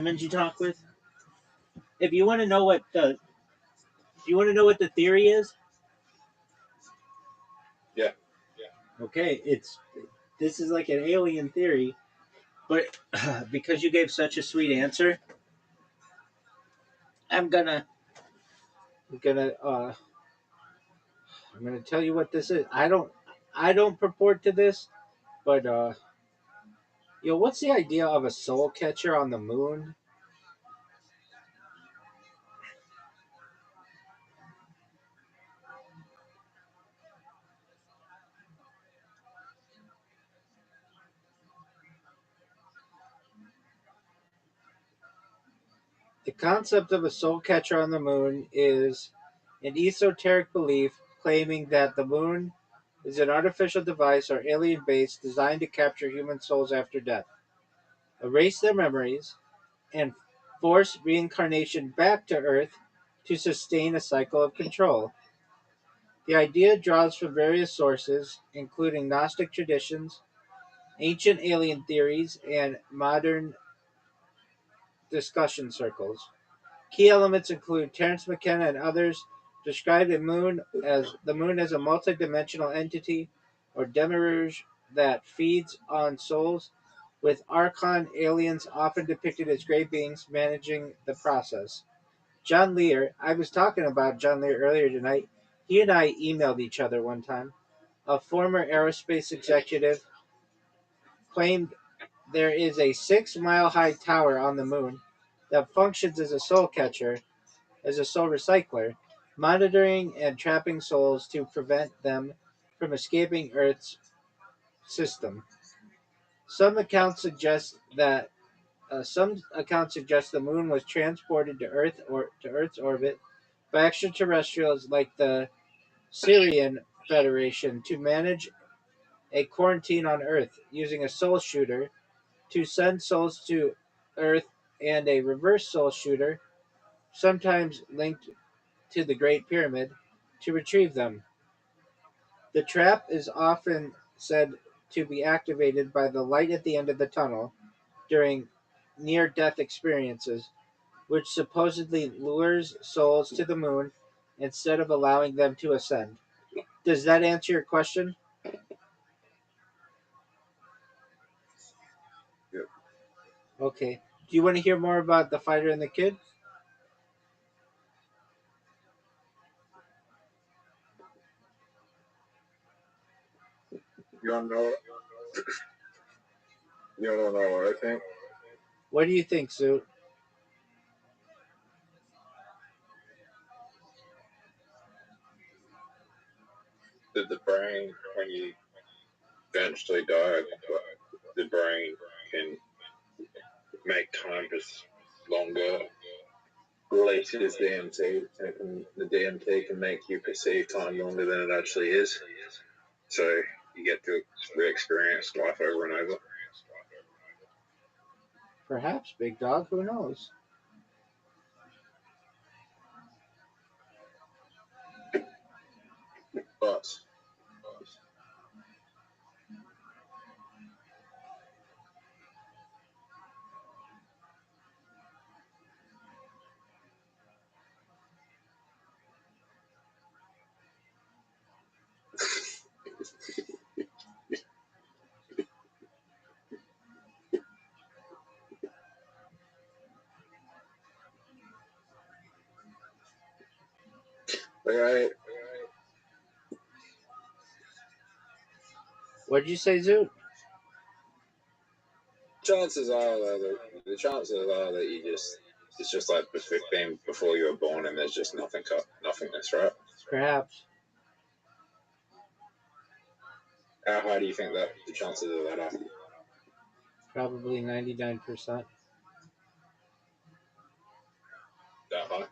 Humans you talk with. If you want to know what the, do you want to know what the theory is? Yeah. Okay, this is like an alien theory, but because you gave such a sweet answer, I'm gonna I'm gonna uh I'm gonna tell you what this is. I don't purport to this, but what's the idea of a soul catcher on the moon? The concept of a soul catcher on the moon is an esoteric belief claiming that the moon is an artificial device or alien base designed to capture human souls after death, erase their memories, and force reincarnation back to Earth to sustain a cycle of control. The idea draws from various sources, including Gnostic traditions, ancient alien theories, and modern discussion circles. Key elements include Terence McKenna and others describe the moon as a multidimensional entity or demiurge that feeds on souls, with Archon aliens often depicted as gray beings managing the process. John Lear, I was talking about John Lear earlier tonight. He and I emailed each other one time. A former aerospace executive claimed there is a 6 mile high tower on the moon that functions as a soul catcher, as a soul recycler, monitoring and trapping souls to prevent them from escaping Earth's system. Some accounts suggest that some accounts suggest the moon was transported to Earth's orbit by extraterrestrials like the Syrian Federation to manage a quarantine on Earth, using a soul shooter to send souls to Earth and a reverse soul shooter, sometimes linked to the Great Pyramid, to retrieve them. The trap is often said to be activated by the light at the end of the tunnel during near death experiences, which supposedly lures souls to the moon instead of allowing them to ascend. Does that answer your question? Yep. Okay. Do you want to hear more about the fighter and the kid? You don't know. You don't know what I think. What do you think, Sue? That the brain, when you eventually die, the brain can make time just longer. Releases DMT. The DMT can make you perceive time longer than it actually is. So you get to re-experience life over and over. Perhaps, big dog. Who knows? But like What did you say, Zoot? the chances are that you just it's just like being before you were born and there's just nothingness, right? Perhaps. How high do you think that the chances of that are? Probably 99%. That high?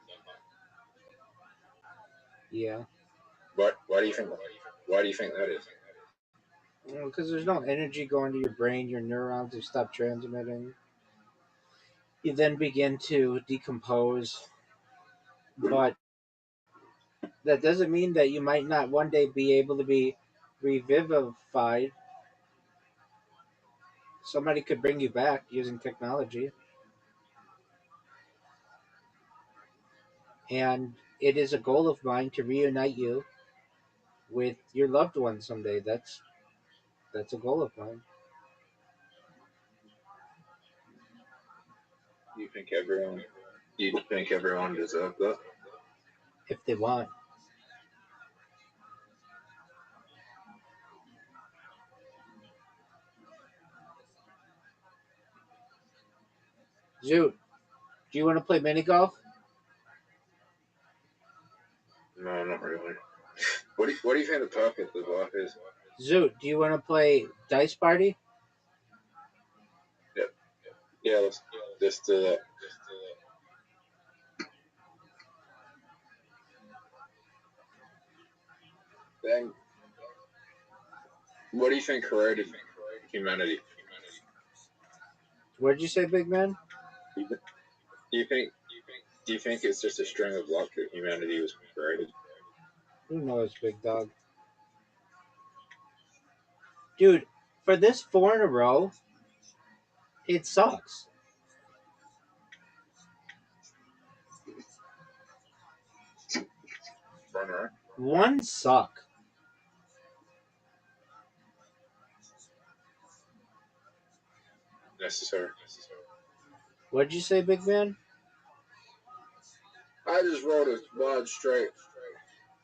Yeah. Why do you think that? Why do you think that is? Because there's no energy going to your brain, your neurons have stopped transmitting. You then begin to decompose, but that doesn't mean that you might not one day be able to be revivified. Somebody could bring you back using technology. and it is a goal of mine to reunite you with your loved one someday. That's a goal of mine. You think everyone deserves that? If they want. Zoot, do you want to play mini golf? No, not really. What do you think the purpose of life is? Zoot, do you want to play Dice Party? Yep. Yeah, let's do that. Then, what do you think created humanity? What did you say, big man? Do you think it's just a string of luck that humanity was created? Who knows, big dog? Dude, for this 4 in a row, it sucks. Right. One suck. Necessary. What did you say, big man? I just rolled a wide straight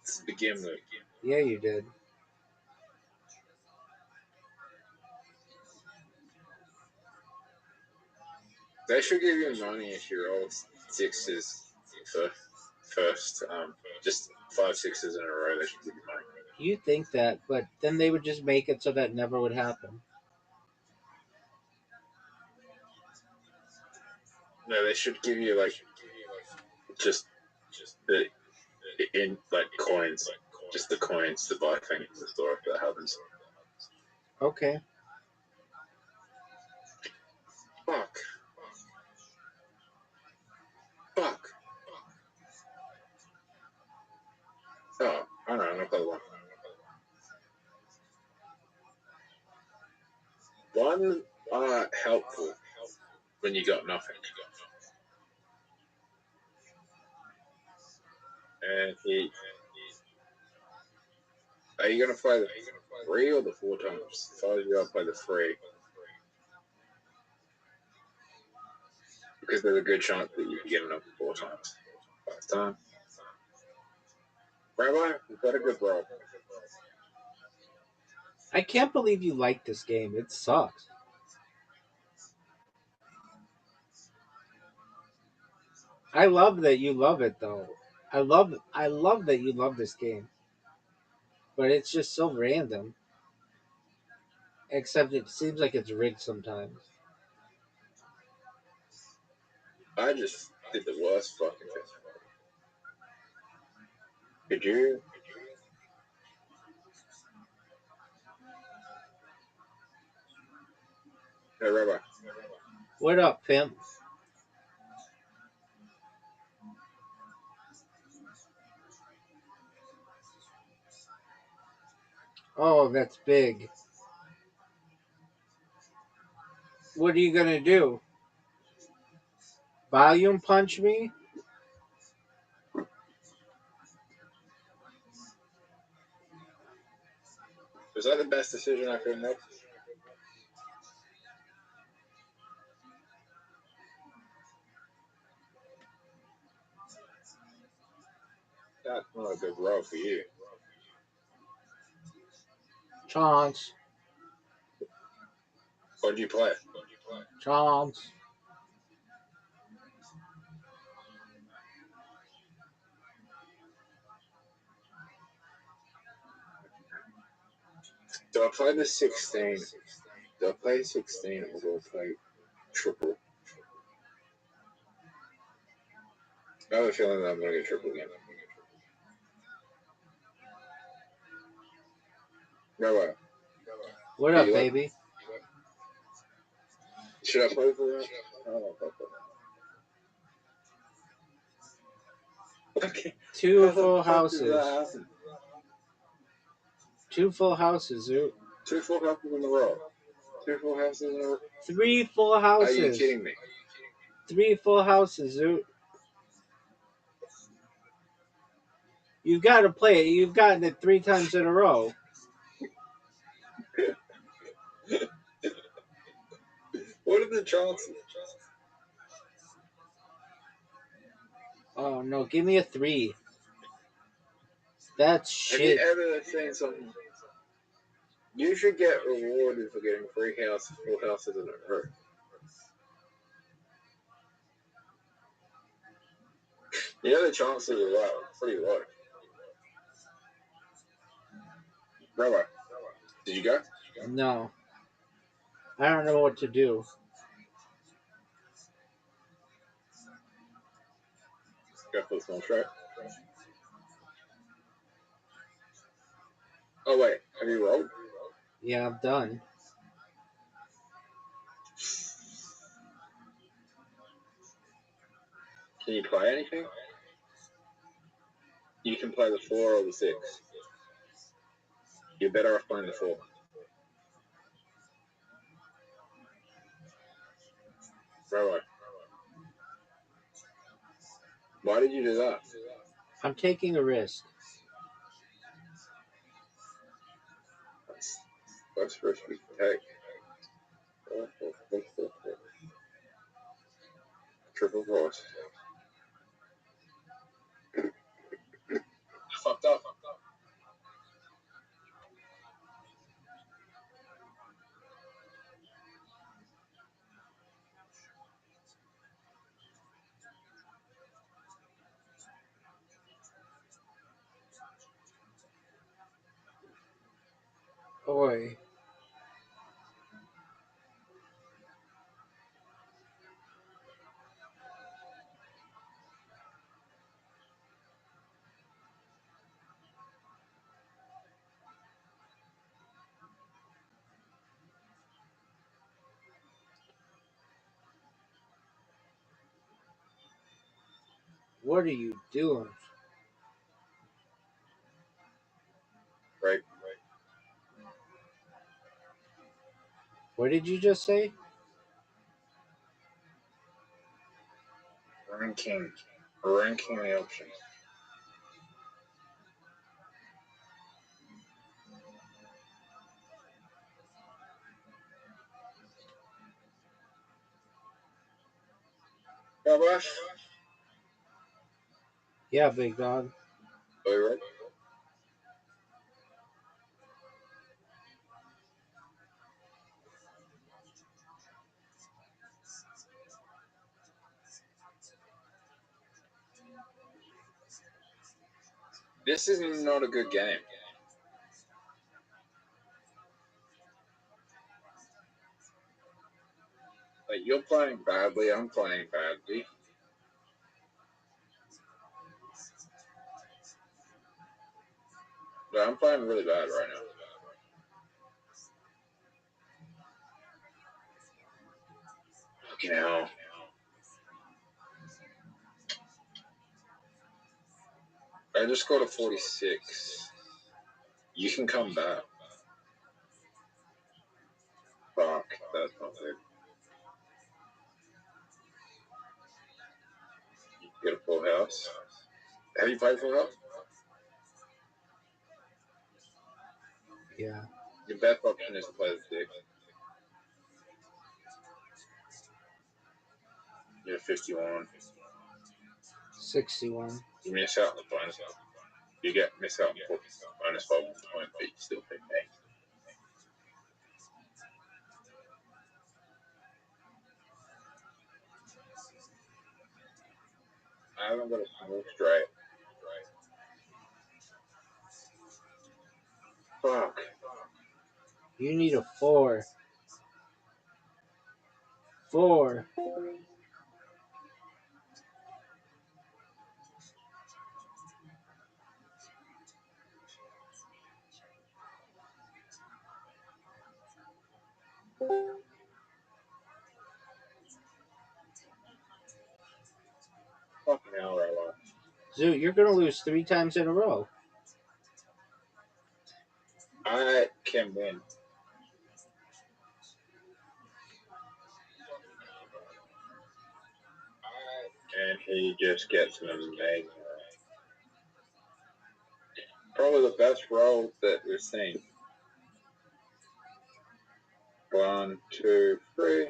to begin with. Yeah, you did. They should give you money if you roll sixes first. Just 5 sixes in a row. They should give you money. You think that, but then they would just make it so that never would happen. No, they should give you like just the in like coins, just the coins to buy things in the store if that happens. Okay. Fuck. Fuck. Oh, I don't know. Another one. One helpful when you got nothing. And are you gonna play the 3 or the 4 times? If I was you, I'd play the 3 because there's a good chance that you can get enough 4 times. 5 times. Rabbi, you've got a good roll. I can't believe you like this game. It sucks. I love that you love it though. I love that you love this game. But it's just so random. Except it seems like it's rigged sometimes. I just did the worst fucking thing. Could you? Hey, Rabbi. What up, pimp? Oh, that's big. What are you gonna do? Volume punch me? Was that the best decision I could make? That's not a good roll for you. Chance. What'd you play? Chance. Do I play the 16? Do I play 16 or do I play triple? I have a feeling that I'm going to get triple again. Rabbi. What up, baby? Should I play for that? I don't know if I play that. Okay. Two full houses. Two full houses, Zoot. 2 full houses in a row. 2 full houses in a row. 3 full houses. Are you kidding me? 3 full houses, Zoot. You've got to play it. You've gotten it 3 times in a row. What are the chances? Oh no, give me a 3. That's Have you shit. ever seen something? You should get rewarded for getting full houses in a row. You know the chances are low, pretty low. Rabbi, did you go? No. I don't know what to do. Go for the small straight. Oh wait, have you rolled? Yeah, I'm done. Can you play anything? You can play the 4 or the 6. You're better off playing the 4. Rabbi, why did you do that? I'm taking a risk. That's risk we can take. Triple cross. Fucked up. Oi. What are you doing? Right. What did you just say? Ranking. Ranking the options. Rabbi, Yeah, big dog. are you ready? This is not a good game. Like, you're playing badly, I'm playing badly. But I'm playing really bad right now. Fucking hell. I just got a 46. You can come back. Fuck, that's not good. You can get a full house. Have you played full house? Yeah. Your best option is to play the 6. You're 51. 61. You miss out on the bonus. You miss out on bonus 12 points, but you still pick 8. I haven't got a single straight. Fuck. You need a 4. 4. Fucking hell, Rabbi. Zoo, you're gonna lose 3 times in a row. I can win. And he just gets an amazing. Probably the best roll that we've seen. 1, 2, 3.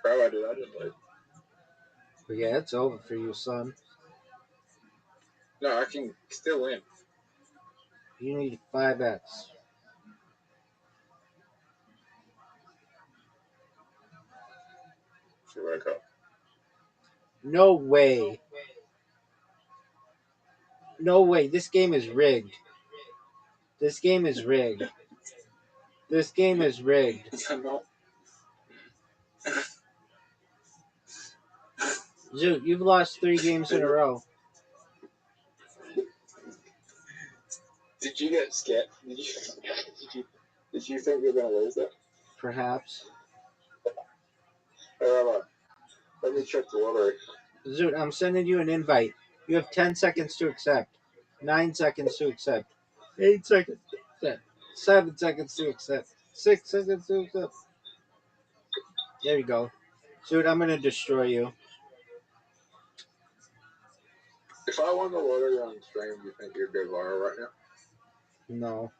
Rabbi, did I just leave? But yeah, it's over for you, son. No, I can still win. You need 5x. She woke up. No way. No way. This game is rigged. This game is rigged. This game is rigged. Zoot, you've lost 3 games in a row. Did you get scared? Did you think you were going to lose that? Perhaps. Hey, Rabbi, let me check the lottery. Zoot, I'm sending you an invite. You have 10 seconds to accept. 9 seconds to accept. 8 seconds to accept. 7 seconds to accept. 6 seconds to accept. There you go. Zoot, I'm going to destroy you. If I won the lottery on stream, do you think you'd go viral right now? No.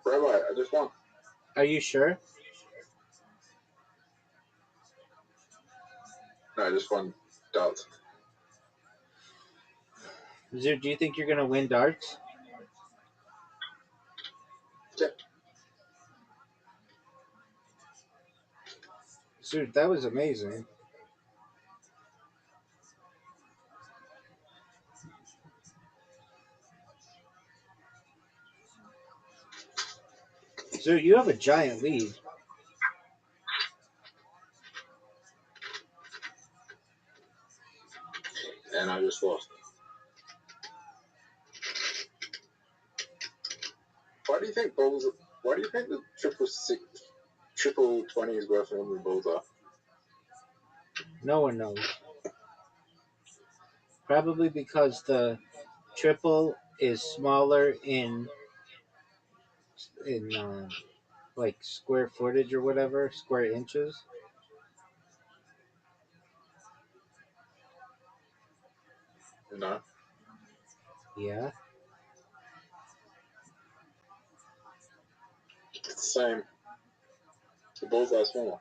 Rabbi, I just won. Are you sure? No, I just won darts. Zoot, do you think you're going to win darts? Yeah. Zoot, that was amazing. Zoot, you have a giant lead. And I just lost. Why do you think the triple 20 is worth more than balls are? No one knows. Probably because the triple is smaller in like square footage or whatever, square inches. No. Yeah. It's the same. The balls are smaller.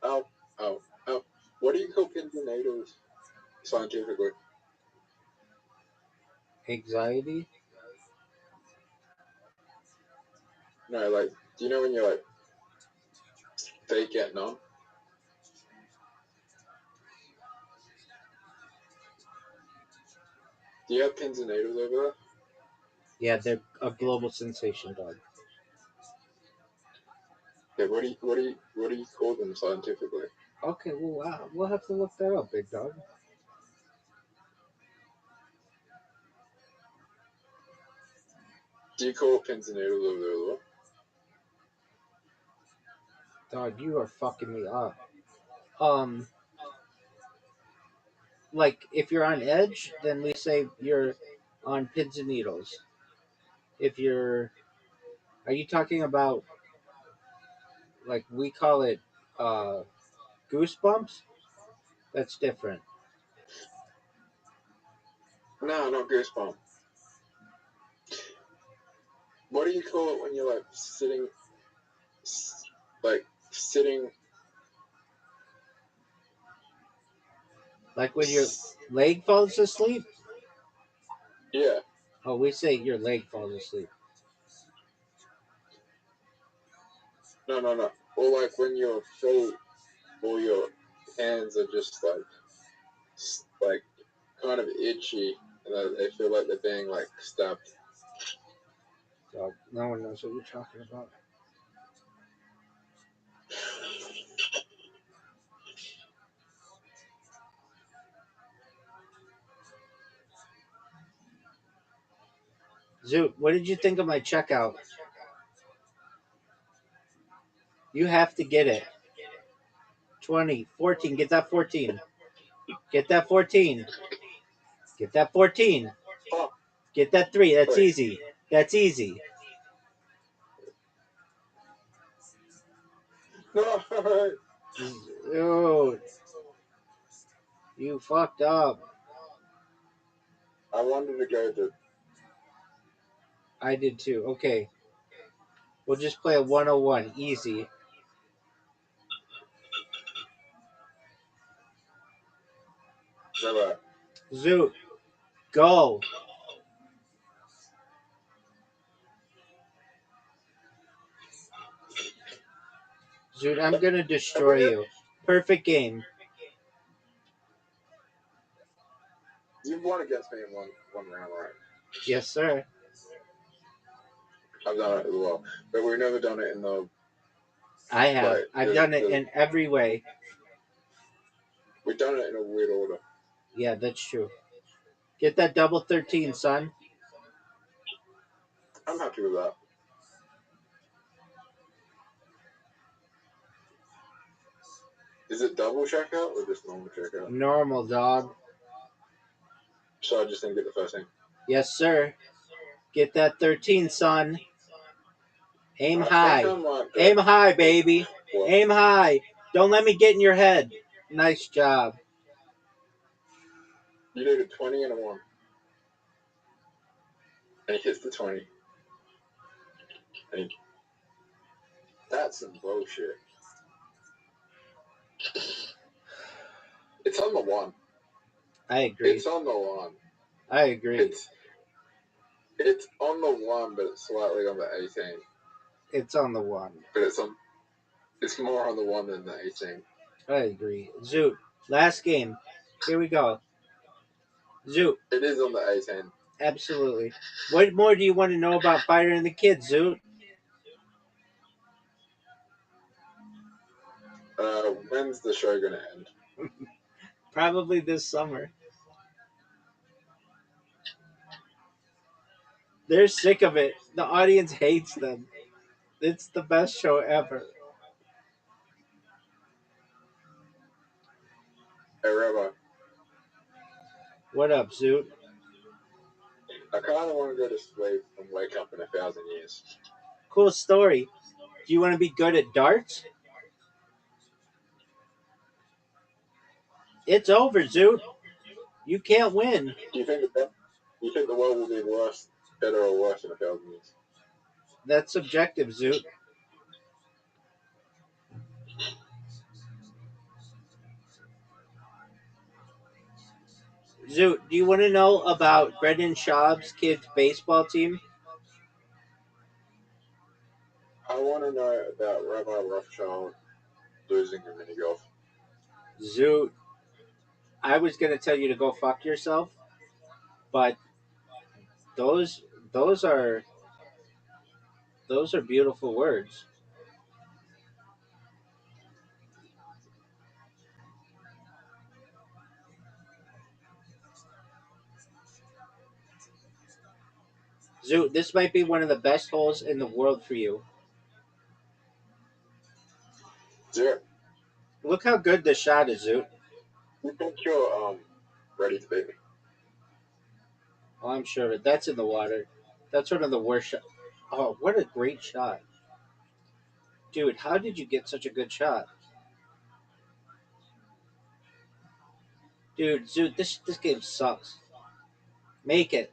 Oh, oh, oh. What do you call pins and needles scientifically? Anxiety. No, like, do you know when you're like, fake get numb? Do you have pins and needles over there? Yeah, they're a global sensation, dog. Yeah, what do you call them scientifically? Okay, well, we'll have to look that up, big dog. Do you call pins and needles over there as well? Dog, you are fucking me up. Um, like if you're on edge, then we say you're on pins and needles. If you're, are you talking about like we call it uh goosebumps? That's different. No, not goosebump. What do you call it when you're like sitting? Like when your leg falls asleep. Yeah. Oh, we say your leg falls asleep. No. Or like when your feet or your hands are just like kind of itchy and they feel like they're being like stabbed. Dog, no one knows what you're talking about. Zoot, what did you think of my checkout? You have to get it. 20, 14. Get that 14. Get that 14. Get that 14. Oh, Get that 3. That's wait. easy. That's easy. No, Dude, you fucked up. I wanted to go to. I did too. Okay. We'll just play a 101. Easy. Rabbi, Zoot, go. Zoot, I'm going to have we destroy had? you. Perfect game. You've won against me in one round, right? Yes, sir. I've done it as well, but we've never done it in the I have. like. I've done it in every way. We've done it in a weird order. Yeah, that's true. Get that double 13, son. I'm happy with that. Is it double checkout or just normal checkout? Normal, dog. So I just didn't get the first thing. Yes, sir. Get that 13, son. Aim I think high. I might go. Aim high, baby. What? Aim high. Don't let me get in your head. Nice job. You did a 20 and a 1. And he hits the 20. And he, that's some bullshit. It's on the 1. I agree. It's on the 1. I agree. It's on the 1, but it's slightly on the 18. It's on the 1. But it's more on the 1 than the 18. I agree. Zoot, last game. Here we go. Zoot, It is on the 18. absolutely. What more do you want to know about Fighter and the Kids, Zoot? When's the show gonna end? Probably this summer. They're sick of it. The audience hates them. It's the best show ever. Hey, Rabbi, What up, Zoot? I kind of want to go to sleep and wake up in 1,000 years. Cool story. Do you want to be good at darts? It's over, Zoot. You can't win. Do you think the world will be better or worse in 1,000 years? That's subjective, Zoot. Zoot, do you want to know about Brendan Schaub's kids' baseball team? I want to know about Rabbi Rothschild losing a mini golf. Zoot, I was gonna tell you to go fuck yourself, but those those are those are beautiful words. Zoot, this might be one of the best holes in the world for you. Zero. Look how good this shot is, Zoot. You think you're ready to beat me? Oh, I'm sure of it. That's in the water. That's one of the worst shots. Oh, what a great shot. Dude, how did you get such a good shot? Dude, Zoot, this game sucks. Make it.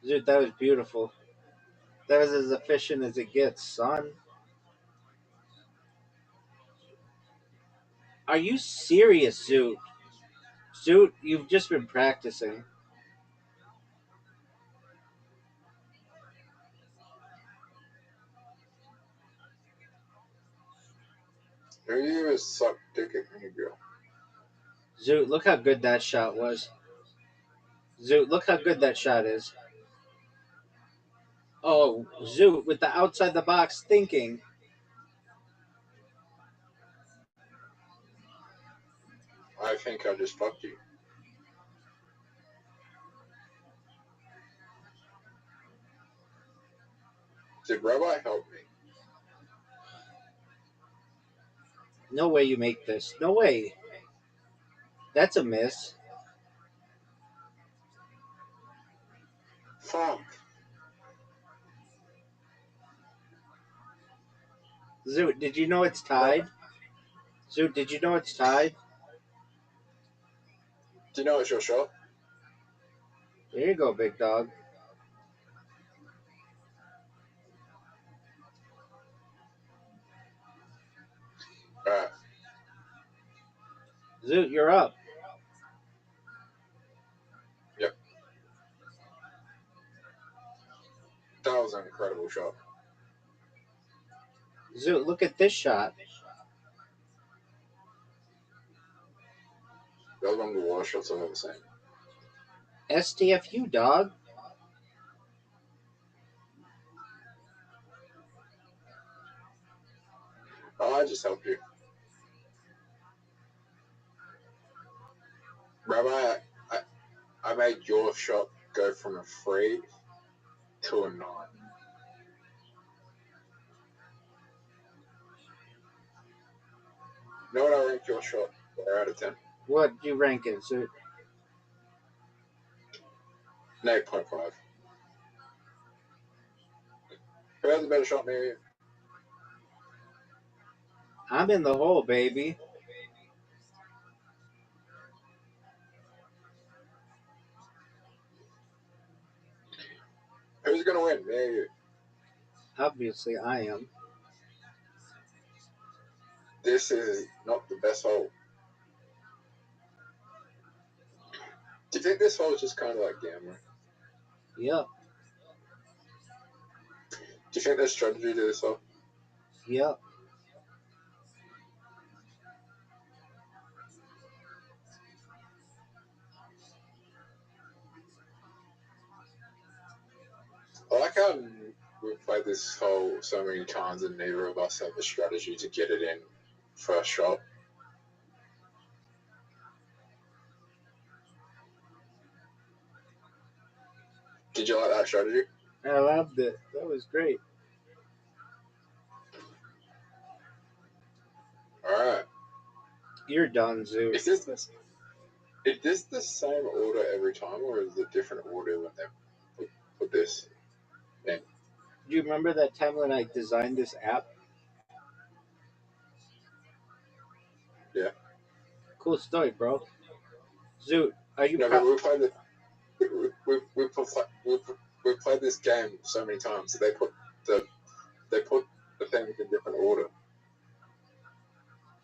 Zoot, that was beautiful. That was as efficient as it gets, son. Are you serious, Zoot? Zoot, you've just been practicing. Have you ever sucked dick at any girl? Zoot, look how good that shot was. Zoot, look how good that shot is. Oh, Zoot with the outside the box thinking. I think I just fucked you. Did Rabbi help me? No way you make this. No way. That's a miss. Fuck. Zoot, did you know it's Rabbi, tied? Zoot, did you know it's tied? do you know it's your shot? There you go, big dog. Alright. Zoot, you're up. Yep. That was an incredible shot. Zoot, look at this shot. That was one of the worst shots I've ever seen. STFU, dog. Oh, I just helped you. Rabbi, I made your shot go from a 3 to a 9. You know what I ranked your shot 4 out of 10? What do you rank it, Zoot? An 8.5. Who has a better shot, me or you? I'm in the hole, baby. Who's going to win, me or you? Obviously, I am. This is not the best hole. Do you think this hole is just kind of like gambling? Yep. Do you think there's strategy to this hole? Yep. I like how we've played this hole so many times and neither of us have the strategy to get it in first shot. Did you like that strategy? I loved it. That was great. Alright. You're done, Zoot. Is this the same order every time or is it a different order when they put this in? Do you remember that time when I designed this app? Yeah. Cool story, bro. Zoot, are you No, but proud? we played the we've played this game so many times. So they put the things in different order.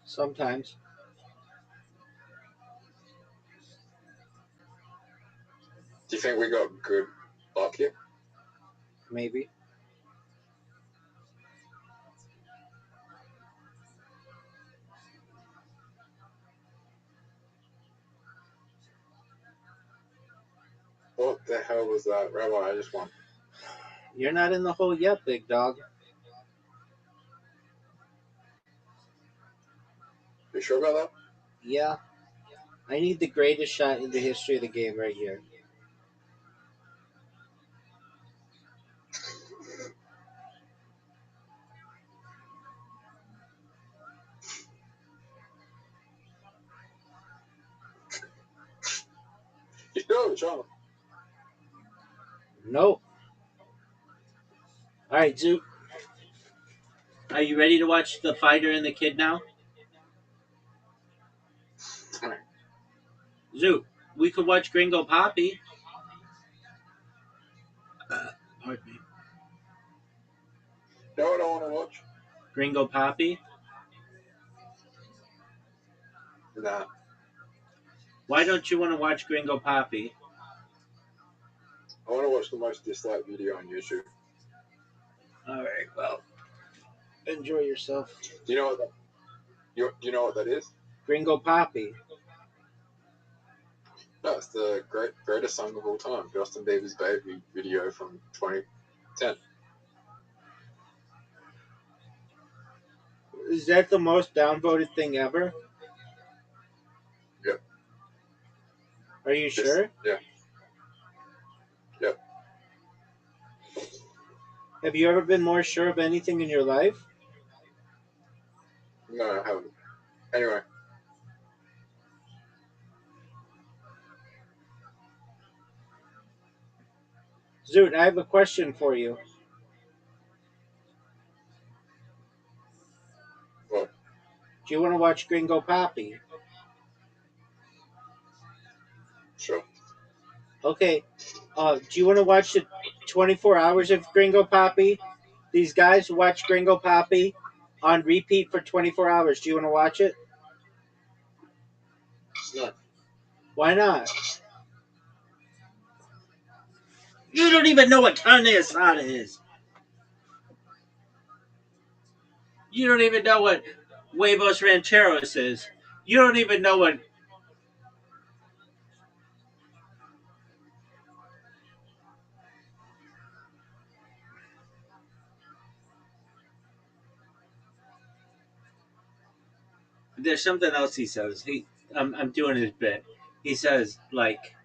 Sometimes. Do you think we got good luck here? Maybe. What the hell was that, Rabbi? I just won. You're not in the hole yet, big dog. You sure about that? Yeah. I need the greatest shot in the history of the game right here. You know, John. Nope. All right, Zoot. Are you ready to watch The Fighter and the Kid now? Zoot, we could watch Gringo Poppy. Pardon me. You know what I want to watch? Gringo Poppy? Nah. Why don't you want to watch Gringo Poppy? I want to watch the most disliked video on YouTube. All right, well, enjoy yourself. Do you know what that? Do you know what that is? Gringo Poppy. No, it's the greatest song of all time, Justin Bieber's Baby video from 2010. Is that the most downvoted thing ever? Yep. Are you sure? Yeah. Yep. Have you ever been more sure of anything in your life? No, I haven't. Anyway, Zoot, I have a question for you. well, Do you want to watch Gringo Pappy? sure. Okay. Do you want to watch the 24 hours of Gringo Pappy? These guys watch Gringo Pappy on repeat for 24 hours. Do you want to watch it? No. Why not? You don't even know what carne asada is. You don't even know what huevos rancheros is. You don't even know what. There's something else he says. I'm doing his bit. He says like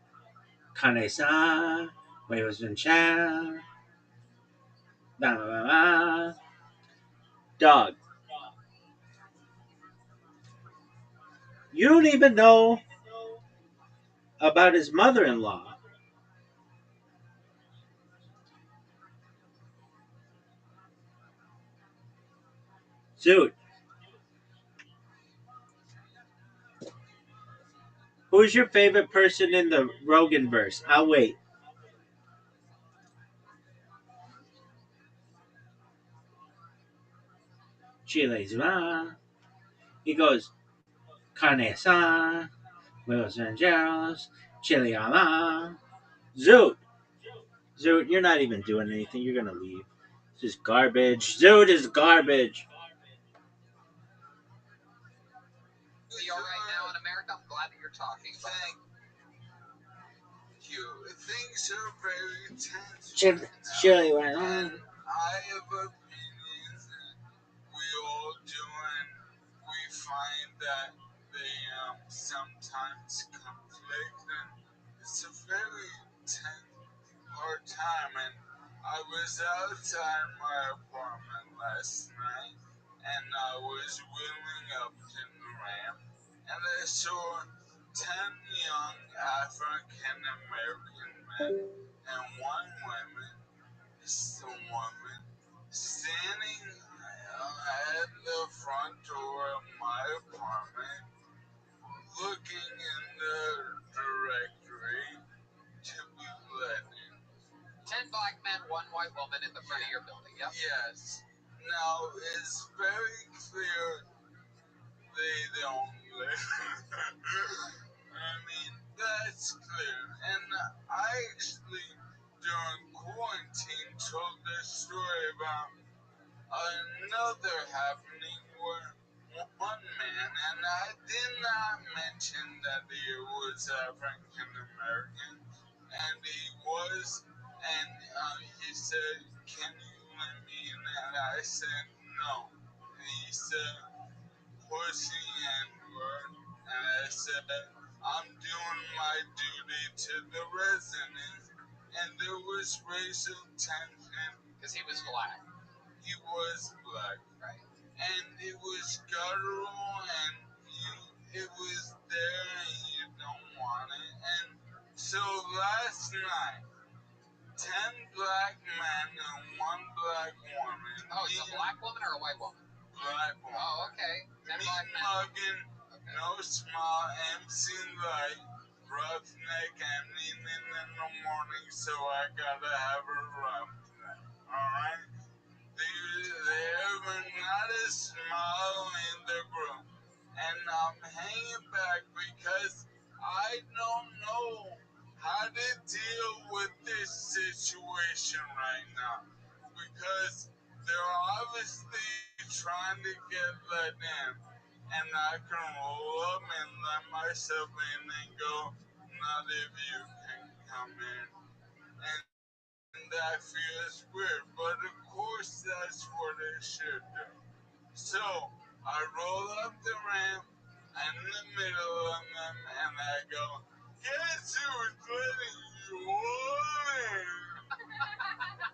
carne asada, huevos rancheros, blah blah blah. Blah. Dog. You don't even know about his mother-in-law. Dude, who's your favorite person in the Rogan verse? I'll wait. Chile's He goes carne asada, huevos rancheros, chile a la. Zoot, Zoot, you're not even doing anything. You're gonna leave. It's just garbage. Zoot is garbage. Chile, chile,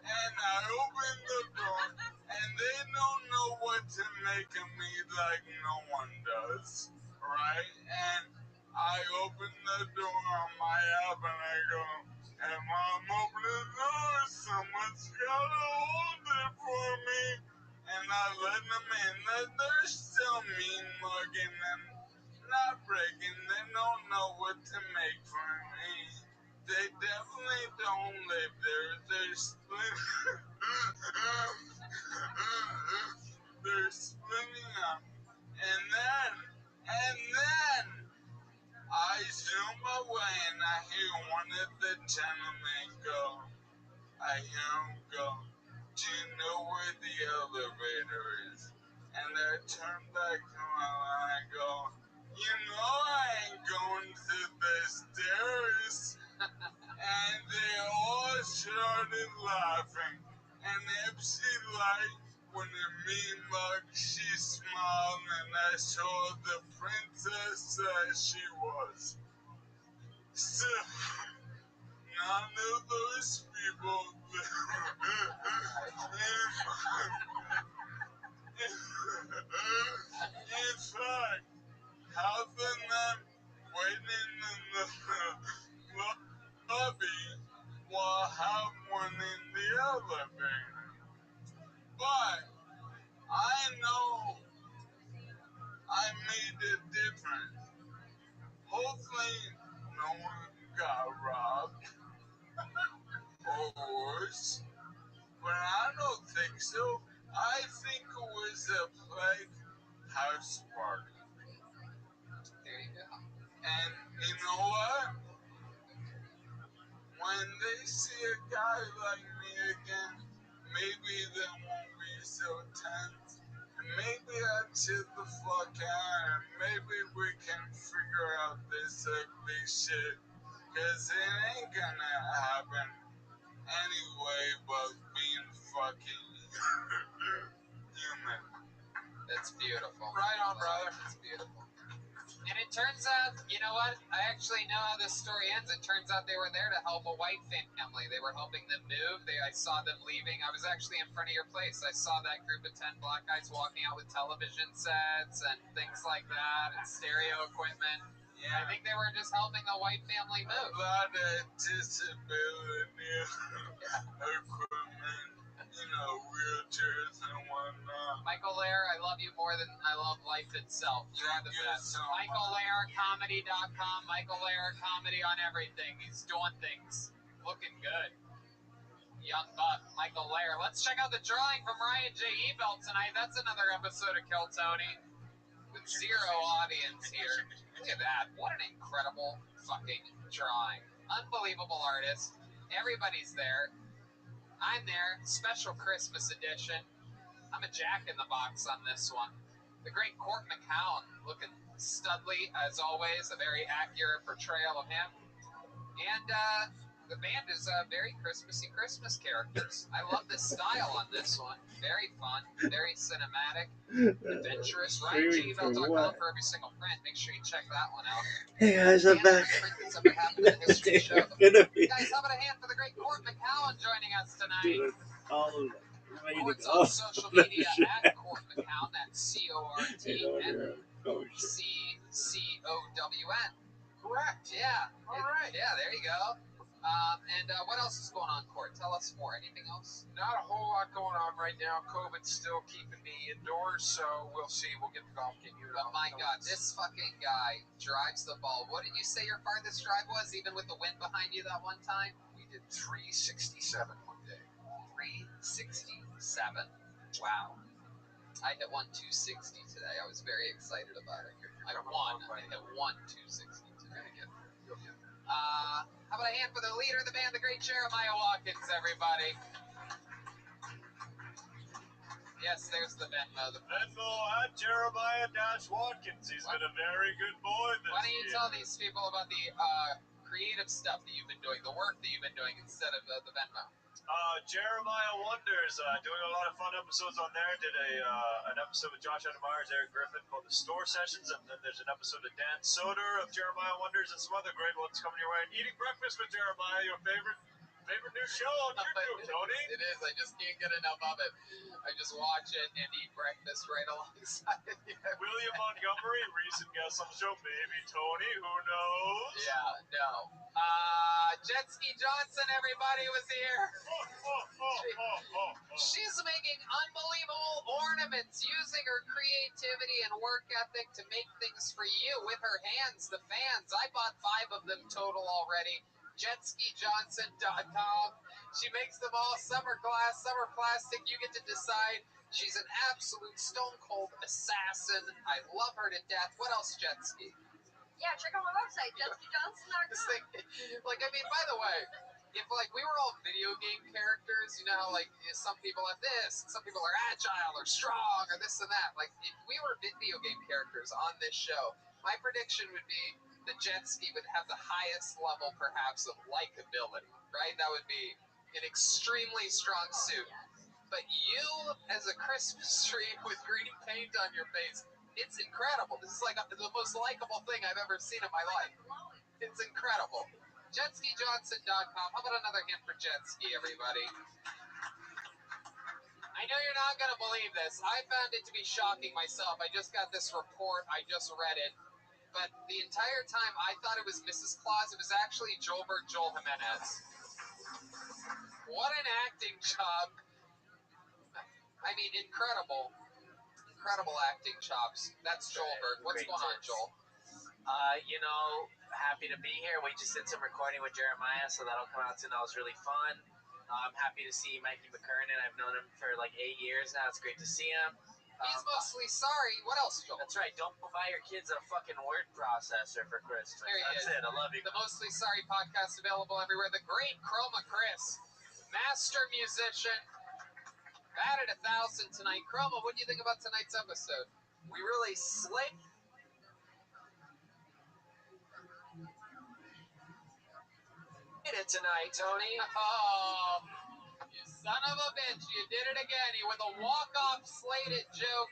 And I open the door, and they don't know what to make of me like no one does, right? And I open the door on my app, and I go, and Mom, open the door, someone's gotta hold it for me. And I let them in. They're still mean mugging and not breaking. They don't know what to make for me. They definitely don't live there. They're splitting. They're splitting up. And then I zoom away and I hear one of the gentlemen go. I hear him go, do you know where the elevator is? And I turn back to him and I go, you know I ain't going to the stairs. And they all started laughing. And Epsy, like, when the mean mug, she smiled and I saw the princess that she was. So, none of those people in fact, half of them waiting in the lobby while half one in the elevator. But I know I made a difference. Hopefully, no one got robbed or worse. But I don't think so. I think it was a plague house party. There you go. And you know what? When they see a guy like me again, maybe they won't be so tense. And maybe I'll chill the fuck out and maybe we can figure out this ugly shit. Cause it ain't gonna happen anyway but being fucking human. That's beautiful. Right on, brother. That's beautiful. And it turns out, you know what? I actually know how this story ends. It turns out they were there to help a white family. They were helping them move. I saw them leaving. I was actually in front of your place. I saw that group of 10 black guys walking out with television sets and things like that and stereo equipment. Yeah. I think they were just helping a white family move. A lot of disability equipment, you know, wheelchairs and whatnot. Michael Lair, I love you more than I love life itself. You are the best. So MichaelLairComedy.com. Michael Lair Comedy on everything. He's doing things. Looking good. Young buck, Michael Lair. Let's check out the drawing from Ryan J. Ebel tonight. That's another episode of Kill Tony with zero audience here. Look at that. What an incredible fucking drawing. Unbelievable artist. Everybody's there. I'm there. Special Christmas edition. I'm a jack in the box on this one. The great Court McCown, looking studly as always, a very accurate portrayal of him. And the band is very Christmassy Christmas characters. I love the style on this one. Very fun, very cinematic, adventurous. RyanGBell.com for every single print. Make sure you check that one out. Hey guys, I'm back. Guys, how about a hand for the great Court McCown joining us tonight? Dude, all of them. Court's on social media at Court McCown. That's CORTMCCOWN. Correct. Yeah. All right. Yeah, there you go. And what else is going on, Court? Tell us more. Anything else? Not a whole lot going on right now. COVID's still keeping me indoors, so we'll see. We'll get the golf game unit. But my God, this fucking guy drives the ball. What did you say your farthest drive was, even with the wind behind you that one time? We did 367 one day. 367. Wow. I hit 260 today. I was very excited about it. I hit 260 today. How about a hand for the leader of the band, the great Jeremiah Watkins, everybody? Yes, there's the Venmo. The Venmo at Jeremiah-Watkins. He's been a very good boy this year. Why don't you tell these people about the creative stuff that you've been doing, the work that you've been doing instead of the Venmo? Jeremiah Wonders, doing a lot of fun episodes on there. Did an episode with Josh Adam Myers, Eric Griffin called The Store Sessions, and then there's an episode of Dan Soder of Jeremiah Wonders and some other great ones coming your way. And Eating Breakfast with Jeremiah, your favorite? Favorite new show on YouTube, Tony? It is. I just can't get enough of it. I just watch it and eat breakfast right alongside it. William Montgomery, recent guest on the show. Maybe Tony, who knows? Yeah, no. Jet Ski Johnson, everybody, was here. She's making unbelievable ornaments using her creativity and work ethic to make things for you with her hands, the fans. I bought 5 of them total already. JetSkiJohnson.com. She makes them all summer glass, summer plastic. You get to decide. She's an absolute stone cold assassin. I love her to death. What else, Jetski? Yeah, check out my website, JetSkiJohnson.com. This thing, like, I mean, by the way, if like we were all video game characters, you know how like some people have this, and some people are agile or strong or this and that. Like if we were video game characters on this show, my prediction would be the jet ski would have the highest level, perhaps, of likability. Right? That would be an extremely strong suit. But you, as a Christmas tree with green paint on your face, it's incredible. This is like the most likable thing I've ever seen in my life. It's incredible. JetSkiJohnson.com. How about another hint for jet ski, everybody? I know you're not going to believe this. I found it to be shocking myself. I just got this report. I just read it. But the entire time, I thought it was Mrs. Claus. It was actually Joel Jimenez. What an acting job. I mean, incredible. Incredible acting chops. That's Joelberg. What's going on, Joel? Happy to be here. We just did some recording with Jeremiah, so that'll come out soon. That was really fun. I'm happy to see Mikey McKernan. I've known him for like 8 years now. It's great to see him. He's mostly sorry. What else, Joel? That's right. Don't buy your kids a fucking word processor for Christmas. There he That's is. it. I love you. The Mostly Sorry podcast available everywhere. The great Chroma Chris, master musician, batted 1,000 tonight. Chroma, what do you think about tonight's episode? We really slick. It tonight, Tony. Oh, you son of a bitch. You did it again. You with a walk-off slated joke.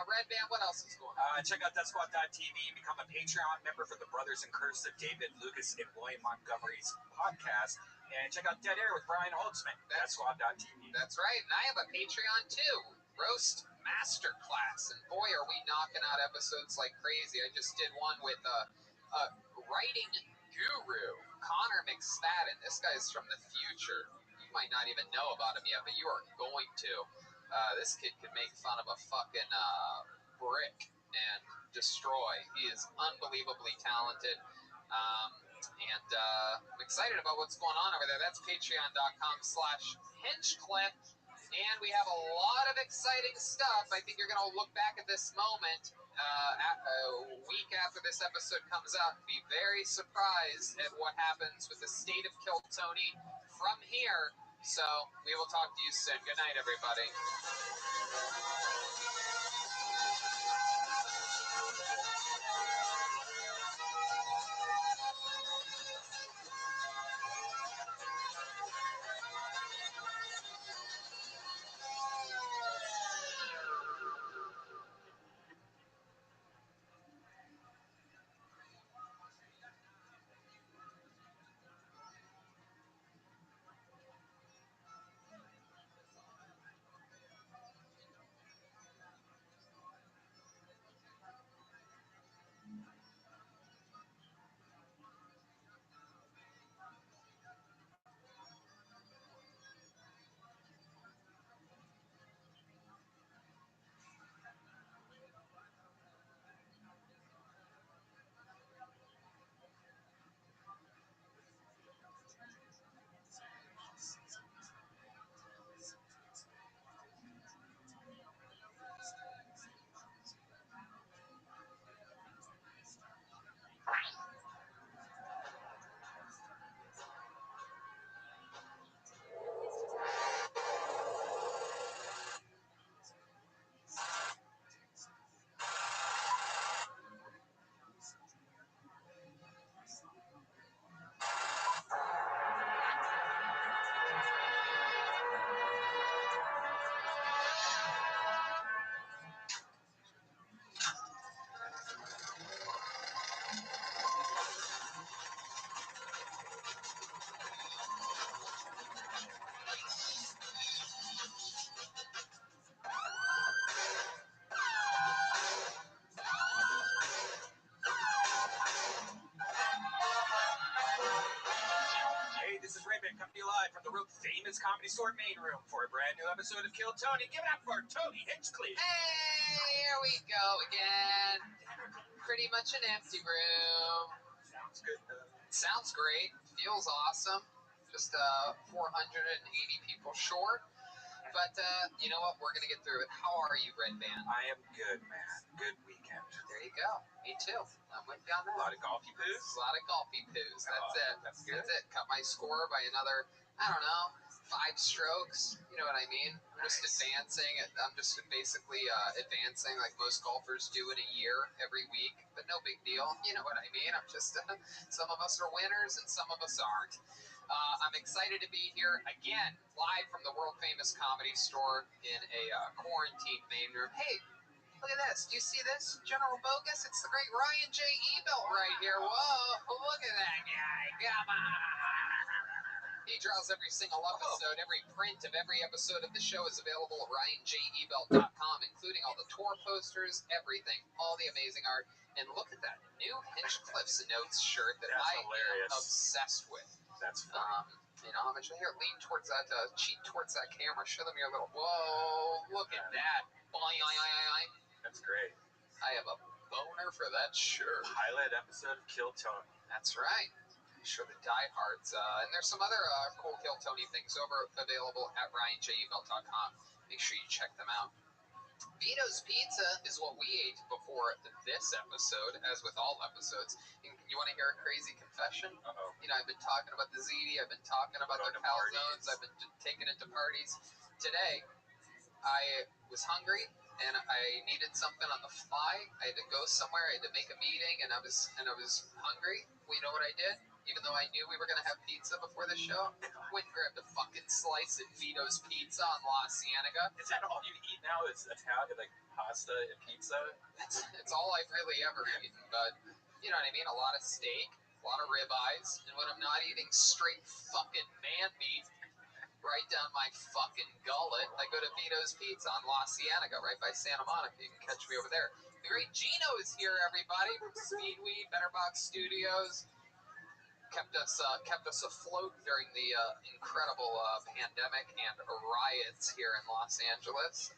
Red Band, what else is going on? Check out DeathSquad.tv. Become a Patreon member for the Brothers in Cursive, David Lucas and William Montgomery's podcast. And check out Dead Air with Brian Holtzman. DeathSquad.tv. That's right. And I have a Patreon, too. Roast Masterclass. And boy, are we knocking out episodes like crazy. I just did one with a writing guru, Connor McSpadden. This guy's from the future. You might not even know about him yet, but you are going to. This kid can make fun of a fucking brick and destroy. He is unbelievably talented. I'm excited about what's going on over there. That's patreon.com/Hinchcliffe. And we have a lot of exciting stuff. I think you're going to look back at this moment a week after this episode comes out and be very surprised at what happens with the state of Kill Tony from here. So we will talk to you soon. Good night, everybody. live from the world famous Comedy Store main room for a brand new episode of Kill Tony. Give it up for Tony Hinchcliffe. Hey, here we go again. Pretty much an empty room. Sounds good. Sounds great. Feels awesome. Just 480 people short. But you know what? We're going to get through it. How are you, Red Band? I am good, man. Good weekend. There you go. Me too. I'm with you on that. A lot of golfy poos. A lot of golfy poos. That's it. That's good. That's it. Cut my score by another, I don't know, 5 strokes. You know what I mean? I'm just advancing. I'm just basically advancing like most golfers do in a year, every week. But no big deal. You know what I mean? I'm just, some of us are winners and some of us aren't. I'm excited to be here again, live from the world famous Comedy Store in a quarantine main room. Hey, look at this. Do you see this? General Bogus? It's the great Ryan J. Ebelt right here. Whoa, look at that guy. Come on. He draws every single episode. Every print of every episode of the show is available at RyanJEbelt.com, including all the tour posters, everything, all the amazing art. And look at that new Hinchcliffe's Notes shirt that I am obsessed with. That's funny. You know, I'm going to lean towards that, cheat towards that camera. Show them your little, whoa, look at that. That's great. I have a boner for that shirt. Pilot episode of Kill Tony. That's right. I'm sure the diehards. And there's some other cool Kill Tony things available at RyanJEbelt.com. Make sure you check them out. Vito's Pizza is what we ate before this episode, as with all episodes. You want to hear a crazy confession? Uh-oh. You know, I've been talking about the ziti, I've been talking about their calzones, I've been taking it to parties. Today, I was hungry and I needed something on the fly. I had to go somewhere, I had to make a meeting, and I was hungry. Well, you know what I did? Even though I knew we were going to have pizza before the show, went and grabbed a fucking slice at Vito's Pizza on La Cienega. Is that all you eat now? Is Italian, like pasta and pizza? It's all I've really ever eaten, but you know what I mean? A lot of steak, a lot of ribeyes, and when I'm not eating straight fucking man meat right down my fucking gullet, I go to Vito's Pizza on La Cienega, right by Santa Monica. You can catch me over there. The great Gino is here, everybody, from Speedweed, Betterbox Studios. Kept us afloat during the incredible pandemic and riots here in Los Angeles.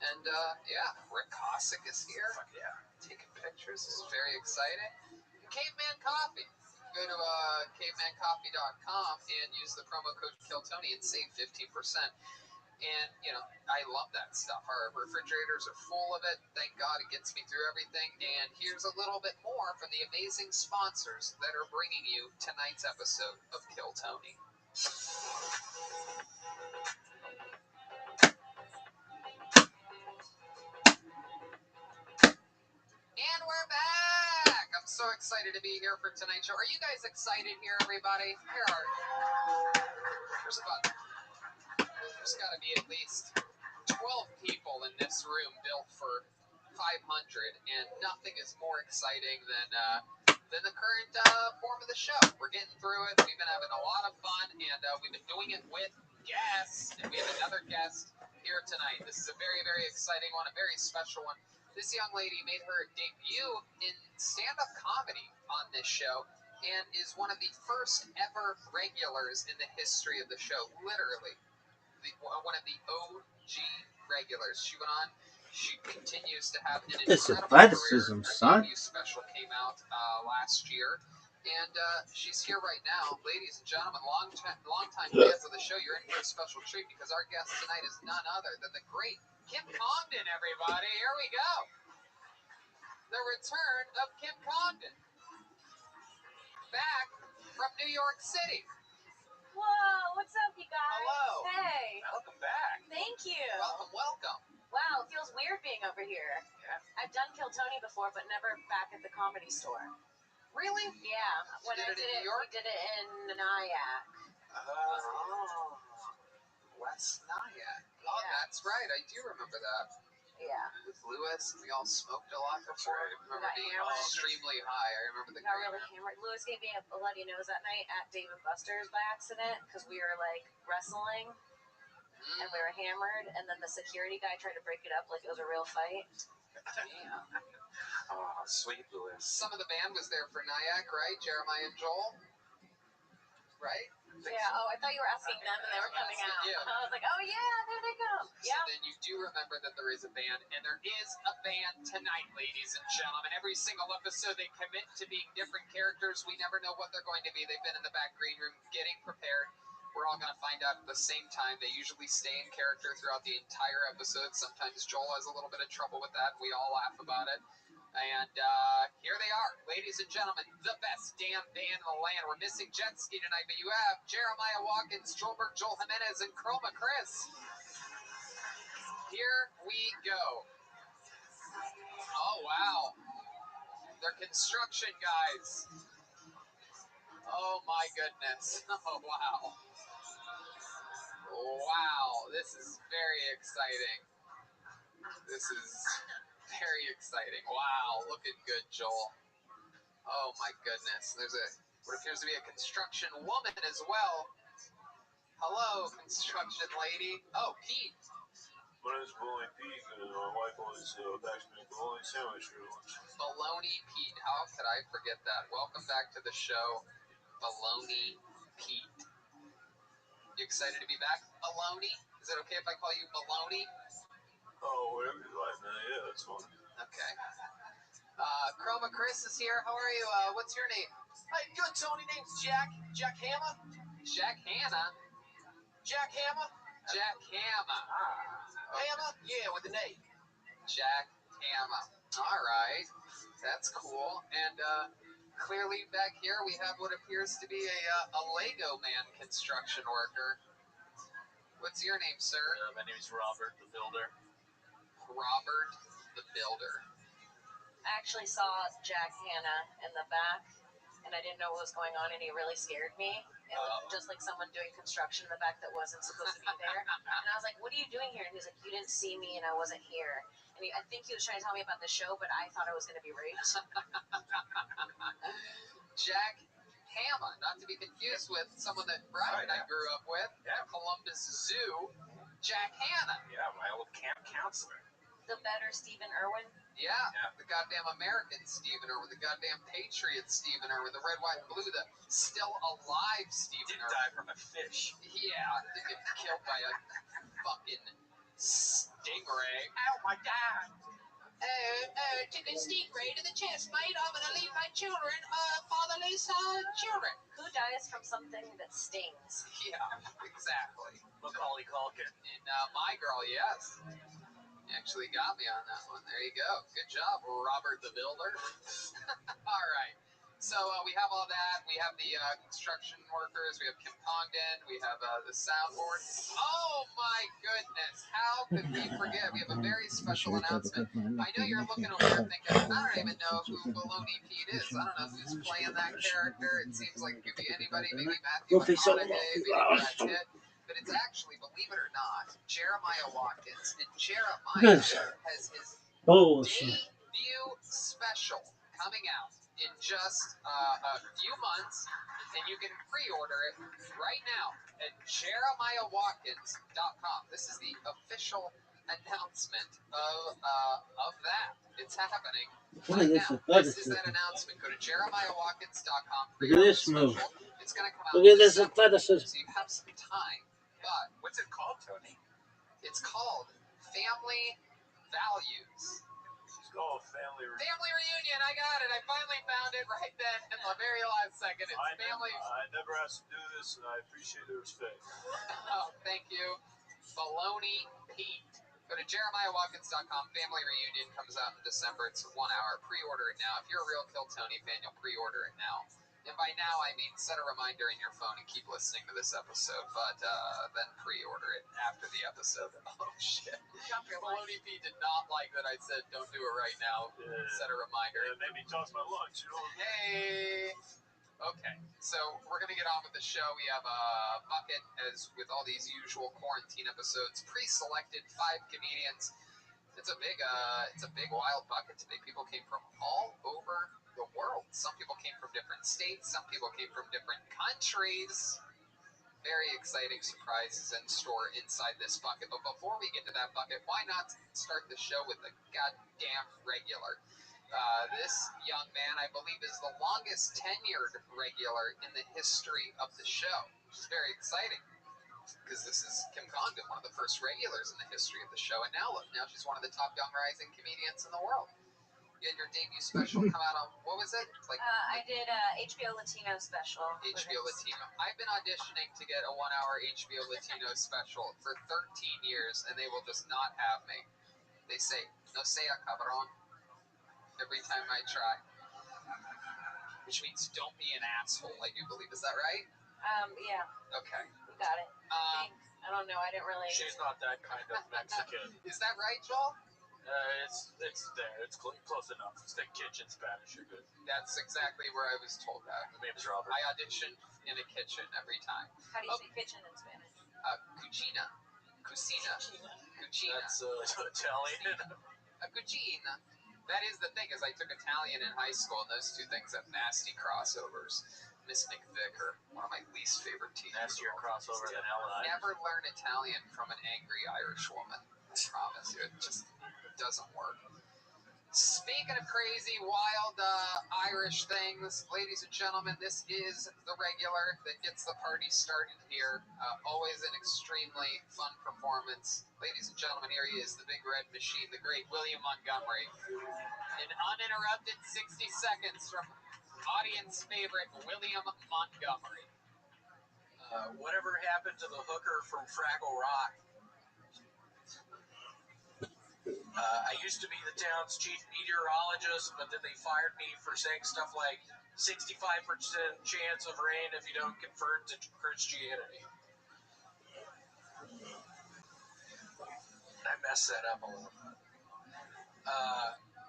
And yeah, Rick Cossack is here. Fuck yeah. Taking pictures. This is very exciting. And Caveman Coffee. Go to cavemancoffee.com and use the promo code KillTony and save 15%. And, you know, I love that stuff. Our refrigerators are full of it. Thank God it gets me through everything. And here's a little bit more from the amazing sponsors that are bringing you tonight's episode of Kill Tony. And we're back! I'm so excited to be here for tonight's show. Are you guys excited here, everybody? There's got to be at least 12 people in this room built for 500, and nothing is more exciting than the current form of the show. We're getting through it. We've been having a lot of fun, and we've been doing it with guests, and we have another guest here tonight. This is a very, very exciting one, a very special one. This young lady made her debut in stand-up comedy on this show and is one of the first ever regulars in the history of the show, literally. One of the OG regulars. She went on. She continues to have an incredible athleticism, career. son. Her debut special came out last year, and she's here right now. Ladies and gentlemen, long-time fans of the show, you're in for a special treat because our guest tonight is none other than the great Kim Congdon, everybody. Here we go. The return of Kim Congdon. Back from New York City. Whoa, what's up, you guys? Hello. Hey. Welcome back. Thank you. Welcome. Wow, it feels weird being over here. Yeah. I've done Kill Tony before, but never back at the Comedy Store. Really? Yeah. When did I it did in it, New York? we did it in Nyack. West Nyack. Oh, Yeah. that's right. I do remember that. Yeah. With Lewis, we all smoked a lot before. I remember got being hammered. extremely high. I remember the Got great. really hammered. Lewis gave me a bloody nose that night at Dave & Buster's by accident because we were like wrestling and we were hammered, and then the security guy tried to break it up like it was a real fight. Damn. Oh, sweet Lewis. Some of the band was there for Nyack, right? Jeremiah and Joel. Right? Yeah, I thought you were asking them and they were coming out. Yeah. I was like, oh yeah, there they go. Yeah. So then you do remember that there is a band, and there is a band tonight, ladies and gentlemen. Every single episode they commit to being different characters. We never know what they're going to be. They've been in the back green room getting prepared. We're all going to find out at the same time. They usually stay in character throughout the entire episode. Sometimes Joel has a little bit of trouble with that. We all laugh about it. And here they are, ladies and gentlemen, the best damn band in the land. We're missing Jet Ski tonight, but you have Jeremiah Watkins, Joelberg, Joel Jimenez, and Chroma Chris. Here we go. Oh, wow. They're construction guys. Oh, my goodness. Oh, wow. Wow, this is very exciting. This is very exciting. Wow, looking good, Joel. Oh, my goodness. There's what appears to be a construction woman as well. Hello, construction lady. Oh, Pete. My name's Bologna Pete, and my wife always backs me a bologna sandwich for lunch. Baloney Pete. How could I forget that? Welcome back to the show, Baloney Pete. You excited to be back, Baloney? Is it okay if I call you Baloney? Oh, whatever you like, man. Yeah, that's fine. Okay. Chroma Chris is here. How are you? What's your name? Hey, good, Tony. Name's Jack. Jack Hammer. Jack Hanna. Jack Hammer. Jack Hammer. Hammer? Yeah, with an A. Jack Hammer. All right. That's cool. And clearly back here we have what appears to be a Lego man construction worker. What's your name, sir? My name is Robert the Builder. Robert the Builder. I actually saw Jack Hanna in the back, and I didn't know what was going on, and he really scared me. It looked just like someone doing construction in the back that wasn't supposed to be there. And I was like, what are you doing here? And he was like, you didn't see me, and I wasn't here. And I think he was trying to tell me about the show, but I thought I was going to be raped. Jack Hammer, not to be confused with someone that Brian and I grew up with at Columbus Zoo. Jack Hanna. Yeah, my old camp counselor. The better Stephen Irwin. Yeah, the goddamn American Stephen Irwin, the goddamn Patriot Stephen Irwin, the red, white, and blue, the still alive Stephen Didn't Irwin. die from a fish. Yeah, didn't get killed by a fucking stingray. Oh my God. Took a stingray to the chest, mate. I'm gonna leave my children fatherless children. Who dies from something that stings? Yeah, exactly. Macaulay Culkin. And my girl, yes. You actually got me on that one. There you go. Good job, Robert the Builder. All right. So we have all that. We have the construction workers. We have Kim Congdon. We have the soundboard. Oh, my goodness. How could we forget? We have a very special announcement. I know you're looking over there thinking, I don't even know who Baloney Pete is. I don't know who's playing that character. It seems like it could be anybody. Maybe Matthew McConaughey, maybe Brad Pitt. But it's actually, believe it or not, Jeremiah Watkins. And Jeremiah has his debut special coming out in just a few months, and you can pre-order it right now at jeremiahwatkins.com. This is the official announcement of that. It's happening right now. This is that announcement. Go to jeremiahwatkins.com. Look at this move. It's going to come out. Look at this athleticism. So you have some time. But what's it called, Tony? It's called Family Values. It's called Family Reunion. Family Reunion. I got it. I finally found it right then in the very last second. It's Family. I never asked to do this, and I appreciate the respect. Oh, thank you. Baloney Pete. Go to jeremiahwatkins.com. Family Reunion comes out in December. It's 1 hour. Pre-order it now. If you're a real Kill Tony fan, you'll pre-order it now. And by now, I mean set a reminder in your phone and keep listening to this episode, but then pre-order it after the episode. Oh, shit. Baloney Pete did not like that I said don't do it right now. Yeah. Set a reminder. Yeah, it made me toss my lunch, you know? Hey! Okay, so we're going to get on with the show. We have a bucket, as with all these usual quarantine episodes, pre-selected 5 comedians. It's a big wild bucket today. People came from all over the world. Some people came from different states. Some people came from different countries. Very exciting surprises in store inside this bucket. But before we get to that bucket, why not start the show with a goddamn regular? This this young man, I believe, is the longest tenured regular in the history of the show, which is very exciting because this is Kim Congdon, one of the first regulars in the history of the show, and now look, now she's one of the top young rising comedians in the world. You had your debut special come out on, what was it? I did HBO Latino special. HBO Latino. I've been auditioning to get a 1-hour HBO Latino special for 13 years, and they will just not have me. They say, no sea cabrón, every time I try. Which means don't be an asshole, I do believe. Is that right? Yeah. Okay. You got it. I don't know. I didn't really. She's not that kind of Mexican. Is that right, Joel? It's there. It's close enough. It's the kitchen Spanish. You're good. That's exactly where I was told that. My name is Robert. I audition in a kitchen every time. How do you say kitchen in Spanish? Cucina. Cucina. Cucina. That's Italian. A cucina. That is the thing, is I took Italian in high school, and those two things have nasty crossovers. Miss McVick, one of my least favorite teachers. Nastier crossover than Ellen. Never learn Italian from an angry Irish woman. I promise you, it just doesn't work. Speaking of crazy, wild Irish things, ladies and gentlemen, this is the regular that gets the party started here. Always an extremely fun performance. Ladies and gentlemen, here he is, the big red machine, the great William Montgomery. An uninterrupted 60 seconds from audience favorite William Montgomery. Whatever happened to the hooker from Fraggle Rock? I used to be the town's chief meteorologist, but then they fired me for saying stuff like 65% chance of rain if you don't convert to Christianity. I messed that up a little bit.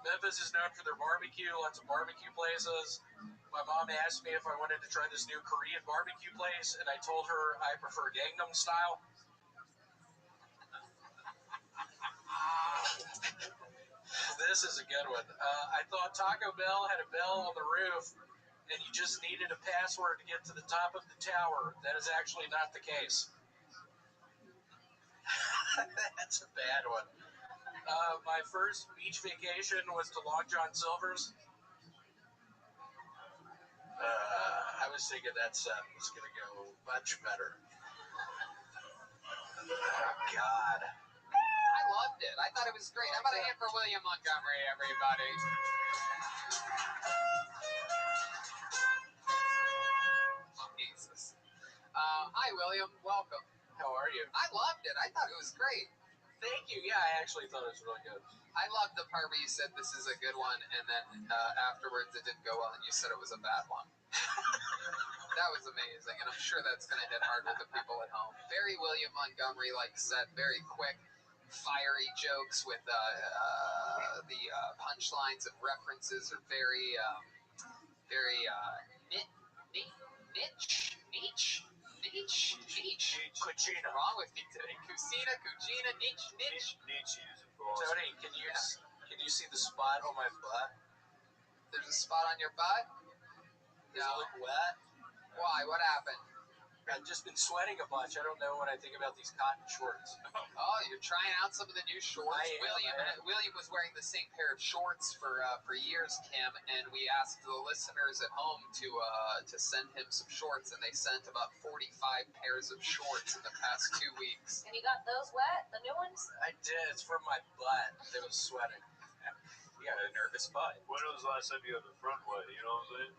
Memphis is known for their barbecue, lots of barbecue places. My mom asked me if I wanted to try this new Korean barbecue place, and I told her I prefer Gangnam Style. This is a good one. I thought Taco Bell had a bell on the roof, and you just needed a password to get to the top of the tower. That is actually not the case. That's a bad one. My first beach vacation was to Long John Silver's. I was thinking that set was going to go much better. Oh, God. I loved it. I thought it was great. How about a hand for William Montgomery, everybody? Jesus. Hi, William. Welcome. How are you? I loved it. I thought it was great. Thank you. Yeah, I actually thought it was really good. I loved the part where you said this is a good one, and then afterwards it didn't go well, and you said it was a bad one. That was amazing, and I'm sure that's going to hit hard with the people at home. Very William Montgomery-like set, very quick, fiery jokes with the punchlines and references are very niche. Cucina. What's wrong with me today? Cucina, niche. Nietzsche is involved. Tony, can you see the spot on my butt? There's a spot on your butt? Does it look wet? Why? What happened? I've just been sweating a bunch. I don't know what I think about these cotton shorts. Oh, you're trying out some of the new shorts, William. William was wearing the same pair of shorts for years, Kim, and we asked the listeners at home to send him some shorts, and they sent about 45 pairs of shorts in the past 2 weeks. And you got those wet? The new ones? I did. It's from my butt. It was sweating. You got a nervous butt. When was the last time you had the front wet? You know what I'm saying?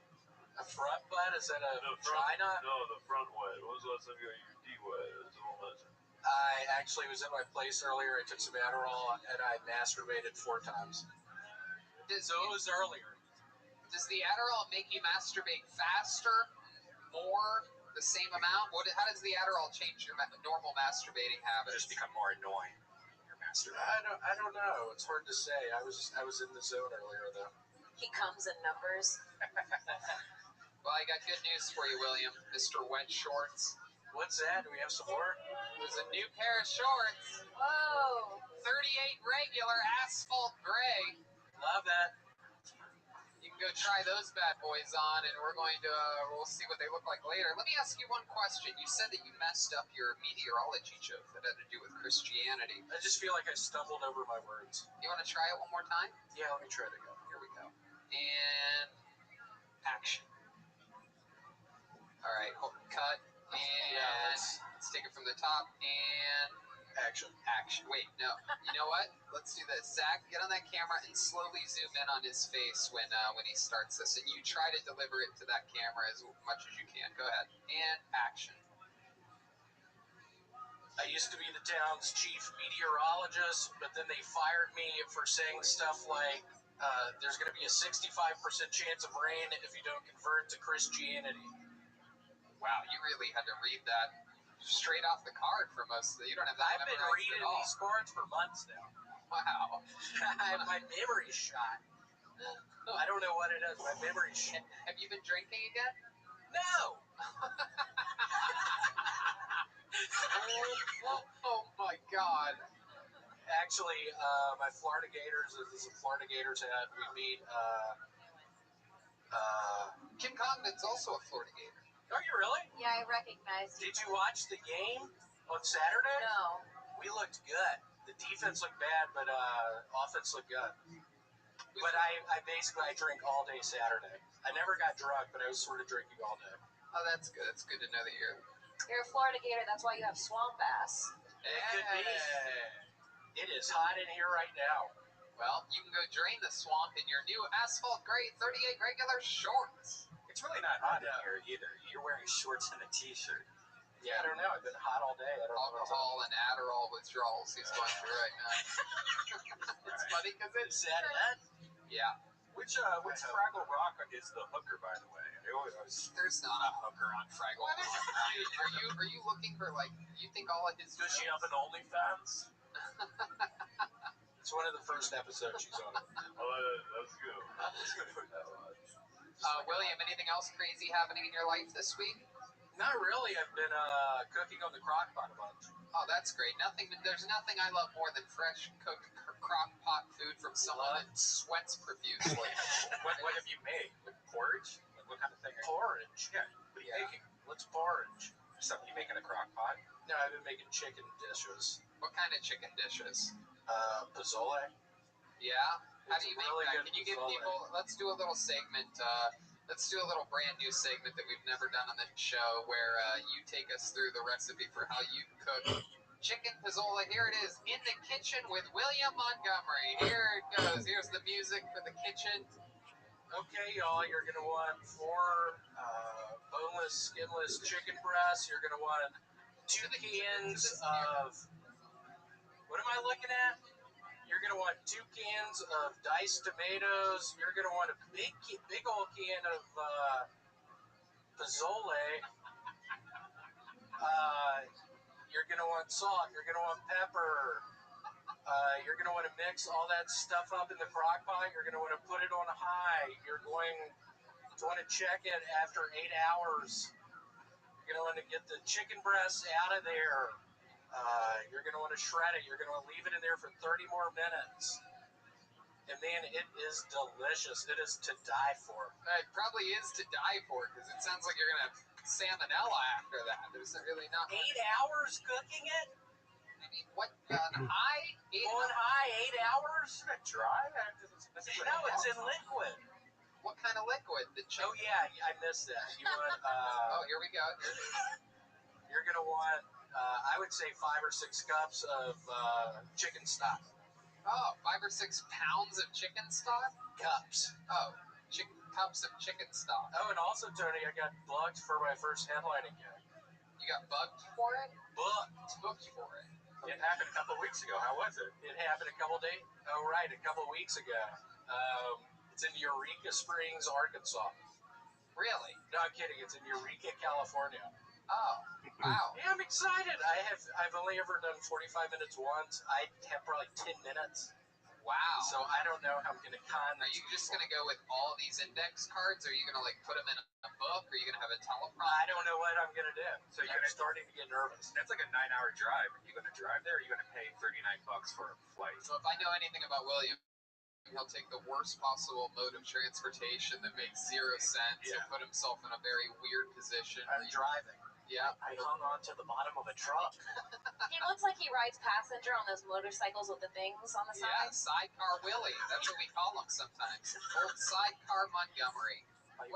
A front butt? Is that a front, vagina? No, the front wet. When was the last time you got your D wet? That's all I'm asking. I actually was at my place earlier. I took some Adderall, and I masturbated 4 times. So it was earlier. Does the Adderall make you masturbate faster, more, the same amount? How does the Adderall change your normal masturbating habits? Just become more annoying. Your masturbating. I don't know. It's hard to say. I was in the zone earlier, though. He comes in numbers. Well, I got good news for you, William. Mr. Wet Shorts. What's that? Do we have some more? There's a new pair of shorts. Whoa. 38 regular asphalt gray. Love that. You can go try those bad boys on, and we'll see what they look like later. Let me ask you one question. You said that you messed up your meteorology joke that had to do with Christianity. I just feel like I stumbled over my words. You want to try it one more time? Yeah, let me try it again. Here we go. And Action. Action. Wait, no. You know what? Let's do this. Zach, get on that camera and slowly zoom in on his face when he starts this, and you try to deliver it to that camera as much as you can. Go ahead. And action. I used to be the town's chief meteorologist, but then they fired me for saying stuff like, there's going to be a 65% chance of rain if you don't convert to Christianity. Wow, you really had to read that straight off the card for most of it. You don't have that I've been memorized reading at all. these cards for months now. Wow. My memory's shot. I don't know what it is. My memory's shot. Have you been drinking again? No! Oh my God. Actually, my Florida Gators, this is a Florida Gators hat. We meet, Kim Condon's also a Florida Gator. are you really? Yeah, I recognized you. Did you watch the game on Saturday? No. We looked good. The defense looked bad, but offense looked good. But I basically drink all day Saturday. I never got drunk, but I was sort of drinking all day. Oh, that's good. It's good to know that you're You're a Florida Gator. That's why you have swamp ass. It could be. It is hot in here right now. Well, you can go drain the swamp in your new asphalt gray 38 regular shorts. It's really not hot in here either. You're wearing shorts and a t-shirt. Yeah, I don't know. I've been hot all day. I don't know what's up. Alcohol and Adderall withdrawals he's going through right now. It's funny because it's Is that it? yeah. Which Fraggle Rock is the hooker, by the way? I always There's not a hooker on Fraggle. Are you looking for like? You think all of his? Does she have an OnlyFans? It's one of the first episodes she's on. That's good. William, anything else crazy happening in your life this week? Not really. I've been cooking on the crock pot a bunch. Oh, that's great. There's nothing I love more than fresh cooked crock pot food from someone that sweats profusely. what have you made? Like porridge? Like what kind of thing? Porridge. Yeah. What are you making? What's porridge? Something you make in a crock pot? No, I've been making chicken dishes. What kind of chicken dishes? Pozole. Yeah? How do you make really that? good Can you give pozole. people... Let's do a little segment. Let's do a little brand new segment that we've never done on the show where you take us through the recipe for how you cook chicken pozole. Here it is, In the Kitchen with William Montgomery. Here it goes. Here's the music for the kitchen. Okay, y'all, you're going to want 4 boneless, skinless chicken breasts. You're going to want 2 cans of... What am I looking at? You're going to want 2 cans of diced tomatoes. You're going to want a big old can of pozole. You're going to want salt. You're going to want pepper. You're going to want to mix all that stuff up in the crock pot. You're going to want to put it on high. You're going to want to check it after 8 hours. You're going to want to get the chicken breasts out of there. You're going to want to shred it. You're going to want to leave it in there for 30 more minutes. And man, it is delicious. It is to die for. It probably is to die for because it sounds like you're going to have salmonella after that. There's really not 8 hours cooking it? What, on high? On high, 8 hours? Isn't it dry? No, it's in liquid. What kind of liquid? The chicken? Oh yeah, I missed that. You want? Oh, here we go. You're gonna want, I would say 5 or 6 cups of chicken stock. Oh, 5 or 6 pounds of chicken stock? Cups. Oh, cups of chicken stock. Oh, and also, Tony, I got booked for my first headlining gig. You got bugged for it? Booked for it. It happened a couple weeks ago. How was it? It happened a couple weeks ago. It's in Eureka Springs, Arkansas. Really? No, I'm kidding. It's in Eureka, California. Oh, wow. Yeah, I'm excited. I've only ever done 45 minutes once. I have probably 10 minutes. Wow. So I don't know how I'm going to con. Are you just going to go with all these index cards? Or are you going to like put them in a book? Or are you going to have a teleprompter? I don't know what I'm going to do. So I'm starting to get nervous. That's like a 9-hour drive. Are you going to drive there, or are you going to pay $39 for a flight? So if I know anything about William, he'll take the worst possible mode of transportation that makes 0 sense. Yeah. He'll put himself in a very weird position. I'm driving. Yeah. I hung on to the bottom of a truck. He looks like he rides passenger on those motorcycles with the things on the Yeah, side. Sidecar Willie. That's what we call him sometimes. Old Sidecar Montgomery. I'm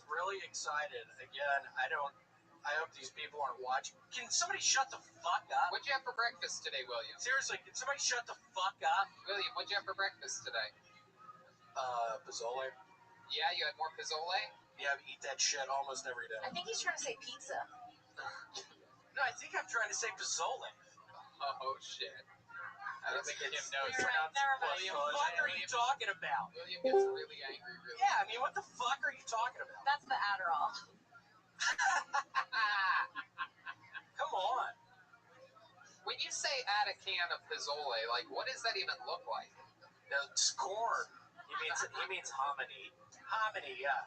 really excited. Again, I I hope these people aren't watching. Can somebody shut the fuck up? What'd you have for breakfast today, William? Seriously, can somebody shut the fuck up? William, what'd you have for breakfast today? Pozole. Yeah, you had more pozole? Yeah, I eat that shit almost every day. I think he's trying to say pizza. No, I think I'm trying to say pozole. Oh, shit. I don't think Kim knows. Never mind. What the fuck are you talking about? William gets really angry, really. Yeah, I mean, what the fuck are you talking about? That's the Adderall. Come on. When you say add a can of pozole, like, what does that even look like? It's corn. He means hominy. Hominy, yeah.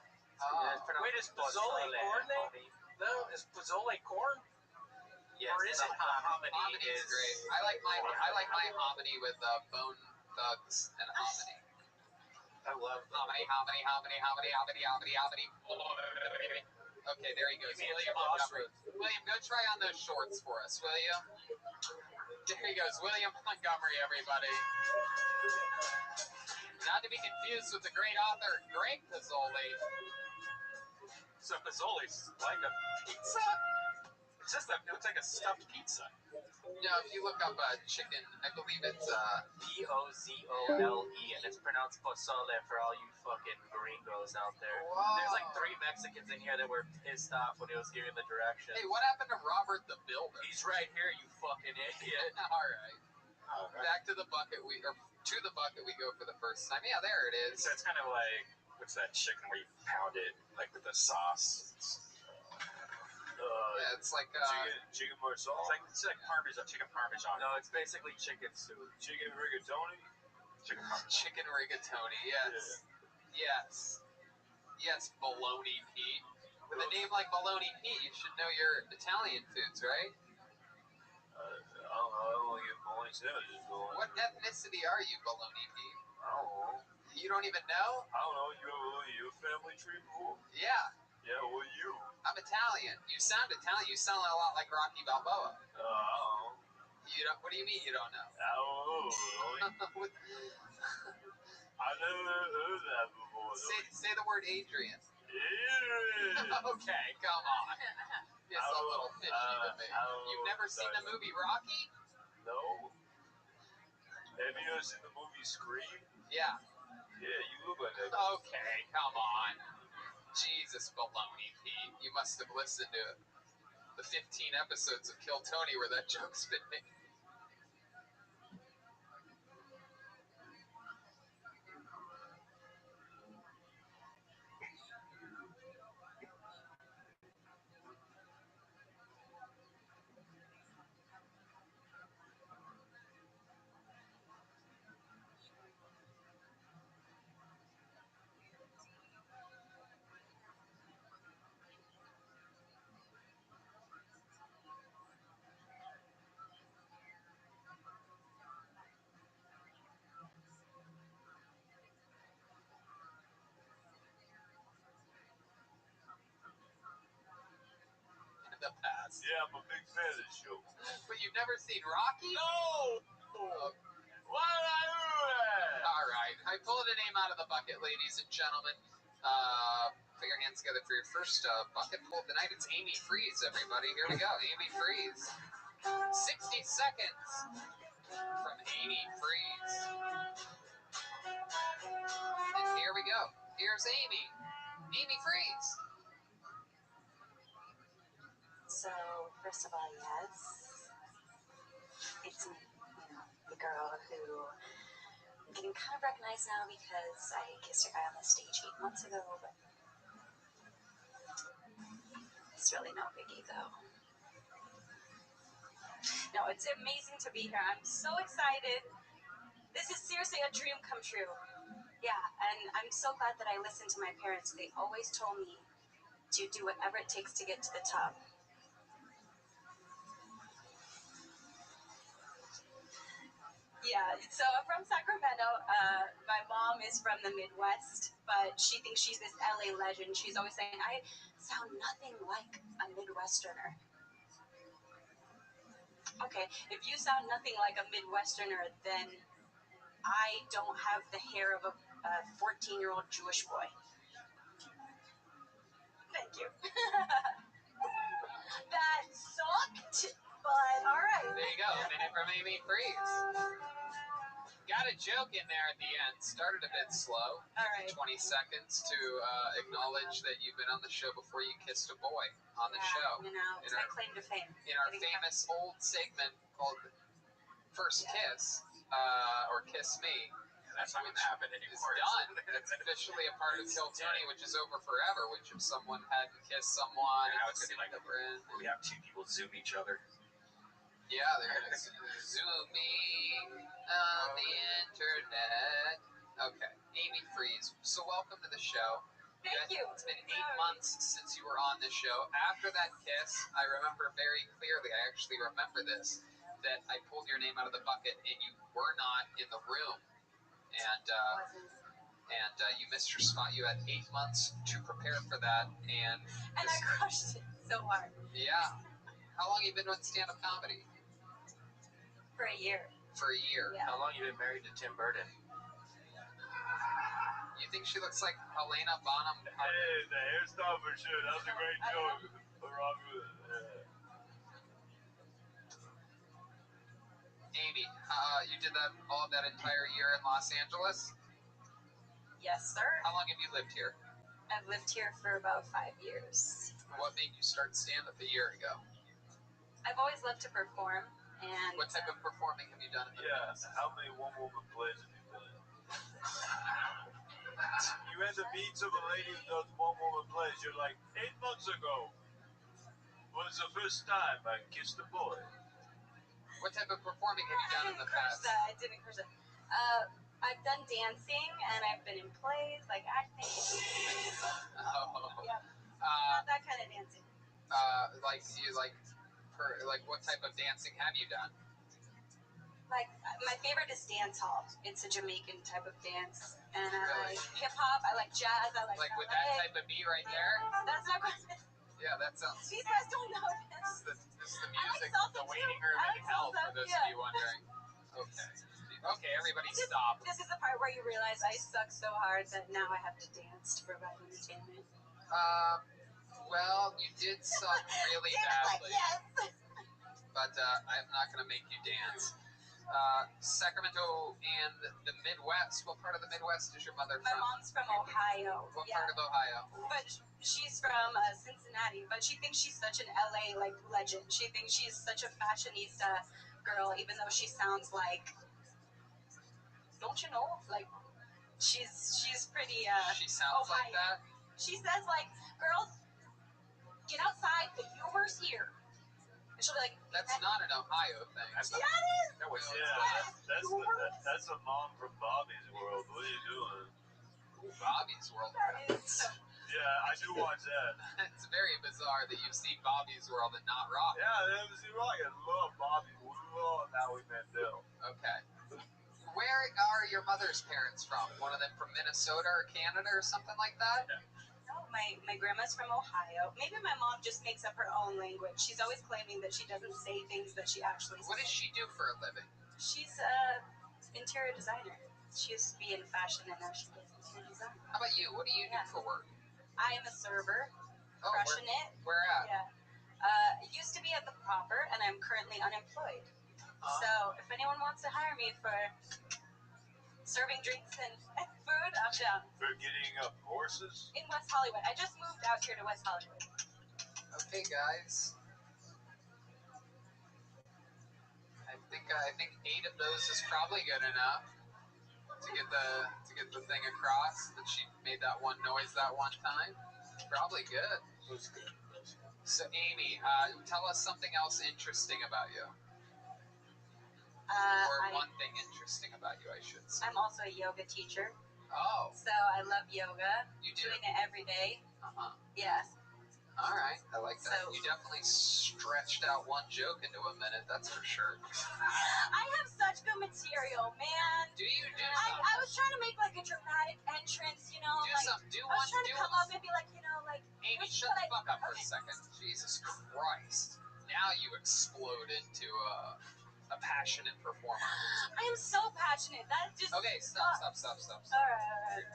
Wait, is pozole corn then? No, is pozole corn? Yes, Or is it hominy? Hominy is great. I like my hominy with bone thugs and hominy. I love Hominy. Okay, there he goes. William Montgomery. William, go try on those shorts for us, will you? There he goes. William Montgomery, everybody. Not to be confused with the great author Greg Pozzoli. So pozzole's like a pizza? It's just it looks like a stuffed pizza. No, if you look up chicken, I believe it's Pozole, and it's pronounced pozole for all you fucking gringos out there. Wow. There's like 3 Mexicans in here that were pissed off when he was giving the directions. Hey, what happened to Robert the Builder? He's right here, you fucking idiot. All right. Back to the bucket we go for the first time. Yeah, there it is. So it's kind of like, what's that chicken where you pound it like with the sauce? Yeah, it's like chicken marsala. It's like parmesan, chicken parmesan. No, it's basically chicken soup. Chicken rigatoni. Chicken parmesan. chicken rigatoni. Yes, yes, Baloney Pete. With a name like Baloney Pete, you should know your Italian foods, right? I don't know. Get bologna sandwiches going. What ethnicity are you, Baloney Pete? I don't know. You don't even know? I don't know. You ever looked at your family tree before? Yeah, Yeah, what are you? I'm Italian. You sound Italian. You sound a lot like Rocky Balboa. I don't know. You don't. What do you mean you don't know? I don't know. What- I never heard that before. say the word Adrian. Adrian. Okay, come on. It's a little fishy to me. You've never seen the movie Rocky? No. Have you ever seen the movie Scream? Yeah. Yeah, you look like that. Okay, come on. Jesus, baloney, Pete. You must have listened to the 15 episodes of Kill Tony where that joke's been made. In the past. Yeah, I'm a big fan of this show. But you've never seen Rocky? No! Why did I do that? All right. I pulled a name out of the bucket, ladies and gentlemen. Put your hands together for your first bucket pull tonight. It's Amy Freeze, everybody. Here we go. Amy Freeze. 60 seconds from Amy Freeze. And here we go. Here's Amy. Amy Freeze. So, first of all, yes, it's me, the girl who I'm getting kind of recognized now because I kissed a guy on the stage 8 months ago, but it's really no biggie, though. No, it's amazing to be here. I'm so excited. This is seriously a dream come true. Yeah, and I'm so glad that I listened to my parents. They always told me to do whatever it takes to get to the top. Yeah, so I'm from Sacramento. My mom is from the Midwest, but she thinks she's this LA legend. She's always saying, I sound nothing like a Midwesterner. Okay, if you sound nothing like a Midwesterner, then I don't have the hair of a 14-year-old Jewish boy. Thank you. But all right. There you go. A minute from Amy Freeze. Got a joke in there at the end. Started a bit slow. All right. 20 seconds to acknowledge that you've been on the show before you kissed a boy on the show. You know, it's my claim to fame. In our famous old segment called First Kiss, or Kiss Me. That's not going to happen anymore. It's done. It's officially a part of Kill Tony, which is over forever. Which if someone hadn't kissed someone, now it's going to be like friend. we have two people Zoom each other. Yeah, they're going to zooming on the internet. Okay, Amy Freeze. So welcome to the show. Thank you. It's been 8 months since you were on this show. After that kiss, I remember very clearly, I actually remember this, that I pulled your name out of the bucket and you were not in the room. And you missed your spot. You had 8 months to prepare for that. And I crushed it so hard. Yeah. How long have you been doing stand-up comedy? For a year. For a year. Yeah. How long you been married to Tim Burton? You think she looks like Helena Bonham? Hey, the hairstyle for sure. That was a great joke. Amy, you did that all of that entire year in Los Angeles? Yes, sir. How long have you lived here? I've lived here for about 5 years. What made you start stand-up a year ago? I've always loved to perform. And what type of performing have you done in the past? How many one-woman plays have you done? You had the beats of a lady who does one-woman plays. You're like, 8 months ago was the first time I kissed a boy. What type of performing have you done in the past? I didn't curse that. I've done dancing, and I've been in plays, like acting. Oh. Yep. Not that kind of dancing. Like what type of dancing have you done? Like, my favorite is dance hall. It's a Jamaican type of dance. And I Really? like hip-hop, I like jazz, I like with that type of beat right there? That's not good. Yeah, that sounds... These guys don't know this. This is the music, like the waiting room in hell, for those of you wondering. Okay, everybody stop. This is the part where you realize I suck so hard that now I have to dance to provide entertainment. Well, you did suck really badly. Yes. But I'm not going to make you dance. Sacramento and the Midwest. What part of the Midwest is your mother from? My mom's from Ohio. What part of Ohio? But she's from Cincinnati. But she thinks she's such an LA legend. She thinks she's such a fashionista girl, even though she sounds like, don't you know? Like she's pretty. She sounds Ohio. like that. She says like, girls, get outside. The humor's here. And she'll be like, that's not an Ohio thing. Yeah, it is. That's a mom from Bobby's World. What are you doing? Ooh, Bobby's World. Yeah, I do watch that. It's very bizarre that you've seen Bobby's World and not Rock. Yeah, I MC Rock. I love Bobby. We love Howie Mandel. Okay. Where are your mother's parents from? One of them from Minnesota or Canada or something like that? Yeah. No, my grandma's from Ohio. Maybe my mom just makes up her own language. She's always claiming that she doesn't say things that she actually says. What does she do for a living? She's an interior designer. She used to be in fashion, and now she does interior design. How about you? What do you do for work? I am a server, crushing it. Where at? Yeah. Used to be at the Proper, and I'm currently unemployed. So if anyone wants to hire me for serving drinks and food, I'm down. For getting up horses? In West Hollywood. I just moved out here to West Hollywood. Okay, guys. I think 8 of those is probably good enough to get the thing across that she made that one noise that one time. Probably good. It was good. So Amy, tell us something else interesting about you. One thing interesting about you, I should say. I'm also a yoga teacher. Oh. So I love yoga. You do? Doing it every day. Uh-huh. Yes. All right. I like that. So, you definitely stretched out one joke into a minute, that's for sure. I have such good material, man. Do you do something? I was trying to make like a dramatic entrance, you know. Do like, something. I was trying to come up and be like, you know, like. Amy, shut the fuck up for a second. Jesus Christ. Now you explode into a passionate performer. I am so passionate. That just Okay, stop. All right.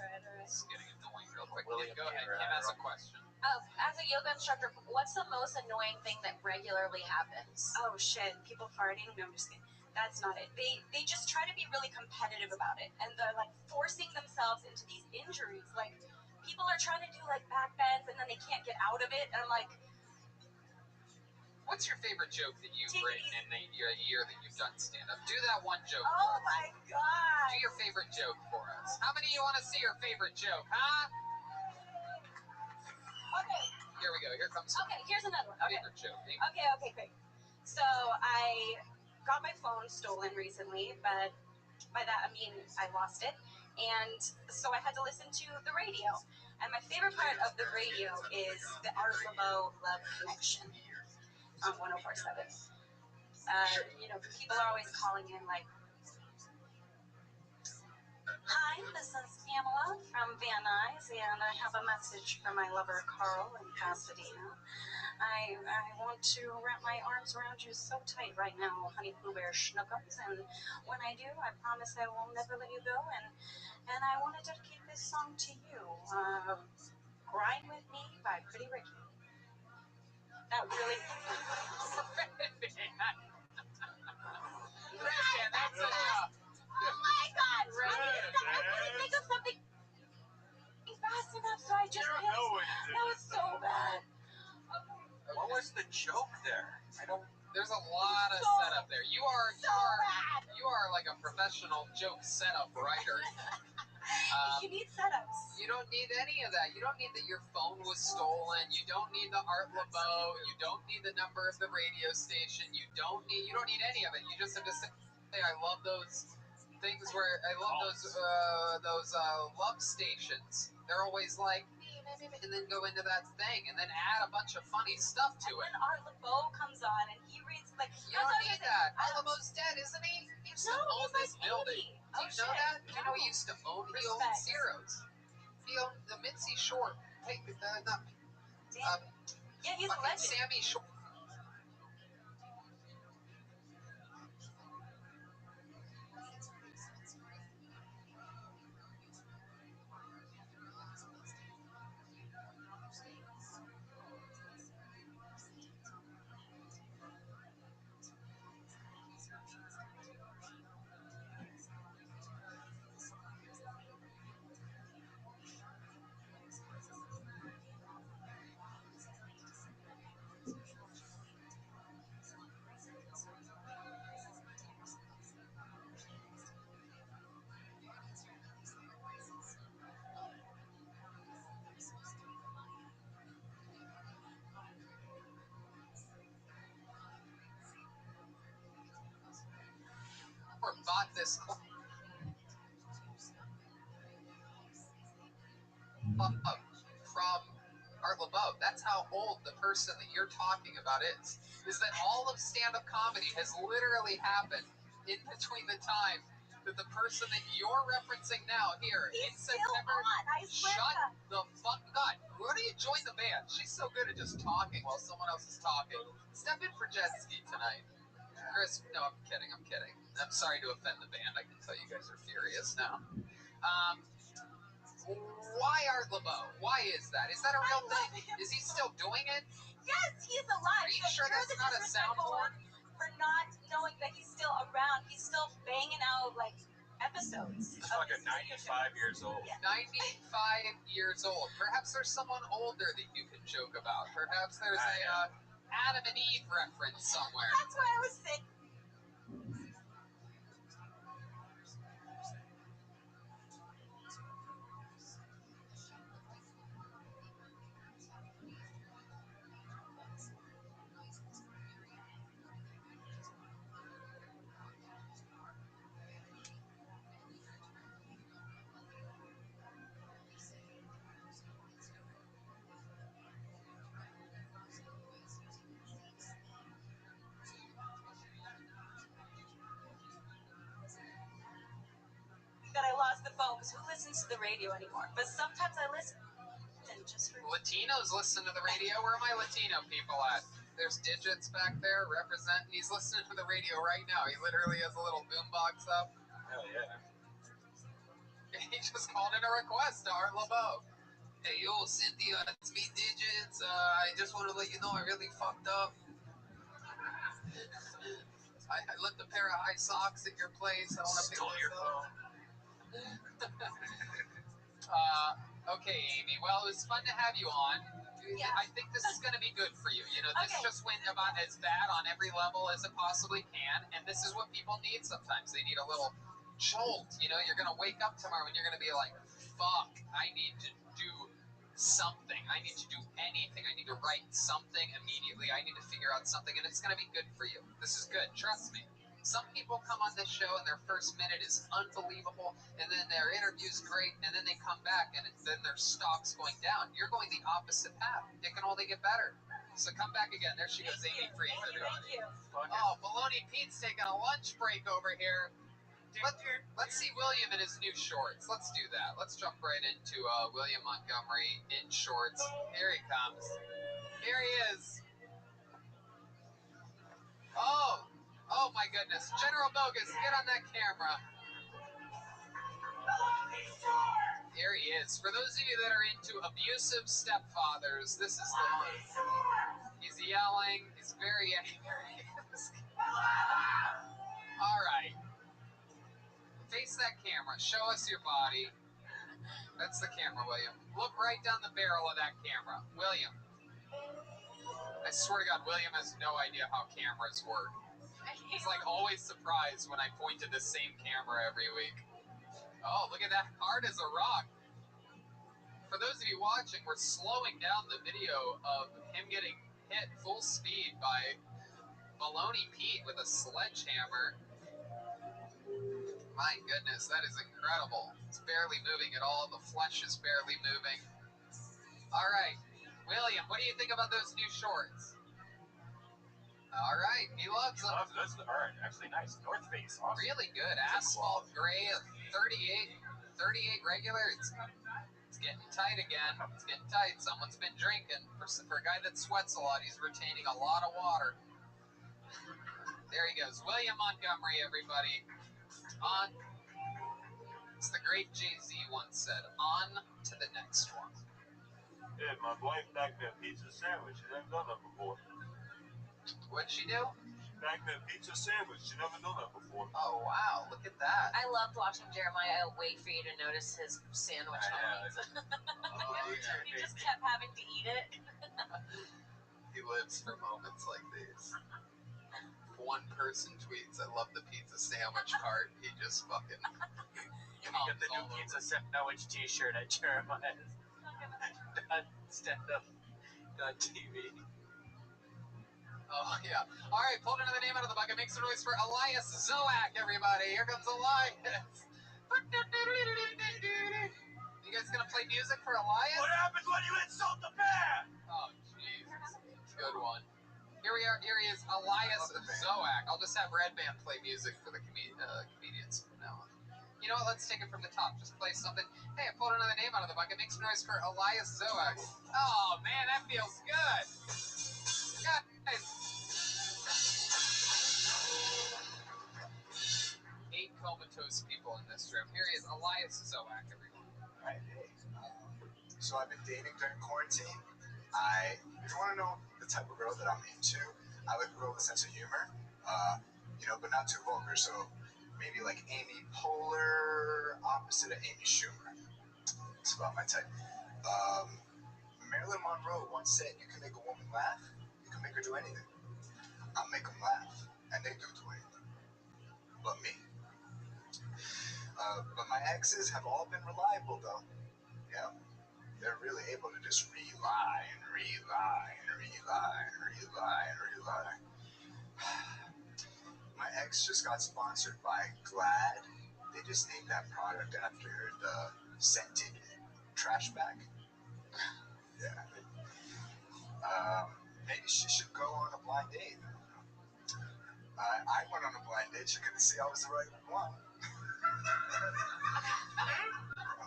It's getting annoying real quick. William Go ahead. Peter Kim has a Adderall. question. As a yoga instructor, what's the most annoying thing that regularly happens? Oh shit, people farting? No, I'm just kidding. That's not it. They just try to be really competitive about it, and they're like forcing themselves into these injuries. Like people are trying to do like back bends, and then they can't get out of it. And I'm like, What's your favorite joke that you've Take it written easy. in the year that you've done stand-up? Do that one joke oh for us. my god. Do your favorite joke for us. How many of you want to see your favorite joke, huh? Okay, Here we go. Here comes okay. Here's another one. Okay. favorite joke. Okay, great. So I got my phone stolen recently, but by that I mean I lost it, and so I had to listen to the radio. And my favorite part of the radio is the Art Laboe Love Connection on 104.7. People are always calling in like, "Hi, this is Pamela from Van Nuys, and I have a message for my lover Carl in Pasadena. I want to wrap my arms around you so tight right now, honey Pooh Bear Schnookums, and when I do, I promise I will never let you go, and I want to dedicate this song to you, Grind With Me by Pretty Ricky." That really... Christian, that's enough. Oh my god! I couldn't think of something fast enough, so I just... That was so bad. What was the joke there? There's a lot of setup there. You are like a professional joke setup writer. You need setups. You don't need any of that. You don't need that your phone was stolen. You don't need the Art Laboe. You don't need the number of the radio station. You don't need any of it. You just have to say, I love those things where I love those love stations. They're always like, and then go into that thing and then add a bunch of funny stuff to it. And Art Laboe comes on and he reads like... You don't need that. Art Laboe's dead, isn't he? He used to own this building. Do you know that? Do you know he used to own? He owned Zeros. He owned the Mitzi Short. Hey, not Yeah, he's a legend. Sammy Short. Or bought this club from Art Laboe. That's how old the person that you're talking about is. Is that all of stand-up comedy has literally happened in between the time that the person that you're referencing now here in September. Shut the fuck up. Why don't you join the band? She's so good at just talking while someone else is talking. Step in for jet ski tonight. Chris, no, I'm kidding. I'm sorry to offend the band. I can tell you guys are furious now. Why Art Laboe? Why is that? Is that a real thing? Is he still doing it? Yes, he's alive. Are you sure that's not a soundboard? For not knowing that he's still around. He's still banging out like episodes. He's fucking 95 years old. Yeah. 95 years old. Perhaps there's someone older that you can joke about. Perhaps there's a Adam and Eve reference somewhere. That's what I was saying. That I lost the phone because who listens to the radio anymore? But sometimes I listen just for... Latinos listen to the radio. Where are my Latino people at? There's Digits back there representing. He's listening to the radio right now. He literally has a little boombox up. Hell yeah. He just called in a request to Art LeBeau. Hey, yo, Cynthia, it's me, Digits. I just want to let you know I really fucked up. I left a pair of high socks at your place. I want to pick Stole your those phone. up. Okay, Amy. Well, it was fun to have you on. Yeah. I think this is going to be good for you. You know, this Okay. just went about as bad on every level as it possibly can, and this is what people need sometimes. They need a little jolt. You know, you're going to wake up tomorrow and you're going to be like, fuck, I need to do something. I need to do anything. I need to write something immediately. I need to figure out something, and it's going to be good for you. This is good. Trust me. Some people come on this show and their first minute is unbelievable, and then their interview's great, and then they come back and then their stock's going down. You're going the opposite path. It can only get better. So come back again. There she goes, Amy Freeze, everybody. Oh, Baloney Pete's taking a lunch break over here. Let's see William in his new shorts. Let's do that. Let's jump right into William Montgomery in shorts. Here he comes. Here he is. Oh my goodness. General Bogus, get on that camera. Here he is. For those of you that are into abusive stepfathers, this is the one. He's yelling. He's very angry. All right. Face that camera. Show us your body. That's the camera, William. Look right down the barrel of that camera. William. I swear to God, William has no idea how cameras work. He's like always surprised when I point to the same camera every week. Oh, look at that. Hard as a rock. For those of you watching, we're slowing down the video of him getting hit full speed by Baloney Pete with a sledgehammer. My goodness, that is incredible. It's barely moving at all. The flesh is barely moving. All right. William, what do you think about those new shorts? All right. He loves them. Those are actually nice. North Face. Awesome. Really good. Asphalt gray, 38 regular. It's getting tight again. It's getting tight. Someone's been drinking. For a guy that sweats a lot, he's retaining a lot of water. There he goes. William Montgomery, everybody. On. It's the great Jay-Z once said, on to the next one. Yeah, my wife backed me a pizza sandwich. She never done that before. What'd she do? She backed me a pizza sandwich. She never done that before. Oh, wow. Look at that. I loved watching Jeremiah wait for you to notice his sandwich on pizza. He just kept having to eat it. He lives for moments like these. One person tweets, I love the pizza sandwich part. He just fucking You can get the new pizza sandwich t-shirt at Jeremiah's stand-up.tv. Oh, yeah. All right, pulled another name out of the bucket. Make some noise for Elias Zoak, everybody. Here comes Elias. You guys gonna play music for Elias? What happens when you insult the bear? Oh, Jesus. Good one. Here we are. Here he is, Elias Zoak. I'll just have Red Band play music for the comedians from now on. You know what? Let's take it from the top. Just play something. Hey, I pulled another name out of the bucket. Make some noise for Elias Zoak. Oh, man, that feels good. Guys. 8 comatose people in this room. Here he is, Elias Zoak, everyone. All right, hey. So I've been dating during quarantine. If you want to know the type of girl that I'm into, I like a girl with a sense of humor, but not too vulgar. So maybe like Amy Poehler, opposite of Amy Schumer. It's about my type. Marilyn Monroe once said, you can make a woman laugh, you can make her do anything. I'll make them laugh, and they do anything. But me. But my exes have all been reliable, though. Yeah. They're really able to just rely and rely and rely and rely and rely. My ex just got sponsored by Glad. They just named that product after the scented trash bag. Yeah. Maybe she should go on a blind date. I went on a blind date. She couldn't see I was the right one.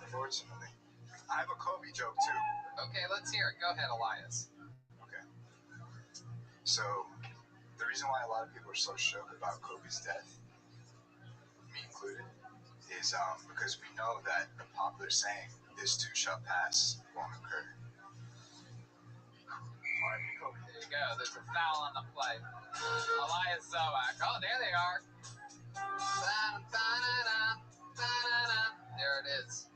Unfortunately. I have a Kobe joke, too. Okay, let's hear it. Go ahead, Elias. Okay. So the reason why a lot of people are so shook about Kobe's death, me included, is because we know that the popular saying, "This too shall pass," won't occur. There you go. There's a foul on the play. Elias Zoak. Oh, there they are. There it is.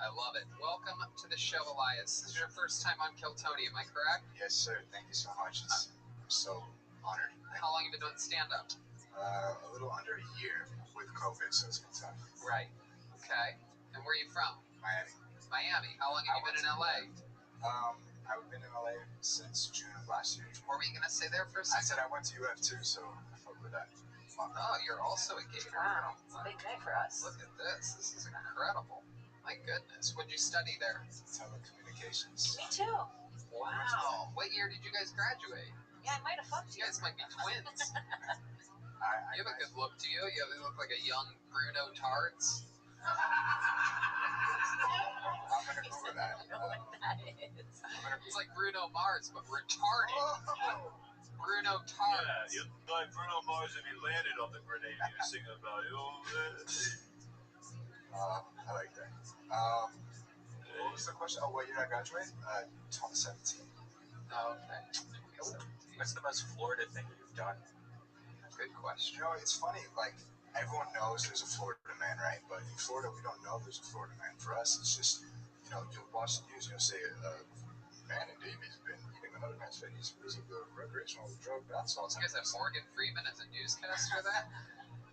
I love it. Welcome to the show, Elias. This is your first time on Kill Tony, am I correct? Yes, sir. Thank you so much. I'm so honored. How long have you been doing stand-up? A little under a year with COVID, so it's been tough. Right. Okay. And where are you from? Miami. Miami. How long have you been in LA? I've been in LA since June of last year. What were you going to say there for a I second? said I went to UF too, so I fuck with that. Oh, you're also a Gator. Wow, it's a big day for us. Look at this. This is incredible. My goodness. What did you study there? Telecommunications. Me too. Wow. What year did you guys graduate? Yeah, I might have fucked You you. guys might be twins. You have a good look to you. You look like a young Bruno Tards. I'm gonna Google that. I don't know what that is. It's like Bruno Mars, but retarded. Oh. Bruno Tards. Yeah, you'd like Bruno Mars if he landed on the grenade. He was singing about it. I like that. What was the question? Oh, what year I graduated? 2017. Oh, okay. What's the most Florida thing you've done? Good question. You know, it's funny. Like everyone knows there's a Florida man, right? But in Florida, we don't know there's a Florida man. For us, it's just you'll watch the news and you'll say, "Man in Davies has been eating another man's face. He's using the recreational drug bath salts." You guys have Morgan Freeman as a newscaster there?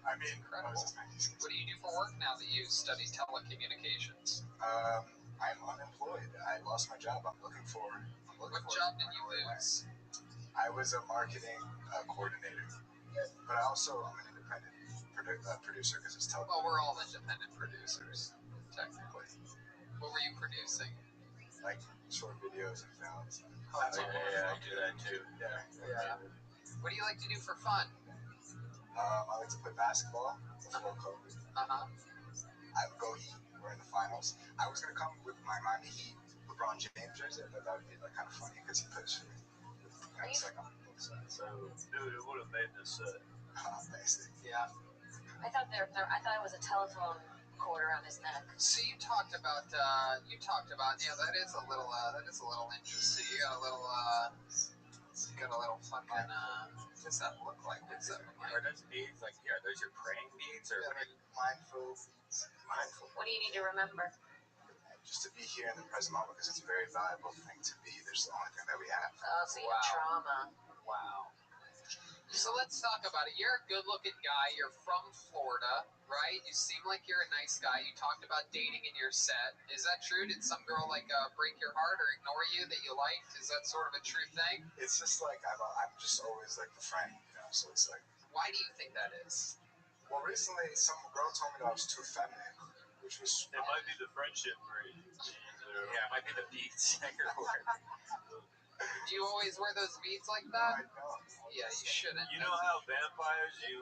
I mean, Incredible. What do you do for work now that you study telecommunications? I'm unemployed. I lost my job. I'm looking for. What job did you lose? I was a marketing coordinator, but I'm an independent producer because it's television. Well, we're all independent producers, technically. What were you producing? Like short videos and films. Oh, that's yeah, I do that too. Yeah. What do you like to do for fun? I like to play basketball before COVID. I would go Heat. We're in the finals. I was gonna come with my Miami Heat LeBron James jersey. I thought that would be like kind of funny because he puts it. It's like on both sides. So, dude, it would have made this set. Amazing. Yeah. I thought it was a telephone cord around his neck. So you talked about that is a little interesting. You got a little fucking what's that look like? What's that look like? Are those beads like? Yeah, are those your praying beads or? Like mindful. What do you need to remember? Just to be here in the present moment because it's a very valuable thing to be. There's the only thing that we have. Oh, so you have trauma. Wow. So let's talk about it. You're a good-looking guy. You're from Florida, right? You seem like you're a nice guy. You talked about dating in your set. Is that true? Did some girl break your heart or ignore you that you liked? Is that sort of a true thing? It's just like I'm just always like the friend, So it's like. Why do you think that is? Well, recently some girl told me that I was too feminine, which was. It might be the friendship bridge. Yeah, it might be the beads that you're wearing. Do you always wear those beads like that? I don't. Yeah, you shouldn't. You know how vampires, you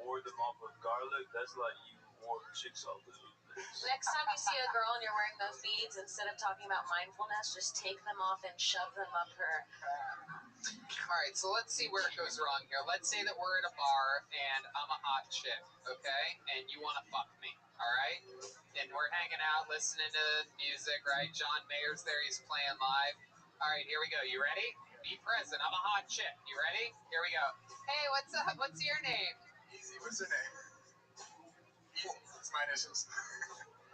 ward them off with garlic? That's like you ward chicks off with lupus. Next time you see a girl and you're wearing those beads, instead of talking about mindfulness, just take them off and shove them up her. All right, so let's see where it goes wrong here. Let's say that we're at a bar and I'm a hot chick, okay? And you want to fuck me, all right? And we're hanging out, listening to music, right? John Mayer's there, he's playing live. All right, here we go. You ready? Be present. I'm a hot chick. You ready? Here we go. Hey, what's up? What's your name? Easy. What's your name? Easy. It's my initials.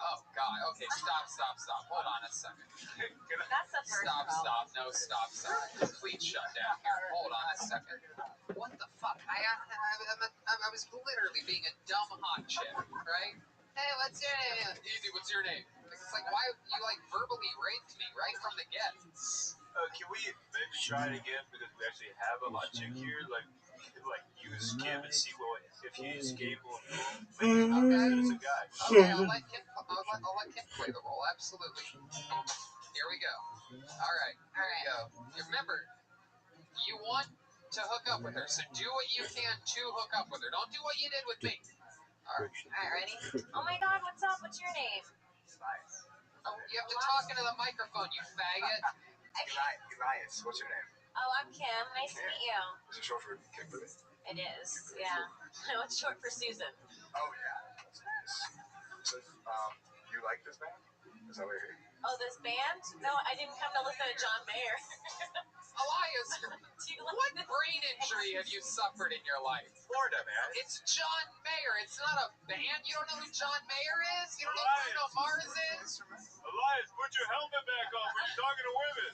Oh, God. Okay, stop. Hold on a second. That's the first Stop. No, stop. Complete shutdown here. Hold on a second. What the fuck? I was literally being a dumb hot chick, right? Hey, what's your name? Easy, what's your name? It's like, why you verbally raped me right from the get? Can we maybe try it again because we actually have a hot chick here? Like use Kim and see if he's capable of maybe not as good as a guy. Okay, I'll let Kim play the role. Absolutely. Here we go. All right. Here we go. Remember, you want to hook up with her, so do what you can to hook up with her. Don't do what you did with me. All right, ready? Oh my God, what's up? What's your name? You have to talk into the microphone, you faggot. Elias, what's your name? Oh, I'm Kim. Nice to meet you. Is it short for Kimberly? It is, yeah. No, it's short for Susan. Oh, yeah. That's nice. So, you like this band? Is that what you're here? Oh, this band? No, I didn't come to listen to John Mayer. Elias, what brain injury have you suffered in your life? Florida, man. It's John Mayer. It's not a band. You don't know who John Mayer is? You don't know who Bruno Mars is? Elias, put your helmet back on when you're talking to women.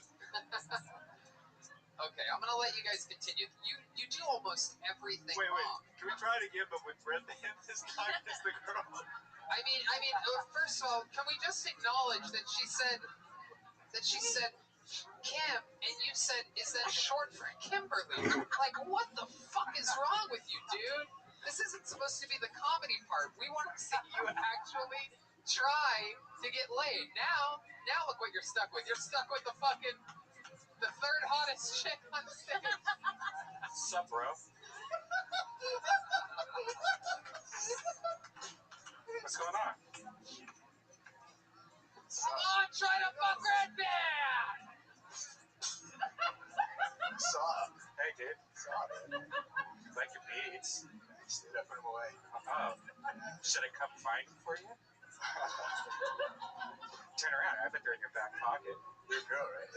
Okay, I'm gonna let you guys continue. You do almost everything wrong. Can we try it again, but with Red Band this time as the girl? I mean, first of all, can we just acknowledge that she said Kim, and you said, is that short for Kimberly? Like, what the fuck is wrong with you, dude? This isn't supposed to be the comedy part. We want to see you actually try to get laid. Now look what you're stuck with. You're stuck with the third hottest chick on stage. Sup, bro? What's going on? Come on, try to fuck Red Band! Sup? Hey, dude. Sup? Like your beats. Thanks, dude. I put them away. Oh. Should I come find them for you? Turn around. I bet they're in your back pocket. You're a girl, right?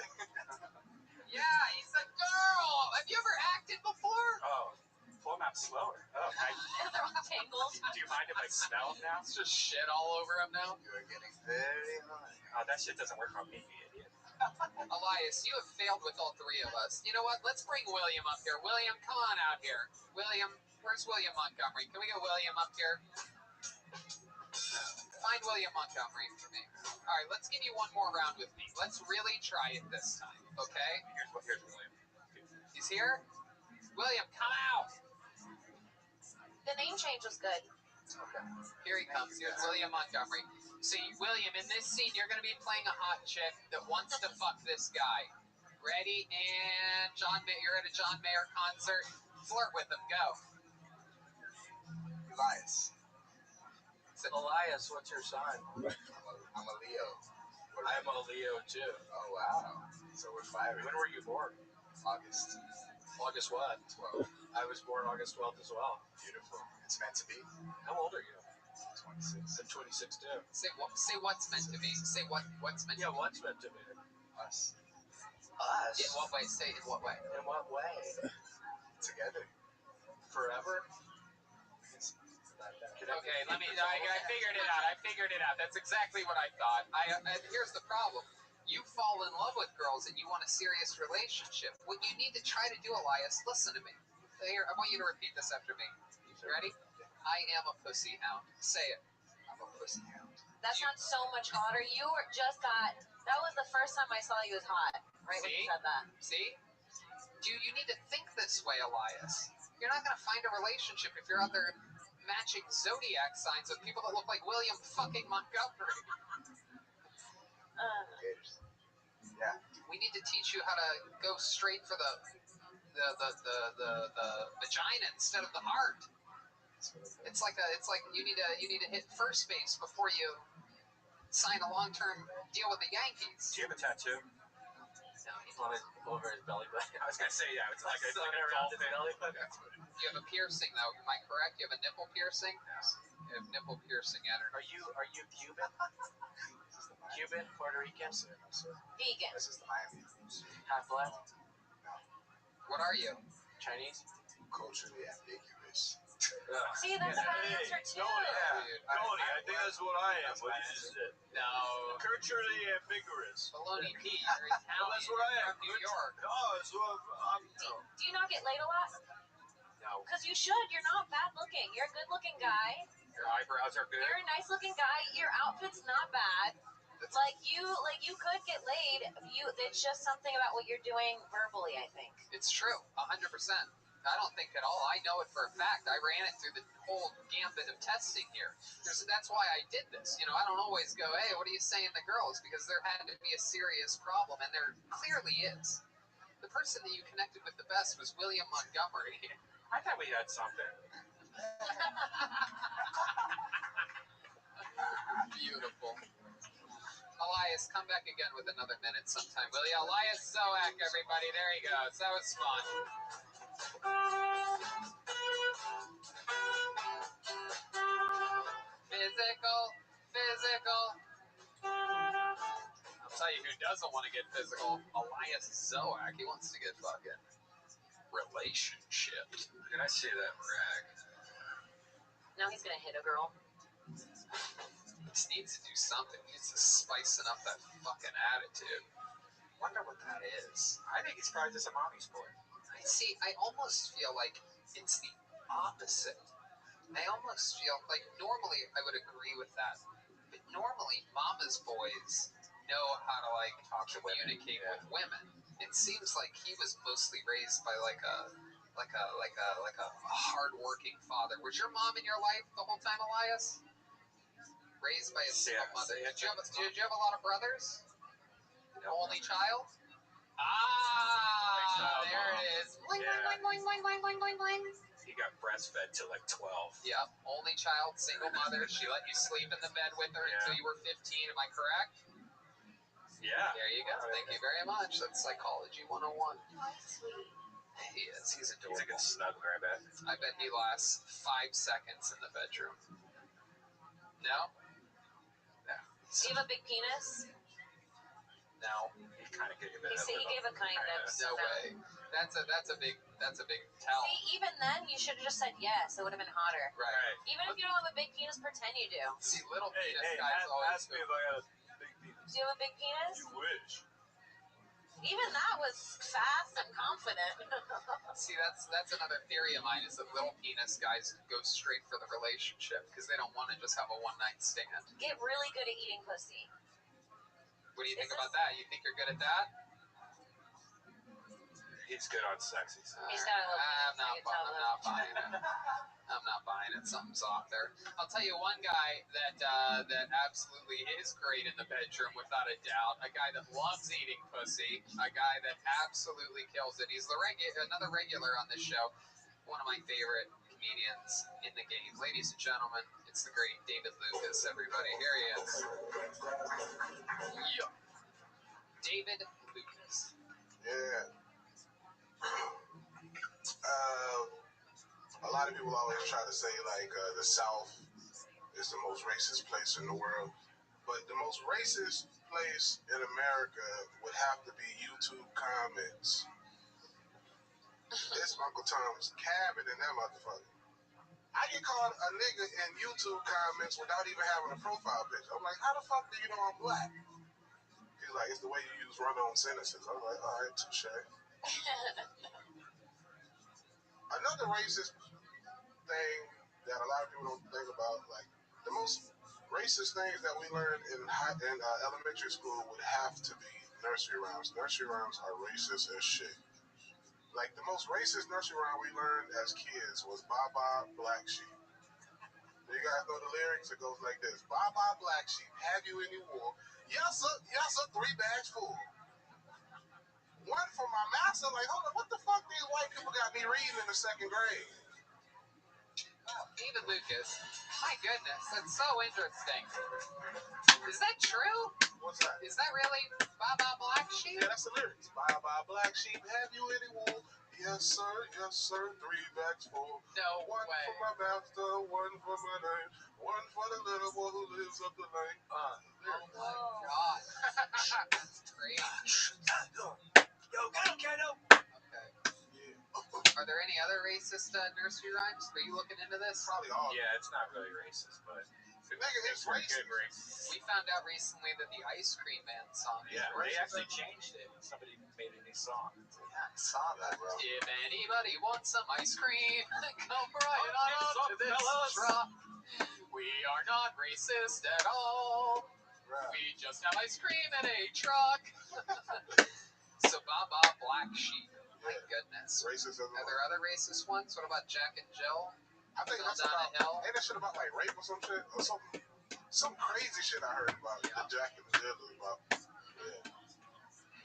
Yeah, he's a girl! Have you ever acted before? Oh. Pull them out slower. Oh, They're all tangled. do you mind if I smell them now? It's just shit all over him now. You are getting very high. Oh, that shit doesn't work on me, you idiot. Elias, you have failed with all three of us. You know what? Let's bring William up here. William, come on out here. William, where's William Montgomery? Can we get William up here? Find William Montgomery for me. All right, let's give you one more round with me. Let's really try it this time, okay? Here's William. He's here? William, come out! The name change was good. Here he comes. Here's William Montgomery. See, William, in this scene, you're going to be playing a hot chick that wants to fuck this guy. Ready? And you're at a John Mayer concert. Flirt with him. Go. Elias. Elias, what's your sign? I'm a Leo. I'm a Leo too. Oh, wow. So we're fiery. When were you born? August August what? 12th. I was born August 12th as well. Beautiful. It's meant to be. How old are you? 26. I'm 26 too. Say what's meant to be. Say what's meant Yeah, to be. what's meant to be? Us. Us? In what way? Say in what way. In what way? Together. Forever? Okay, I figured it out. That's exactly what I thought. Here's the problem. You fall in love with girls and you want a serious relationship. What you need to try to do, Elias, listen to me. Here, I want you to repeat this after me. You ready? I am a pussy hound. Say it. I'm a pussy hound. That sounds so much hotter. You were just that was the first time I saw you as hot. Right when you See? said that. See? You need to think this way, Elias. You're not going to find a relationship if you're out there matching zodiac signs with people that look like William fucking Montgomery. Gators. Yeah. We need to teach you how to go straight for the vagina instead of the heart. It's like you need to hit first base before you sign a long-term deal with the Yankees. Do you have a tattoo? No, On his, over his belly button. I was going to say, yeah. It's like a around his dolphin. belly button. you have a piercing though. Am I correct? You have a nipple piercing. You have nipple piercing energy. Are you Cuban? Cuban, Puerto Rican, No, sir. Vegan. This is the Miami. half black, What are you? Chinese? Culturally ambiguous. See, that's my answer too. Tony, I think that's what I am. What you just said. No. Culturally ambiguous. Baloney P. You're Italian. That's what I am. From New York. No, that's what I'm. Do you not get laid a lot? No. Because you should. You're not bad looking. You're a good looking guy. Your eyebrows are good. You're a nice looking guy. Your outfit's not bad. Like you could get laid. It's just something about what you're doing verbally, I think. It's true, 100%. I don't think at all. I know it for a fact. I ran it through the whole gambit of testing here. That's why I did this. I don't always go, hey, what are you saying to girls? Because there had to be a serious problem, and there clearly is. The person that you connected with the best was William Montgomery. I thought we had something. Beautiful. Elias, come back again with another minute sometime, will you? Elias Zoak, everybody. There he goes. That was fun. Physical. I'll tell you who doesn't want to get physical. Elias Zoak. He wants to get fucking relationship. Can I see that rag? Now he's gonna hit a girl. He needs to do something. He needs to spicing up that fucking attitude. Wonder what that is. I think he's probably just a mommy's boy. I almost feel like it's the opposite. I almost feel like normally I would agree with that. But normally mama's boys know how to like communicate with women. It seems like he was mostly raised by like a hard-working father. Was your mom in your life the whole time, Elias? Raised by a single mother. Did you have a lot of brothers? Only child? There it is. Boing, boing, boing, boing, boing, boing, boing, boing. He got breastfed till like 12. Yep. Only child, single mother. She let you sleep in the bed with her until you were 15. Am I correct? Yeah. There you go. Thank you very much. That's psychology 101. He is. He's adorable. He's a good snuggler, I bet. I bet he lasts 5 seconds in the bedroom. No? Do you have a big penis? No. He kind of gave it. He gave a kind of. No way. That's a big tell. See, even then, you should have just said yes. It would have been hotter. Right. Even if you don't have a big penis, pretend you do. See, little penis guys always. Ask me if I got a big penis. Do you have a big penis? You wish. Even that was fast and confident. See, that's another theory of mine is that little penis guys go straight for the relationship because they don't want to just have a one-night stand. Get really good at eating pussy. What do you think about that? You think you're good at that? He's good on sex. He's got a little penis. I'm not buying it. I'm not buying it. Something's off there. I'll tell you one guy that absolutely is great in the bedroom, without a doubt. A guy that loves eating pussy. A guy that absolutely kills it. He's another regular on this show. One of my favorite comedians in the game. Ladies and gentlemen, it's the great David Lucas, everybody. Here he is. Yeah. David Lucas. Yeah. A lot of people always try to say like the South is the most racist place in the world, but the most racist place in America would have to be YouTube comments. It's Uncle Tom's Cabin in that motherfucker. I get called a nigga in YouTube comments without even having a profile picture. I'm like, how the fuck do you know I'm black? He's like, it's the way you use run-on sentences. I'm like, all right, touche. Another racist thing that a lot of people don't think about, like the most racist things that we learned in elementary school would have to be nursery rhymes. Nursery rhymes are racist as shit. Like the most racist nursery rhyme we learned as kids was Baa Baa Black Sheep. Do you guys know the lyrics? It goes like this: Baa Baa Black Sheep, have you any wool? Yes sir, 3 bags full. One for my master. Like, hold on, what the fuck these white people got me reading in the 2nd grade? David Lucas. My goodness, that's so interesting. Is that true? What's that? Is that really Baa Baa Black Sheep? Yeah, that's the lyrics. Baa Baa Black Sheep, have you any wool? Yes sir, 3 bags full. No One way. for my master, one for my name, one for the little boy who lives up the lane. Oh my god. That's crazy. Yo, Kano. Okay. Are there any other racist nursery rhymes? Are you looking into this? Probably all. Yeah, it's not really racist, but Nigga, it's racist. We found out recently that the Ice Cream Man song is yeah, they racist. actually changed it. Somebody made a new song. Yeah, I saw that. bro. If anybody wants some ice cream, come right on up to this truck. We are not racist at all. Right. We just have ice cream in a truck. So Baa Baa Black Sheep. My goodness. Racism. Are there other racist ones? What about Jack and Jill? I think Fell that's down about, a hill? ain't that shit about like rape or some shit? Or some crazy shit I heard about the Jack and Jill about. Yeah.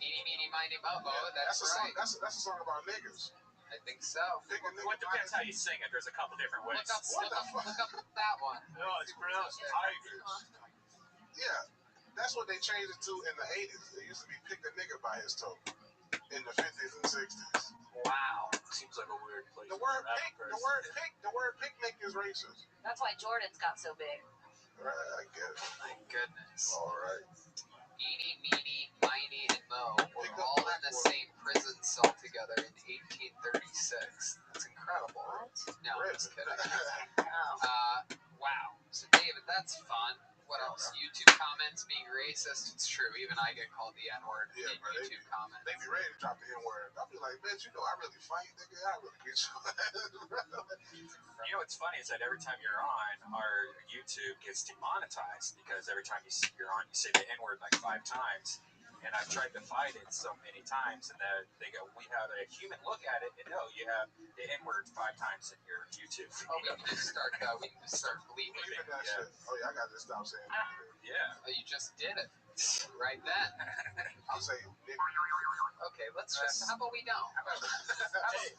Eeny, meeny, miny, mo. Yeah, That's a song. right. That's a song about niggas. I think so. Well, it depends how you sing it. There's a couple different ways. Look up that one. No, it's pronounced tigers. Yeah. That's what they changed it to in the 80s. It used to be pick a nigga by his toe in the 50s and 60s. Wow. Seems like a weird place. The word picnic is racist. That's why Jordan's got so big. I guess. My goodness. All right. Eeny, meeny, miny, and Mo were all in the same prison cell together in 1836. That's incredible. What? No, I'm just kidding. Oh. Wow. So, David, that's fun. What else? YouTube comments being racist. It's true. Even I get called the N-word in YouTube comments. They be ready to drop the N-word. I'll be like, bitch, you know I really fight, nigga. I really get you. You know what's funny is that every time you're on, our YouTube gets demonetized because every time you're on, you say the N-word like 5 times. And I've tried to fight it so many times, and then they go, we have a human look at it, and no, you have the N-word 5 times in your YouTube feed. Oh, we can just start bleeping. Yeah. Oh, yeah, I got to stop saying that. Yeah. Oh, you just did it. Right then. I'll say, nigga. Okay, let's just, how about we don't? Hey,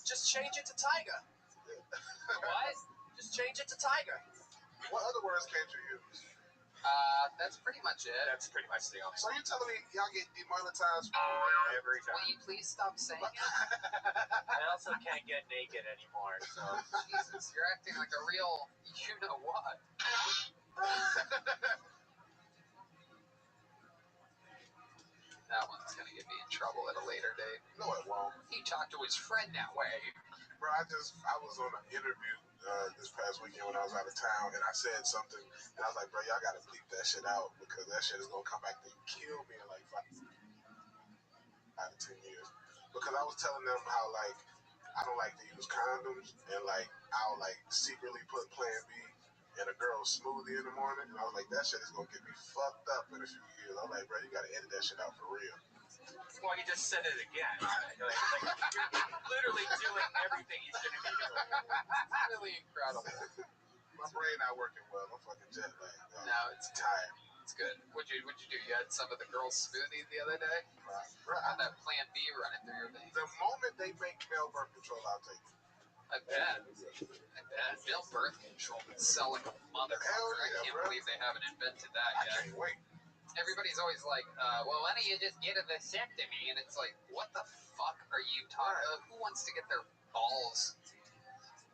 just change it to Tiger. What? Just change it to Tiger. What other words can't you use? That's pretty much it. That's pretty much the only So you telling me y'all get demonetized every time. Will you please stop saying it? I also can't get naked anymore, so. Jesus, you're acting like a real, you know what. That one's gonna get me in trouble at a later date. No, it won't. He talked to his friend that way. Bro, I was on an interview this past weekend when I was out of town, and I said something, and I was like, bro, y'all gotta bleep that shit out because that shit is gonna come back to kill me in like 5 to 10 years. Because I was telling them how like I don't like to use condoms, and like I'll like secretly put Plan B in a girl's smoothie in the morning, and I was like, that shit is gonna get me fucked up in a few years. I'm like, bro, you gotta edit that shit out for real. Well, you just said it again. You're literally doing everything you shouldn't be doing. It's really incredible. My brain not working well. I'm fucking jet lagged. No, it's tired. It's good. What'd you do? You had some of the girls' smoothies the other day? Had that Plan B running through your veins. The moment they make male birth control, I'll take it. I bet. Male birth control would sell like a motherfucker. Yeah, I can't believe they haven't invented that yet. I can't wait. Everybody's always like, well, why don't you just get a vasectomy? And it's like, what the fuck are you talking about? Who wants to get their balls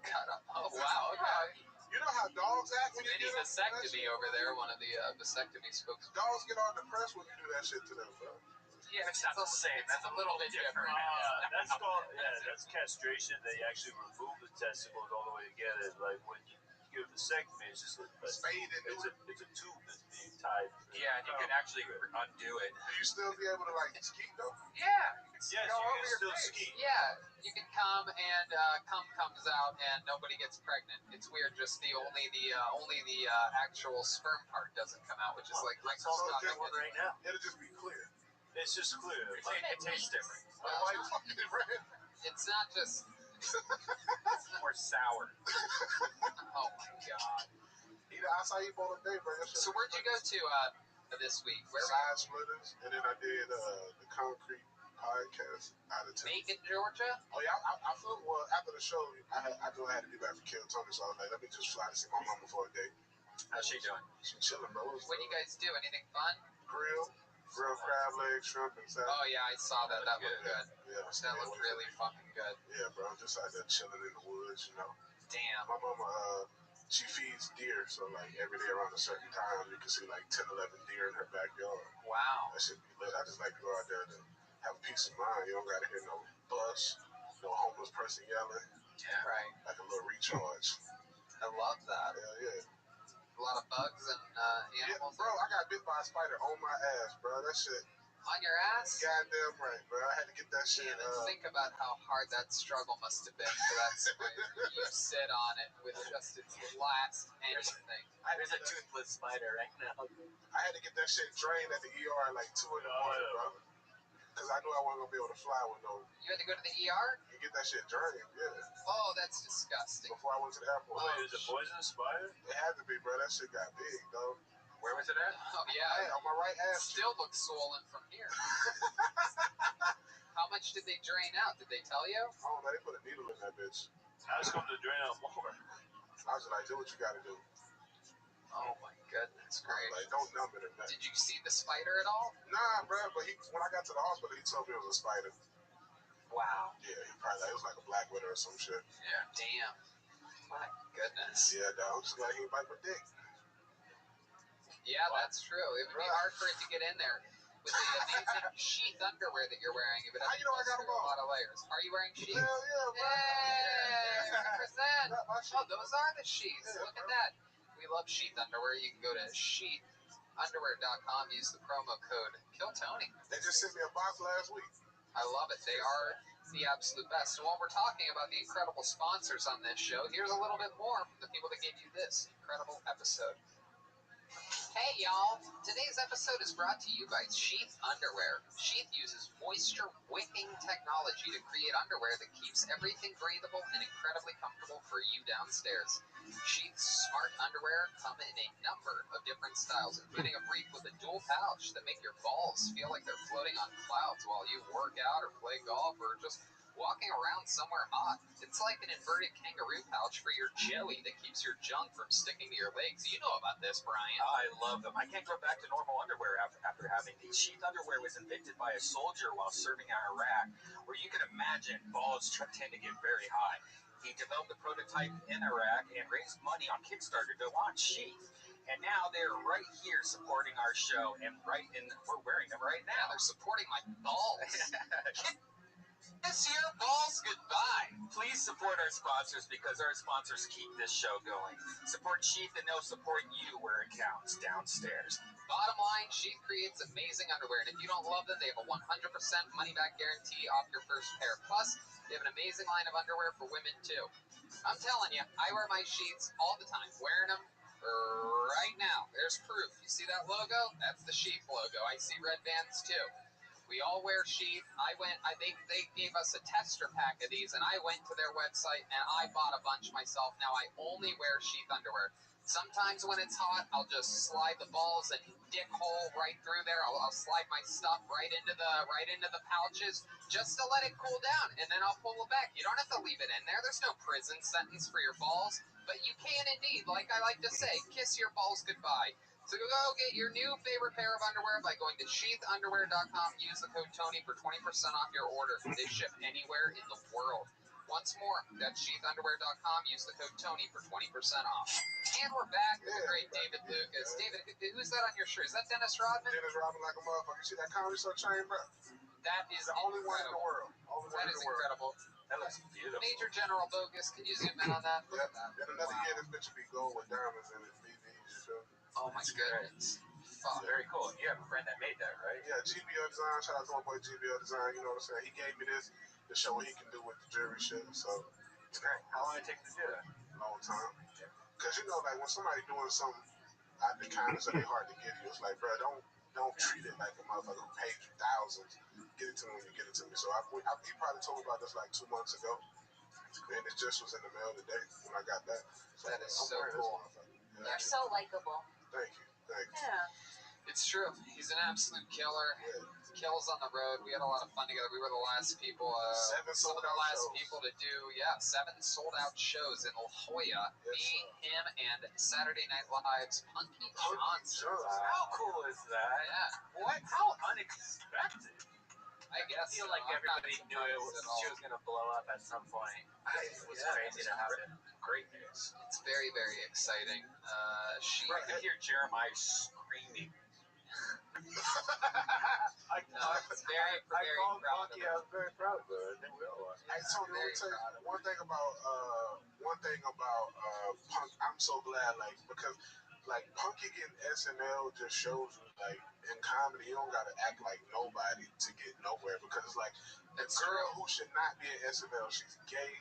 cut up? Oh, wow. Okay. You know how dogs act when you Mini get vasectomy over there, one of the vasectomy spokesmen. Dogs get all depressed when you do that shit to them, bro. Yeah, it's not the same. That's a little bit different. That's castration. They actually remove the testicles all the way together. Like when you give a vasectomy, it's just it's a tube that's being tied. Yeah, and you can actually undo it. Do you still be able to like skeet though? Yeah. Yes, you can still ski. Yeah, you can come and cum comes out and nobody gets pregnant. It's weird. Just only the actual sperm part doesn't come out, which is like microscopic. Right now. It'll just be clear. It's just clear. It tastes different. It's not just. It's more sour. Oh my god. Eat an acai bowl a day, bro. So where'd you go to this week? Where Side Splitters, and then I did the Concrete podcast out of town. Macon, Georgia? Oh yeah, I flew. Well, after the show, I knew I had to be back for Kill Tony, so I was like, let me just fly to see my mama for a day. How's she doing? She chilling, bro. What do you guys do? Anything fun? Grilled crab legs, shrimp, and salad. Oh yeah, I saw that. That looked good. Yeah, that looked really fucking good. Yeah, bro. I'm just out there chilling in the woods, you know. Damn. My mama, she feeds deer, so like every day around a certain time, you can see like 10, 11 deer in her backyard. Wow. That shit be lit. I just like to go out there to have peace of mind. You don't gotta hear no bus, no homeless person yelling. Yeah, right. Like a little recharge. I love that. Hell yeah. A lot of bugs and animals. Yeah, bro, I got bit by a spider on my ass, bro. That shit. On your ass? Goddamn right, bro. I had to get that shit. Think about how hard that struggle must have been for that spider. You sit on it with just its last anything. There's a toothless spider right now. I had to get that shit drained at the ER at like 2 in the morning, bro. Because I knew I wasn't going to be able to fly with no... You had to go to the ER? You get that shit drained, yeah. Oh, that's disgusting. Before I went to the airport. Wait, is it poisonous spider? It had to be, bro. That shit got big, though. Where was it at? Oh, yeah. Hey, on my right ass. It still looks swollen from here. How much did they drain out? Did they tell you? I don't know. They put a needle in that bitch. I was going to drain out more. I was like, do what you got to do. Oh, my Goodness gracious. Like, don't numb it or nothing. Did you see the spider at all? Nah, bro, but when I got to the hospital, he told me it was a spider. Wow. Yeah, it was like a black widow or some shit. Yeah. Damn. My goodness. Yeah, dog. I'm just glad he ain't bite my dick. Yeah, that's true. It would be hard for it to get in there. With the amazing sheath underwear that you're wearing, it would have How you know I got them a on? lot of layers. Are you wearing sheath? Hell yeah, bro. Hey, 100%. Got my sheath. Oh, those are the sheaths. Yeah, Look at bro. that. We love sheath underwear. You can go to sheathunderwear.com. Use the promo code KillTony. They just sent me a box last week. I love it. They are the absolute best. So while we're talking about the incredible sponsors on this show, here's a little bit more from the people that gave you this incredible episode. Hey y'all! Today's episode is brought to you by Sheath Underwear. Sheath uses moisture-wicking technology to create underwear that keeps everything breathable and incredibly comfortable for you downstairs. Sheath's smart underwear come in a number of different styles, including a brief with a dual pouch that make your balls feel like they're floating on clouds while you work out or play golf or just walking around somewhere hot. It's like an inverted kangaroo pouch for your joey that keeps your junk from sticking to your legs. You know about this, Brian. I love them. I can't go back to normal underwear after having these. Sheath underwear was invented by a soldier while serving in Iraq, where you can imagine balls tend to get very high. He developed the prototype in Iraq and raised money on Kickstarter to launch Sheath. And now they're right here supporting our show, and we're wearing them right Yeah, now. they're supporting my balls. Kiss your balls goodbye. Please support our sponsors because our sponsors keep this show going. Support Sheath and they'll support you where it counts, downstairs. Bottom line, Sheath creates amazing underwear, and if you don't love them, they have a 100% money-back guarantee off your first pair. Plus, they have an amazing line of underwear for women, too. I'm telling you, I wear my sheets all the time, wearing them right now. There's proof. You see that logo? That's the Sheath logo. I see red bands, too. We all wear Sheath. They gave us a tester pack of these, and I went to their website, and I bought a bunch myself. Now I only wear Sheath underwear. Sometimes when it's hot, I'll just slide the balls and dick hole right through there. I'll slide my stuff right into the pouches just to let it cool down, and then I'll pull it back. You don't have to leave it in there. There's no prison sentence for your balls, but you can indeed, like I like to say, kiss your balls goodbye. So go get your new favorite pair of underwear by going to sheathunderwear.com. Use the code TONY for 20% off your order. They ship anywhere in the world. Once more, that's sheathunderwear.com. Use the code TONY for 20% off. And we're back with the great David Lucas. David, who's that on your shirt? Is that Dennis Rodman? Dennis Rodman like a motherfucker. You see that comedy show chain, bro? That is the only one in the world. That is incredible. That looks beautiful. Major General Bogus, can you zoom in on that? Look Yep. at that. In another year, this bitch will be gold with diamonds in it. Oh my goodness. Oh, very cool. You have a friend that made that, right? Yeah, GBO Design. Shout out to my boy GBO Design. You know what I'm saying? He gave me this to show what he can do with the jewelry shit. So, It's great. How long did it take to do that? long time. Because, you know, like when somebody doing something out the kindness of their heart to give you, it's like, bro, don't treat it like a motherfucker who paid you thousands. Get it to me when you get it to me. So, he probably told me about this like 2 months ago. And it just was in the mail today when I got that. So That is so cool. You're so likable. Thank you. Yeah. It's true. He's an absolute killer. Yeah. Kills on the road. We had a lot of fun together. We were the last people, some of the last people to do, 7 sold-out shows in La Jolla. Yes, Me, him, and Saturday Night Live's Punky Johnson. How cool is that? Yeah, What? How unexpected. I guess. I feel like everybody knew she was going to blow up at some point. It was crazy to happen. Great news. It's very, very exciting. She. I could hear Jeremiah screaming. I very called proud of Bucky. her. I was very proud of her. I think we all are. Hey, Tony, let me tell you one thing about Punk. I'm so glad, like, because like Punky getting SNL just shows you, like, in comedy you don't gotta act like nobody to get nowhere, because it's like the girl who should not be at SNL, she's gay,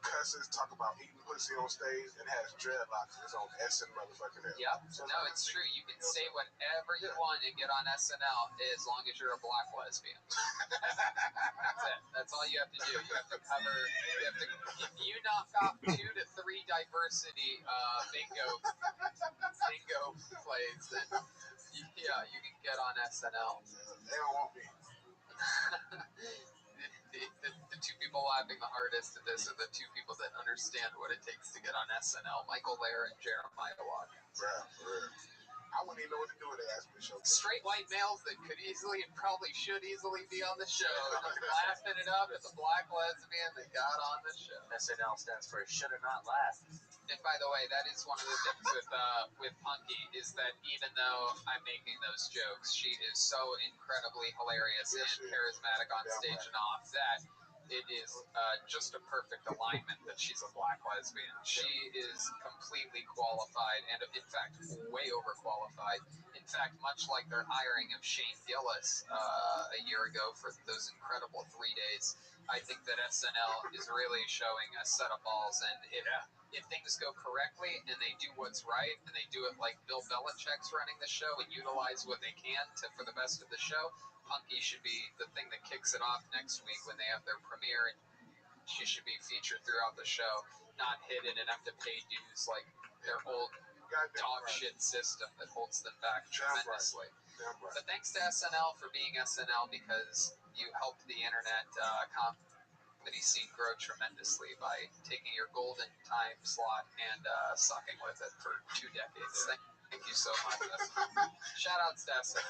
cusses, talk about eating pussy on stage, and has dreadlocks, and is on SN motherfucking L. Yep. No, it's true. You can say whatever you want and get on SNL as long as you're a black lesbian. That's it. That's all you have to do. You have to cover. If you knock off 2 to 3 diversity bingo plays, then you can get on SNL. They don't want me. The 2 people people laughing the hardest at this are the two people that understand what it takes to get on SNL, Michael Lair and Jeremiah Watkins. Bruh, for real. I wouldn't even know what to do with it. Ask me to show. Straight white males that could easily and probably should easily be on the show, laughing it up at the black lesbian that got on the show. SNL stands for should have not laughed. And by the way, that is one of the things with Punky is that even though I'm making those jokes, she is so incredibly hilarious and charismatic on stage and off that it is just a perfect alignment that she's a black lesbian. She is completely qualified and, in fact, way overqualified. In fact, much like their hiring of Shane Gillis a year ago for those incredible 3 days, I think that SNL is really showing a set of balls. And if things go correctly and they do what's right and they do it like Bill Belichick's running the show and utilize what they can for the best of the show, Punky should be the thing that kicks it off next week when they have their premiere, and she should be featured throughout the show, not hidden and have to pay dues like their old dog shit system that holds them back tremendously. But thanks to SNL for being SNL, because you helped the internet comedy scene grow tremendously by taking your golden time slot and sucking with it for 2 decades. Thank you so much. Shout outs to SNL.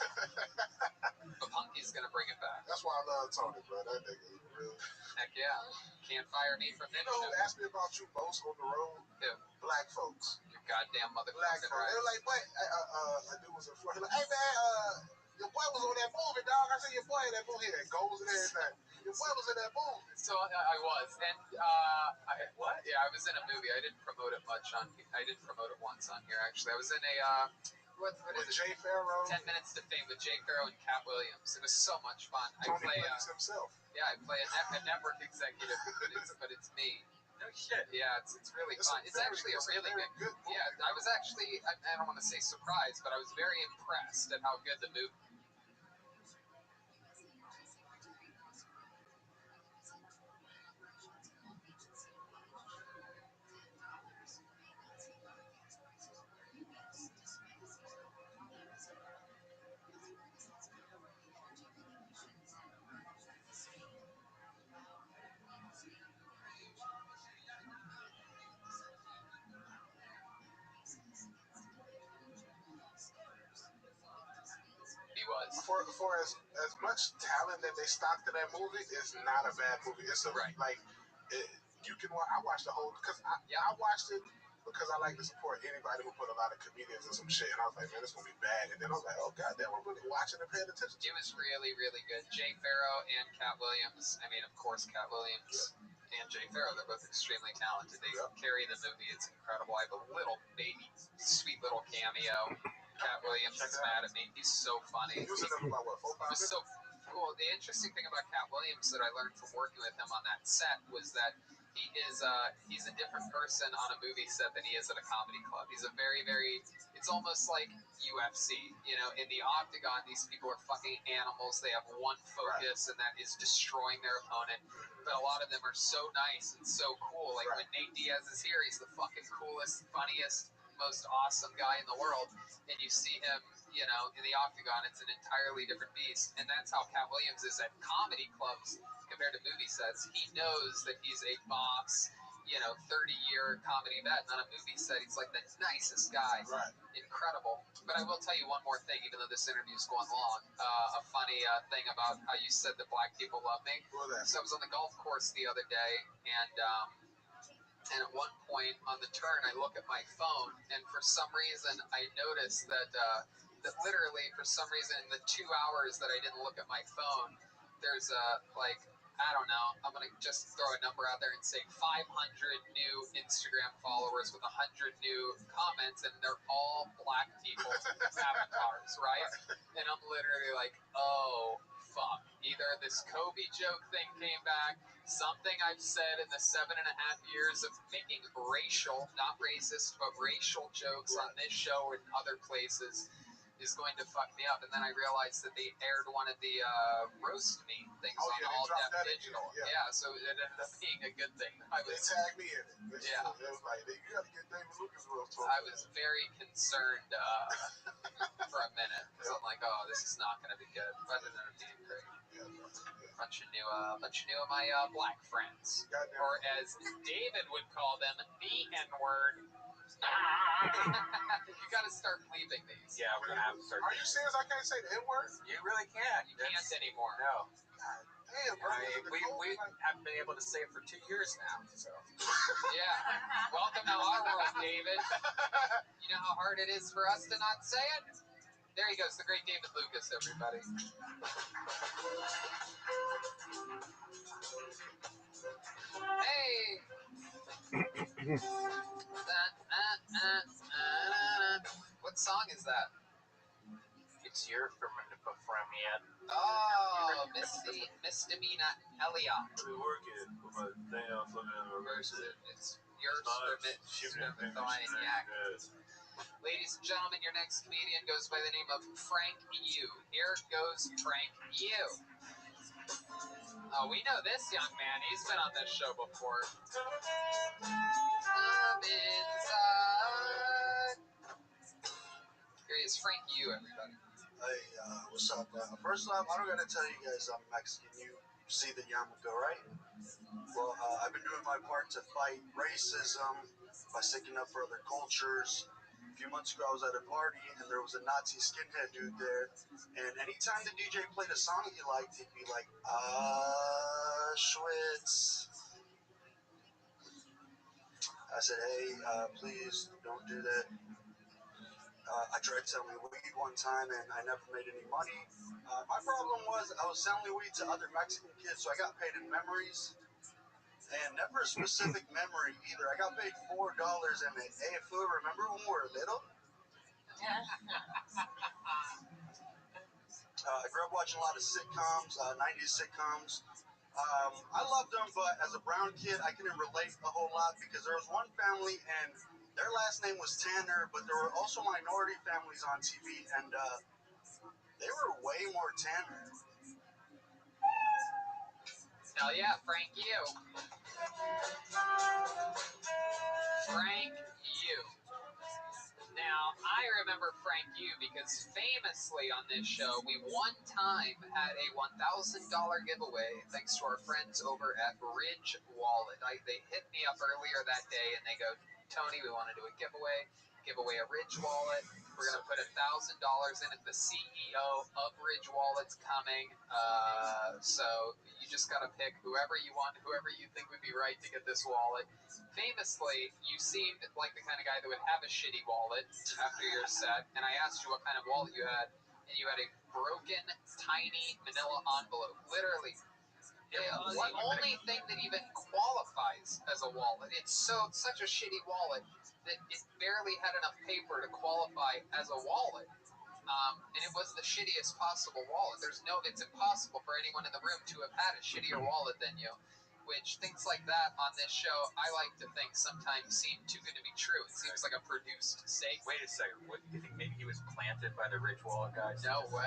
But Punky's gonna bring it back. That's why I love Tony, bro. That nigga is real. Heck yeah. Can't fire me from You know who asked me about you most on the road? Who? Black folks. Your goddamn Black motherfucking folks. right. They were like, what? A dude was in front. He like, hey man, your boy was on that movie, dog. I said your boy in that movie. And goes and everything. Your boy was in that movie. So I was, and what? Yeah, I was in a movie. I didn't promote it much on. I did promote it once on here actually. I was in a what is it? Jay Farrow. 10 Minutes to Fame with Jay Farrow and Cat Williams. It was so much fun. Tony plays himself. Yeah, I play a network executive, but it's me. No shit. Yeah, it's really fun. It's actually a really good. Yeah, I was actually, I don't want to say surprised, but I was very impressed at how good the movie. For as much talent that they stocked in that movie, it's not a bad movie. It's a you can watch. I watched the whole because I watched it because I like to support anybody who put a lot of comedians in some shit. And I was like, man, it's gonna be bad. And then I was like, oh goddamn, I'm really watching and paying attention. It was really, really good. Jay Farrow and Cat Williams. I mean, of course, Cat Williams and Jay Farrow. They're both extremely talented. They carry the movie. It's incredible. I have a little baby, sweet little cameo. Cat Williams is mad at me. He's so funny. He was in them about what, 4 5 minutes? So cool. The interesting thing about Cat Williams that I learned from working with him on that set was that he's a different person on a movie set than he is at a comedy club. He's a very, very, it's almost like UFC. You know, in the octagon, these people are fucking animals. They have one focus, and that is destroying their opponent. But a lot of them are so nice and so cool. Like when Nate Diaz is here, he's the fucking coolest, funniest, most awesome guy in the world. And you see him, you know, in the octagon, it's an entirely different beast. And that's how Cat Williams is at comedy clubs compared to movie sets. He knows that he's a boss, you know, 30-year comedy vet. And on a movie set, he's like the nicest guy. Right. Incredible. But I will tell you one more thing, even though this interview's going long. A funny thing about how you said that black people love me. So I was on the golf course the other day, and at one point on the turn, I look at my phone, and for some reason, I noticed that literally, for some reason, in the 2 hours that I didn't look at my phone, there's I don't know, I'm going to just throw a number out there and say 500 new Instagram followers with 100 new comments, and they're all black people's avatars, right? And I'm literally like, oh, fuck. Either this Kobe joke thing came back, something I've said in the 7.5 years of making racial, not racist, but racial jokes on this show and other places is going to fuck me up. And then I realized that they aired one of the roast me things on All Deaf Digital. Yeah, so it ended up being a good thing. They tagged me in it. It was like, you got to get David Lucas roast. I was very concerned for a minute because I'm like, oh, this is not going to be good. But it ended up being great. Yeah. Bunch of new of my black friends, Goddamn. or as David would call them, the N-word. You got to start bleeping these. Yeah, we're gonna have to start. Are you serious? I can't say the N-word? You really can't. You can't anymore. No. Damn, bro. We haven't been able to say it for 2 years now. So. Yeah. Welcome to our world, David. You know how hard it is for us to not say it? There he goes, the great David Lucas, everybody. Hey! What song is that? It's your from yet. Oh, Misdemeanor Elliot. I've been working with my thing on flipping and reversing. It's yours for Yak. Ladies and gentlemen, your next comedian goes by the name of Frank Yu. Here goes Frank Yu. Oh, we know this young man. He's been on this show before. I'm inside. Here he is, Frank Yu, everybody. Hey, what's up? First off, I don't gotta tell you guys I'm Mexican. You see the yarmulke, right? Well, I've been doing my part to fight racism by sticking up for other cultures. A few months ago, I was at a party, and there was a Nazi skinhead dude there. And anytime the DJ played a song he liked, he'd be like, Auschwitz. I said, hey, please don't do that. I tried selling weed one time, and I never made any money. My problem was I was selling weed to other Mexican kids, so I got paid in memories. And never a specific memory either. I got paid $4 and an AFU. Remember when we were little? I grew up watching a lot of sitcoms, 90s sitcoms. I loved them, but as a brown kid, I couldn't relate a whole lot because there was one family and their last name was Tanner, but there were also minority families on TV, and they were way more Tanner. Hell yeah, Frank Yu. Frank Yu. Now, I remember Frank Yu because famously on this show, we one time had a $1,000 giveaway thanks to our friends over at Ridge Wallet. They hit me up earlier that day and they go, Tony, we want to do a giveaway. Give away a Ridge Wallet. We're going to put $1,000 in it. The CEO of Ridge Wallet's coming. So you just got to pick whoever you want, whoever you think would be right to get this wallet. Famously, you seemed like the kind of guy that would have a shitty wallet after your set, and I asked you what kind of wallet you had, and you had a broken, tiny manila envelope. Literally, the only thing that even qualifies as a wallet. It's such a shitty wallet that it barely had enough paper to qualify as a wallet. And it was the shittiest possible wallet. It's impossible for anyone in the room to have had a shittier wallet than you. Which things like that on this show, I like to think sometimes seem too good to be true. It seems like a produced segment. Wait a second. What, do you think maybe he was planted by the Ridge Wallet guys? No way.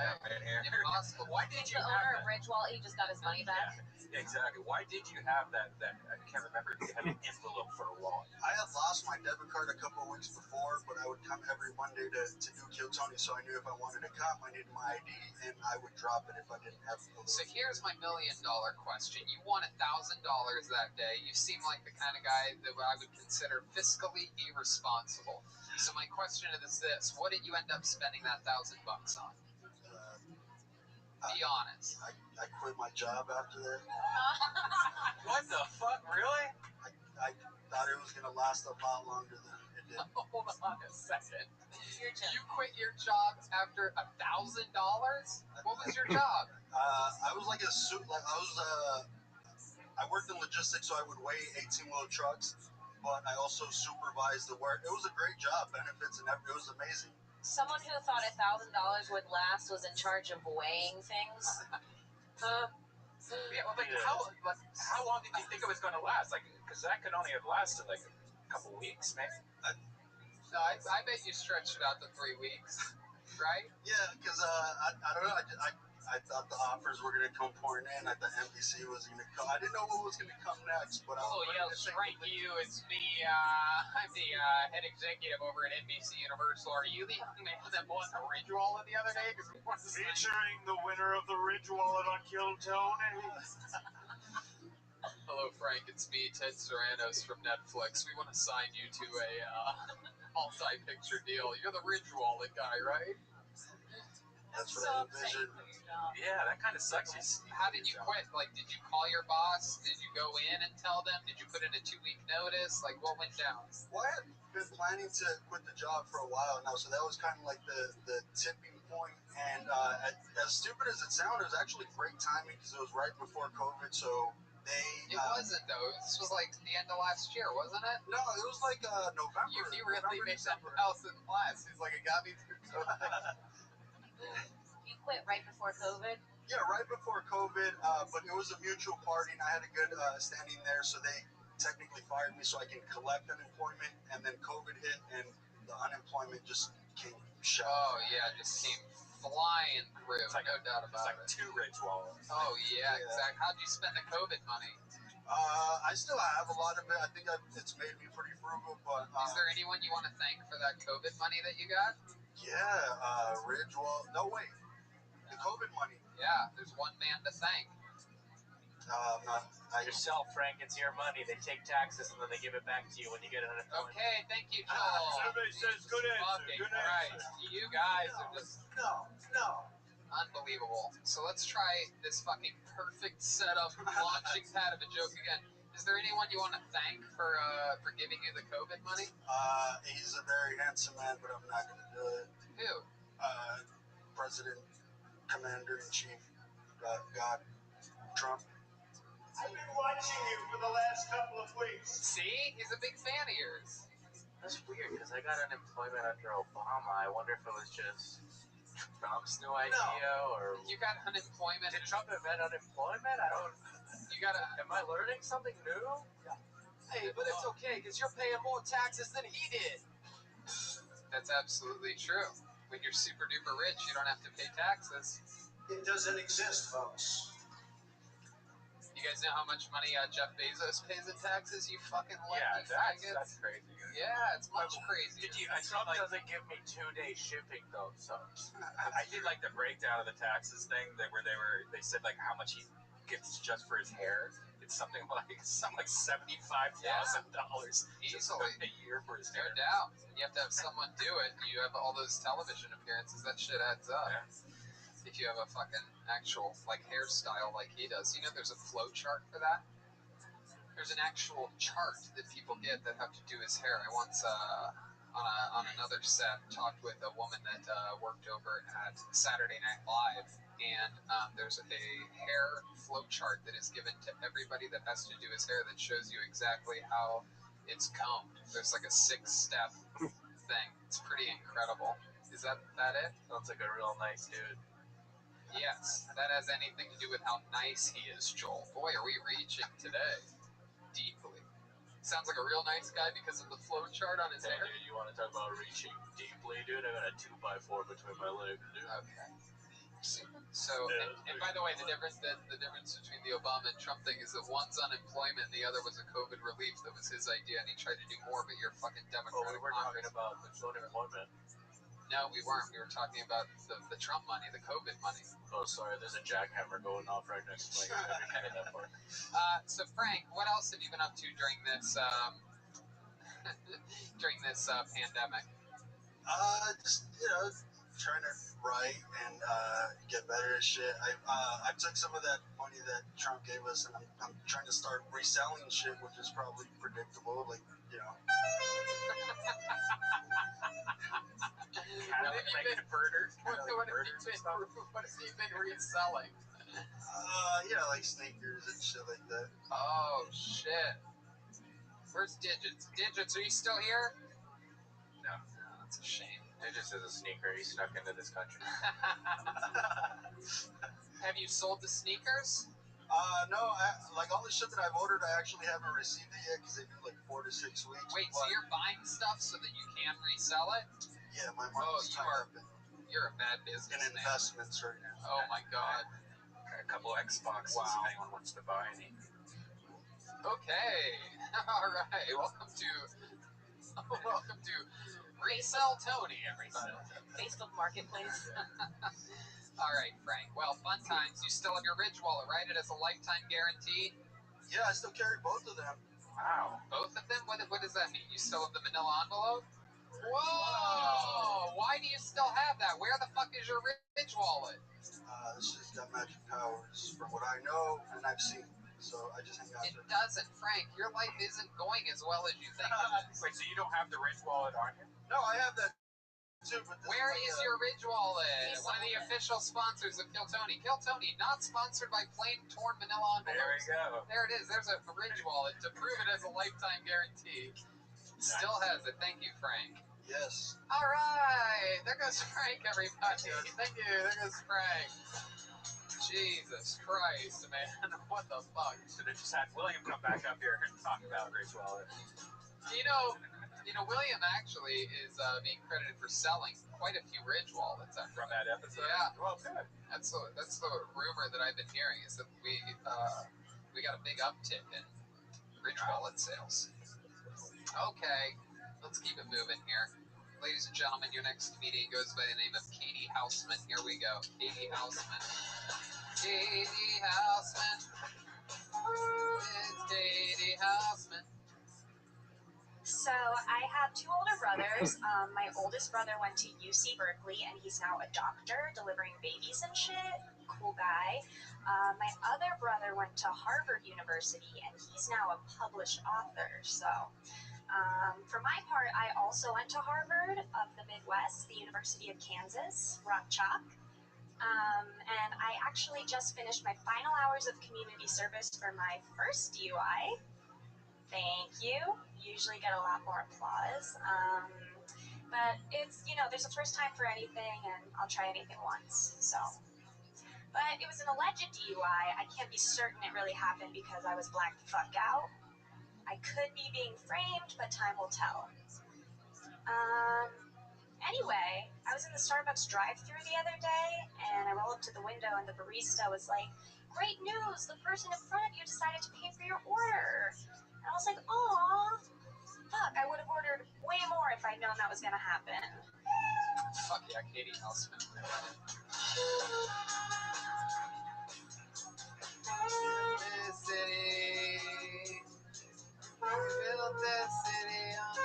Impossible. Why did you have owner of Ridge Wallet? He just got his money back. Yeah, exactly. Why did you have that? I can't remember if you had an envelope for a wallet. I had lost my debit card a couple of weeks before, but I would come every Monday to do Kill Tony, so I knew if I wanted to come, I needed my ID, and I would drop it if I didn't have it. So here's my $1 million question. You won $1,000 that day. You seem like the kind of guy that I would consider fiscally irresponsible. So my question is this: what did you end up spending that $1,000 on? Be honest. I quit my job after that. What the fuck? Really? I thought it was going to last a lot longer than it did. Hold on a second. You quit your job after $1,000? What was your job? I was like I worked in logistics, so I would weigh 18-wheel trucks, but I also supervised the work. It was a great job, benefits and everything. It was amazing. Someone who thought $1,000 would last was in charge of weighing things. Yeah, well, how long did you think it was going to last? Because that could only have lasted a couple weeks, maybe. No, I bet you stretched it out to 3 weeks, right? Yeah, because I don't know. I thought the offers were gonna come pouring in. I thought NBC was gonna come. I didn't know what was gonna come next, but I was ready to take Frank, it's me. I'm the head executive over at NBC Universal. Are you the young man that won the Ridge Wallet the other day? Featuring the winner of the Ridge Wallet on Kill Tony. Hello, Frank. It's me, Ted Sarandos from Netflix. We want to sign you to a multi-picture deal. You're the Ridge Wallet guy, right? That's what I envisioned. Yeah, that kind of sucks. How did you quit? Like, did you call your boss? Did you go in and tell them? Did you put in a 2-week notice? Like, what went down? Well, I had been planning to quit the job for a while now, so that was kind of like the tipping point. And as stupid as it sounded, it was actually great timing because it was right before COVID, so It wasn't, though. This was like the end of last year, wasn't it? No, it was like November. You really made that house in class. He's like, it got me through COVID. You quit right before COVID? Yeah, right before COVID, but it was a mutual party, and I had a good standing there, so they technically fired me so I can collect unemployment, and then COVID hit, and the unemployment just came shut. Oh, yeah, it just came flying through. It's like no doubt about it. It's like 2 Ridge Wallets. Oh, yeah, exactly. How'd you spend the COVID money? I still have a lot of it. I think it's made me pretty frugal, but... Is there anyone you want to thank for that COVID money that you got? Yeah, Ridge Wall. No, wait. The COVID money. Yeah, there's one man to thank. Yourself, Frank. It's your money. They take taxes and then they give it back to you when you get unemployment. Okay, thank you, Joel. Somebody says good answer. Good answer. You guys are just No. unbelievable. So let's try this fucking perfect setup launching pad of a joke again. Is there anyone you want to thank for giving you the COVID money? He's a very handsome man, but I'm not going to do it. Who? President, Commander-in-Chief, God, Trump. I've been watching you for the last couple of weeks. See? He's a big fan of yours. That's weird because I got unemployment under Obama. I wonder if it was just Trump's new idea or You got unemployment. did Trump invent unemployment? I don't. You got Am I learning something new? Hey, but it's okay because you're paying more taxes than he did. That's absolutely true. When you're super duper rich, you don't have to pay taxes. It doesn't exist, folks. You guys know how much money Jeff Bezos pays in taxes? You fucking Yeah, lucky faggots. that's crazy. Yeah, it's much crazier. Trump doesn't give me 2-day shipping though, so I did like the breakdown of the taxes thing where they said like how much he gets just for his hair. It's something like $75,000 Easily a year for his no hair. doubt. You have to have someone do it. You have all those television appearances. That shit adds up. Yeah. If you have a fucking actual like hairstyle like he does, you know, there's a flow chart for that. There's an actual chart that people get that have to do his hair. I once on another set talked with a woman that worked over at Saturday Night Live, and there's a hair flow chart that is given to everybody that has to do his hair that shows you exactly how it's combed. There's like a 6-step thing. It's pretty incredible. Is that it? sounds like a real nice dude. Yes, that has anything to do with how nice he is, Joel. Boy, are we reaching today. Deeply. Sounds like a real nice guy because of the flow chart on his Hey, hair. dude, you want to talk about reaching deeply, dude? I got a 2x4 between my legs, dude. Okay. So, and by the way, the difference between the Obama and Trump thing is that one's unemployment and the other was a COVID relief that was his idea, and he tried to do more, but you're fucking Oh, Democratic we were talking Congress. about the unemployment. No, we weren't. We were talking about the Trump money, the COVID money. Oh, sorry, there's a jackhammer going off right next to my head. So Frank, what else have you been up to during this pandemic? Just trying to write and get better at shit. I took some of that money that Trump gave us, and I'm trying to start reselling shit, which is probably predictable. Like Kind of like converters. What have you been reselling? Like sneakers and shit like that. Oh shit! Where's Digits? Digits, are you still here? No, that's a shame. Digits is a sneaker. He's snuck into this country. Have you sold the sneakers? No, like all the shit that I've ordered, I actually haven't received it yet because they do like 4 to 6 weeks. Wait, so you're buying stuff so that you can resell it? Yeah, my money's tied up in. You're a bad in businessman. investments right now. Oh my God. A couple of Xboxes Wow. if anyone wants to buy any. Okay. All right. Welcome to Resell Tony, everybody. Facebook Marketplace. All right, Frank. Well, fun times. You still have your Ridge wallet, right? It has a lifetime guarantee. Yeah, I still carry both of them. Wow. Both of them? What does that mean? You still have the manila envelope? Whoa! Why do you still have that? Where the fuck is your Ridge wallet? This has got magic powers from what I know and I've seen. So I just hang out It there. doesn't, Frank. Your life isn't going as well as you think it is. Wait, so you don't have the Ridge wallet on you? No, I have that too, but Where is your Ridge wallet? One of the official sponsors of Kill Tony. Kill Tony, not sponsored by plain torn manila envelopes. There we go. There it is. There's a Ridge wallet to prove it has a lifetime guarantee. Still has it. Thank you, Frank. Yes. All right. There goes Frank, everybody. Thank you. There goes Frank. Jesus Christ, man. What the fuck? Should have just had William come back up here and talk about Ridge wallet. You know, William actually is being credited for selling quite a few Ridge wallets From that episode? Yeah. Well, good. That's the rumor that I've been hearing is that we got a big uptick in Ridge wallet sales. Okay, let's keep it moving here. Ladies and gentlemen, your next comedian goes by the name of Katie Houseman. Here we go. Katie Houseman. Katie Houseman. It's Katie Houseman. So I have two older brothers. My oldest brother went to UC Berkeley, and he's now a doctor delivering babies and shit. Cool guy. My other brother went to Harvard University, and he's now a published author. So for my part, I also went to Harvard of the Midwest, the University of Kansas, Rock Chalk. And I actually just finished my final hours of community service for my first DUI. Thank you. Usually get a lot more applause. But it's, there's a first time for anything, and I'll try anything once, so. But it was an alleged DUI. I can't be certain it really happened because I was blacked the fuck out. I could be being framed, but time will tell. Anyway, I was in the Starbucks drive-thru the other day, and I roll up to the window, and the barista was like, "Great news, the person in front of you decided to pay for your order." And I was like, "Aw, fuck, I would have ordered way more if I'd known that was gonna happen." Fuck yeah, Katie Houseman. This city, built this city on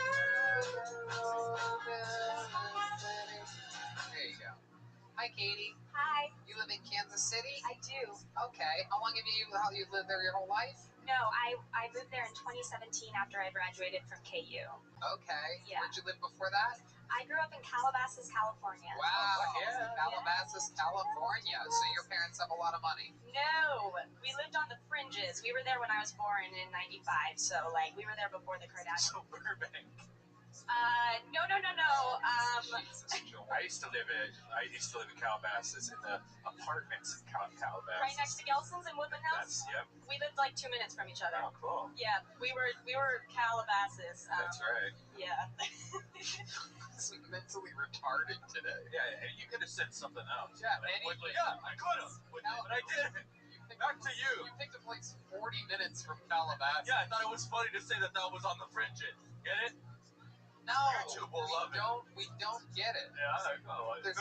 There you go. Hi, Katie. Hi. You live in Kansas City? I do. Okay. How long have you lived there your whole life? No, I moved there in 2017 after I graduated from KU. Okay. Yeah. Where'd you live before that? I grew up in Calabasas, California. Wow. Yeah. Calabasas, California. So your parents have a lot of money? No, we lived on the fringes. We were there when I was born in '95, so we were there before the Kardashians. So Burbank. No. I used to live in Calabasas in the apartments in Calabasas. Right next to Gelson's in Woodland Hills. Yep. We lived 2 minutes from each other. Oh, cool. Yeah, we were Calabasas. That's right. Yeah. This is mentally retarded today. Yeah, you could have said something else. Yeah, I could have, but I didn't. Back to you. You picked a place 40 minutes from Calabasas. Yeah, I thought it was funny to say that was on the fringes. Get it? No, YouTube will love it. We don't get it. Yeah, I know. There's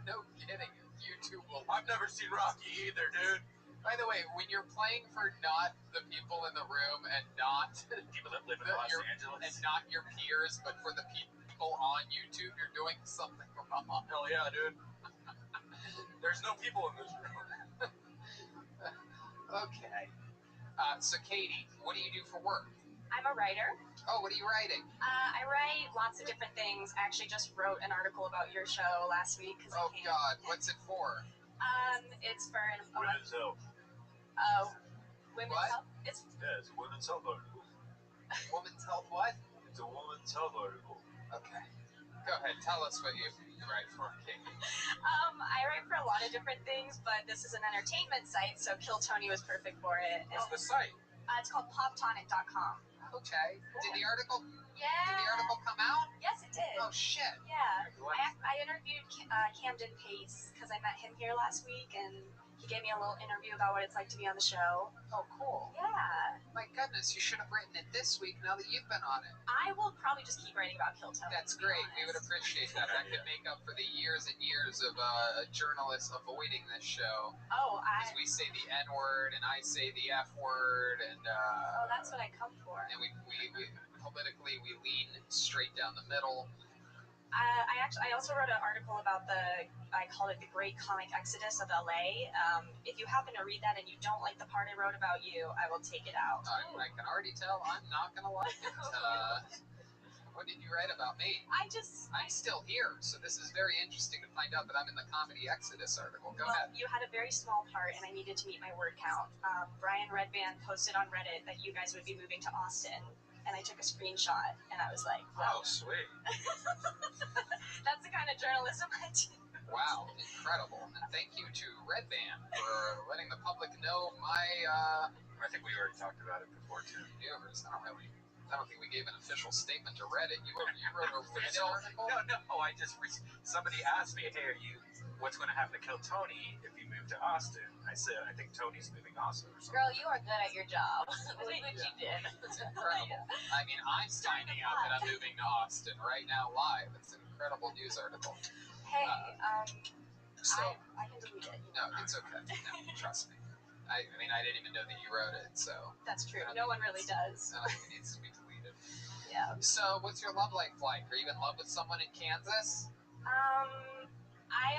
no getting it. YouTube will. I've never seen Rocky either, dude. By the way, when you're playing for not the people in the room and not people that live in Los Angeles and not your peers, but for the people on YouTube, you're doing something wrong. Hell yeah, dude. There's no people in this room. Okay. So Katie, what do you do for work? I'm a writer. Oh, what are you writing? I write lots of different things. I actually just wrote an article about your show last week. Oh God, what's it for? It's for Women's health. Women's what? health. It's a women's health article. Women's health what? It's a women's health article. Okay. Go ahead, tell us what you write for, Katie. I write for a lot of different things, but this is an entertainment site, so Kill Tony was perfect for it. What's the site? It's called poptonic.com. Okay. Did the article Yeah. come out? Yes, it did. Oh shit. Yeah. I interviewed Camden Pace because I met him here last week, and he gave me a little interview about what it's like to be on the show. Oh, cool. Yeah. My goodness, you should have written it this week now that you've been on it. I will probably just keep writing about Kill Tony. That's great. We would appreciate that. That could make up for the years and years of journalists avoiding this show. Oh, Because we say the N word and I say the F word, and oh, that's what I come for. And we politically we lean straight down the middle. I also wrote an article about I called it the Great Comic Exodus of LA. If you happen to read that and you don't like the part I wrote about you, I will take it out. I can already tell I'm not gonna like it. What did you write about me? I'm still here, so this is very interesting to find out that I'm in the Comedy Exodus article. Go ahead. You had a very small part, and I needed to meet my word count. Brian Redband posted on Reddit that you guys would be moving to Austin, and I took a screenshot, and I was like, wow. Oh, sweet. That's the kind of journalism I do. Wow, incredible. And thank you to Redband for letting the public know my, I think we already talked about it before, too. Viewers. I don't think we gave an official statement to Reddit. You wrote a Reddit article? No, somebody asked me, hey, what's going to happen to Kill Tony if you move to Austin? I said, I think Tony's moving Austin or something. Girl, you are good at your job. Look what you did. It's incredible. I mean, I'm finding out that I'm moving to Austin right now live. It's an incredible news article. Hey, so, I can delete it. No, it's okay. No, trust me. I mean, I didn't even know that you wrote it, so. That's true. No one really does. I don't think it needs to be deleted. Yeah. So, what's your love life like? Are you in love with someone in Kansas? I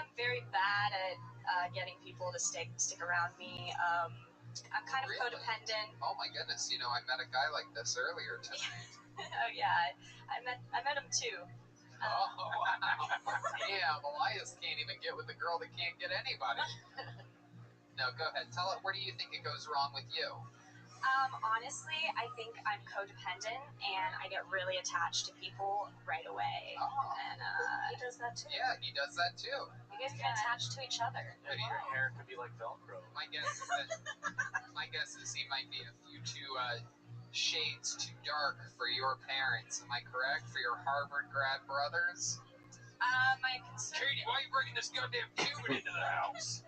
am very bad at getting people to stick around me. I'm kind of codependent. Oh my goodness! You know, I met a guy like this earlier tonight. Oh yeah, I met him too. Oh wow! Damn, Elias can't even get with the girl that can't get anybody. No, go ahead. Tell it. Where do you think it goes wrong with you? Honestly, I think I'm codependent, and I get really attached to people right away. Oh. And he does that too. Yeah, he does that too. You guys get attached to each other. Maybe your hair could be like Velcro. My guess is he might be a few too shades too dark for your parents. Am I correct? For your Harvard grad brothers? My concern. Katie, why are you bringing this goddamn Cuban into the house?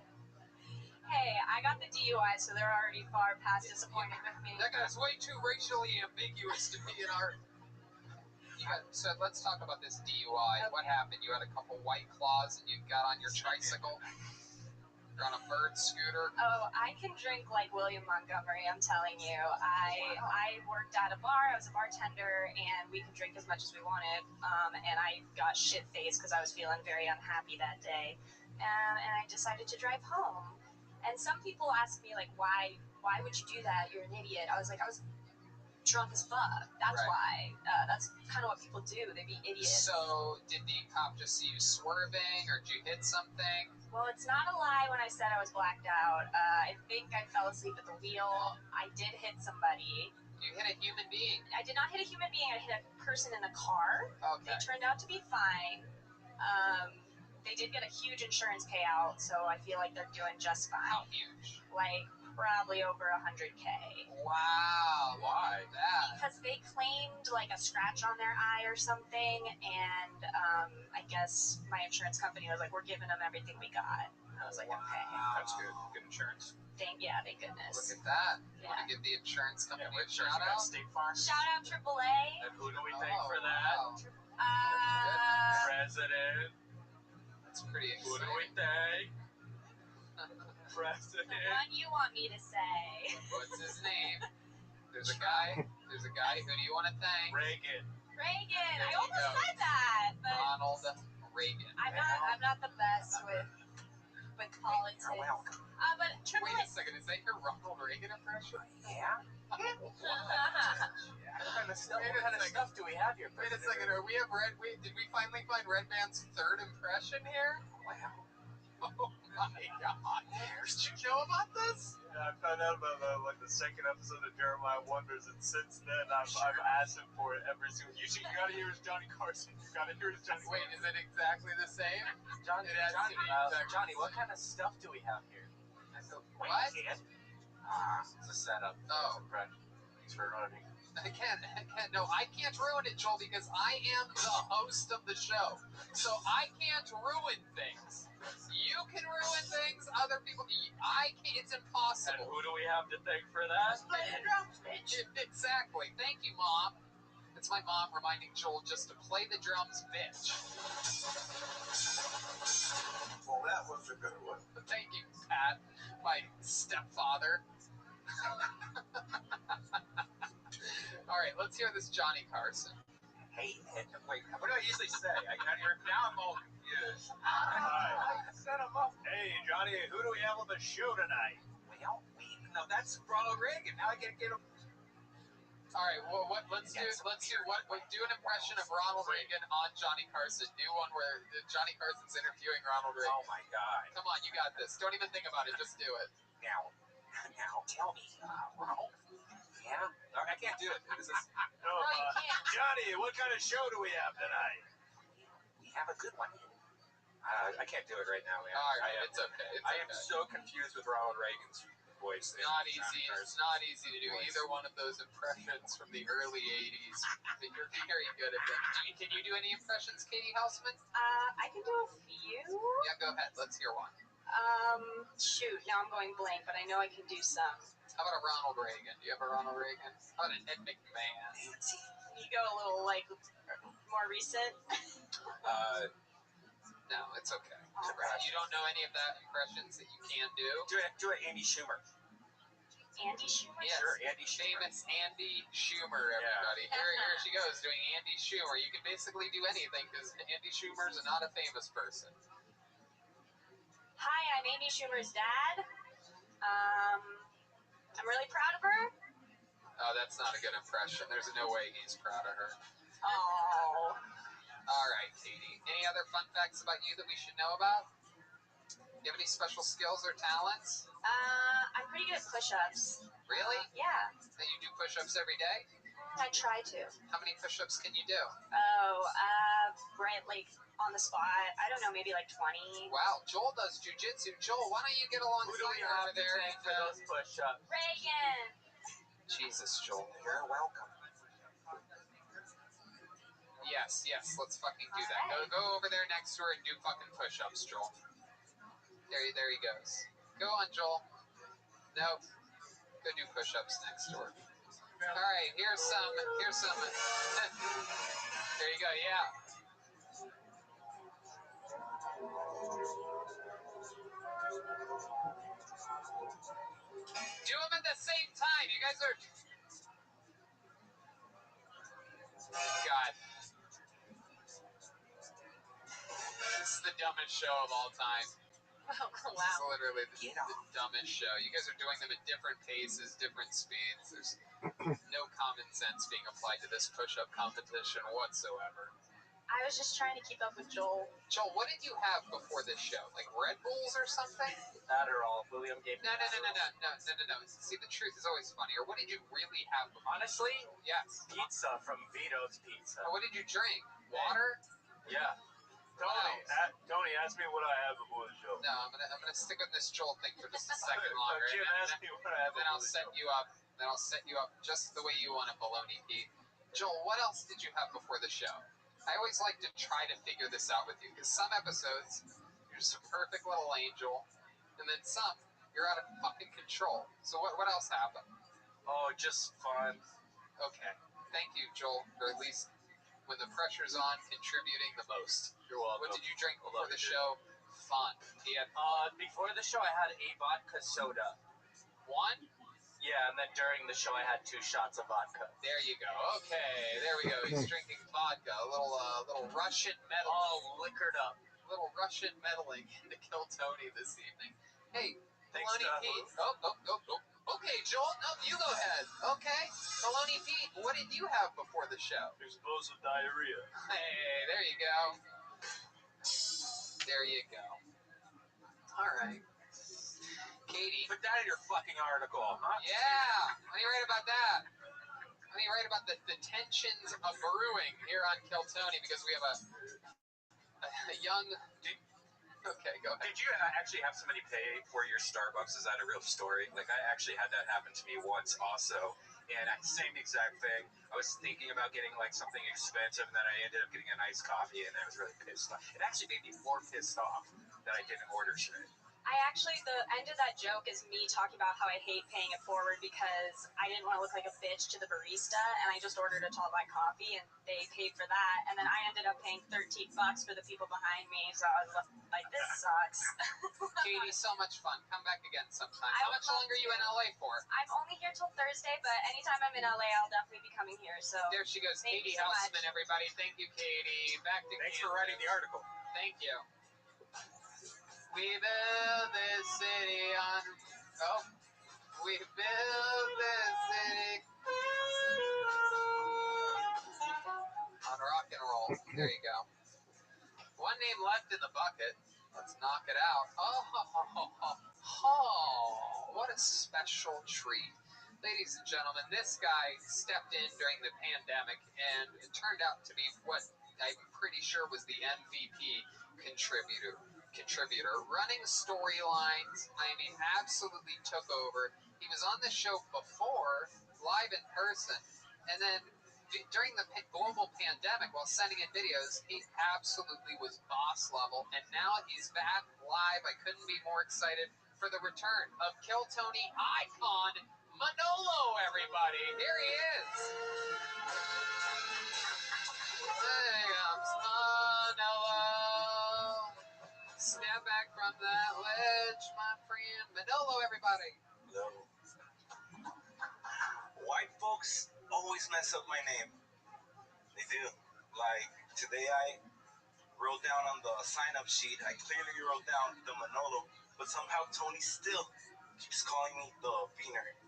Hey, I got the DUI, so they're already far past disappointed with me. That guy's way too racially ambiguous to be in our... So let's talk about this DUI. Okay. What happened? You had a couple White Claws and you got on your tricycle? You're on a bird scooter? Oh, I can drink like William Montgomery, I'm telling you. I worked at a bar, I was a bartender, and we could drink as much as we wanted. And I got shit-faced because I was feeling very unhappy that day. And I decided to drive home. And some people ask me, like, why would you do that? You're an idiot. I was drunk as fuck. That's right. Why. That's kind of what people do. They be idiots. So, did the cop just see you swerving, or did you hit something? Well, it's not a lie when I said I was blacked out. I think I fell asleep at the wheel. I did hit somebody. You hit a human being? I did not hit a human being. I hit a person in the car. Okay. They turned out to be fine. They did get a huge insurance payout, so I feel like they're doing just fine. How huge? Like, probably over $100K. Wow. Why that? Because they claimed, like, a scratch on their eye or something, and I guess my insurance company was like, we're giving them everything we got. I was like, okay. That's good. Good insurance. Thank goodness. Look at that. You want to give the insurance company a shout out? State Farm. Shout out AAA. And who do we thank for that? Wow. President. That's pretty exciting. Who do we thank? President. The one you want me to say. What's his name? There's a guy. Who do you want to thank? Reagan. I almost said that, but Ronald Reagan. I'm not the best with politics. You're welcome. But Wait a second. Is that your Ronald Reagan impression? Yeah. What kind of stuff do we have here? Wait a second. Are we have did we finally find Redman's third impression here? Wow. Oh my God! Did you know about this? Yeah, I found out about the second episode of Jeremiah Wonders, and since then I've asked him for it every single. You gotta hear his Johnny Carson. You gotta hear his Johnny. Wait, is it exactly the same? Johnny, what kind of stuff do we have here? What? It's a setup. Oh. Thanks for running. I can't ruin it, Joel, because I am the host of the show. So I can't ruin things. You can ruin things, other people, I can't, it's impossible. And who do we have to thank for that? Play the drums, bitch. Exactly. Thank you, Mom. It's my mom reminding Joel just to play the drums, bitch. Well, that was a good one. Thank you, Pat, my stepfather. All right, let's hear this Johnny Carson. Hey, wait, what do I usually say? Now I'm all confused. Hi. Set him up. Hey, Johnny, who do we have on the show tonight? Well, no, that's Ronald Reagan. Now I gotta get him. All right, well, let's do an impression of Ronald Reagan on Johnny Carson. Do one where Johnny Carson's interviewing Ronald Reagan. Oh my God! Come on, you got this. Don't even think about it. Just do it. Now, tell me, Ronald. Yeah, I can't do it. This is No, you can't. Johnny. What kind of show do we have tonight? We have a good one. I can't do it right now, man. All right, it's okay. I am so confused with Ronald Reagan's voice. It's not easy. It's not easy to do either one of those impressions from the early '80s. But you're very good at them. Can you do any impressions, Katie Houseman? I can do a few. Yeah, go ahead. Let's hear one. Shoot, now I'm going blank, but I know I can do some. How about a Ronald Reagan? Do you have a Ronald Reagan? How about an Ed McMahon? You go a little, more recent? No, it's okay. You don't know any of that impressions that you can do? Do it, Andy Schumer. Andy Schumer? Yes, Sure, Andy Schumer. famous Andy Schumer, everybody. Yeah. Here she goes, doing Andy Schumer. You can basically do anything, because Andy Schumer's not a famous person. Hi, I'm Amy Schumer's dad. I'm really proud of her. Oh, that's not a good impression. There's no way he's proud of her. Oh. All right, Katie. Any other fun facts about you that we should know about? Do you have any special skills or talents? I'm pretty good at push-ups. Really? Yeah. That you do push-ups every day? I try to. How many push-ups can you do? Right, on the spot. I don't know, maybe 20. Wow, Joel does jujitsu. Joel, why don't you get alongside her over there? For those push-ups? Reagan! Jesus, Joel. You're welcome. Yes, let's fucking do that. Go over there next to her and do fucking push-ups, Joel. There he goes. Go on, Joel. Nope. Go do push-ups next to her. All right, here's some. There you go, yeah. Do them at the same time. You guys are... God. This is the dumbest show of all time. Oh, This wow. is literally the dumbest show. You guys are doing them at different paces, different speeds. There's no common sense being applied to this push-up competition whatsoever. I was just trying to keep up with Joel. Joel, what did you have before this show? Like Red Bulls or something? Adderall. William gave me No. Adderall. See, the truth is always funnier. What did you really have before? Honestly, Yes. pizza from Vito's Pizza. What did you drink? Water? Yeah. Tony, ask me what I have before the show. No, I'm gonna stick with this Joel thing for just a second longer. Jim, ask me what I have Then I'll set you up. Then I'll set you up just the way you want it, Baloney Pete. Joel, what else did you have before the show? I always like to try to figure this out with you, because some episodes you're just a perfect little angel, and then some you're out of fucking control. So what else happened? Oh, just fun. Okay, thank you, Joel, for at least when the pressure's on, contributing the most. You're welcome. What did you drink before the show? Fun. Before the show, I had a vodka soda. One? Yeah, and then during the show, I had 2 shots of vodka. There you go. Okay, there we go. He's drinking vodka. A little Russian metal. All liquored up. Little Russian meddling into Kill Tony this evening. Hey, Thanks, Baloney Pete. Oh. Okay, Joel. No, you go ahead. Okay. Baloney Pete, what did you have before the show? Explosive diarrhea. Hey, there you go. There you go. All right. Katie. Put that in your fucking article, huh? Yeah. What do you write about that? What do you write about the tensions of brewing here on Kill Tony? Because we have a young... Okay, go ahead. Did you actually have somebody pay for your Starbucks? Is that a real story? Like, I actually had that happen to me once also. And same exact thing. I was thinking about getting like something expensive, and then I ended up getting a nice coffee, and I was really pissed off. It actually made me more pissed off that I didn't order shit. The end of that joke is me talking about how I hate paying it forward because I didn't want to look like a bitch to the barista, and I just ordered a tall black coffee, and they paid for that, and then I ended up paying $13 for the people behind me, so I was like, this sucks. Katie, so much fun. Come back again sometime. I How would much love longer are you in to. LA for? I'm only here till Thursday, but anytime I'm in LA, I'll definitely be coming here, so. There she goes, Thank Katie you so much. Houseman, everybody. Thank you, Katie. Back to Thanks for writing the article. Thank you. We build this city on... Oh. We build this city on rock and roll. There you go. One name left in the bucket. Let's knock it out. What a special treat. Ladies and gentlemen, this guy stepped in during the pandemic, and it turned out to be what I'm pretty sure was the MVP contributor. Running storylines, I mean, absolutely took over. He was on the show before, live in person, and then during the global pandemic, while sending in videos, he absolutely was boss level, and now he's back live. I couldn't be more excited for the return of Kill Tony icon Manolo, everybody. Here he is. Hey, I'm Manolo. Step back from that ledge, my friend. Manolo, everybody. Hello. White folks always mess up my name. They do. Like, today I wrote down on the sign-up sheet, I clearly wrote down the Manolo, but somehow Tony still keeps calling me the Beaner.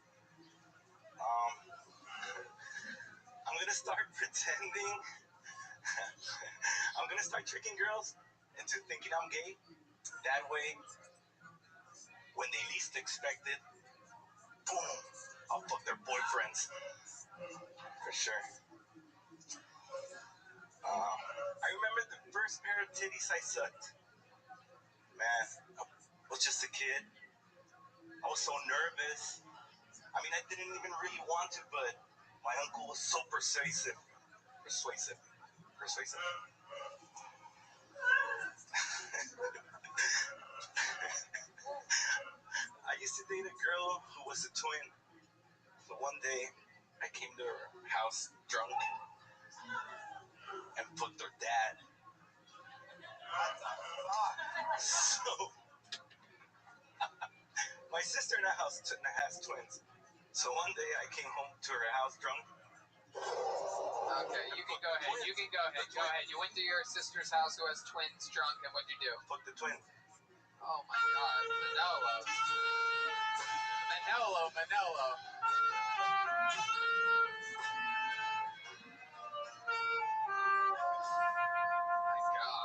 I'm gonna start pretending. I'm gonna start tricking girls into thinking I'm gay. That way, when they least expect it, boom, I'll fuck their boyfriends. For sure. I remember the first pair of titties I sucked. Man, I was just a kid. I was so nervous. I mean, I didn't even really want to, but my uncle was so persuasive. I used to date a girl who was a twin. So one day, I came to her house drunk and fucked her dad. So, my sister now has twins. So one day, I came home to her house drunk. Okay, you can go ahead. Go ahead. You went to your sister's house who has twins drunk, and what'd you do? Fuck the twins. Oh my God, Manolo. My God.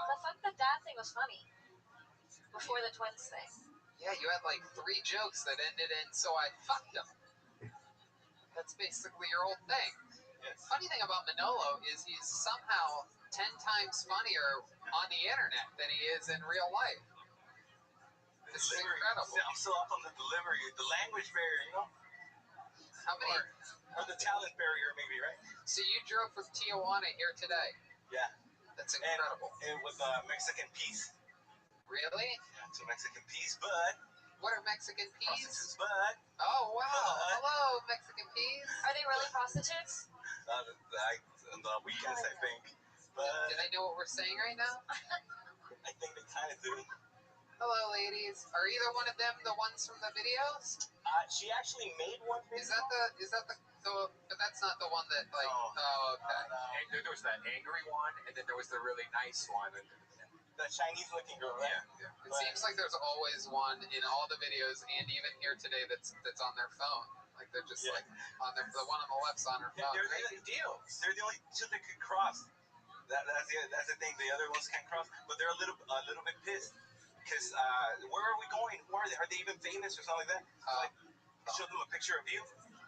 The fuck the dad thing was funny. Before the twins thing. Yeah, you had like 3 jokes that ended in "so I fucked him." That's basically your whole thing. Yes. Funny thing about Manolo is he's somehow 10 times funnier on the internet than he is in real life. This is incredible. I'm so up on the delivery, the language barrier, you know? How many? Or the talent barrier, maybe, right? So you drove from Tijuana here today. Yeah. That's incredible. And with Mexican peas. Really? Yeah, 2 Mexican peas, but... What are Mexican peas? Prostitutes, but... Oh, wow. Hello, Mexican peas. Are they really prostitutes? On the weekends, I think. But... Do they know what we're saying right now? I think they kind of do. Hello, ladies. Are either one of them the ones from the videos? She actually made one video. Is that the but that's not the one that, like... No. Oh, okay. And there was that angry one, and then there was the really nice one. The Chinese-looking girl, right? Yeah. It seems like there's always one in all the videos, and even here today, that's on their phone. Like they're just like on the one on the left's on her phone. They're the only 2 that could cross. That's the thing. The other ones can't cross, but they're a little bit pissed because where are we going? Who are they? Are they even famous or something like that? Show them a picture of you.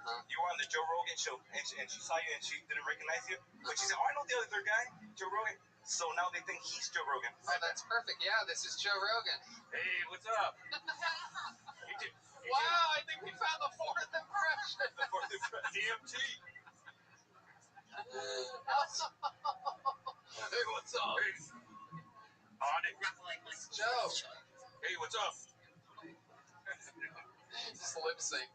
You were on the Joe Rogan show, and she saw you and she didn't recognize you. But she said, "Oh, I know the other guy, Joe Rogan." So now they think he's Joe Rogan. Oh, that's perfect. Yeah, this is Joe Rogan. Hey, what's up? Wow, I think we found the fourth impression. The fourth impression. DMT. Hey, what's up? Hey. On it. Joe. Hey, what's up? Just lip sync.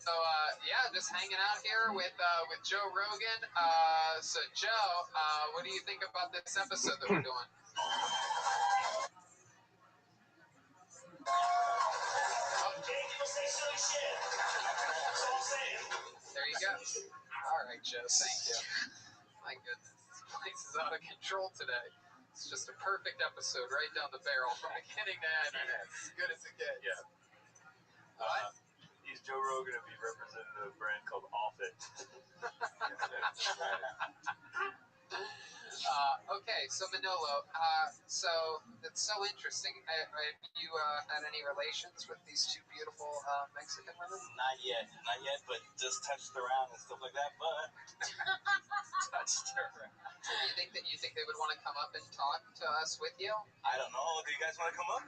So yeah, just hanging out here with Joe Rogan. So Joe, what do you think about this episode that we're doing? There you go. All right, Joe. Thank you. My goodness, this place is out of control today. It's just a perfect episode, right down the barrel from beginning to end. As good as it gets. Yeah. He's Joe Rogan to be representing a brand called Off It. Okay, so Manolo, so it's so interesting. Have you had any relations with these two beautiful Mexican women? Not yet, but just touched around and stuff like that. But Touched around. You think they would want to come up and talk to us with you? I don't know. Do you guys want to come up?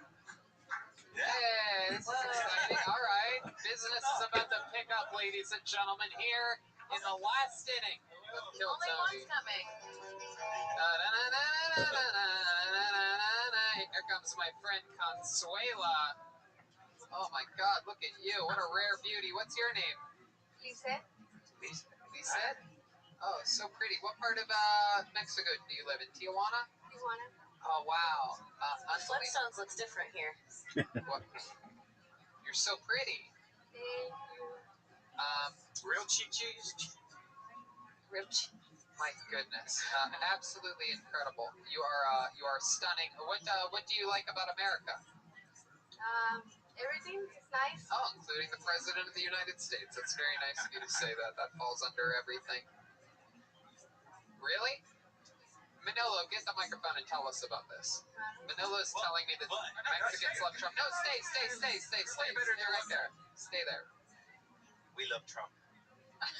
Hey, this is exciting. All right, business is about to pick up, ladies and gentlemen, here in the last inning of Kill Only Tony. one's coming. Here comes my friend Consuela. Oh my God, look at you. What a rare beauty. What's your name? Lisette? Lisette? Oh, so pretty. What part of Mexico do you live in? Tijuana? Tijuana. Oh, wow. The Flintstones looks different here. What? You're so pretty. Thank you. Real chichis? Rich. My goodness. Absolutely incredible. You are stunning. What do you like about America? Everything is nice. Oh, including the President of the United States. That's very nice of you to say that. That falls under everything. Really? Manolo, get the microphone and tell us about this. Manilo's telling me that Mexicans love Trump. No, stay. Stay right there. Stay there. we love Trump. That's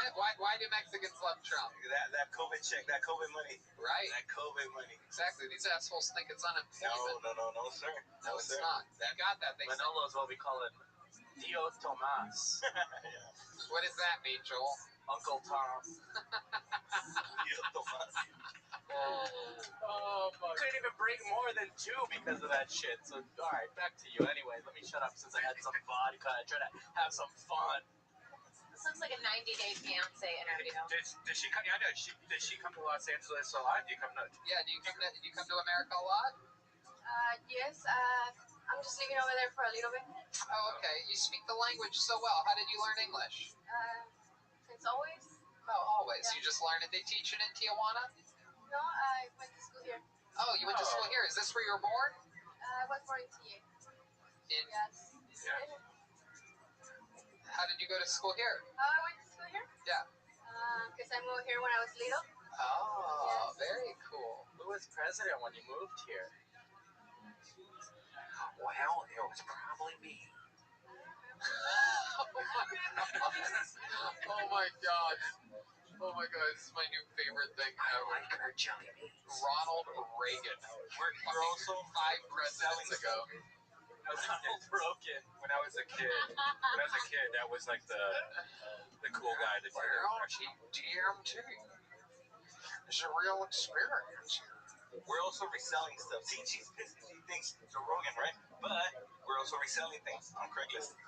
it? Why do Mexicans love Trump? That COVID check, that COVID money. Right. That COVID money. Exactly. These assholes think it's unemployment. No, sir. No, it's not. You got that. Manolo is what we call it Dio Tomas. What does that mean, Joel? Uncle Tom. Oh, my. Couldn't even bring more than 2 because of that shit. So, all right, back to you. Anyway, let me shut up since I had some vodka. I try to have some fun. This looks like a 90-day fiance interview. Did she come? Yeah, I know. Did she come to Los Angeles a lot? Do you come to? Yeah, do you come to America a lot? Yes, I'm just living over there for a little bit. Oh, okay. You speak the language so well. How did you learn English? Since always. Oh, always. Yeah. You just learned it. They teach it in Tijuana? No, I went to school here. Oh, you went to school here. Is this where you were born? I was born in TA. Yes. Yeah. How did you go to school here? I went to school here? Yeah. Because I moved here when I was little. Oh, Yes. very cool. Who was president when you moved here? Well, it was probably me. Oh my God. Oh my God, this is my new favorite thing ever. I like her jelly beans. Ronald Reagan. We're also 5 presidents ago. Ronald Broken. When I was a kid, that was like the cool guy that did it. Well, DMT. It's a real experience. We're also reselling stuff. See, she's pissed. She thinks Joe Rogan, right? But we're also reselling things on Craigslist.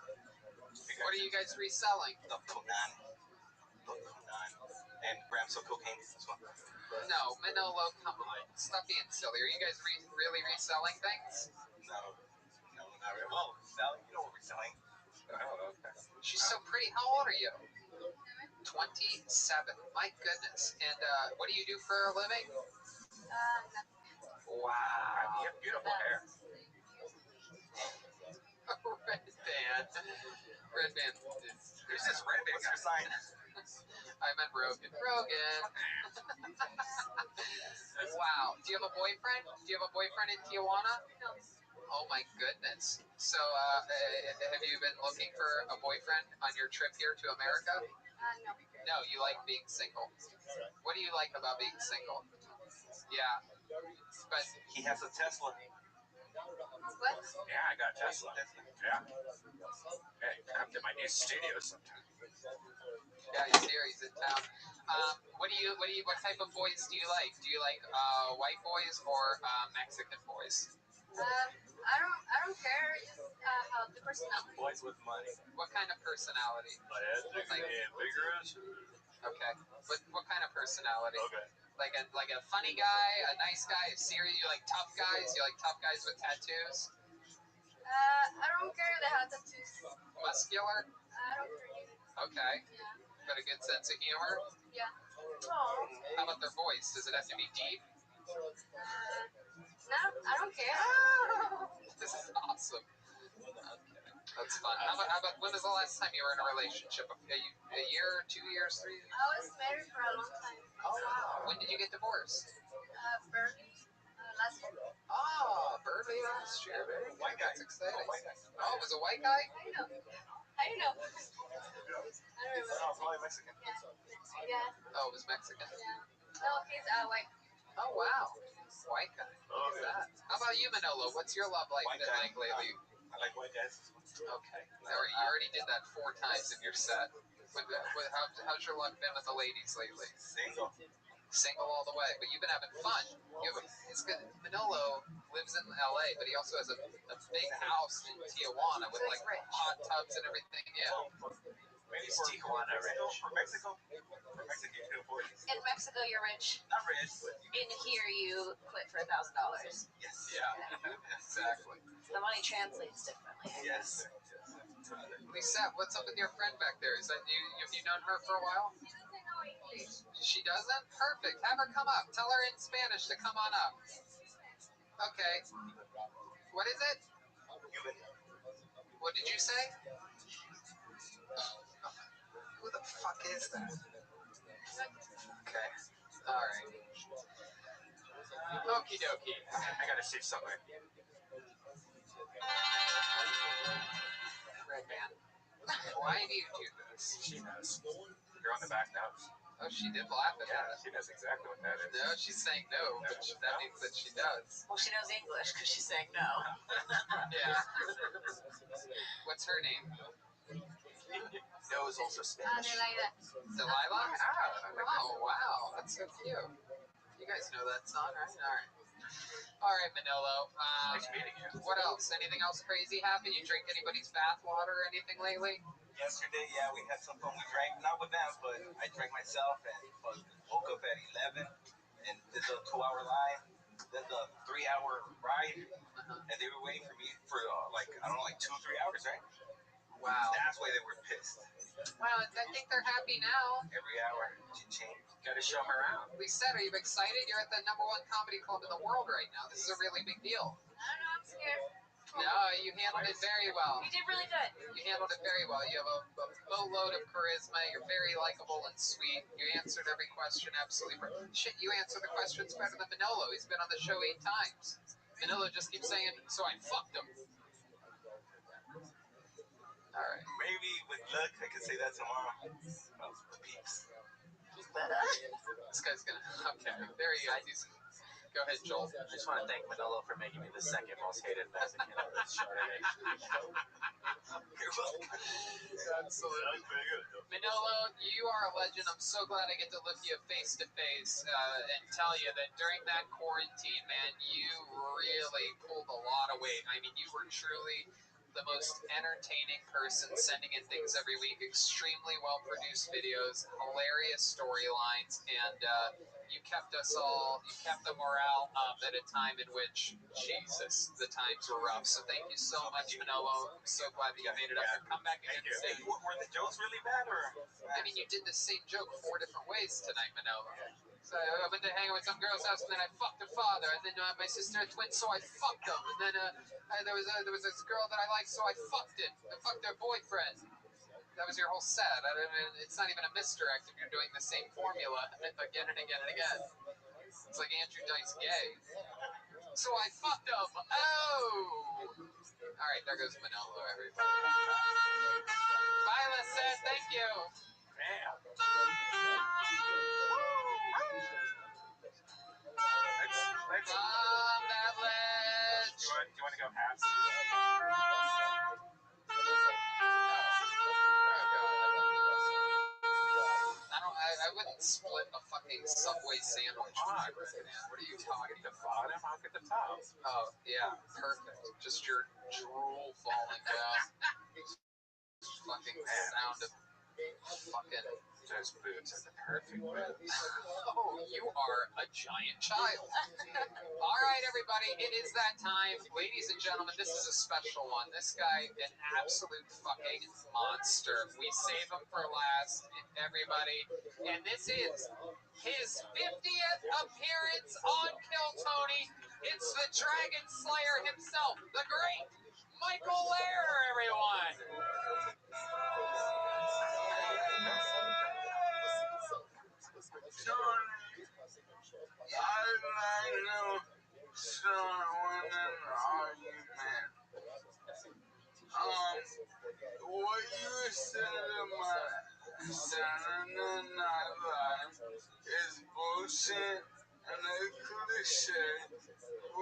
If you guys. What are you guys reselling? The punani. And grams of cocaine as well. No, Manolo, come on. Stop being silly. Are you guys really reselling things? No, not really. Well, selling, you know what we're selling. Oh, okay. She's so pretty. How old are you? 27. My goodness. And what do you do for a living? Wow. You have beautiful hair. Red band. Who's this red band? What's your sign? I meant Rogan. Wow. Do you have a boyfriend? In Tijuana? No. Oh my goodness. So, have you been looking for a boyfriend on your trip here to America? No. No, you like being single. What do you like about being single? Yeah. But He has a Tesla. What? Yeah, I got Tesla. Yeah. Hey, come to my new studio sometime. yeah, he's here. He's in town. What type of boys do you like? Do you like white boys or Mexican boys? I don't care. Just how the personality. Boys with money. What kind of personality? Like vigorous. Okay. What kind of personality? Okay. Like a funny guy, a nice guy, a serious. You like tough guys? You like tough guys with tattoos? I don't care if they have tattoos. Muscular? I don't care either. Okay. Yeah. Got a good sense of humor? Yeah. How about their voice? Does it have to be deep? No, I don't care. This is awesome. Okay. That's fun. How about when was the last time you were in a relationship? A year, 2 years, 3 years? I was married for a long time. Oh, wow. When did you get divorced? Early last year. Oh, early last year. Very good. White guy. That's exciting. Oh, Oh, it was a white guy? How do you know? I don't remember. No, probably Mexican. Yeah. Oh, it was Mexican? Yeah. No, he's white. Oh, wow. White guy. Look at that. How about you, Manolo? What's your love life been like lately? I like white guys. Okay. You already did that 4 times in your set. How's your luck been with the ladies lately? Single all the way, but you've been having fun. It's good. Manolo lives in LA, but he also has a big house in Tijuana with like hot tubs and everything. Yeah. Maybe for Tijuana, rich. For Mexico, you can afford it. In Mexico, you're rich. Not rich, but In here, you quit for $1,000. yes. Yeah. Exactly. The money translates differently. I guess. Yes. Lisa, what's up with your friend back there? Is that you? Have you known her for a while? She doesn't know English. She doesn't? Perfect. Have her come up. Tell her in Spanish to come on up. Okay. What is it? Cuban. What did you say? Who the fuck is that? Okay. All right. Okie dokie. I gotta see something. Red band. Why do you do this? She knows. You're on the back knows. Oh, she did laugh at Yeah, that. she knows exactly what that is. No, she's saying no, but that means that she does. Well, she knows English because she's saying no. Yeah. What's her name? No is also Spanish. Adelaida. Delilah? Oh, wow. That's so cute. You guys know that song, right? All right. All right, Manolo. Nice meeting you. What else? Anything else crazy happen? You drink anybody's bathwater or anything lately? Yesterday, yeah, we had some fun. We drank, not with them, but I drank myself and woke up at 11 and did the 2-hour line, did the 3-hour ride, and they were waiting for me for like 2-3 hours, right? Wow. That's why they were pissed. Well, I think they're happy now. Every hour, change. Gotta show them around. Lisette, are you excited? You're at the #1 comedy club in the world right now. This is a really big deal. I don't know. I'm scared. No, you handled it very well. You did really good. You handled it very well. You have a boatload of charisma. You're very likable and sweet. You answered every question absolutely. Shit, you answered the questions better than Manolo. He's been on the show 8 times. Manolo just keeps saying, so I fucked him. All right. Maybe with luck, I could say that tomorrow. Peeps. This guy's gonna. Okay, there he is. Go ahead, Joel. I just want to thank Manolo for making me the second most hated Mexican on this show today. You're welcome. Absolutely. Manolo, you are a legend. I'm so glad I get to look you face to face and tell you that during that quarantine, man, you really pulled a lot of weight. I mean, you were truly the most entertaining person, sending in things every week, extremely well-produced videos, hilarious storylines, and you kept the morale up at a time in which, Jesus, the times were rough. So thank you so much, Manolo. I'm so glad that you made it up here. Come back again soon. Were the jokes really bad, or? I mean, you did the same joke 4 different ways tonight, Manolo. So I went to hang out with some girl's house, and then I fucked her father, and then my sister had twins, so I fucked them, and then there was this girl that I liked, so I fucked it. I fucked her boyfriend. That was your whole set. I mean, it's not even a misdirect if you're doing the same formula again and again and again. It's like Andrew Dice Gay. So I fucked him. Oh! All right, there goes Manolo, everybody. Bye, Lissette. Thank you. Damn. Let's on that ledge. Do you want to go half? I wouldn't split a fucking Subway sandwich. What are you talking The about? bottom, I'll get the top. Oh, yeah, perfect. Just your drool falling down. Fucking sound of fucking... Those boots are the perfect boots. Oh, you are a giant child. All right, everybody, it is that time. Ladies and gentlemen, this is a special one. This guy, an absolute fucking monster. We save him for last, everybody. And this is his 50th appearance on Kill Tony. It's the Dragon Slayer himself, the great Michael Lair, everyone. Tony, I'd like to start with an argument. What you said about Saturday Night Live is bullshit and a cliche,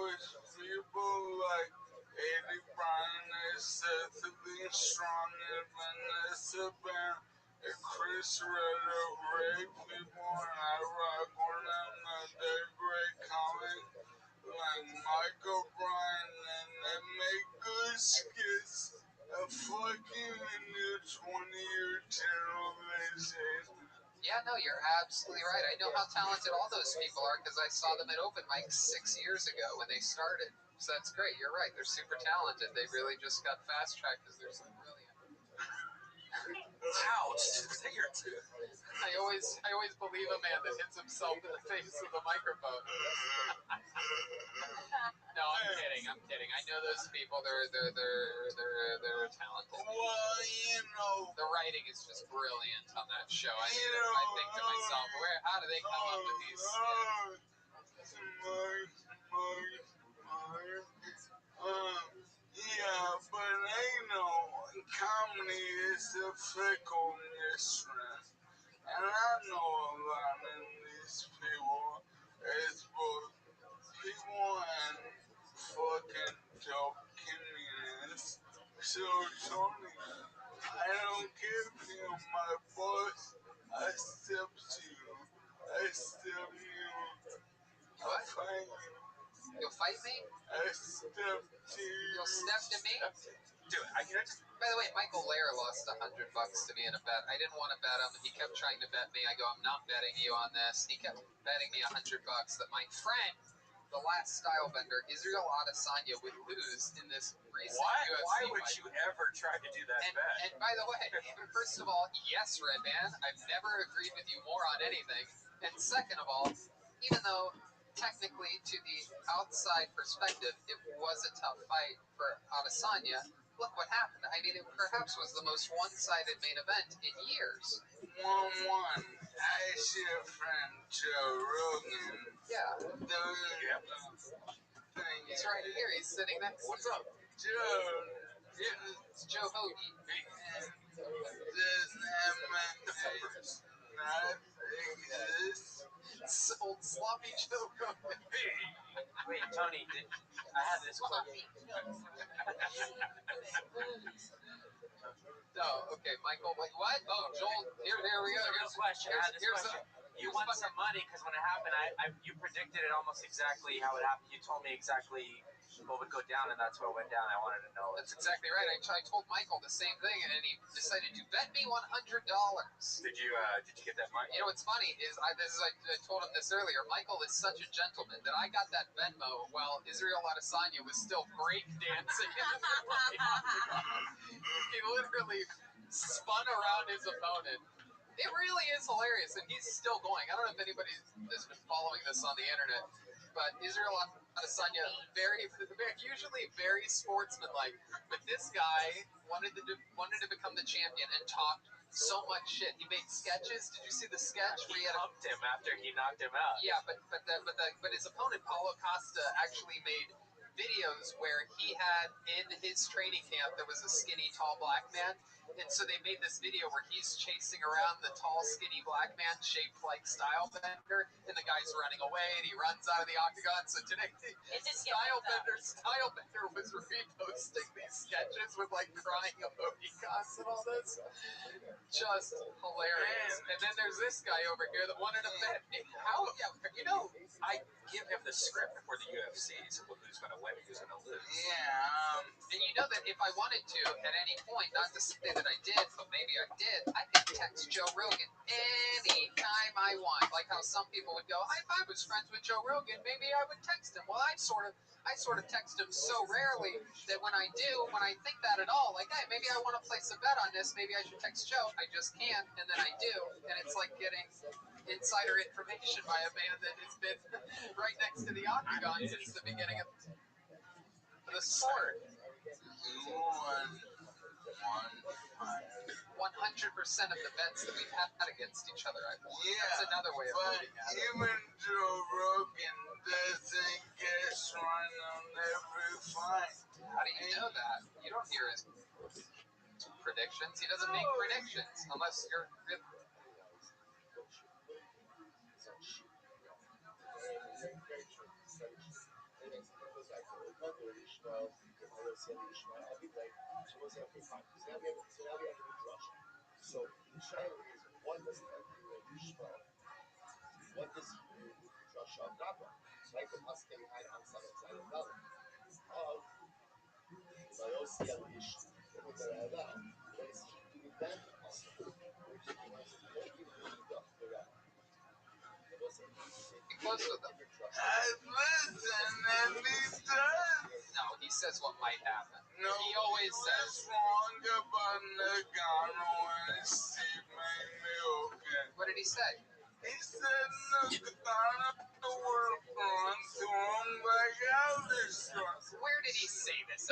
which people like Eddie Bryan and Seth Lee Strong and Vanessa Bell and Chris Redder, great people, and I rock with them, and they're great comics like Michael Bryan, and they make good skits and fucking in the 20-year television. Yeah, no, you're absolutely right. I know how talented all those people are because I saw them at open mic 6 years ago when they started. So that's great. You're right. They're super talented. They really just got fast-tracked because they're so brilliant. Ouch! Is that your tooth? I always believe a man that hits himself in the face with a microphone. No, I'm kidding. I know those people. They're talented. Well, you know, The writing is just brilliant on that show. I think to myself, how do they come up with these? yeah, but they know comedy is a fickle mistress. And I know a lot of these people is both people and fucking dope comedians. So, Tony, I don't care if you're my boss. I step to you. I step you. I'll fight you. You'll fight me? I step to you. You'll step to me? Do it. I just. By the way, Michael Lair lost $100 to me in a bet. I didn't want to bet him. He kept trying to bet me. I go, I'm not betting you on this. He kept betting me $100 that my friend, the last style bender, Israel Adesanya, would lose in this recent UFC Why would fight. you ever try to do that bet? And by the way, first of all, yes, Redman, I've never agreed with you more on anything. And second of all, even though technically to the outside perspective it was a tough fight for Adesanya, look what happened. I mean, it perhaps was the most one-sided main event in years. 1-1. I see a friend, Joe Rogan. Yeah. He's right here. He's sitting next. What's up? Joe. It's Joe Hoagie. Does that make not exist? It's old sloppy Joe Hoagie. Wait, Tony, I have this question. Oh, okay, Michael. Wait, what? Oh, Joel. Here we go. Here's a question. I have this question. You won some money because when it happened, you predicted it almost exactly how it happened. You told me exactly what would go down, and that's what went down. I wanted to know. That's exactly right. I told Michael the same thing, and he decided to bet me $100. Did you get that money? You know what's funny is I told him this earlier. Michael is such a gentleman that I got that Venmo while Israel Adesanya was still breakdancing in the middle of the octagon. He literally spun around his opponent. It really is hilarious, and he's still going. I don't know if anybody has been following this on the internet, but Israel Adesanya, usually very sportsmanlike, but this guy wanted to become the champion and talked so much shit. He made sketches. Did you see the sketch where he humped him after he knocked him out? Yeah, but his opponent Paulo Costa actually made videos where he had in his training camp there was a skinny tall black man, and so they made this video where he's chasing around the tall skinny black man shaped like Stylebender, and the guy's running away and he runs out of the octagon. So today Stylebender was reposting these sketches with like crying emoticons and all this. Just hilarious. And then there's this guy over here that wanted to bet me. I give him the script before the UFC, so who's going to win and who's going to lose. Yeah. And you know that if I wanted to, at any point, not to say that I did, but maybe I did, I could text Joe Rogan anytime I want. Like how some people would go, if I was friends with Joe Rogan, maybe I would text him. Well, I sort of text him so rarely that when I think that at all, like, hey, maybe I want to place a bet on this, maybe I should text Joe. I just can't, and then I do, and it's like getting insider information by a man that has been right next to the octagon since the beginning of the sport. 100% of the bets that we've had against each other, I've won. Yeah, that's another way of looking at it. Even Joe Rogan doesn't get run on every fight. How do you know that? You don't hear his predictions. He doesn't make predictions unless you're really... So the challenge is, what does Rothschild not run? Michael Muskin had on seine Namen. Yossi Alish, there is he event close with them. Listen, and he does. No, he says what might happen. No, he always says wrong about Nagano and Steve Maioka. What did he say? He said Nagano will run to him like Alderson. Where did he say this?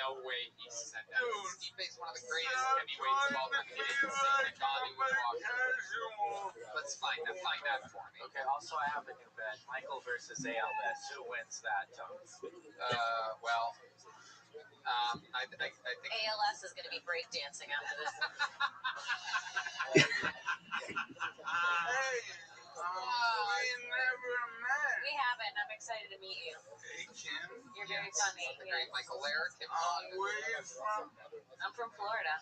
No way he said that. Stipe's one of the greatest heavyweights of all time. He didn't say Nagano would walk. Let's find that for me. Okay, also I have a new bet. Michael versus ALS. Who wins that, Tony? I think ALS is going to be breakdancing after this. Hey, we never met. We haven't. I'm excited to meet you. Hey, Kim. You're very funny. Great Michael Lair. Where are you from? I'm from Florida.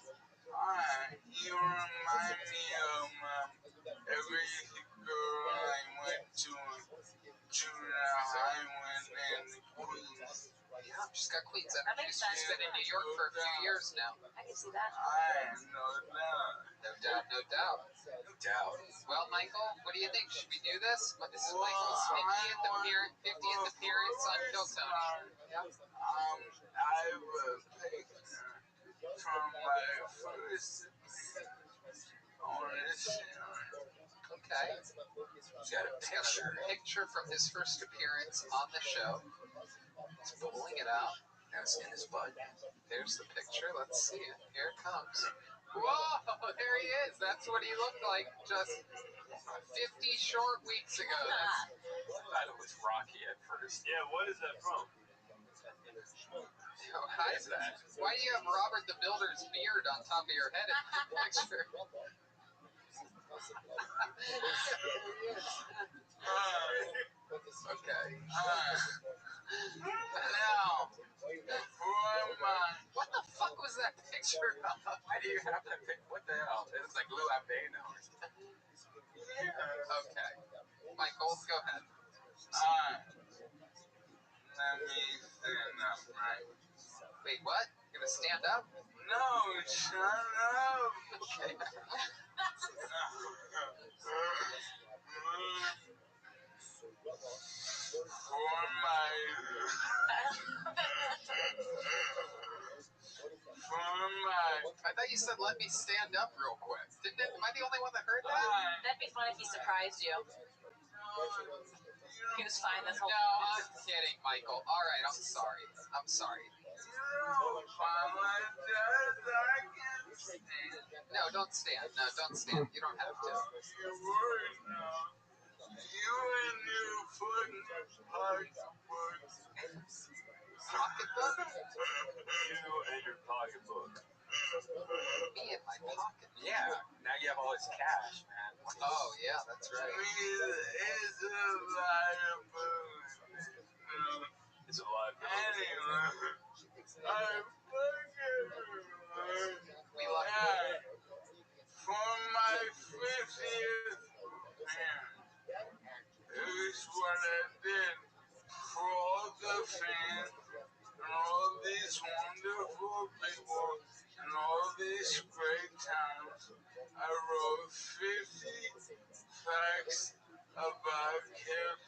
You remind me of every girl I went to junior high when in Queens. Yeah, she's got Queens energy. She's been in New York for a few years now. I can see that. No doubt. Well, Michael, what do you think? Should we do this? This is Michael's 50th appearance on Kill Tony. Yeah. I have a picture from my first audition. Okay. He's got a picture from his first appearance on the show. He's pulling it out. Now it's in his butt. There's the picture. Let's see it. Here it comes. Whoa! There he is. That's what he looked like just 50 short weeks ago. I thought it was Rocky at first. Yeah, what is that from? What is that? Why do you have Robert the Builder's beard on top of your head in the picture? Okay. Now, who am I? What the fuck was that picture of? Why do you have that pic? What the hell? It looks like Lou Albano. Okay. Michael, go ahead. Let me stand up, right? Wait, what? You're gonna stand up? No, shut up. Okay. For my I thought you said let me stand up real quick. Didn't it? Am I the only one that heard that? That'd be fun if he surprised you. He was fine this whole No, I'm kidding, Michael. All right, I'm sorry. I'm sorry. No, don't stand. No, don't stand. You don't have to. You and your fucking pocketbook. Pocketbook? You and your pocketbook. Me in my pocket. Yeah, now you have all this cash, man. Oh, yeah, that's right. It's a liability. It's a liability. Anyway, I fucking We love you. for my 50th man. Here's what I did for all the fans and all these wonderful people and all these great times. I wrote 50 facts about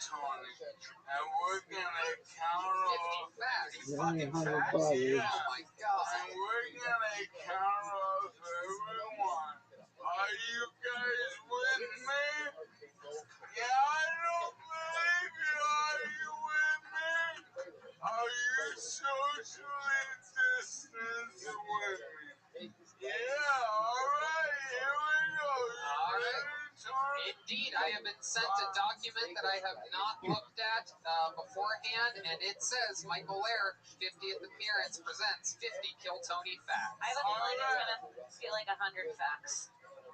Tony, and we're gonna count 50 off. facts. Fucking facts? Yeah. Oh, my God. And we're gonna count off everyone. Are you guys with me? Yeah, I don't believe you. Are you with me? Are you socially distanced with me? Yeah, alright, here we go. All right. Indeed, I have been sent a document that I have not looked at beforehand, and it says Michael Lair, 50th appearance, presents 50 Kill Tony facts. I have a feeling it's gonna be like 100 facts.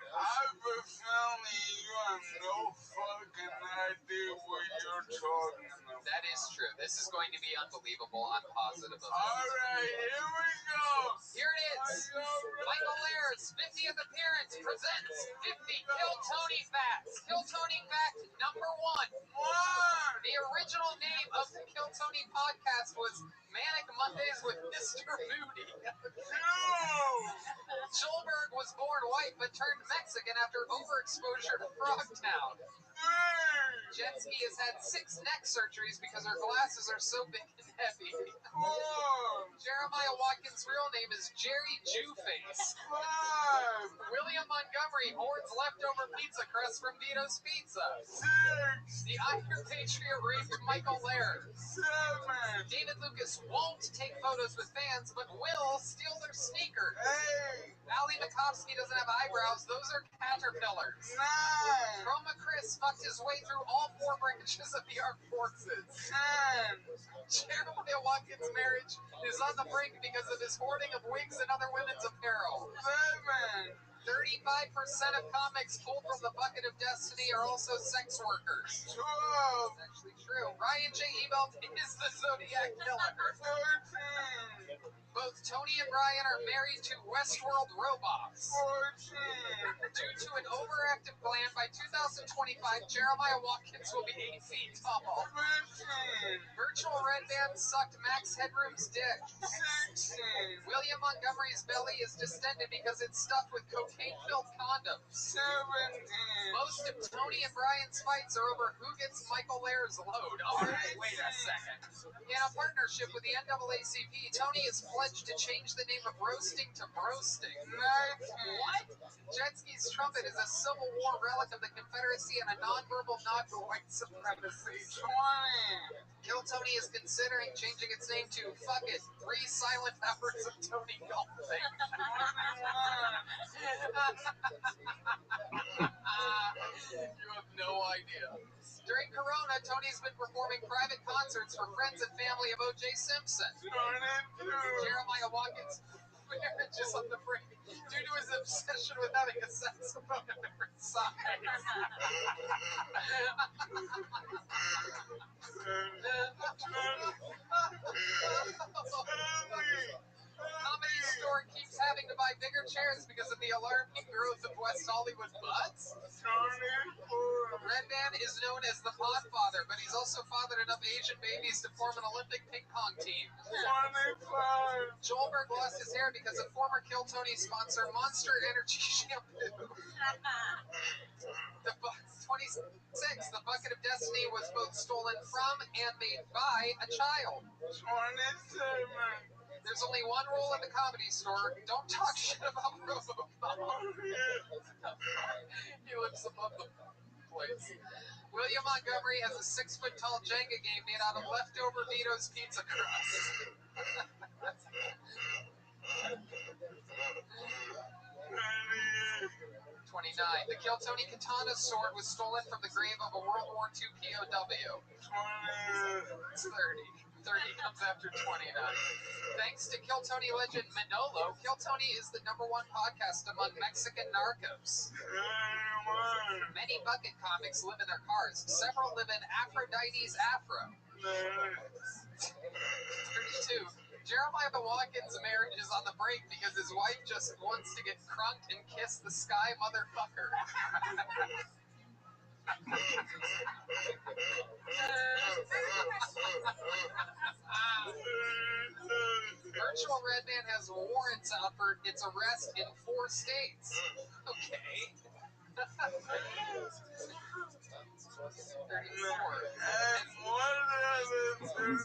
I have a feeling you have no fucking idea what you're talking about. That is true. This is going to be unbelievable. I'm positive of it. Alright, here we go. Here it is. Michael Lair's 50th appearance presents 50 Kill Tony facts. Kill Tony fact number 1. The original name of the Kill Tony podcast was Manic Mondays with Mr. Moody. Schulberg was born white but turned Mexican after overexposure to Frogtown. Jensky has had 6 neck surgeries because her glasses are so big and heavy. Jeremiah Watkins' real name is Jerry Jewface. William Montgomery hoards leftover pizza crusts from Vito's Pizza. The Iron Patriot raped Michael Lair. David Lucas won't take photos with fans, but will steal their sneakers. Ali Makovsky doesn't have eyebrows, those are caterpillars. Chroma Chris fucked his way through all 4 branches of the armed forces. Jeremiah Watkins' marriage is on the brink because of his hoarding of wigs and other women's apparel. 35% of comics pulled from the bucket of destiny are also sex workers. That's actually true. Ryan J. Ebelt is the Zodiac Killer. Both Tony and Brian are married to Westworld robots. Due to an overactive gland, by 2025, Jeremiah Watkins will be 8 feet tall. Virtual Red Band sucked Max Headroom's dick. William Montgomery's belly is distended because it's stuffed with cocaine-filled condoms. Most of Tony and Brian's fights are over who gets Michael Lair's load. Alright, wait a second. In a partnership with the NAACP, Tony is pledged to change the name of roasting to broasting. What? Jetsky's trumpet is a Civil War relic of the Confederacy and a nonverbal nod to white supremacy. Kill Tony is considering changing its name to Fuck It, 3 Silent Hours of Tony Golfing. You have no idea. During Corona, Tony's been performing private concerts for friends and family of O.J. Simpson. Jeremiah Watkins' marriage is on the brink due to his obsession with having a saxophone at every size. Comedy Store keeps having to buy bigger chairs because of the alarming growth of West Hollywood butts. Redman is known as the Podfather, but he's also fathered enough Asian babies to form an Olympic ping pong team. Joelberg lost his hair because of former Kill Tony sponsor Monster Energy shampoo. The 26, the Bucket of Destiny was both stolen from and made by a child. There's only one rule in the Comedy Store: don't talk shit about Robocop. He lives above the place. William Montgomery has a 6-foot-tall Jenga game made out of leftover Vito's pizza crust. 29. The Kill Tony Katana sword was stolen from the grave of a World War II POW. 30 comes after 29. Thanks to Kill Tony legend Manolo, Kill Tony is the #1 podcast among Mexican narcos. Many bucket comics live in their cars. Several live in Aphrodite's Afro. 32. Jeremiah Watkins' marriage is on the break because his wife just wants to get crunked and kiss the sky motherfucker. Virtual Redman has warrants out for its arrest in 4 states. Okay. 34. And one of them is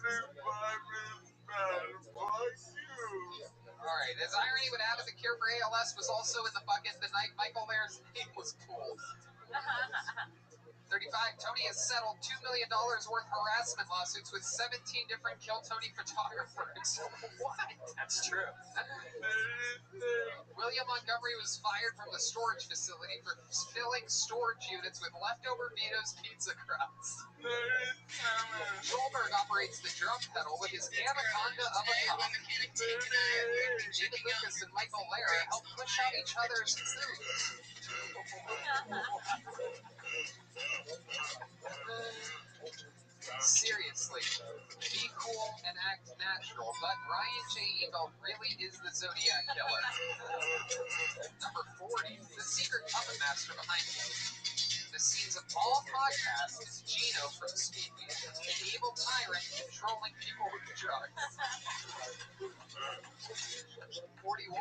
Alright, as irony would have it, the cure for ALS was also in the bucket the night Michael Lair's name was pulled. 35. Tony has settled $2 million worth harassment lawsuits with 17 different Kill Tony photographers. What? That's true. William Montgomery was fired from the storage facility for filling storage units with leftover Vito's pizza crust. Joelberg operates the drum pedal with his anaconda of a cop. David Lucas and Michael Lair help push out each other's food. Seriously, be cool and act natural, but Ryan J. Ebelt really is the Zodiac Killer. Number 40, the secret puppet master behind the scenes of all podcasts is Gino from Speed Week, an evil tyrant controlling people with drugs. 41.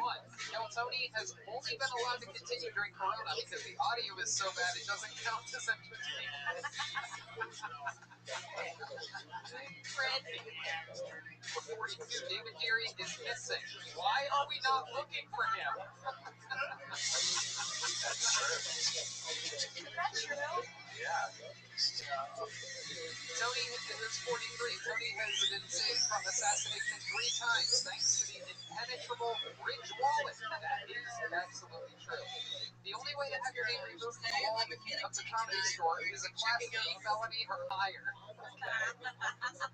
Kill Tony has only been allowed to continue during Corona because the audio is so bad it doesn't count as entertainment. For 42, David Geary is missing. Why are we not looking for him? That's true. Yeah. Tony is 43. Tony has been saved from assassination 3 times thanks to the impenetrable Ridge wallet. That is absolutely true. The only way to have your name removed from the wall of the Comedy Store is a class B felony or higher.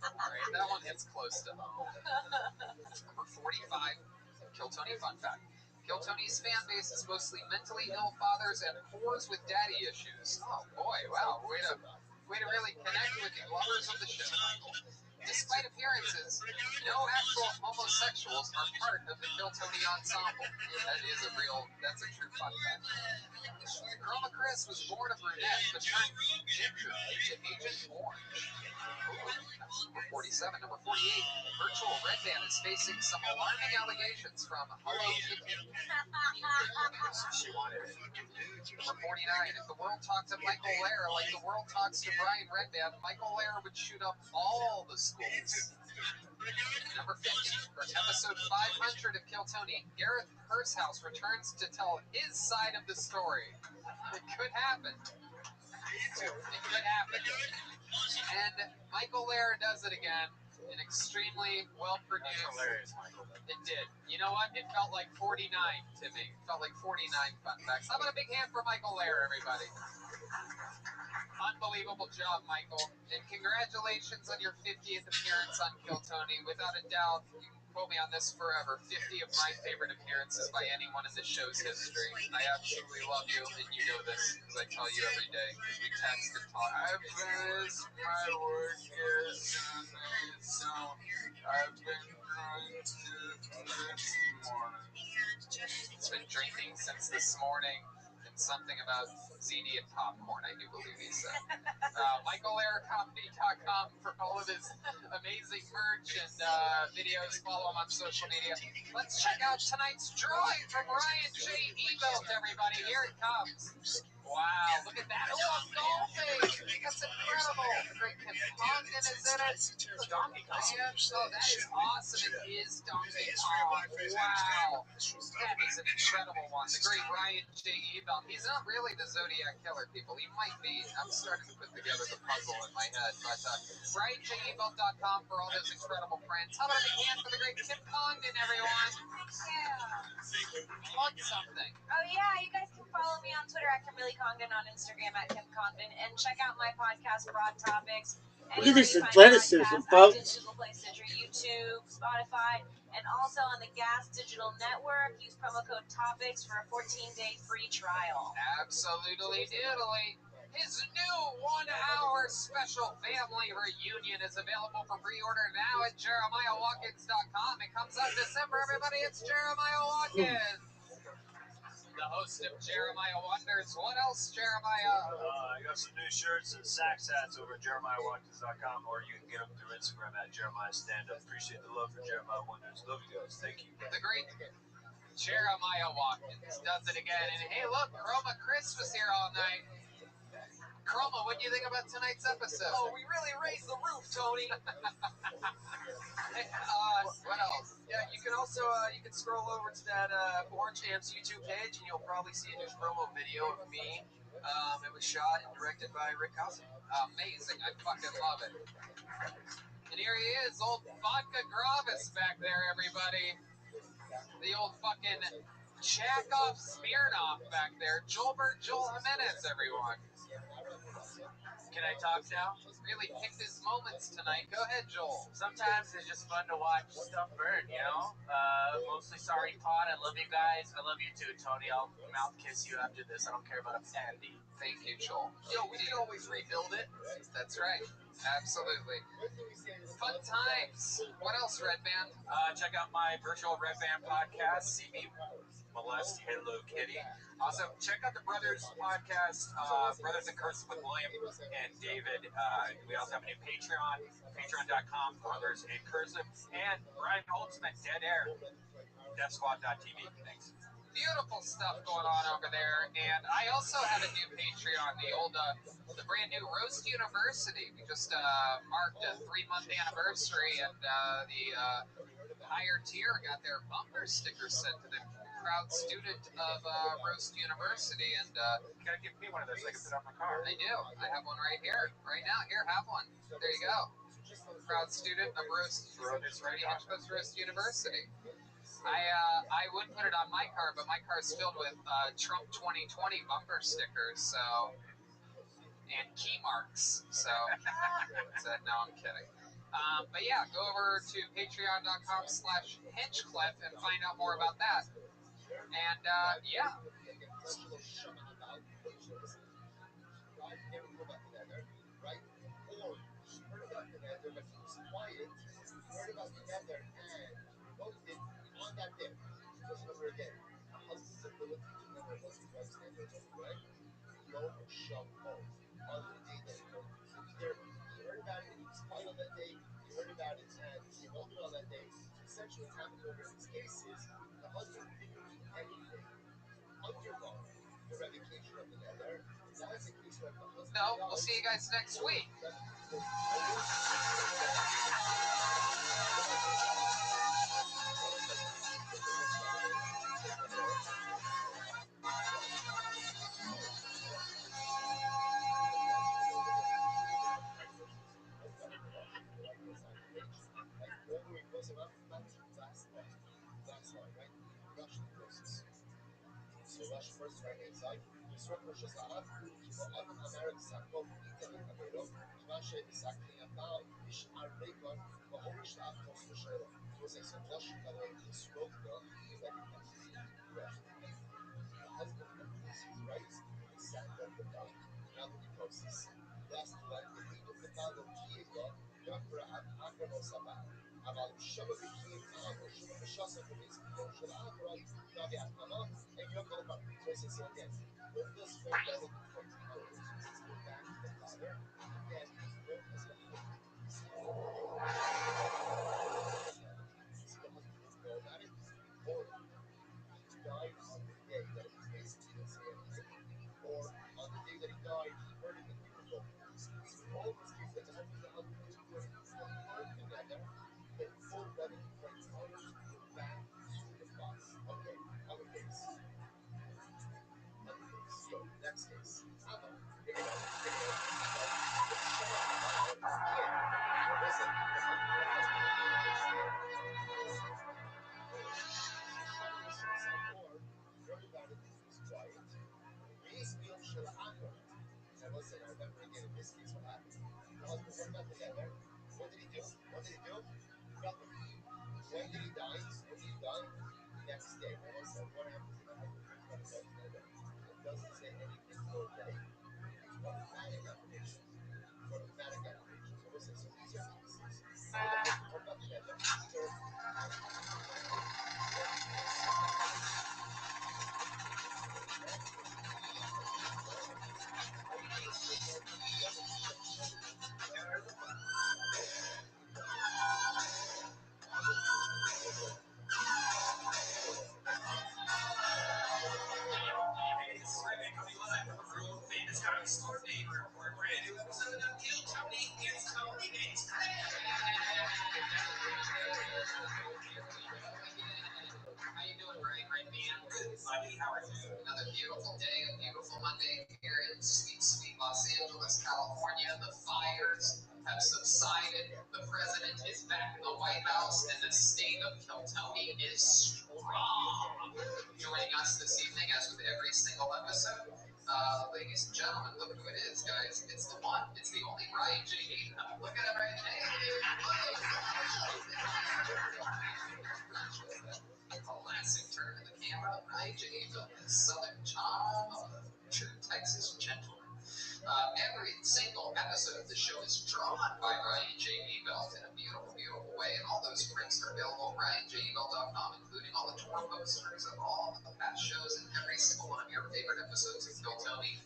Alright, that one hits close to home. Number 45, Kill Tony fun fact. Kill Tony's fan base is mostly mentally ill fathers and whores with daddy issues. Oh boy, wow, way to really connect with the lovers of the show, Michael. Despite appearances, no actual homosexuals are part of the Kill Tony ensemble. That's a true fun fact. Chroma Chris was born a brunette, but turned ginger to Agent Orange. That's number 47. Number 48, Virtual Redman is facing some alarming allegations from Hello Kitty. She wanted it. Number 49, if the world talked to Michael Lair like the world talks to Brian Redman, Michael Lair would shoot up all the schools. Number 50, for episode 500 of Kill Tony, Gareth Pershouse returns to tell his side of the story. It could happen. It could happen. And Michael Lair does it again. An extremely well-produced. That's hilarious, Michael. It did. You know what? It felt like 49 to me. It felt like 49 fun facts. How about a big hand for Michael Lair, everybody? Unbelievable job, Michael. And congratulations on your 50th appearance on Kill Tony. Without a doubt, you can quote me on this forever. 50 of my favorite appearances by anyone in the show's history. I absolutely love you, and you know this because I tell you every day because we text and talk. I've finished my work yesterday, so I've been trying to this morning. He's been drinking since this morning, and something about ziti and popcorn, I do believe he said. MichaelAirComedy.com for all of his amazing merch and videos. Follow him on social media. Let's check out tonight's drawing from Ryan J. Ebelt, everybody. Here it comes. Wow, look at that. Oh, a golfing. That's incredible. The great Kim Congdon is in it. Donkey Kong. Oh, that is awesome. It is Donkey Kong. Wow. That is an incredible one. The great Ryan J. Ebelt. He's not really the Zodiac Killer, people. He might be. I'm starting to put together the puzzle in my head. But RyanJEbelt.com for all those incredible prints. How about a big hand for the great Kim Congdon, everyone? Yeah. Plug something. Oh yeah, you guys can follow me on Twitter at Kimberly Congdon, on Instagram at Kim Congdon, and check out my podcast, Broad Topics. Look at this athleticism, folks. Google Play, Stitcher, YouTube, Spotify, and also on the Gas Digital Network. Use promo code TOPICS for a 14-day free trial. Absolutely diddly. His new 1-hour special family reunion is available for pre-order now at JeremiahWatkins.com. It comes out December, everybody. It's Jeremiah Watkins. The host of Jeremiah Wonders. What else, Jeremiah? I got some new shirts and Saks hats over at JeremiahWatkins.com, or you can get them through Instagram at Jeremiah Standup. Appreciate the love for Jeremiah Wonders. Love you guys. Thank you. The great Jeremiah Watkins does it again. And hey, look, Chroma Chris was here all night. Chroma, what do you think about tonight's episode? Oh, we really raised the roof, Tony. Hey, what else? Yeah, you can also you can scroll over to that Orange Amps YouTube page, and you'll probably see a new promo video of me. It was shot and directed by Rick Cosby. Amazing. I fucking love it. And here he is, old Vodka Gravis back there, everybody. The old fucking Jack-off Smirnoff back there. Joel Jimenez, everyone. Can I talk now? Really picked his moments tonight. Go ahead, Joel. Sometimes it's just fun to watch stuff burn, you know? Mostly sorry, Pod. I love you guys. I love you too, Tony. I'll mouth kiss you after this. I don't care about a panty. Thank you, Joel. Yo, we can always rebuild it. That's right. Absolutely. Fun times. What else, Red Band? Check out my virtual Red Band podcast. See me molest Hello Kitty. Also, check out the Brothers podcast, Brothers in Cursive with William and David. We also have a new Patreon, patreon.com, Brothers in Cursive, and Brian Holtzman, Dead Air, DeathSquad.tv. Thanks. Beautiful stuff going on over there. And I also have a new Patreon, the brand new Roast University. We just marked a 3-month anniversary, and the higher tier got their bumper sticker sent to them. Proud student of Roast University, and You gotta give me one of those so I can put it on my car. I do. I have one right here, right now. Here, have one. There you go. Proud student of Roast University. I would put it on my car, but my car's filled with Trump 2020 bumper stickers, so, and key marks. So no, I'm kidding. But yeah, go over to patreon.com/henchclef and find out more about that. And yeah. No, we'll see you guys next week. So rush first right hand side. בסוף ראש הזהב, שבו אדם אמריקס סקו איתן לקבלו, כיוון שבסקני הפעם נשאר ריקון, והוא נשאר תוך בשלו. Was a solution that I spoke of, that it was the husband of his rights, he sat on the back, not the process. Last one, the people of the father of Kiego, Dr. Akron Sabah. אבל שוב בקים או שוב בשוסף ובסביבו של האחרון נביא התממה and you go back to the same again. When those four level becomes ours, it's go back to the father, again, work as a whole. See the husband is nomadic, or he died on the day that he basically didn't say anything, or on the day that he died, he heard it and he was going. We always keep the husband doing work together. The full revenue points owners go back to the boss. Okay, other case. So, next case. Ammo. Here we go. The shot now is in. Listen, the husband everybody is quiet. These meals shall happen. And listen, I remember again in this case what happened. The husband went back together. What did he do? What did he do? Nothing. When did he die? When did he die? The next day. Now listen, what happens if a husband comes back together? It doesn't say anything for a day. It's automatic application. It's automatic application. So listen, so these are cases. When the husband comes back together, so It's Rabbi coming live from our old famous comic store neighbor for a brand new episode of Kill Tony. It's Tony Makes How you doing, Rabbi? I'm good, buddy. How are you? Another beautiful day, a beautiful Monday here in sweet, sweet Los Angeles, California. The fires have subsided. The president is back in the White House, and the state of Kiltony is strong. Joining us this evening, as with every single episode, ladies and gentlemen, look who it is, guys. It's the one, it's the only Ryan J. Look at him right there. Classic turn of the camera, Ryan J. The southern charm of a true Texas gentleman. Every single episode of the show is drawn by Ryan J. Ebelt in a beautiful, beautiful way, and all those prints are available at RyanJEbelt.com, including all the tour posters of all the past shows and every single one of your favorite episodes of Kill Tony.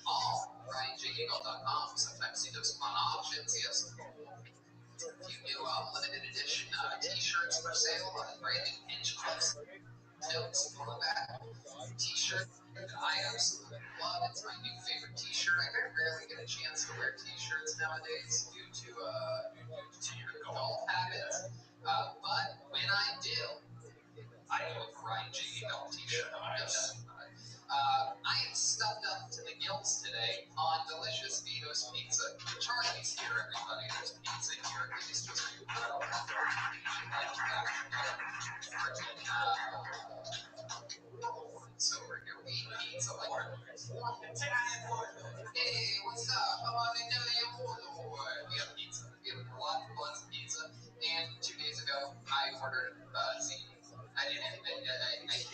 All RyanJEbelt.com. Sometimes see those fun options. He has some few new limited edition t-shirts for sale, branded pinch clips, notes, all of that. T-shirt I absolutely love. It's my new favorite T-shirt. I very rarely get a chance to wear T-shirts nowadays due to your golf habits. But when I do, I go with the Ryan J. Golf T-shirt. I am stuffed up to the gills today on delicious Vito's Pizza. Charlie's here, everybody. There's pizza here. It's just so we're here. We eat pizza like hey, what's up? How are they doing? We have pizza. We have lots of pizza. And 2 days ago, I ordered ziti. I didn't even,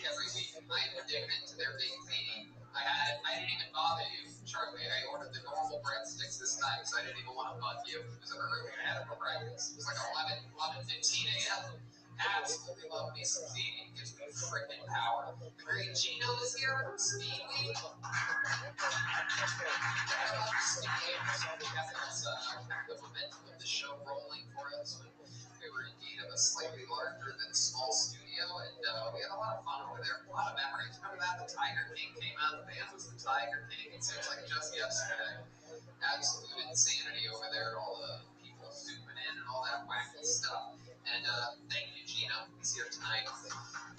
every week, I dip into their big ziti. I didn't even bother you, Charlie. I ordered the normal breadsticks this time because I didn't even want to bug you. It was early. I had it for breakfast. It was like 11:15 a.m. Absolutely love me some ziti. It gives me freaking power. The great Gino is here from Speed Week. The momentum of the show rolling for us. We were indeed of a slightly larger than small studio, and we had a lot of fun over there. A lot of memories. Remember that? The Tiger King came out. The band was the Tiger King. It seems like just yesterday. Absolute insanity over there. All the people zooming in and all that wacky stuff. And thank you, Gino. He's here tonight.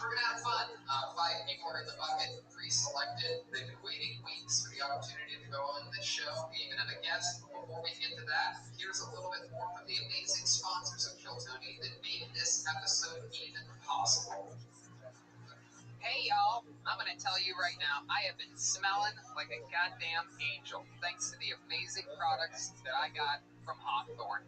We're going to have fun. 5 people are in the bucket, pre-selected. They've been waiting weeks for the opportunity to go on this show. We even have a guest. But before we get to that, here's a little bit more from the amazing sponsors of Kill Tony that made this episode even possible. Hey y'all, I'm gonna tell you right now, I have been smelling like a goddamn angel thanks to the amazing products that I got from Hawthorne.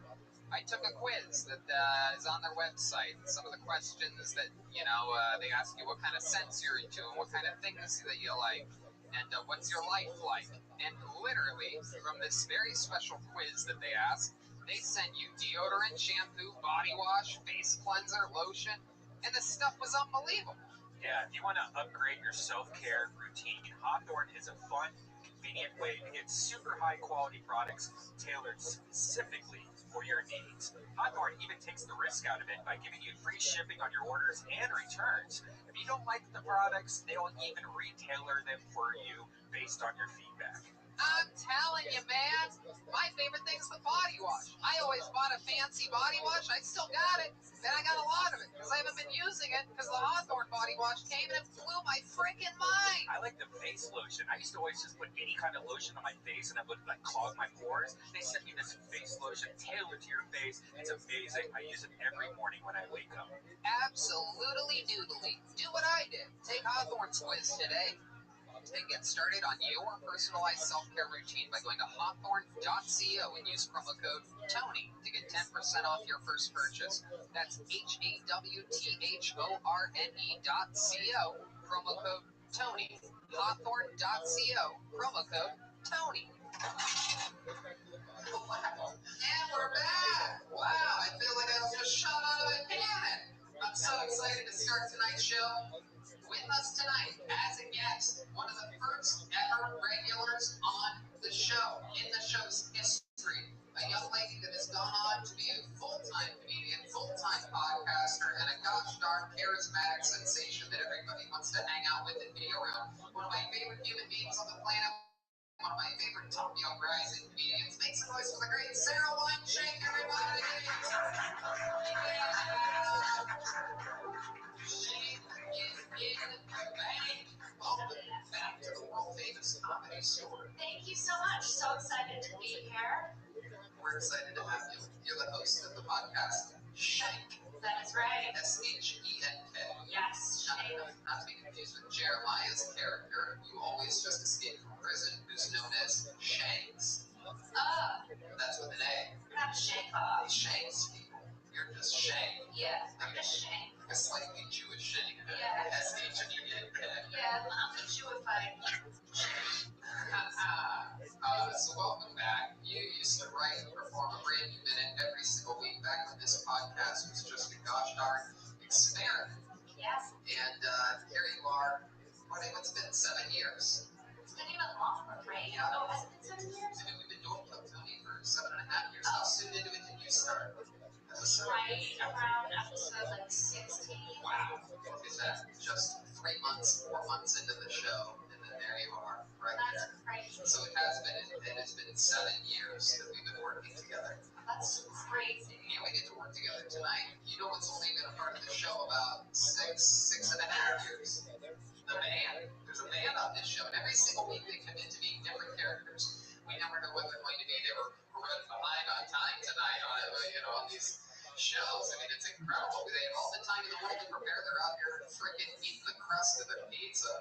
I took a quiz that is on their website. Some of the questions that, they ask you what kind of scents you're into and what kind of things that you like and what's your life like. And literally, from this very special quiz that they ask, they sent you deodorant, shampoo, body wash, face cleanser, lotion, and the stuff was unbelievable. Yeah, if you want to upgrade your self-care routine, Hawthorne is a fun, convenient way to get super high-quality products tailored specifically for your needs. Hawthorne even takes the risk out of it by giving you free shipping on your orders and returns. If you don't like the products, they'll even retailer them for you based on your feedback. I'm telling you, man, my favorite thing is the body wash. I always bought a fancy body wash. I still got it, and I got a lot of it because I haven't been using it because the Hawthorne body wash came and it blew my freaking mind. I like the face lotion. I used to always just put any kind of lotion on my face and it would like clog my pores. They sent me this face lotion tailored to your face. It's amazing. I use it every morning when I wake up. Absolutely doodly. Do what I did. Take Hawthorne's quiz today and get started on your personalized self-care routine by going to hawthorne.co and use promo code TONY to get 10% off your first purchase. That's HAWTHORNE.co, promo code TONY. Hawthorne.co, promo code TONY. And we're back! Wow, I feel like I was just shot out of a cannon. I'm so excited to start tonight's show. With us tonight, as a guest, one of the first ever regulars on the show, in the show's history, a young lady that has gone on to be a full-time comedian, full-time podcaster, and a gosh darn charismatic sensation that everybody wants to hang out with and be around. One of my favorite human beings on the planet, one of my favorite top young rising comedians. Make some noise for the great Sarah Weinschenk, everybody! She is in the bank. Welcome back to the world famous Comedy Store. Thank you so much. So excited to be here. We're excited to have you. You're the host of the podcast, Shank. That is right. SHENK. Yes, Shank. Not to be confused with Jeremiah's character, who always just escaped from prison, who's known as Shanks. That's with an A. Not Shank off. Shanks people. You're just Shank. Yeah, I'm just Shank. Like a slightly Jewish Shank. Yeah. SHENK. Yeah, I'm the Jewified Shank. So welcome back. You used to write and perform a brand new minute every single week back when this podcast was just a gosh darn experiment. Yes. And here you are. It's been 7 years. It's been even longer, right? Yeah. Oh, has it been 7 years? I mean, we've been doing Tony for 7.5 years. How soon into it did you start? Right around episode like 16. Wow. Is that just 3 months, 4 months into the show, and then there you are, right That's there. crazy. So it has been 7 years that we've been working together. That's crazy. And we get to work together tonight. You know what's only been a part of the show about 6.5 years? The band. There's a band on this show, and every single week they commit to being different characters. We never know what they're going to be. We're running behind on time tonight on these shows. I mean, it's incredible. They have all the time in the world to prepare. They're out here freaking eating the crust of their pizza,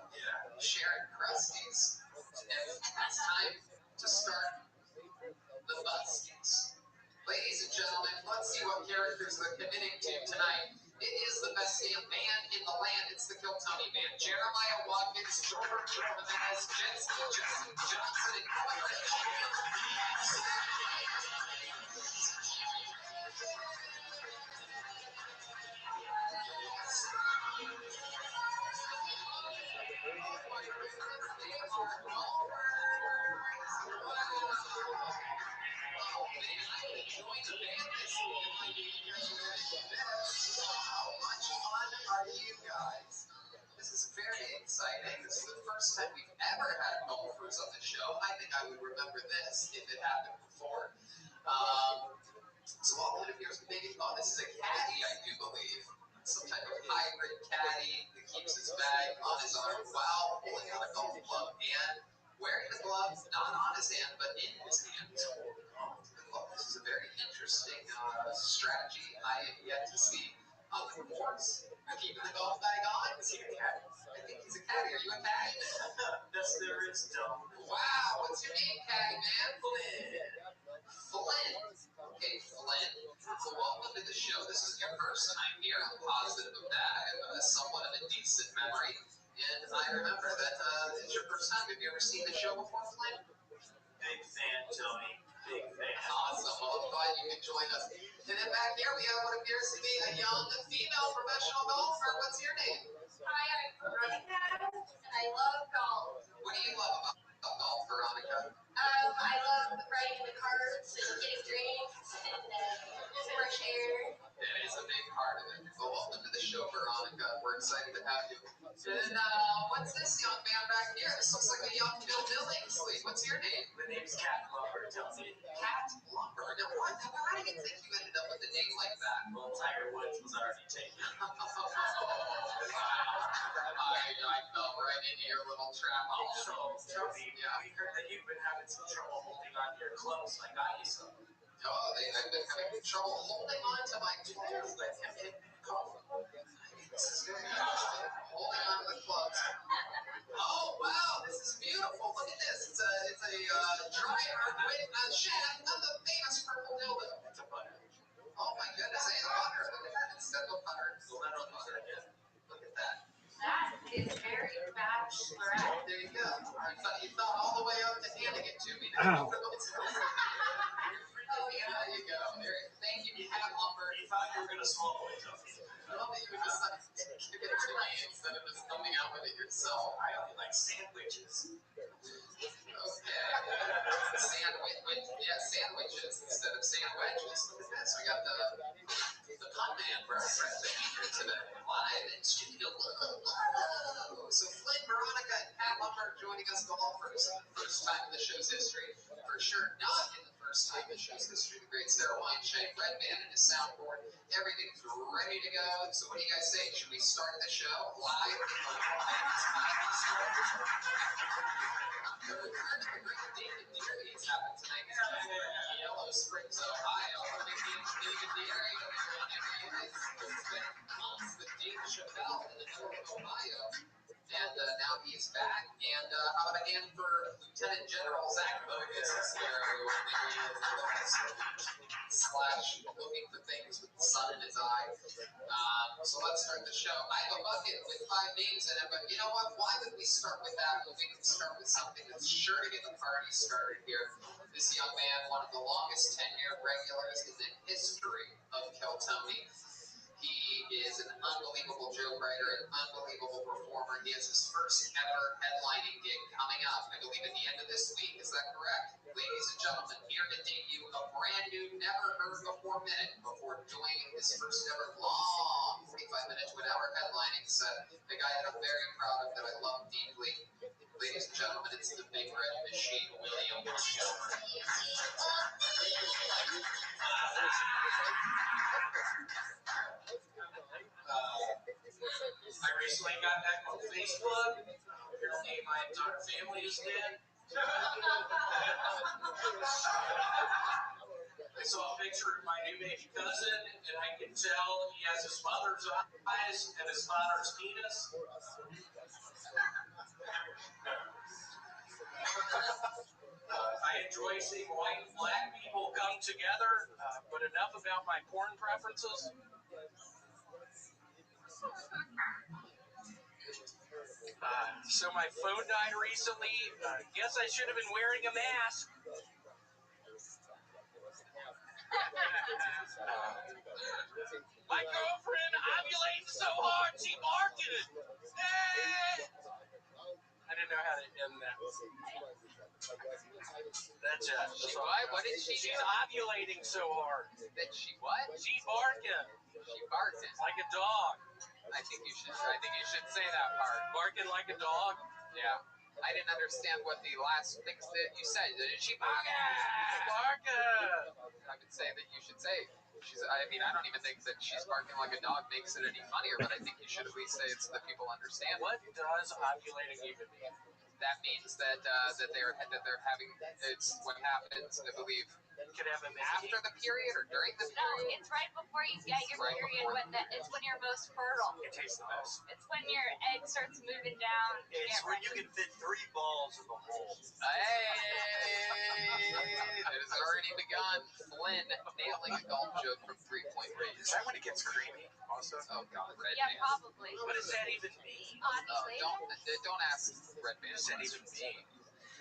sharing crusties. And it's time to start the buskets. Ladies and gentlemen, let's see what characters they're committing to tonight. It is the best damn band in the land. It's the Kill Tony Band. Jeremiah Watkins, George Jimenez, Jesse Johnson, and Quentin. Very exciting. This is the first time we've ever had golfers on the show. I think I would remember this if it happened before. So all it appears to be, this is a caddy, I do believe. Some type of hybrid caddy that keeps his bag on his arm while pulling out a golf club and wearing the glove not on his hand but in his hand. Well, this is a very interesting strategy I have yet to see on the course. Keeping the golf bag on? Is he a caddy? I think first time here. I'm positive of that. I have somewhat of a decent memory. And I remember that it's your first time. Have you ever seen the show before, Flynn? Big fan, Tony. Big fan. Awesome. Well, I'm glad you could join us. And then back here, we have what appears to be a young female professional golfer. What's your name? Hi, I'm Veronica, and I love golf. What do you love about golf, Veronica? I love riding the carts and getting drinks and fresh air. That is a big part of it. Well, welcome to the show, Veronica. We're excited to have you. And what's this young man back here? This looks like a young Bill Billingsley. What's your name? The name's Cat Lumber, Tony. Cat Lumber. Now, why do you think you ended up with a name like that? Well, Tiger Woods was already taken. I fell right into your little trap. Also, Tony, we heard that you've been having some trouble holding on to your clothes like I used to. Oh, they've been having trouble holding on to my clothes. This is very interesting. Holding on to the clubs. Oh, wow, this is beautiful. Look at this. It's a dryer with a shaft of the famous purple dildo. It's a butter. Oh, my goodness. Hey, a butter. Look at that. Instead of a butter. Literal butter, yeah. Look at that. That is very bachelorette. There you go. You thought all the way up to handing it to me. Ow. Oh, yeah, there you go. Thank you, Cat Lumber. You thought you were going to swallow it, Tony. Well, you decided to give it to me instead of just coming out with it yourself. I only like sandwiches. Okay. Sandwiches instead of sandwiches. Look at this. We got the pun man representing here today. Live in studio. So Flynn, Veronica, and Cat Lumber joining us golfers for the first time in the show's history. For sure, not in the first time in the show's history. The great Sarah Wineshank, Red Band, and his soundboard. Everything's ready to go. So what do you guys say? Should we start the show live? The return of the great David Deary is happening tonight. He's coming from Yellow Springs, Ohio. David Deary has been months with Dave Chappelle in the middle of Ohio. And now he's back. And how about a hand for Lieutenant General Zach Bogus here, who slash looking for things with the sun in his eye. So let's start the show. I have a bucket with 5 names in it, but you know what? Why would we start with that when we can start with something that's sure to get the party started here? This young man, one of the longest tenured regulars in the history of Keltoni. He is an unbelievable joke writer, an unbelievable performer. He has his first ever headlining gig coming up, I believe, at the end of this week. Is that correct? Ladies and gentlemen, here to debut a brand new, never heard before minute before joining his first ever long 45-minute to an hour headlining set. The guy that I'm very proud of, that I love deeply. Ladies and gentlemen, it's the Big Red Machine, William Montgomery. I recently got back on Facebook. Apparently, my entire family is dead. I saw a picture of my new baby cousin, and I can tell he has his mother's eyes and his father's penis. I enjoy seeing white and black people come together, but enough about my porn preferences. So my phone died recently. Guess I should have been wearing a mask. My girlfriend ovulating so hard she barking. I didn't know how to end that. That's She what? What did she do? She's ovulating so hard. That she what? She barking. She barking. Like a dog. I think you should say that part. Barking like a dog. Yeah. I didn't understand what the last things that you said. She barking. Barking. I would say that you should say. I don't even think that she's barking like a dog makes it any funnier, but I think you should at least say it so that people understand. What does ovulating even mean? That means that they're having, it's what happens, I believe, Could have a after the period or during the No, period. it's right before you get your Right period. It's when you're most fertile. It tastes the best. It's when your egg starts moving down. It's when you can fit 3 balls in the hole. Hey, it is already begun Flynn nailing a golf joke from 3-point range. Is that when it gets creamy? Also, Oh God, Red Yeah, Man. probably. what does that even mean? Honestly, Don't ask Red Man. What does that even mean?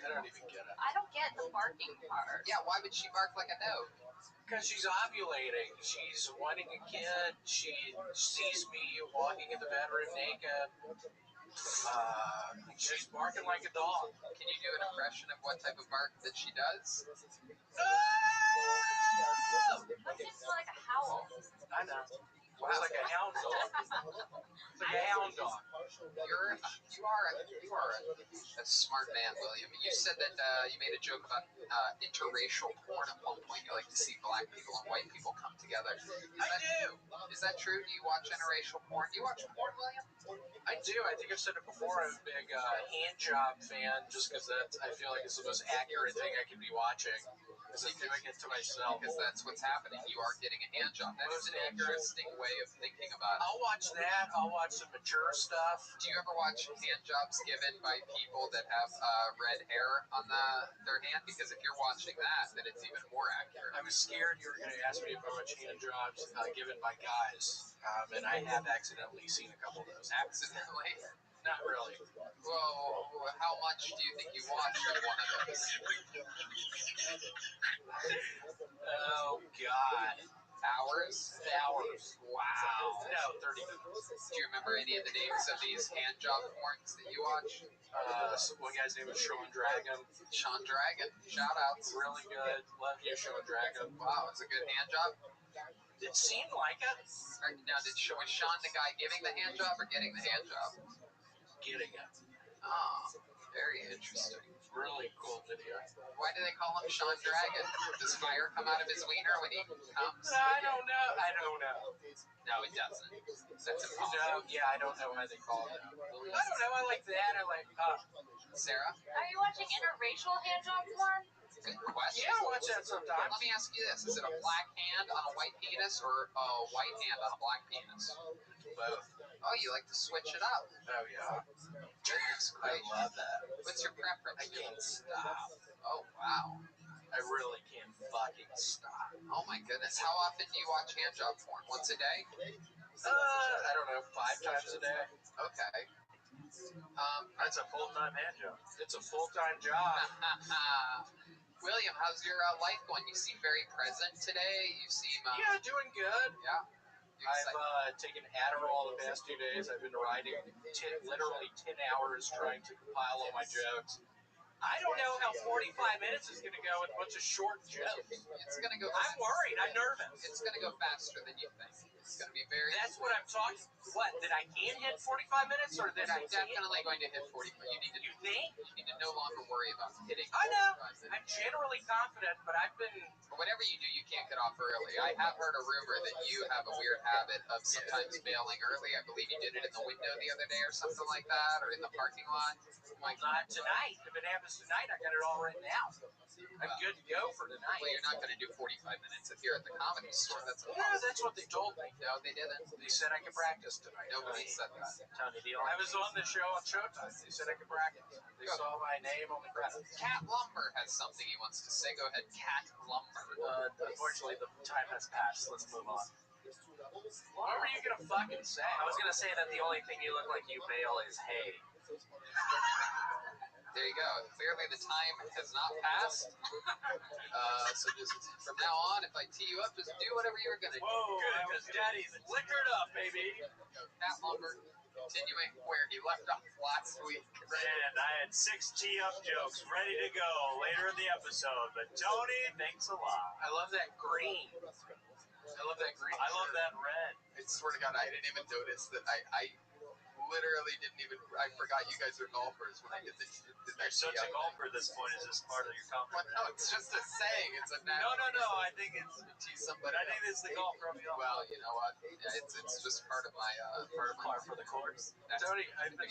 I don't even get it. I don't get the barking part. Yeah, why would she bark like a dog? Because she's ovulating. She's wanting a kid. She sees me walking in the bedroom naked. She's barking like a dog. Can you do an impression of what type of bark that she does? That seems more like a howl. I know. Wow. It's like a hound dog. It's like a hound dog. You are a smart man, William. You said that you made a joke about interracial porn at one point. You like to see black people and white people come together. Is that true? Do you watch interracial porn? Do you watch porn, William? I do. I think I've said it before. I'm a big hand job fan just because I feel like it's the most accurate thing I can be watching. Because I'm doing it to myself. Because that's what's happening. You are getting a hand job. That is an interesting way of thinking about it. I'll watch that. I'll watch some mature stuff. Do you ever watch hand jobs given by people that have red hair on their hand? Because if you're watching that, then it's even more accurate. I was scared you were going to ask me if I watch hand jobs given by guys. And I have accidentally seen a couple of those. Accidentally? Not really. Well, how much do you think you watched of one of those? Oh, God. Hours? Wow. No, 30 minutes. Do you remember any of the names of these hand job porns that you watch? One guy's name is Sean Dragon. Sean Dragon. Shout outs. Really good. Love you, Sean Dragon. Wow, it's a good hand job. It seemed like it. Now, was Sean the guy giving the hand job or getting the hand job? Getting it. Oh, very interesting. Really cool video. Why do they call him Sean Dragon? Does fire come out of his wiener when he comes? I don't know. No, it doesn't. That's impossible. No, yeah, I don't know why they call it that. I don't know. I like that. I like. Sarah? Are you watching interracial hand job porn? Good question. Yeah, I watch that sometimes. Let me ask you this: is it a black hand on a white penis or a white hand on a black penis? Both. Oh, you like to switch it up. Oh, yeah. I I love that. What's your preference? I can't stop. Oh, wow. I really can't fucking stop. Oh, my goodness. How often do you watch hand job porn? Once a day? I don't know, 5 times a day. Okay. That's a full-time hand job. It's a full-time job. William, how's your life going? You seem very present today. You seem... Yeah, doing good. Yeah. I've taken Adderall the past 2 days. I've been writing literally 10 hours trying to compile all my jokes. I don't know how 45 minutes is going to go with a bunch of short jokes. It's going to go... I'm worried. I'm nervous. It's going to go faster than you think. It's going to be very... That's what I'm talking... What, that I can't hit 45 minutes or that I'm definitely going to hit 45. You think? You need to no longer worry about hitting 45 I know. minutes. I'm generally confident, but I've been... But whatever you do, you can't get off early. I have heard a rumor that you have a weird habit of sometimes bailing early. I believe you did it in the window the other day or something like that, or in the parking lot. Not tonight. If it happens tonight, I got it all written out. I'm good to go for tonight. Well, you're not going to do 45 minutes if you're at the comedy store. That's what they told me. No, they didn't. They said I could practice tonight. Nobody said that. Tony, I was on the show on Showtime. They said I could practice. They saw my name on the credits. Cat Lumber has something he wants to say. Go ahead, Cat Lumber. Unfortunately, the time has passed. Let's move on. What were you going to fucking say? I was going to say that the only thing you look like you bail is hay. There you go. Clearly the time has not passed. So just from now on, if I tee you up, just do whatever you were going to do. Whoa, because Daddy's liquored up, baby. Cat Lumber, continuing where he left off last week. And I had 6 tee-up jokes ready to go later in the episode, but Tony, thanks a lot. I love that green. I love that green. I love that red. I swear to God, I didn't even notice that. I literally didn't even. I forgot you guys are golfers when I did the. You're such a golfer at this point. Is this part of your compliment? No, it's just a saying. It's a no. I think it's tease somebody. I think it's the golf from you. Well, you know what? Yeah, it's just part of my par for the course. Tony, I've been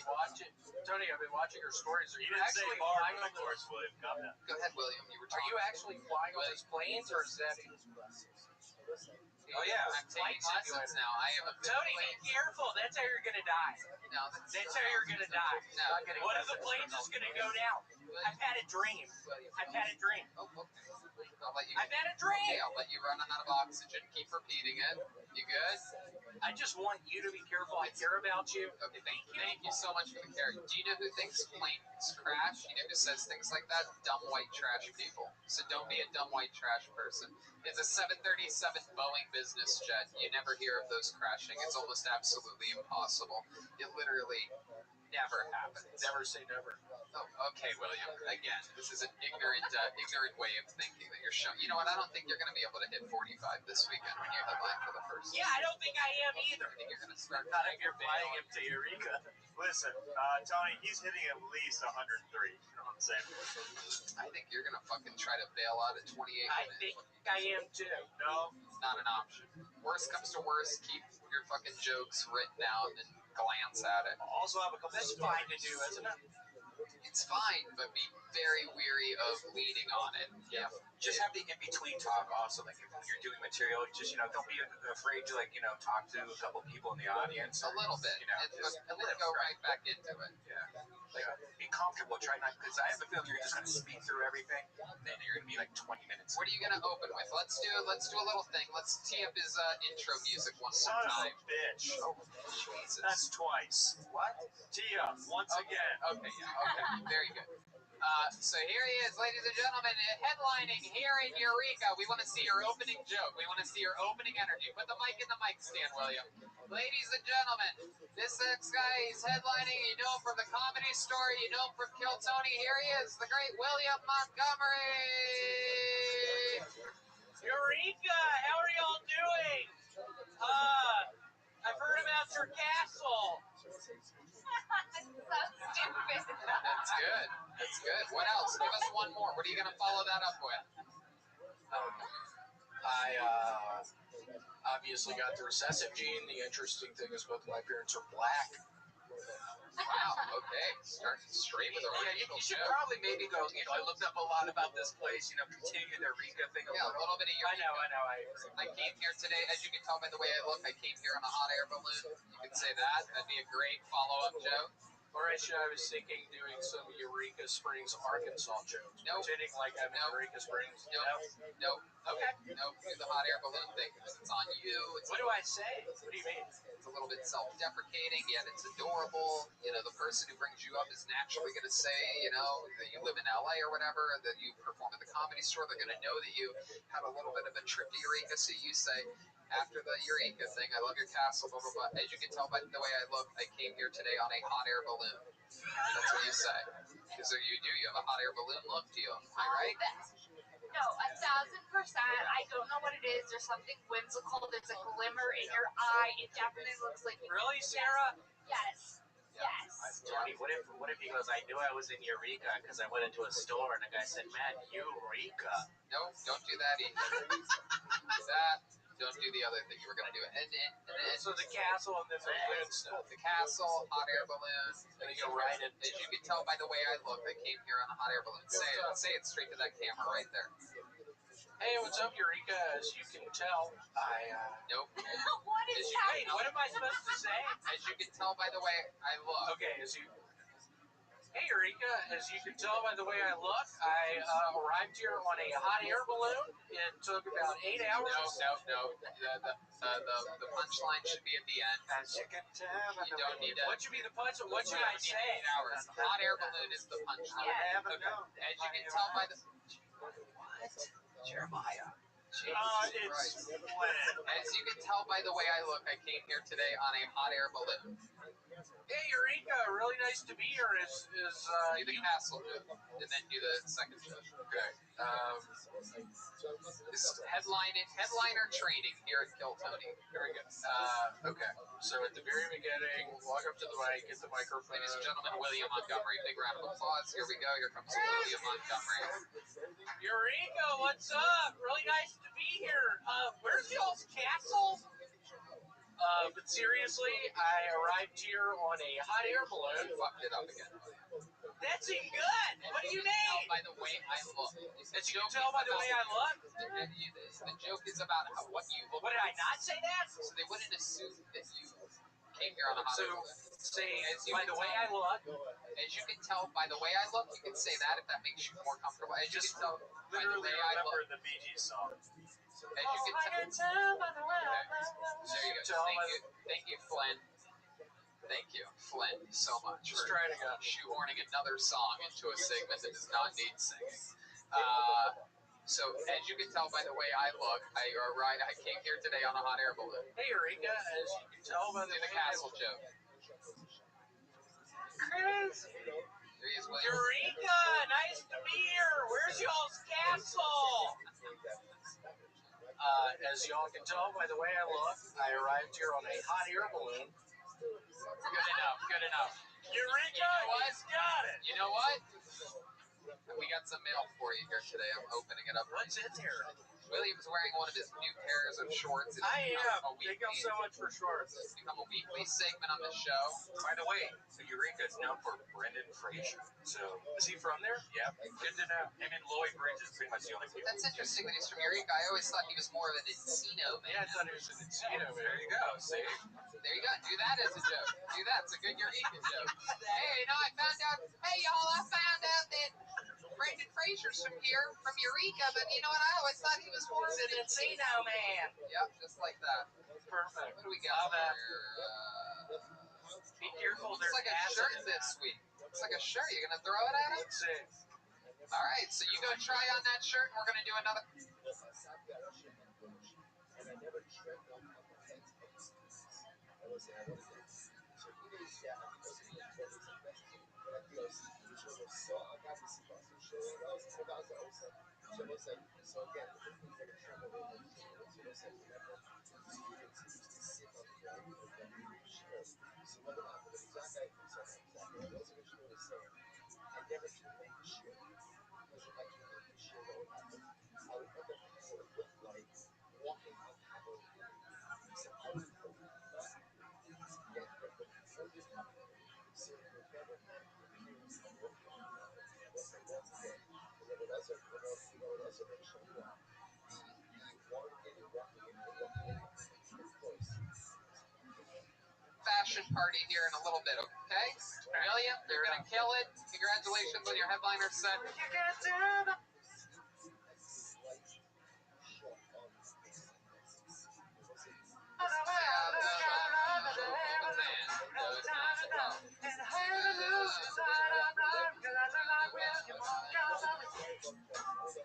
watching your stories. Are you didn't say actually par flying for the course, William. Calm down. Go ahead, William. You were. Are you actually flying on those planes, or is that? Oh yeah, I'm taking lessons now. I am a Tony, be careful. That's how you're gonna die. No, that's how you're gonna die. No. What if the plane's just gonna go down? I've had a dream. I've had a dream. Oh, okay. I'll let you. I've Benadryl. Okay, I'll let you run out of oxygen. Keep repeating it. You good? I just want you to be careful. I care about you. Okay, thank you so much for the care. Do you know who thinks planes crash? You know who says things like that? Dumb white trash people. So don't be a dumb white trash person. It's a 737 Boeing business jet. You never hear of those crashing. It's almost absolutely impossible. It literally never happens. Never say never. Oh, okay, William. Again, this is an ignorant way of thinking that you're showing. You know what? I don't think you're going to be able to hit 45 this weekend when you headline for the first. Yeah, I don't think I am either. I think you're going to start. Not if you're flying him to Eureka. Listen, Tony, he's hitting at least 103. You know what I'm saying? I think you're going to fucking try to bail out at 28 minutes. I think I am too. No, not an option. Worst comes to worst, keep your fucking jokes written out and glance at it. Also have a couple. That's fine to do, isn't it? It's fine, but be very weary of leaning on it. Yeah. Just have the in-between talk also. Like if you're doing material, just, don't be afraid to, talk to a couple people in the audience. A little bit. And then go right back into it. Yeah. Be comfortable. Try not, because I have a feeling you're just going to speed through everything. Then you're going to be like 20 minutes. What are you going to open with? Let's do a little thing. Let's tee up his intro music one more Son of time. a bitch. Oh, Jesus. That's twice. What? Tee up once again. Okay, yeah, okay. Very good. So here he is, ladies and gentlemen, headlining here in Eureka. We want to see your opening joke. We want to see your opening energy. Put the mic in the mic stand, William. Ladies and gentlemen, this next guy, he's headlining. You know him from the Comedy Store. You know him from Kill Tony. Here he is, the great William Montgomery. Eureka! How are y'all doing? I've heard about your castle. So stupid. That's good. That's good. What else? Give us one more. What are you going to follow that up with? I obviously got the recessive gene. The interesting thing is both my parents are black. Wow, okay. Starting straight with a you should probably maybe go, I looked up a lot about this place, continue the Eureka thing. Yeah, a little bit of I Eureka. know. I came here today, as you can tell by the way I look, I came here on a hot air balloon. You could say that. That'd be a great follow-up joke. Or I was thinking doing some Eureka Springs, Arkansas jokes. Nope. Pretending like I'm in Eureka Springs. Nope. Okay. Nope. Do the hot air balloon thing because it's on you. What do I say? What do you mean? It's a little bit self-deprecating, yet it's adorable. The person who brings you up is naturally going to say, that you live in LA or whatever, that you perform at the Comedy Store. They're going to know that you have a little bit of a trip to Eureka. So you say, after the Eureka thing, I love your castle, blah, blah, blah. As you can tell by the way I look, I came here today on a hot air balloon. That's what you say. Because you do. You have a hot air balloon look to you. Am I right? No, 1,000%. I don't know what it is. There's something whimsical. There's a glimmer in your eye. It definitely looks like. Really, Sarah? Yes. Yes. Tony, what if he goes, I knew I was in Eureka because I went into a store and the guy said, man, Eureka. No, don't do that either. Don't do the other thing you were going to do. And So the castle and then the balloon stuff. The castle, hot air balloon. And you go right into. As you can tell by the way I look, I came here on a hot air balloon. Say it straight to that camera right there. Hey, what's up, Eureka? As you can tell, Nope. What is happening? What am I supposed to say? As you can tell by the way I look. Okay, Hey, Eureka, as you can tell by the way I look, I arrived here on a hot air balloon. It took about 8 hours. No. The punchline should be at the end. As you can tell. You don't need to. What should be the punchline? What should I say? 8 hours. The hot air balloon is the punchline. Yeah. Okay. As you can tell by the. What? Jeremiah. It's As you can tell by the way I look, I came here today on a hot air balloon. Hey, Eureka, really nice to be here. Do the castle joke, and then do the second joke. Okay. This is headliner training here at Kill Tony. Very good. Okay. So at the very beginning, walk up to the mic, get the microphone. Ladies and gentlemen, William Montgomery. Big round of applause. Here we go. Here comes William Montgomery. Eureka, what's up? Really nice to be here. Where's y'all's castle? But seriously, I arrived here on a hot air balloon. You fucked it up again. That's ain't good. What do you mean? By the way I look. As you can tell by the way I look. The joke is about what you look. What, did I not say that? So they wouldn't assume that you came here on a hot air balloon. Say, by the way I look, as you can tell by the way I look, you can say that if that makes you more comfortable. As you can tell by the way I look. the Bee Gees song. As you can tell by the way I look. There you go. Thank you, Flynn. Thank you, Flynn, so much just for trying to go. shoehorning another song into a segment that does not need singing. So, as you can tell by the way I look, I came here today on a hot air balloon. Hey, Eureka, as you can tell by Do the castle joke. Crazy. There he is, William. Eureka, nice to be here. Where's y'all's castle? As y'all can tell by the way I look, I arrived here on a hot air balloon. Good enough, good enough. Eureka, You know what? he's got it. You know what? We got some mail for you here today. I'm opening it up. What's in here? William's wearing one of his new pairs of shorts. I am. Thank you so much for shorts. It's become a weekly segment on the show. By the way, Eureka is known for Brendan Fraser. So, Is he from there? yeah, good to know. Him and Lloyd Bridge is pretty much the only people. That's interesting that he's from Eureka. I always thought he was more of an Encino man. Yeah, I thought he was an Encino man. There you go. See? There you go. Do that as a joke. Do that. It's a good Eureka joke. Hey, I found out. Hey, y'all, I found out that Brendan Fraser's from here, from Eureka, but you know what? I always thought he was more of an Encino man. Yep, just like that. Perfect. What do we got here? Be careful. Looks like a shirt this week. Looks like a shirt. You gonna throw it at him? Let's see. All right, so you go try on that shirt, and we're gonna do another. Fashion party here in a little bit, okay? William, you're gonna kill it. Congratulations on your headliner set.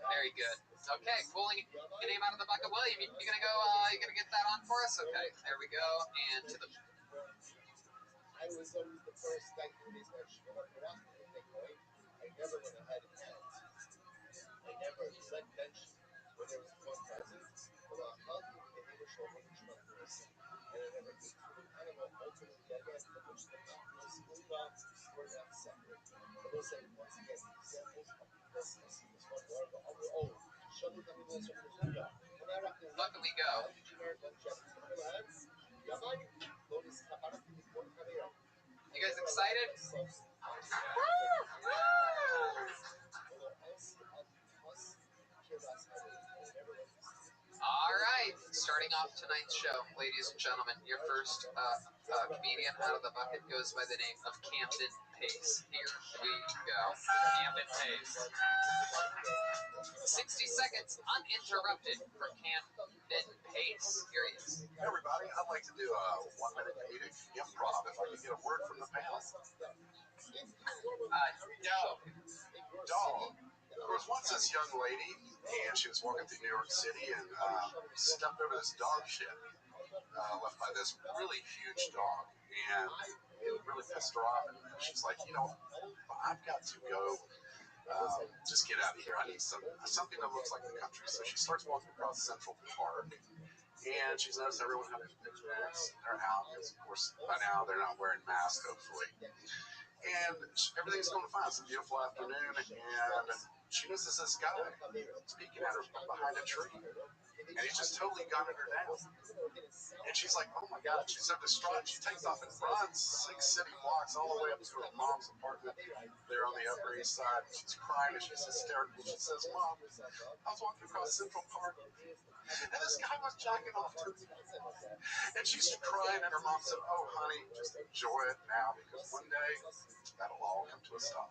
Very good. Okay, pulling your name out of the bucket, William. You gonna go? You gonna get that on for us? Okay, there we go. And to the. I was always the first guy to raise my shoulder. I never went ahead and helped. I never led bench when there was one present. But I'll help you with the English or English one person. And I never did kind of an ultimate dead end in which the was moved on were not separate. I will say once again, the examples of this is one more of the other old. Shuttle coming in from the Zuga. Look at we go. You guys excited? All right, starting off tonight's show, ladies and gentlemen, your first comedian out of the bucket goes by the name of Camden Pace. Here we go. Camden Pace. 60 seconds uninterrupted for Camden Pace. Here he is. Hey everybody, I'd like to do a 1-minute comedic improv if I could get a word from the panel. Dog. There was once this young lady, and she was walking through New York City and stepped over this dog shit left by this really huge dog, and it really pissed her off. And she's like, you know, I've got to go. Just get out of here. I need something that looks like the country. So she starts walking across Central Park, and she's noticed everyone having pictures in their house. Because, of course, by now they're not wearing masks, hopefully. And everything's going fine. It's a beautiful afternoon, and she notices this guy speaking at her from behind a tree. and he's just totally gunning her down. And she's like, oh my God. She's so distraught. She takes off and runs 6 city blocks all the way up to her mom's apartment there on the Upper East Side. She's crying and she's hysterical. She says, Mom, I was walking across Central Park and this guy was jacking off to me. And she's crying and her mom said, oh, honey, just enjoy it now because one day that'll all come to a stop.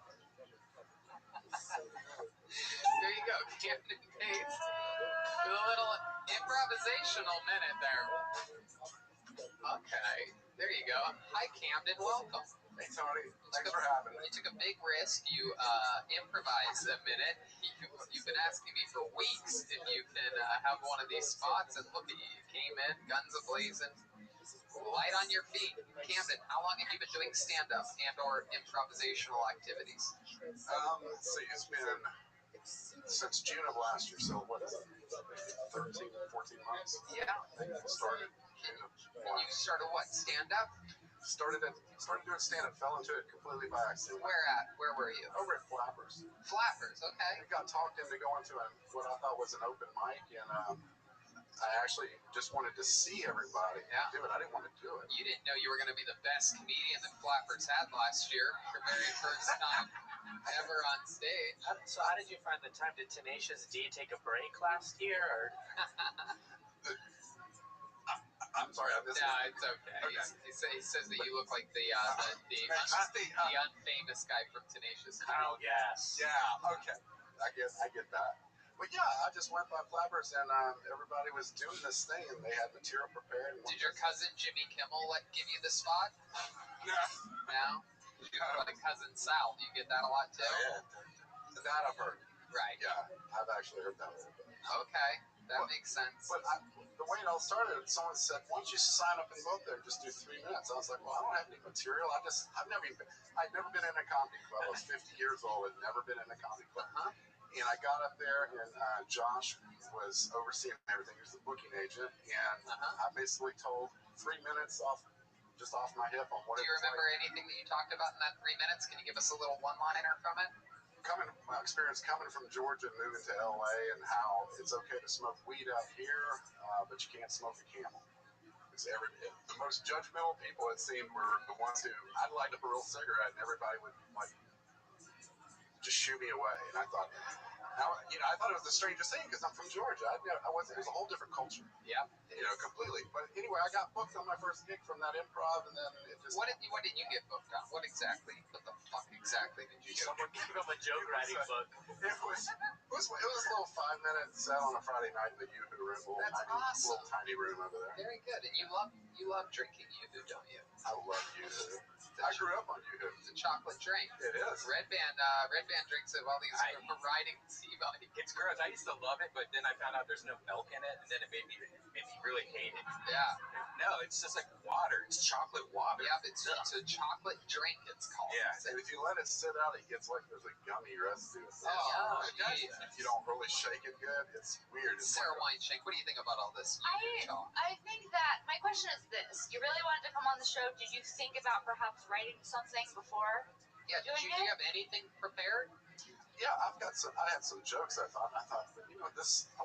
There you go, Camden Bates. With a little improvisational minute there. Okay, there you go. Hi, Camden. Welcome. Hey, Tony. Thanks for having me. You took a big risk. You improvised a minute. You've been asking me for weeks if you can have one of these spots, and look at you. You came in, guns a-blazing, light on your feet. Camden, how long have you been doing stand-up and or improvisational activities? Let's see. It's been since June of last year, so what is it? 13, 14 months? Yeah. I think it started June of last. You started what, stand-up? Started doing stand-up, fell into it completely by accident. Where at? Where were you? Over at Flappers. Flappers, okay. I got talked into going to what I thought was an open mic, and I actually just wanted to see everybody do it. I didn't want to do it. You didn't know you were going to be the best comedian that Flappers had last year, your very first time ever on stage. So how did you find the time? Did Tenacious D take a break last year? Or? I'm sorry, I missed it. No, it's okay. He says that you look like the unfamous guy from Tenacious D. Oh, yes. Yeah, okay. I get that. But yeah, I just went by Flappers and everybody was doing this thing and they had material prepared. Did your cousin Jimmy Kimmel give you the spot? No? No? Like cousin Sal, do you get that a lot too? Yeah, that I've heard. Right. Yeah, I've actually heard that a little bit. Okay, that makes sense. But the way it all started, someone said, why don't you sign up and go up there and just do 3 minutes? I was like, well, I don't have any material. I'd never been in a comedy club. I was 50 years old and never been in a comedy club. And I got up there and Josh was overseeing everything. He was the booking agent. And I basically told 3 minutes off my hip on what it was. Do you remember anything that you talked about in that 3 minutes? Can you give us a little one-liner from it? My experience coming from Georgia and moving to LA and how it's okay to smoke weed out here, but you can't smoke a Camel. The most judgmental people, it seemed, were the ones who I'd light up a real cigarette and everybody would like just shoo me away. And I thought, I thought it was the strangest thing because I'm from Georgia. It was a whole different culture. Yeah. Completely. But anyway, I got booked on my first gig from that improv, and then it just. What did you get booked on? What the fuck exactly did you get? Someone gave him a joke writing book. It was a little 5-minute set on a Friday night in the Yoo-Hoo room. That's awesome. Little tiny room over there. Very good. And you love drinking Yoo-Hoo, don't you? I love Yoo-Hoo. I grew up on Yoo-Hoo. It's a chocolate drink. It is. Red Band drinks it while he's riding the sea-bike. It's gross. I used to love it, but then I found out there's no milk in it, and then it made me really hate it. Yeah. No, it's just like water. It's chocolate water. Yeah, it's a chocolate drink, it's called. Yeah. And if you let it sit out, it gets like there's a gummy residue. Oh, geez. If you don't really shake it good, it's weird. It's Sarah Weinschenk, what do you think about all this? I think that my question is this: you really wanted to come on the show? Did you think about perhaps writing something before? Yeah. Did you have anything prepared? Yeah, I had some jokes. I thought, I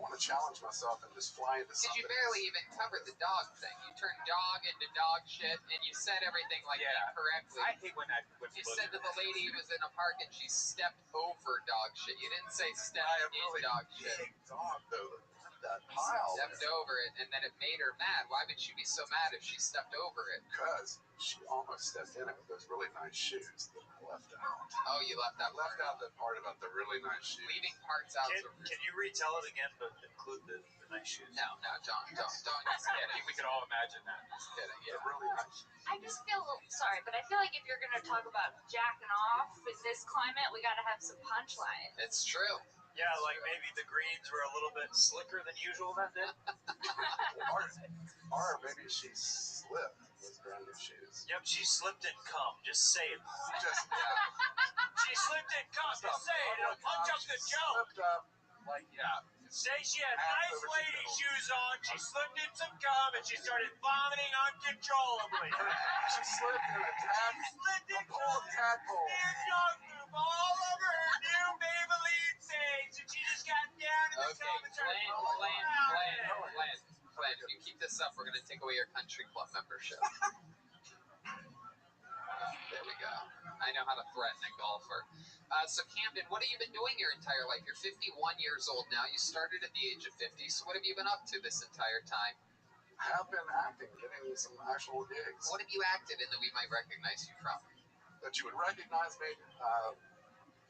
want to challenge myself and just fly into something. Because you barely even covered the dog thing. You turned dog into dog shit, and you said everything incorrectly. I hate when you said to the lady who was in a park and she stepped over dog shit. You didn't say step in dog shit. Big dog though. That pile. Stepped over it, and then it made her mad. Why would she be so mad if she stepped over it? Because she almost stepped in it with those really nice shoes that I left out. Oh, you left out the part about the really nice shoes. Leaving parts out. Can you retell it again, but include the nice shoes? No, don't. Just kidding. We can all imagine that. Just kidding. Yeah. They're really nice. I just feel sorry, but I feel like if you're going to talk about jacking off in this climate, we got to have some punchline. It's true. Yeah, like maybe the greens were a little bit slicker than usual that day. Or maybe she slipped with brand new shoes. Yep, she slipped and cum. Just say it. She slipped and cum. Just say it. It'll punch up the joke. Slipped up. Say she had nice lady shoes on. She slipped in some cum and she started vomiting uncontrollably. She slipped in a tadpole. Dear dog poop all over her new Maybelline face, and she just got down in the cum and started Glenn. up. We're going to take away your country club membership. There we go. I know how to threaten a golfer. So, Camden, what have you been doing your entire life? You're 51 years old now. You started at the age of 50. So, what have you been up to this entire time? I have been acting, getting some actual gigs. What have you acted in that we might recognize you from? That you would recognize me?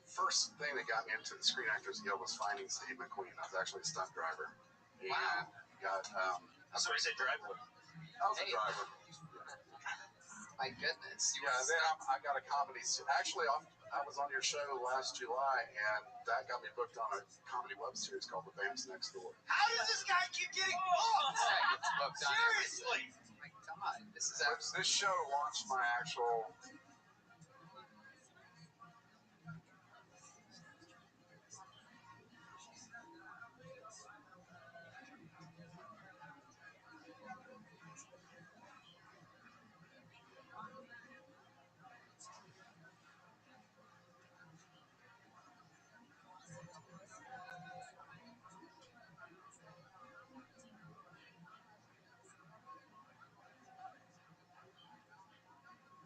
First thing that got me into the Screen Actors Guild was Finding Steve McQueen. I was actually a stunt driver. Wow. Got, So he said driver. I was a driver. My goodness. Then I got a comedy. Actually, I was on your show last July, and that got me booked on a comedy web series called The Vamps Next Door. How does this guy keep getting booked? Seriously. Oh my God. This show launched my actual...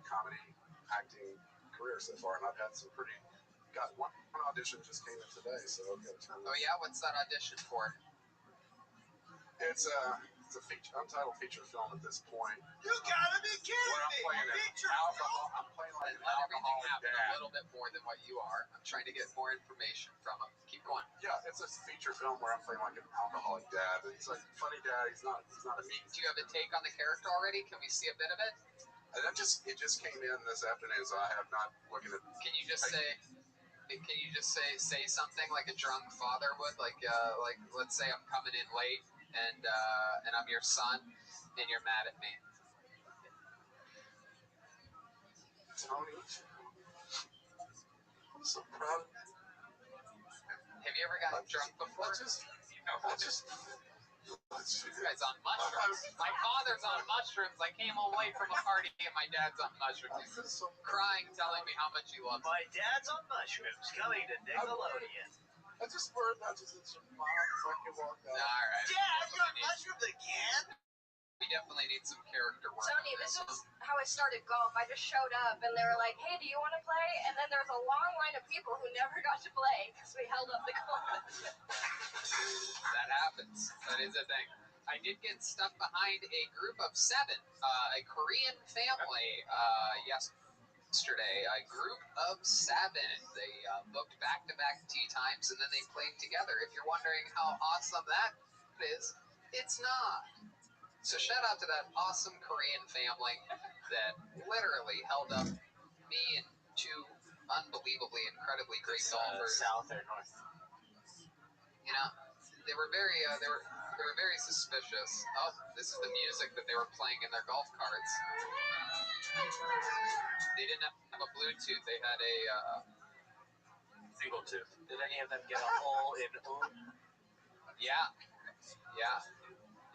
comedy acting career so far, and I've had some pretty... Got one audition just came in today, so I've got to turn... Oh yeah? What's that audition for? It's a untitled feature film at this point. You gotta be kidding me! I'm playing like an alcoholic happen dad. a little bit more than what you are. I'm trying to get more information from him. Keep going. Yeah, it's a feature film where I'm playing like an alcoholic dad. It's like funny dad. He's not a mean. Do you have a take on the character already? Can we see a bit of it? And it just came in this afternoon, so I have not looked at it. Can you just say something like a drunk father would? Like let's say I'm coming in late and I'm your son and you're mad at me. Tony, I'm so proud of you. Have you ever gotten drunk before? This guy's on mushrooms. My father's on mushrooms. I came home late from a party and my dad's on mushrooms. He's crying, telling me how much he loves me. My dad's on mushrooms, coming to Nickelodeon. I just learned that just at your mom so I can walk out. Alright. Dad, you're on mushrooms again? We definitely need some character work. Tony, this was how I started golf. I just showed up and they were like, hey, do you want to play? And then there was a long line of people who never got to play because we held up the golf. That happens. That is a thing. I did get stuck behind a group of 7, a Korean family, yesterday. A group of 7. They booked back-to-back tea times and then they played together. If you're wondering how awesome that is, it's not. So shout out to that awesome Korean family that literally held up me and 2 unbelievably, incredibly great golfers. South or north? You know, they were very suspicious. Oh, this is the music that they were playing in their golf carts. They didn't have a Bluetooth. They had a single tooth. Did any of them get a hole in Yeah.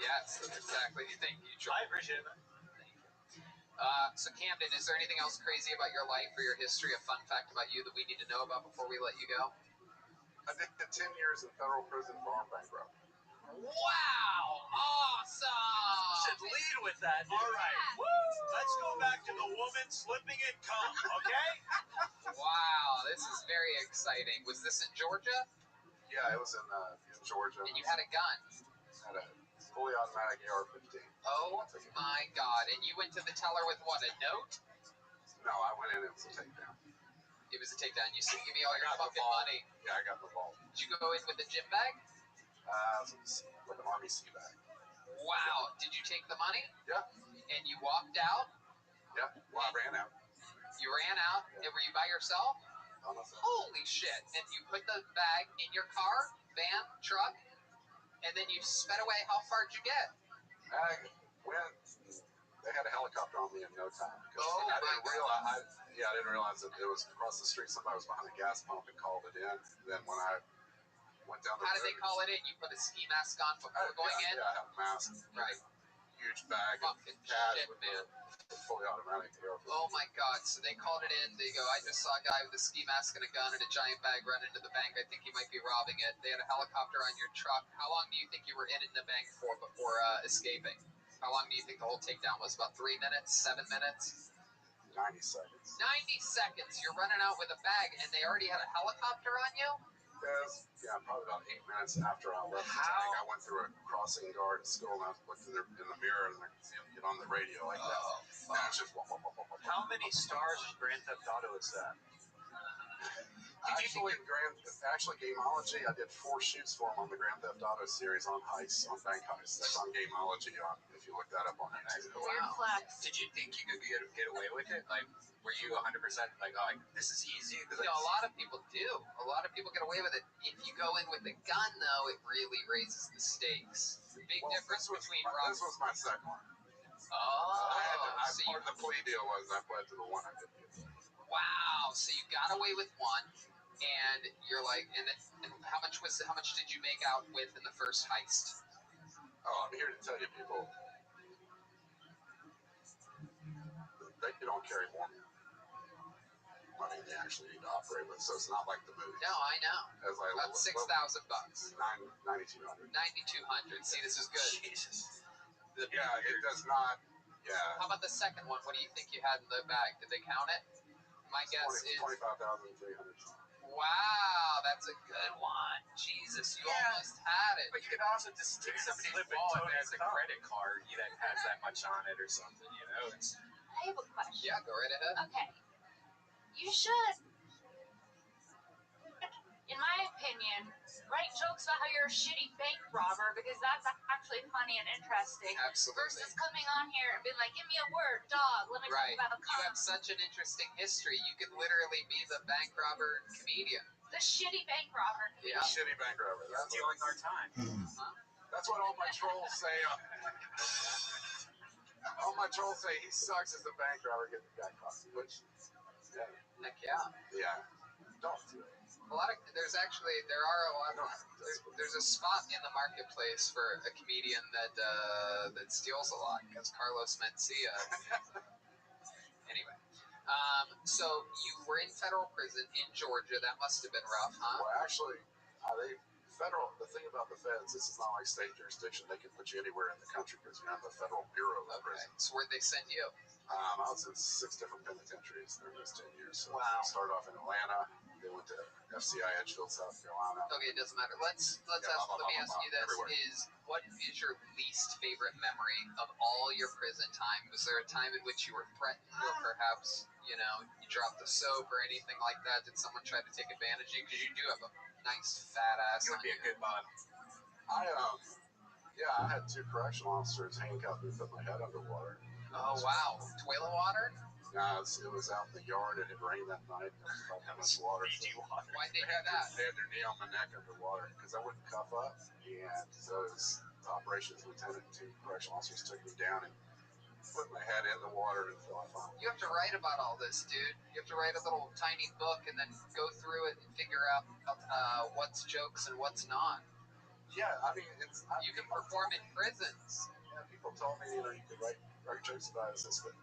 Yes, that's exactly. Thank you, Joel. I appreciate it. So Camden, is there anything else crazy about your life or your history, a fun fact about you that we need to know about before we let you go? I did 10 years in federal prison for armed bank robbery. Wow! Awesome! Should lead with that. All right. Woo! Let's go back to the woman slipping in cum, okay? Wow, this is very exciting. Was this in Georgia? Yeah, it was in Georgia. And you had a gun? Had a fully automatic AR-15. Oh my God! And you went to the teller with what? A note? No, I went in. It was a takedown. It was a takedown. You said, "Give me all your fucking money." Yeah, I got the ball. Did you go in with a gym bag? Like an army sea bag. Wow! Did you take the money? Yeah. And you walked out? Yeah. Well, I ran out. You ran out, and were you by yourself? By myself. Holy shit! And you put the bag in your car, van, truck, and then you sped away. How far did you get? I went. They had a helicopter on me in no time. Oh, I didn't realize that it was across the street. Somebody was behind a gas pump and called it in. Then when I went down the How did they call it in? You put a ski mask on before going in? Yeah, I had a mask. Right. Huge bag. Fucking cash shit, with man. Fully automatic AR-15. Oh my God! So they called it in. They go, "I just saw a guy with a ski mask and a gun and a giant bag run into the bank. I think he might be robbing it." They had a helicopter on your truck. How long do you think you were in the bank for before escaping? How long do you think the whole takedown was? About 3 minutes, 7 minutes? 90 seconds. 90 seconds. You're running out with a bag, and they already had a helicopter on you? Yeah, probably about 8 minutes after I left the tank, I went through a crossing guard at school, and I looked in the mirror, and get on the radio like that. And it's just... How many stars in Grand Theft Auto is that? Actually, Gameology, I did 4 shoots for them on the Grand Theft Auto series on heists, on bank heists. That's on Gameology, if you look that up on YouTube. Weird flex. Did you think you could get away with it? Like, were you 100% like, oh, this is easy? You know, a lot of people do. A lot of people get away with it. If you go in with a gun, though, it really raises the stakes. The big difference between This was my second one. Oh, part of the plea deal was I pled to the one I didn't get. Wow. So you got away with one, and you're like, and how much did you make out with in the first heist? Oh, I'm here to tell you, people, they don't carry more money than they actually need to operate with, so it's not like the movie. No, I know. It's like about $6,000. $9,200. 9,200. See, this is good. Jesus. Yeah, it does not. Yeah. How about the second one? What do you think you had in the bag? Did they count it? My guess is 25,300. Wow, that's a good one. Jesus, you almost had it. But you could also just take somebody's wallet that has a credit card that has that much on it or something, you know? I have a question. Yeah, go right ahead. Okay. You should, in my opinion, write jokes about how you're a shitty bank robber, because that's actually funny and interesting. Absolutely. Versus coming on here and being like, give me a word, dog, let me Right. talk about You have such an interesting history. You could literally be the bank robber comedian. the shitty bank robber. Yeah. Shitty bank robber. That's Stealing our time. That's what all my trolls say. All my trolls say he sucks as the bank robber getting the guy caught. Which, yeah. Heck yeah. Yeah. Don't do it. There's a spot in the marketplace for a comedian that steals a lot. That's Carlos Mencia. Anyway, so you were in federal prison in Georgia. That must have been rough, huh? Well, actually, the thing about the feds, this is not like state jurisdiction. They can put you anywhere in the country because you have the Federal Bureau of Prisons. So where'd they send you? I was in 6 different penitentiaries during those 10 years. So Wow. I started off in Atlanta, then went to FCI Edgefield, South Carolina. Okay, it doesn't matter. Let me ask you this: what is your least favorite memory of all your prison time? Was there a time in which you were threatened, or perhaps you dropped the soap or anything like that? Did someone try to take advantage of you? Because you do have a nice fat ass. You would be a good model. I had 2 correctional officers handcuff me and put my head underwater. Oh wow, toilet water? No, it was out in the yard. It had rained that night. There was about that much water. Why'd they do that? They had their knee on my neck underwater because I wouldn't cuff up. And so the operations lieutenant and 2 correctional officers took me down and put my head in the water until I found. You have to write about all this, dude. You have to write a little tiny book and then go through it and figure out what's jokes and what's not. Yeah, I mean, you can perform in prisons. Yeah, people told me, you could write jokes about this, but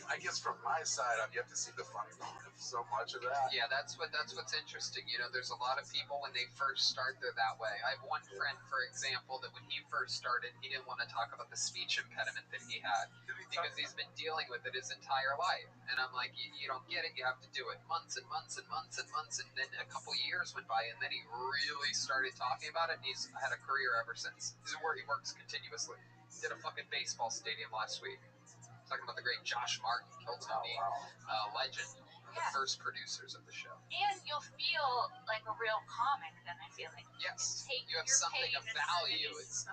I guess from my side, I've yet to see the funny moment of so much of that. Yeah, that's what's interesting. There's a lot of people when they first start, they're that way. I have one friend, for example, that when he first started, he didn't want to talk about the speech impediment that he had because he's been dealing with it his entire life. And I'm like, you don't get it. You have to do it months and months and months and months. And then a couple years went by, and then he really started talking about it. And he's had a career ever since. This is where he works continuously. Did a fucking baseball stadium last week. Talking about the great Josh Martin, Kiltony legend, the first producers of the show. And you'll feel like a real comic then, I feel like. Yes, you have something of value. It's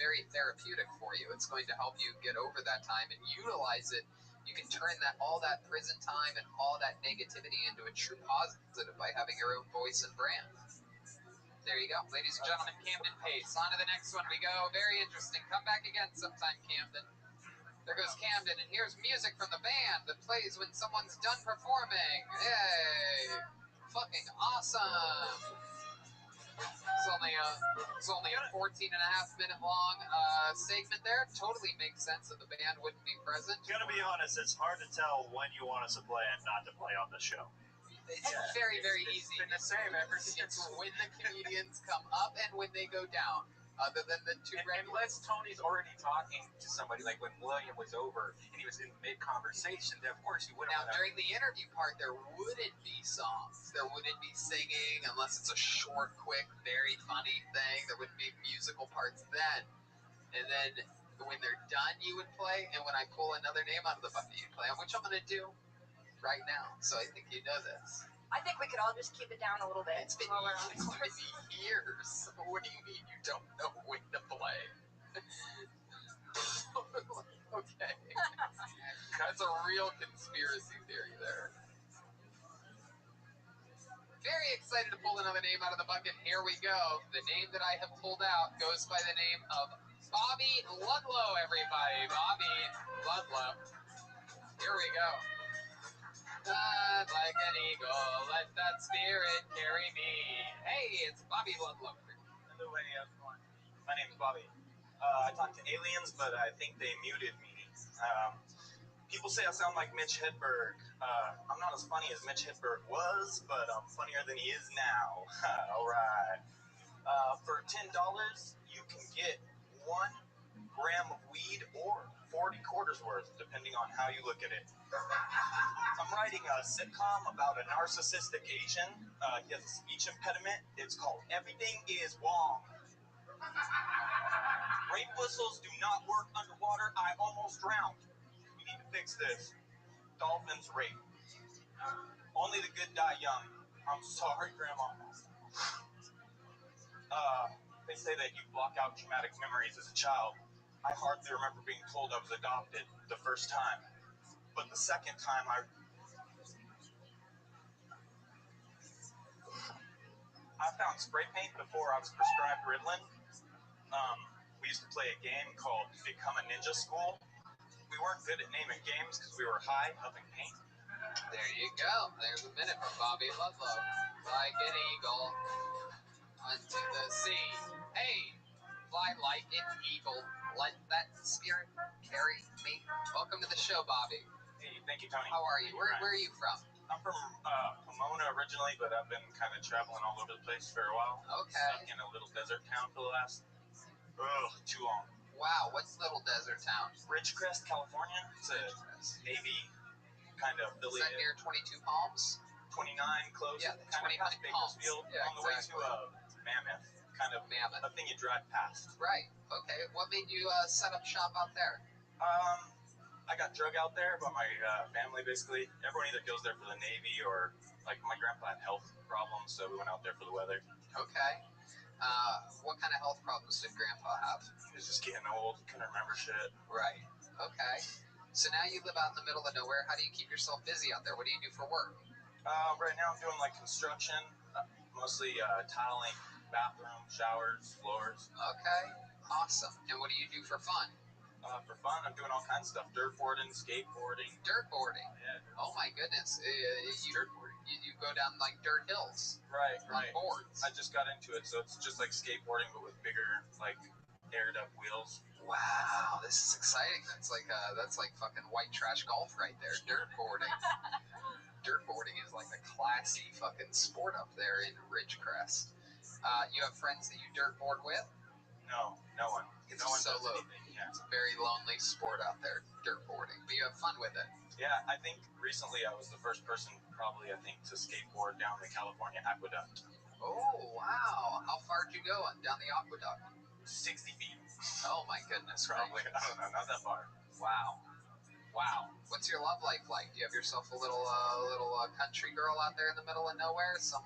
very therapeutic for you. It's going to help you get over that time and utilize it. You can turn all that prison time and all that negativity into a true positive by having your own voice and brand. There you go. Ladies and gentlemen, Camden Pace. On to the next one we go. Very interesting. Come back again sometime, Camden. There goes Camden, and here's music from the band that plays when someone's done performing. Hey! Fucking awesome! It's only a 14.5-minute long segment there. Totally makes sense that the band wouldn't be present. Gonna be honest, it's hard to tell when you want us to play and not to play on the show. It's very, very easy. It's been the same ever since. It's when the comedians come up and when they go down. other than the two random. Unless Tony's already talking to somebody, like when William was over and he was in mid-conversation, then of course he wouldn't. Now, during the interview part, there wouldn't be songs. There wouldn't be singing unless it's a short, quick, very funny thing. There wouldn't be musical parts then. And then when they're done, you would play. And when I pull another name out of the bucket, you'd play, which I'm going to do right now. So I think you know this. I think we could all just keep it down a little bit. It's been, while we're on the course. Years. What do you mean you don't know when to play? Okay. That's a real conspiracy theory there. Very excited to pull another name out of the bucket. Here we go. The name that I have pulled out goes by the name of Bobby Ludlow, everybody. Bobby Ludlow. Here we go. Like an eagle, let that spirit carry me. Hey, it's Bobby Ludlow. Hello, hey, how's it going? My name's Bobby. I talk to aliens, but I think they muted me. People say I sound like Mitch Hedberg. I'm not as funny as Mitch Hedberg was, but I'm funnier than he is now. All right. For $10, you can get 1 gram of weed or 40 quarters worth, depending on how you look at it. I'm writing a sitcom about a narcissistic Asian. He has a speech impediment. It's called Everything is Wrong. Rape whistles do not work underwater. I almost drowned. We need to fix this. Dolphins rape. Only the good die young. I'm sorry, Grandma. They say that you block out traumatic memories as a child. I hardly remember being told I was adopted the first time. But the second time I found spray paint before I was prescribed Ritalin. We used to play a game called Become a Ninja School. We weren't good at naming games because we were high, huffing paint. There you go. There's a minute from Bobby Ludlow. Like an eagle unto the sea. Hey, fly like an eagle. Let that spirit carry me. Welcome to the show, Bobby. Hey, thank you, Tony. How are you? Where are you from? I'm from Pomona originally, but I've been kind of traveling all over the place for a while. Okay. Stuck in a little desert town for the last, too long. Wow, what's little desert town? Ridgecrest, California. It's a Navy kind of affiliate. Is that near 22 Palms? 29, close. Yeah, kind 29 of past Bakersfield, Palms. Yeah, on the way to Mammoth. Kind of Mammoth. a thing you drive past. Right. Okay. What made you set up shop out there? I got drug out there by my family, basically. Everyone either goes there for the Navy or, like, my grandpa had health problems, so we went out there for the weather. Okay. What kind of health problems did Grandpa have? He was just getting old, couldn't remember shit. Right. Okay. So now you live out in the middle of nowhere. How do you keep yourself busy out there? What do you do for work? Right now I'm doing, like, construction, mostly tiling, bathroom, showers, floors. Okay. Awesome. And what do you do for fun? For fun, I'm doing all kinds of stuff. Dirtboarding, skateboarding. Dirtboarding? Yeah. Oh, my goodness. You go down, like, dirt hills. Right. On boards. I just got into it, so it's just like skateboarding, but with bigger, like, aired-up wheels. Wow, this is exciting. That's like fucking white trash golf right there. Dirtboarding. Dirtboarding is like a classy fucking sport up there in Ridgecrest. You have friends that you dirtboard with? No one. It's no one solo. does anything. Yeah. It's a very lonely sport out there, dirtboarding, but you have fun with it. Yeah, I think recently I was the first person, probably, to skateboard down the California aqueduct. Oh, wow. How far did you go down the aqueduct? 60 feet. Oh, my goodness. Probably. I don't know, not that far. Wow. What's your love life like? Do you have yourself a little country girl out there in the middle of nowhere? Some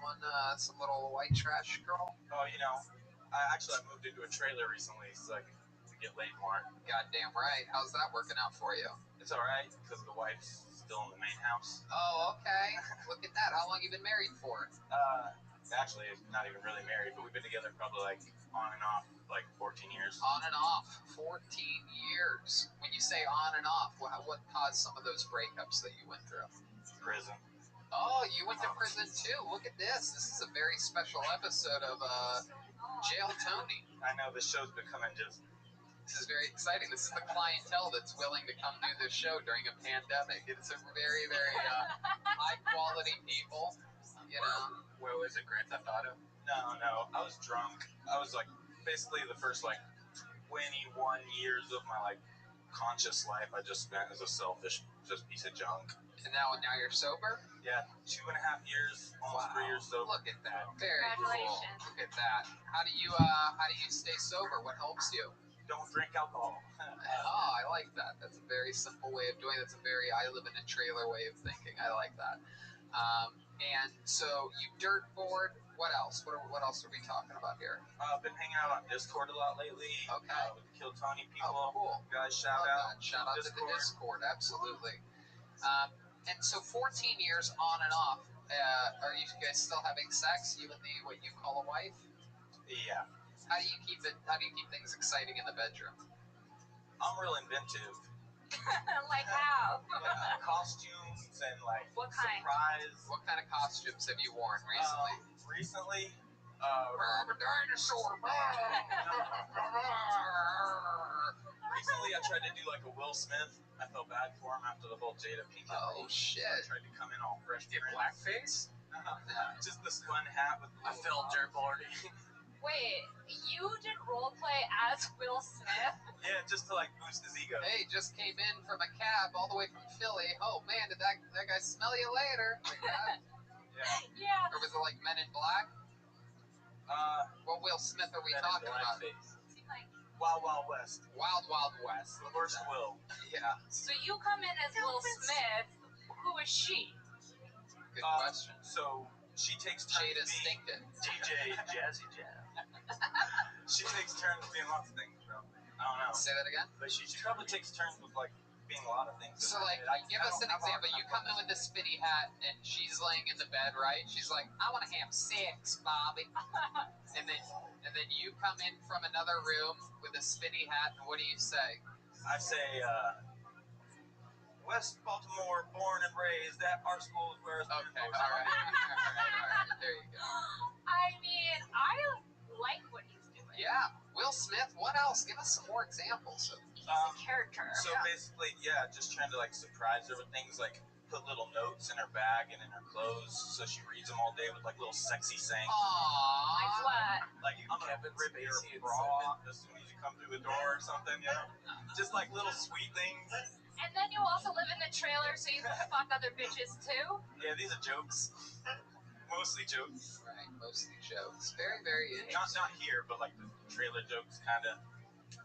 little white trash girl? Oh, I moved into a trailer recently so I could get laid more. Goddamn right. How's that working out for you? It's alright, because the wife's still in the main house. Oh, okay. Look at that. How long you been married for? Actually, not even really married, but we've been together probably, like, on and off, like, 14 years. On and off. 14 years. When you say on and off, what caused some of those breakups that you went through? Prison. Oh, you went to prison too. Look at this. This is a very special episode of Jail Tony. I know, this show's becoming just... This is very exciting. This is the clientele that's willing to come do this show during a pandemic. It's a very, very high-quality people, Well, is it Grand Theft Auto? No. I was drunk. I was, like, basically the first like 21 years of my like conscious life I just spent as a selfish just piece of junk. And now you're sober? Yeah, 2.5 years, almost 3 years sober. Look at that. Very Congratulations. cool. Look at that. How do you stay sober? What helps you? Don't drink alcohol. Oh, I like that. That's a very simple way of doing it. That's a very I live in a trailer way of thinking. I like that. And so you dirt board. What else? What else are we talking about here? I've been hanging out on Discord a lot lately. Okay. With the Kill Tony people. Oh, cool. Guys, shout out. Shout out to the Discord. Absolutely. And so 14 years on and off. Are you guys still having sex? You and what you call a wife? Yeah. How do you keep things exciting in the bedroom? I'm real inventive. Like how? Costumes and like What kind? surprise. What kind of costumes have you worn recently? Recently, I'm a dinosaur. Recently, I tried to do like a Will Smith. I felt bad for him after the whole Jada Pinkett. Oh shit! I tried to come in all fresh. Get blackface? Just the spun hat with. I felt dirtboarding. Wait, you did role play as Will Smith? Yeah, just to like boost his ego. Hey, just came in from a cab all the way from Philly. Oh man, did that guy smell you later? Like that? Yeah. Or was it like Men in Black? What Will Smith are we talking about? Wild Wild West. Wild Wild West. The worst Will. Yeah. So you come in as Will Smith. Who is she? Good question. So she takes turns Jada being Stinkton. DJ Jazzy Jazz. She takes turns being lots of things, bro. I don't know. Say that again? But she probably takes turns with like being a lot of things. So like, give us an example. You come in with the spinny hat, and she's laying in the bed, right? She's like, "I want to have sex, Bobby," and then you come in from another room with a spinny hat, and what do you say? I say, West Baltimore, born and raised. That art school is where it's Okay, all right. There you go. I mean, I like what he's doing. Yeah, Will Smith. What else? Give us some more examples. He's a character. So basically, yeah, just trying to like surprise her with things like put little notes in her bag and in her clothes, so she reads them all day with like little sexy sayings. Like what? Like I'm gonna rip your bra as soon as you come through the door or something, you know? Just like little sweet things. And then you also live in the trailer, so you can fuck other bitches too? Yeah, these are jokes. Mostly jokes. Right, mostly jokes. Very, very interesting. Not here, but like the trailer jokes, kind of.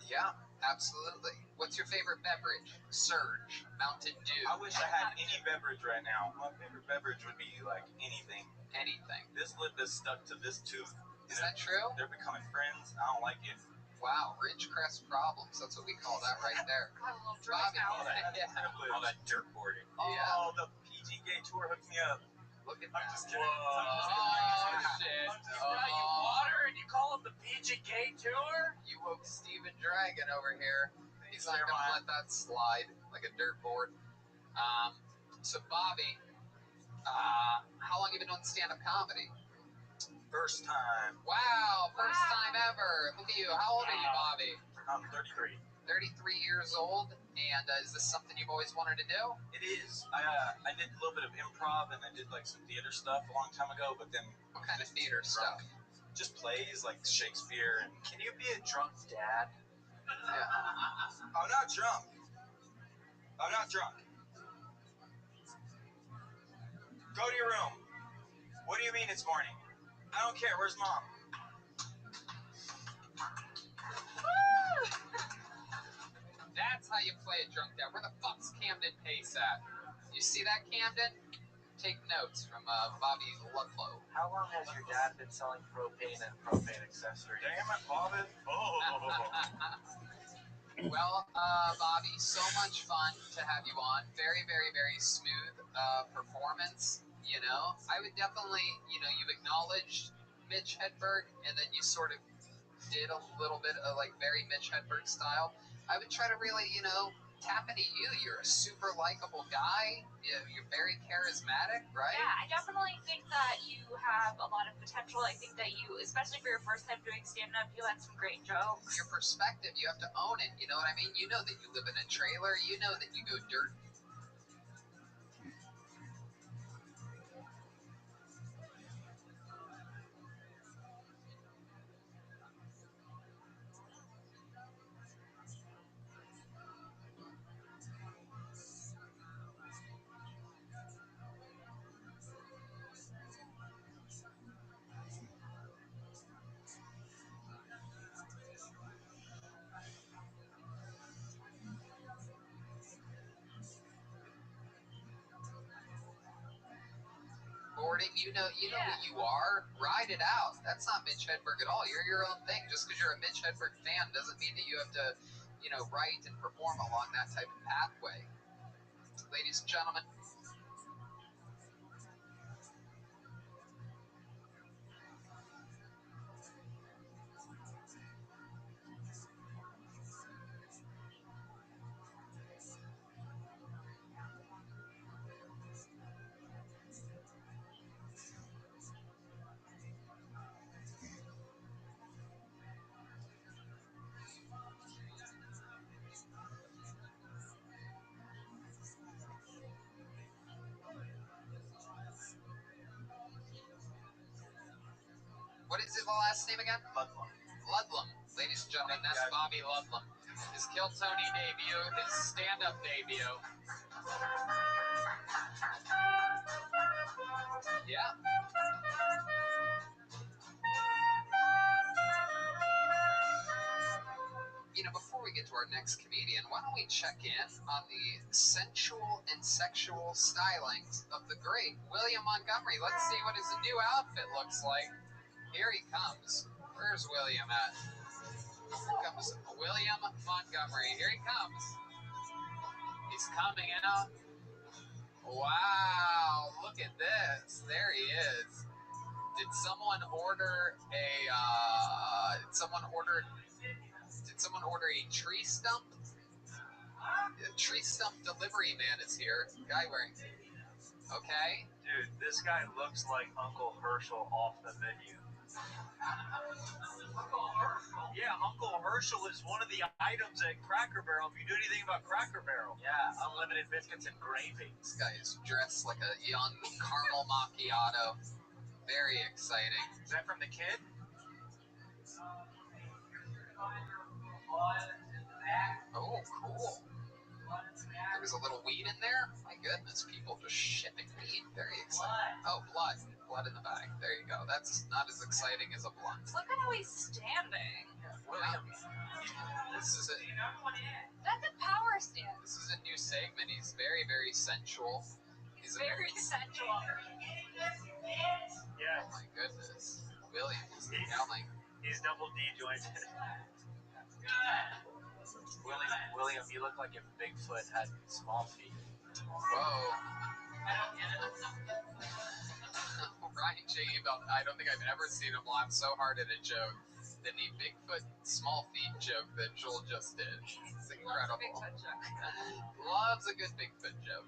Yeah, absolutely. What's your favorite beverage? Surge, Mountain Dew. I wish I had any beverage right now. My favorite beverage would be like anything. Anything. This lip is stuck to this tooth. Is that true? They're becoming friends. I don't like it. Wow, Ridgecrest problems. That's what we call that right there. I have a little drug now. All that dirt boarding. Yeah. Oh, the PG Gay Tour hooked me up. Look at I'm that. just kidding. Oh, shit. Got you water and you call it the PGK Tour? You woke Steven Dragon over here. He's not going to let that slide like a dirt board. So, Bobby, how long have you been doing stand-up comedy? First time. Wow, first time ever. Look at you. How old are you, Bobby? I'm 33. 33 years old. And is this something you've always wanted to do? It is. I did a little bit of improv and I did like some theater stuff a long time ago, but then What kind of theater stuff? just plays like Shakespeare and. Can you be a drunk dad? Yeah. I'm not drunk. I'm not drunk. Go to your room. What do you mean it's morning? I don't care. Where's mom? That's how you play a drunk dad. Where the fuck's Camden Pace at? You see that, Camden? Take notes from Bobby Ludlow. How long has your dad been selling propane and propane accessories? Damn it, Bobbin. Well, Bobby, so much fun to have you on. Very, very, very smooth performance. You know, I would definitely, you've acknowledged Mitch Hedberg, and then you sort of did a little bit of like very Mitch Hedberg style. I would try to really, tap into you. You're a super likable guy. You're very charismatic, right? Yeah, I definitely think that you have a lot of potential. I think that you, especially for your first time doing stand-up, you had some great jokes. Your perspective, you have to own it. You know what I mean? You know that you live in a trailer. You know that you go dirt. supporting. You know who you are. Ride it out. That's not Mitch Hedberg at all. You're your own thing. Just because you're a Mitch Hedberg fan doesn't mean that you have to, write and perform along that type of pathway. Ladies and gentlemen. What is the last name again? Ludlum. Ladies and gentlemen, that's Bobby Ludlum. His Kill Tony debut, his stand-up debut. Yeah. Before we get to our next comedian, why don't we check in on the sensual and sexual stylings of the great William Montgomery. Let's see what his new outfit looks like. Here he comes. Where's William at? Here comes William Montgomery. Here he comes. He's coming out. Wow, look at this. There he is. Did someone order a tree stump? A tree stump delivery man is here. Guy wearing. Okay. Dude, this guy looks like Uncle Herschel off the menu. Yeah, Uncle Herschel is one of the items at Cracker Barrel. If you do anything about Cracker Barrel. Yeah, unlimited biscuits and gravy. This guy is dressed like a young caramel macchiato. Very exciting. Is that from the kid? Oh, cool. There was a little weed in there? My goodness, people just shipping weed. Very exciting. Oh, blood. Blood in the bag. There you go. That's not as exciting as a blunt. Look at how he's standing. William, this is it. That's a power stand. This is a new segment. He's very, very sensual. He's very sensual. Yeah. Oh my goodness. William is yelling. He's double D jointed. William, you look like if Bigfoot had small feet. Whoa. Ryan J. Ebelt, I don't think I've ever seen him laugh so hard at a joke than the Bigfoot small feet joke that Joel just did. It's incredible. Loves a good Bigfoot joke.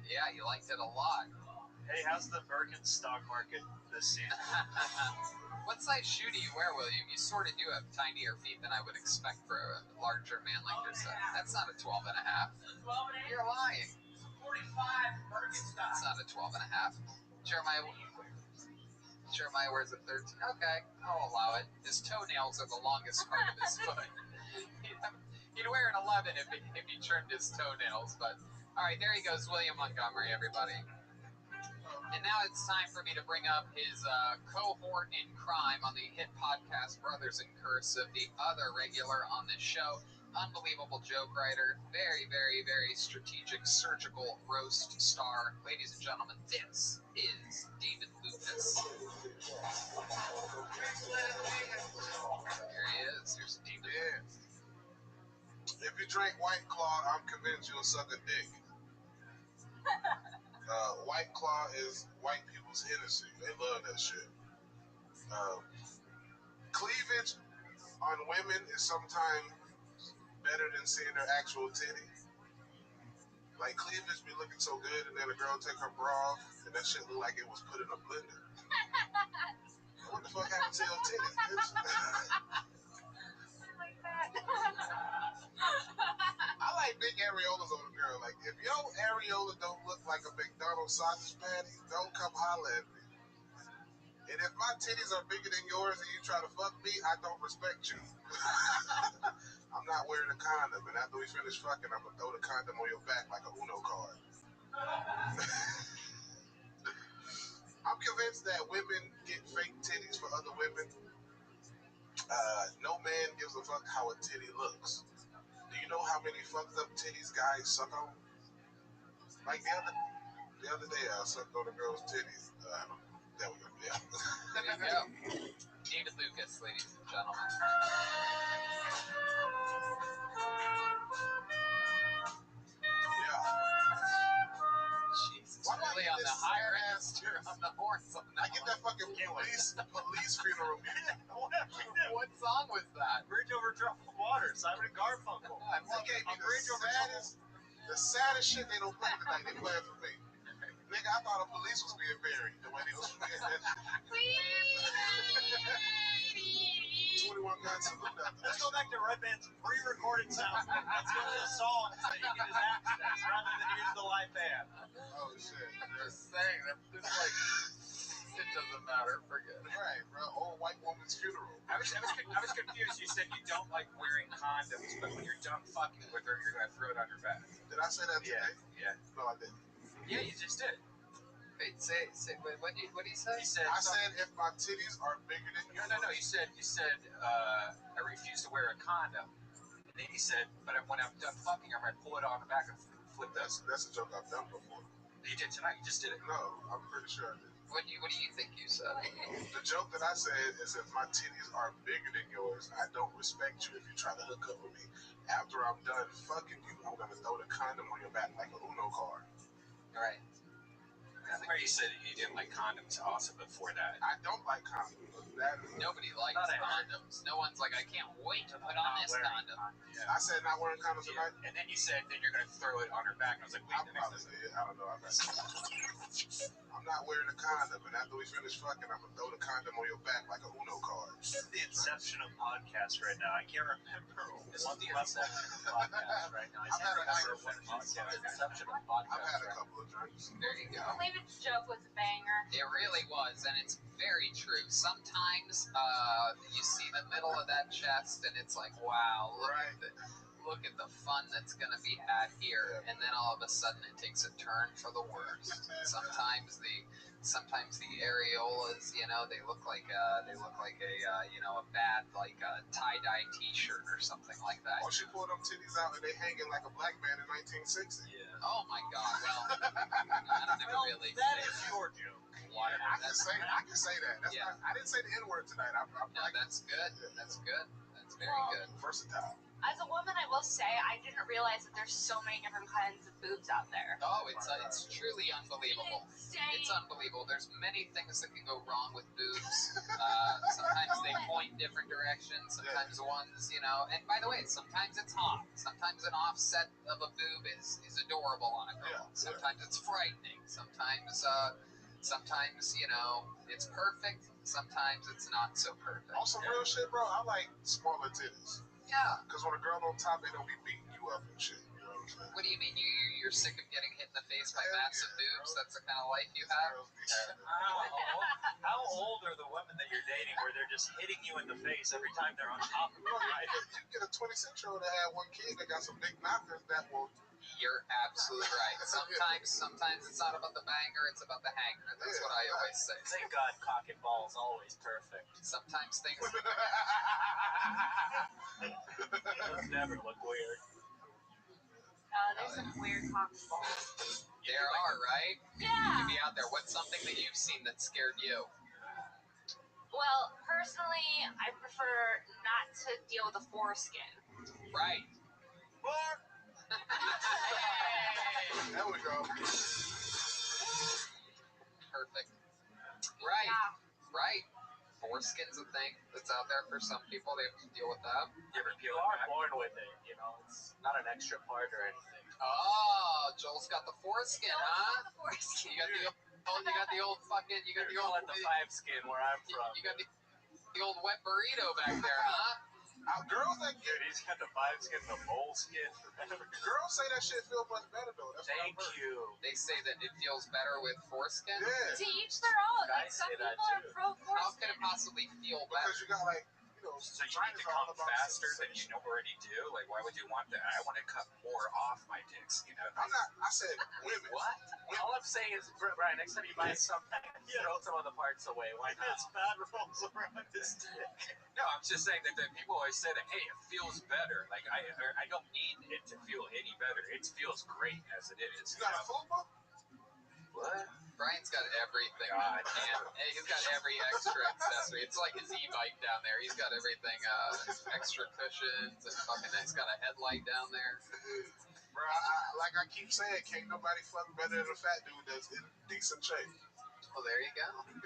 Yeah, you liked it a lot. Hey, how's the Birkenstock market this season? What size shoe do you wear, William? You sort of do have tinier feet than I would expect for a larger man like yourself. That's not a 12 and a half. You're lying. 45 Birkenstock. It's not a 12 and a half. Jeremiah wears a 13. Okay, I'll allow it. His toenails are the longest part of his foot. He'd wear an 11 if he trimmed his toenails, but all right, there he goes, William Montgomery, everybody. And now it's time for me to bring up his cohort in crime on the hit podcast Brothers in Cursive, the other regular on this show. Unbelievable joke writer, very, very, very strategic, surgical roast star. Ladies and gentlemen, this is David Lucas. Here he is. Here's David. Yeah. If you drink White Claw, I'm convinced you'll suck a dick. White Claw is white people's Hennessy. They love that shit. Cleavage on women is sometimes better than seeing their actual titty. Like, cleavage be looking so good, and then a girl take her bra off, and that shit look like it was put in a blender. What the fuck happened to your titties, bitch? I like big areolas on a girl. Like, if your areola don't look like a McDonald's sausage patty, don't come holler at me. And if my titties are bigger than yours and you try to fuck me, I don't respect you. I'm not wearing a condom, and after we finish fucking, I'm gonna throw the condom on your back like a Uno card. I'm convinced that women get fake titties for other women. No man gives a fuck how a titty looks. Do you know how many fucked up titties guys suck on? Like The other day, I sucked on a girl's titties. There we go. Yeah. There you go. David Lucas, ladies and gentlemen. Yeah. Jesus, really on the higher register on the horse. I get that fucking police funeral music. What song was that? Bridge over troubled water, Simon and Garfunkel. They gave me the saddest shit they don't play tonight. They play it for me. Nigga, I thought the police was being buried the way they was being 21 Guns Salute after Let's that go back to Red Band's pre-recorded sound. Let's go to the songs that you get his access rather than use the live band. Oh shit. I'm just saying, that's just like, it doesn't matter, forget it. Right, bro. Old white woman's funeral. I was confused. You said you don't like wearing condoms, but when you're done fucking with her, you're gonna throw it on her back. Did I say that today? Yeah. No, I didn't. Yeah, you just did. Wait, say wait, what did he say? You said I said if my titties are bigger than yours. no. You said I refuse to wear a condom. And then you said, but when I'm done fucking, I'm gonna pull it on the back and flip this. That's a joke I've done before. You did tonight. You just did it. No, I'm pretty sure I did. What do you think you said? The joke that I said is if my titties are bigger than yours, I don't respect you if you try to hook up with me. After I'm done fucking you, I'm gonna throw the condom on your back like a Uno card. Right. Or you said you didn't like condoms also before that. I don't like condoms. Nobody likes condoms. No one's like, I can't wait to put on this condom. Yeah. I said not wearing condoms tonight. And then you said then you're gonna throw it on her back. And I was like, wait, I probably did. I don't know. I'm not wearing a condom, and after we finish fucking, I'm gonna throw the condom on your back like a Uno card. This is the inception of podcasts right now. I can't remember what the inception of podcasts right now. I've had a couple of drinks. There you go. I believe its joke was a banger. It really was, and it's very true. Sometimes you see the middle of that chest, and it's like, wow, look at the fun that's gonna be had here, and then all of a sudden it takes a turn for the worse. Sometimes the areolas, they look like a bad tie-dye T-shirt or something like that. Or she pulled them titties out and they hanging like a black man in 1960. Yeah. Oh my God. Well, I don't ever really. That is your joke. I can say that. That's not, I didn't say the N-word tonight. No, that's good. That's good. That's very good. Versatile. As a woman, I will say I didn't realize that there's so many different kinds of boobs out there. Oh, it's truly unbelievable. Insane. It's unbelievable. There's many things that can go wrong with boobs. Sometimes they point different directions. Sometimes ones, and by the way, sometimes it's hot. Sometimes an offset of a boob is adorable on a girl. Sometimes it's frightening. Sometimes it's perfect. Sometimes it's not so perfect. On some real shit, bro, I like smaller titties. Yeah. Because when a girl on top, they don't be beating you up and shit. You know what I'm saying? What do you mean? You're sick of getting hit in the face by massive boobs? That's the kind of life you have? How old are the women that you're dating where they're just hitting you in the face every time they're on top of you? Right? You get a 26-year-old that had one kid that got some big knockers that will... You're absolutely right. Sometimes it's not about the banger, it's about the hanger. That's what I always say. Thank God cock and ball is always perfect. Sometimes things... Those never look weird. There's some weird cock and balls. There are, right? Yeah. You can be out there. What's something that you've seen that scared you? Well, personally, I prefer not to deal with a foreskin. Right. There we go. Perfect. Right. Yeah. Right. Foreskin's a thing that's out there for some people. They have to deal with that. You ever peel it back? Born with it, it's not an extra part or anything. Oh, Joel's got the foreskin, huh? The foreskin. You got the old fucking. You got the old. Call it the 5 skin where I'm from. You got the old wet burrito back there, huh? Girls that Dude, he's got the 5 skin, the mole skin. Girls say that shit feels much better though. That's Thank you. They say that it feels better with foreskin. Yeah. To each their own. Like, Guys some say that people are too. pro How can it foreskin. possibly feel better? Because you got So you need to come faster than you already do? Like, why would you want that? I want to cut more off my dicks, I'm not. I said women. What? All I'm saying is, Brian, next time you buy something, throw some of the parts away. Why not? It's bad rolls around this dick. No, I'm just saying that people always say that, hey, it feels better. Like, I don't need it to feel any better. It feels great as it is. You got a fupa? What? Brian's got everything. He's got every extra accessory. It's like his e-bike down there. He's got everything, extra cushions and fucking. He's got a headlight down there. Bro, like I keep saying, can't nobody fuck better than a fat dude that's in decent shape. Well, there you go. You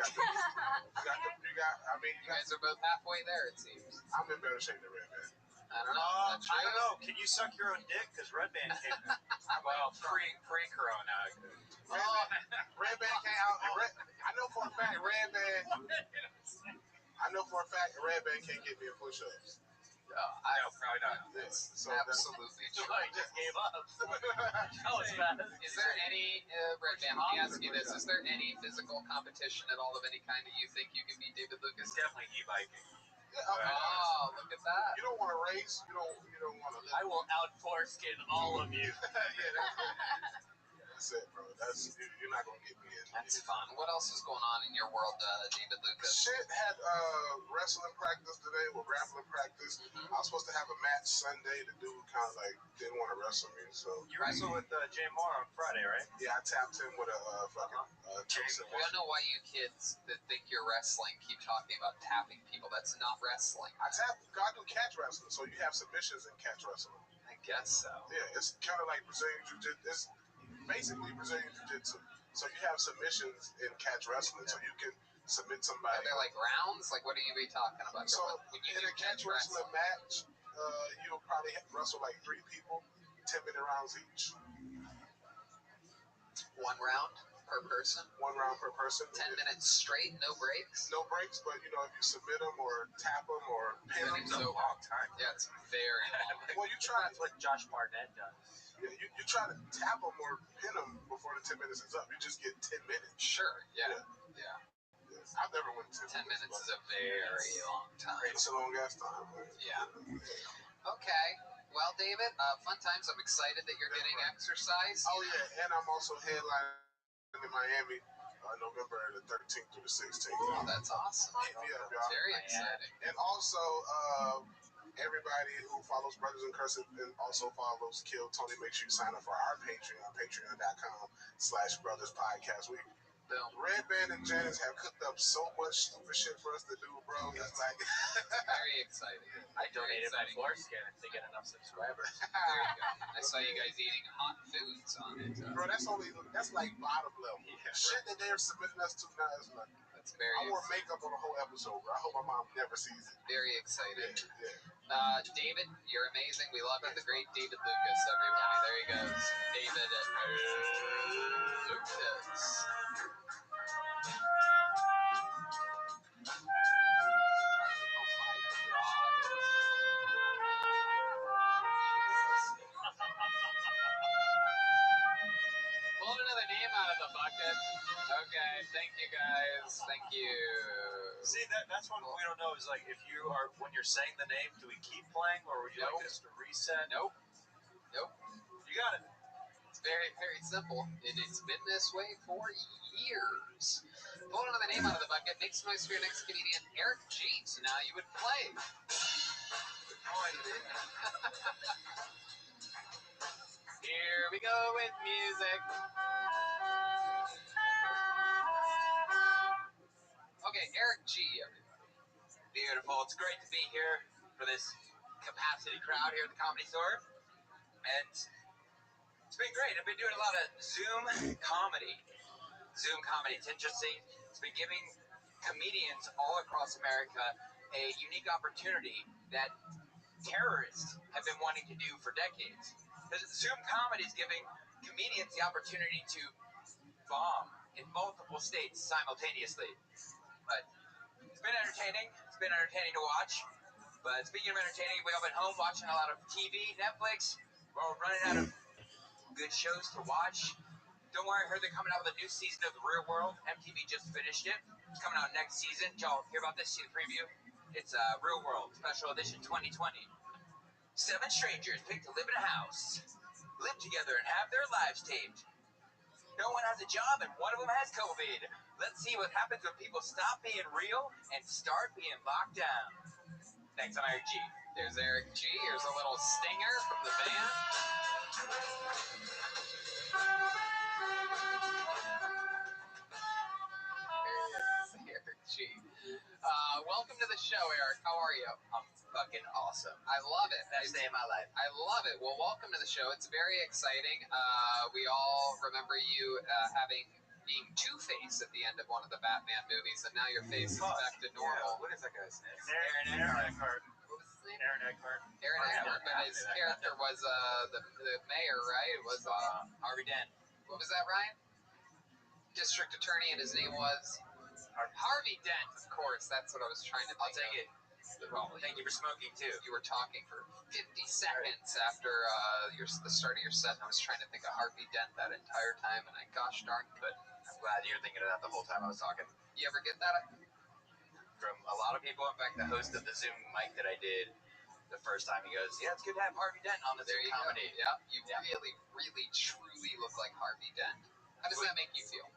guys are both halfway there, it seems. I'm in better shape than Red Man. I don't know. I don't know. Can you suck your own dick? Because Red Band came. Well, pre-corona. Red Band came out. I know for a fact Red Band can't get me a push-ups. No, probably not. So absolutely true. I just gave up. That was bad. Is there any, Red Band, let me ask you this, is there any physical competition at all of any kind that you think you can beat David Lucas? Definitely e-biking. Yeah, okay. Oh, look at that. You don't want to race. You don't want to. I will out-foreskin all of you. That's it, bro. You're not gonna get me in. That's fun. What else is going on in your world, David Lucas? Shit, had wrestling practice today, or grappling practice. I was supposed to have a match Sunday. The dude kind of like didn't want to wrestle me, so. You wrestled with Jay Moore on Friday, right? Yeah, I tapped him with a fucking. I don't know why you kids that think you're wrestling keep talking about tapping people. That's not wrestling. I do catch wrestling, so you have submissions in catch wrestling. I guess so. Yeah, it's kind of like Brazilian Jiu-Jitsu. It's basically Brazilian Jiu-Jitsu. So you have submissions in catch wrestling, so you can submit somebody. Are there like rounds? Like what are you talking about? So when you in a catch wrestling match, you'll probably wrestle like 3 people, 10-minute rounds each. 1 round per person? 1 round per person. 10 minutes straight, no breaks? No breaks, but if you submit them or tap them or pin them, it's a long time. Yeah, it's very long. Well, you try. That's what Josh Barnett does. Yeah, you try to tap them or pin them before the 10 minutes is up. You just get 10 minutes. Sure, yeah. I've never went 10 minutes is a very long time. It's a long ass time. Yeah. Okay. Well, David, fun times. I'm excited that you're getting exercise. Oh, yeah, and I'm also headlining in Miami November the 13th through the 16th. Oh, that's awesome. Yeah, y'all. Very exciting. And also, everybody who follows Brothers in Cursive and also follows Kill Tony, make sure you sign up for our Patreon, patreon.com/brotherspodcast. Red Band and Janice have cooked up so much stupid shit for us to do, bro. It's like very exciting. I donated my foreskin if they get enough subscribers. There you go. I saw you guys eating hot foods on it. Bro, that's like bottom level. Yeah, shit that they're submitting us to now is like. That's very. I wore makeup on the whole episode, bro. I hope my mom never sees it. Very excited. Yeah. David, you're amazing. We love you. The great David Lucas, everybody. There he goes. David Lucas. Pulled another name out of the bucket. Okay, thank you guys. Thank you. See, that's one we don't know is like when you're saying the name, do we keep playing or would you like us to reset? Nope. You got it. It's very, very simple. And it's been this way for years. Pull another name out of the bucket. Make some noise for your next comedian, Eric G. So now you would play. Here we go with music. Okay, Eric G, everybody. Beautiful. It's great to be here for this capacity crowd here at the Comedy Store. And it's been great. I've been doing a lot of Zoom comedy. Zoom comedy. It's interesting. It's been giving comedians all across America a unique opportunity that terrorists have been wanting to do for decades. Because Zoom comedy is giving comedians the opportunity to bomb in multiple states simultaneously. But it's been entertaining. It's been entertaining to watch. But speaking of entertaining, we've all been home watching a lot of TV, Netflix. We're running out of good shows to watch. Don't worry, I heard they're coming out with a new season of The Real World. MTV just finished it. It's coming out next season. Did y'all hear about this? See the preview? It's Real World, Special Edition 2020. 7 strangers picked to live in a house, live together, and have their lives taped. No one has a job, and one of them has COVID. Let's see what happens when people stop being real and start being locked down. Thanks, I'm Eric G. There's Eric G. Here's a little stinger from the band. Welcome to the show, Eric. How are you? I'm fucking awesome. I love it. Best day of my life. I love it. Well, welcome to the show. It's very exciting. We all remember you being Two-Face at the end of one of the Batman movies, and now your face is back to normal. What is that guy's name? Aaron Eckhart. What was his name? Aaron Eckhart. Aaron Eckhart, but his character was the mayor, right? It was Harvey Dent. what was that, Ryan? District attorney, and his name was Harvey Dent. Of course, that's what I was trying to think. I'll take it. Well, Thank you for smoking too. you were talking for 50 seconds after the start of your set, and I was trying to think of Harvey Dent that entire time, and I gosh darn couldn't. I'm glad you were thinking of that the whole time I was talking. You ever get that? From a lot of people. In fact, the host of the Zoom mic that I did the first time, he goes, "Yeah, it's good to have Harvey Dent on the There Zoom you comedy." go. Yeah, you really, really, truly look like Harvey Dent. How does that make you feel?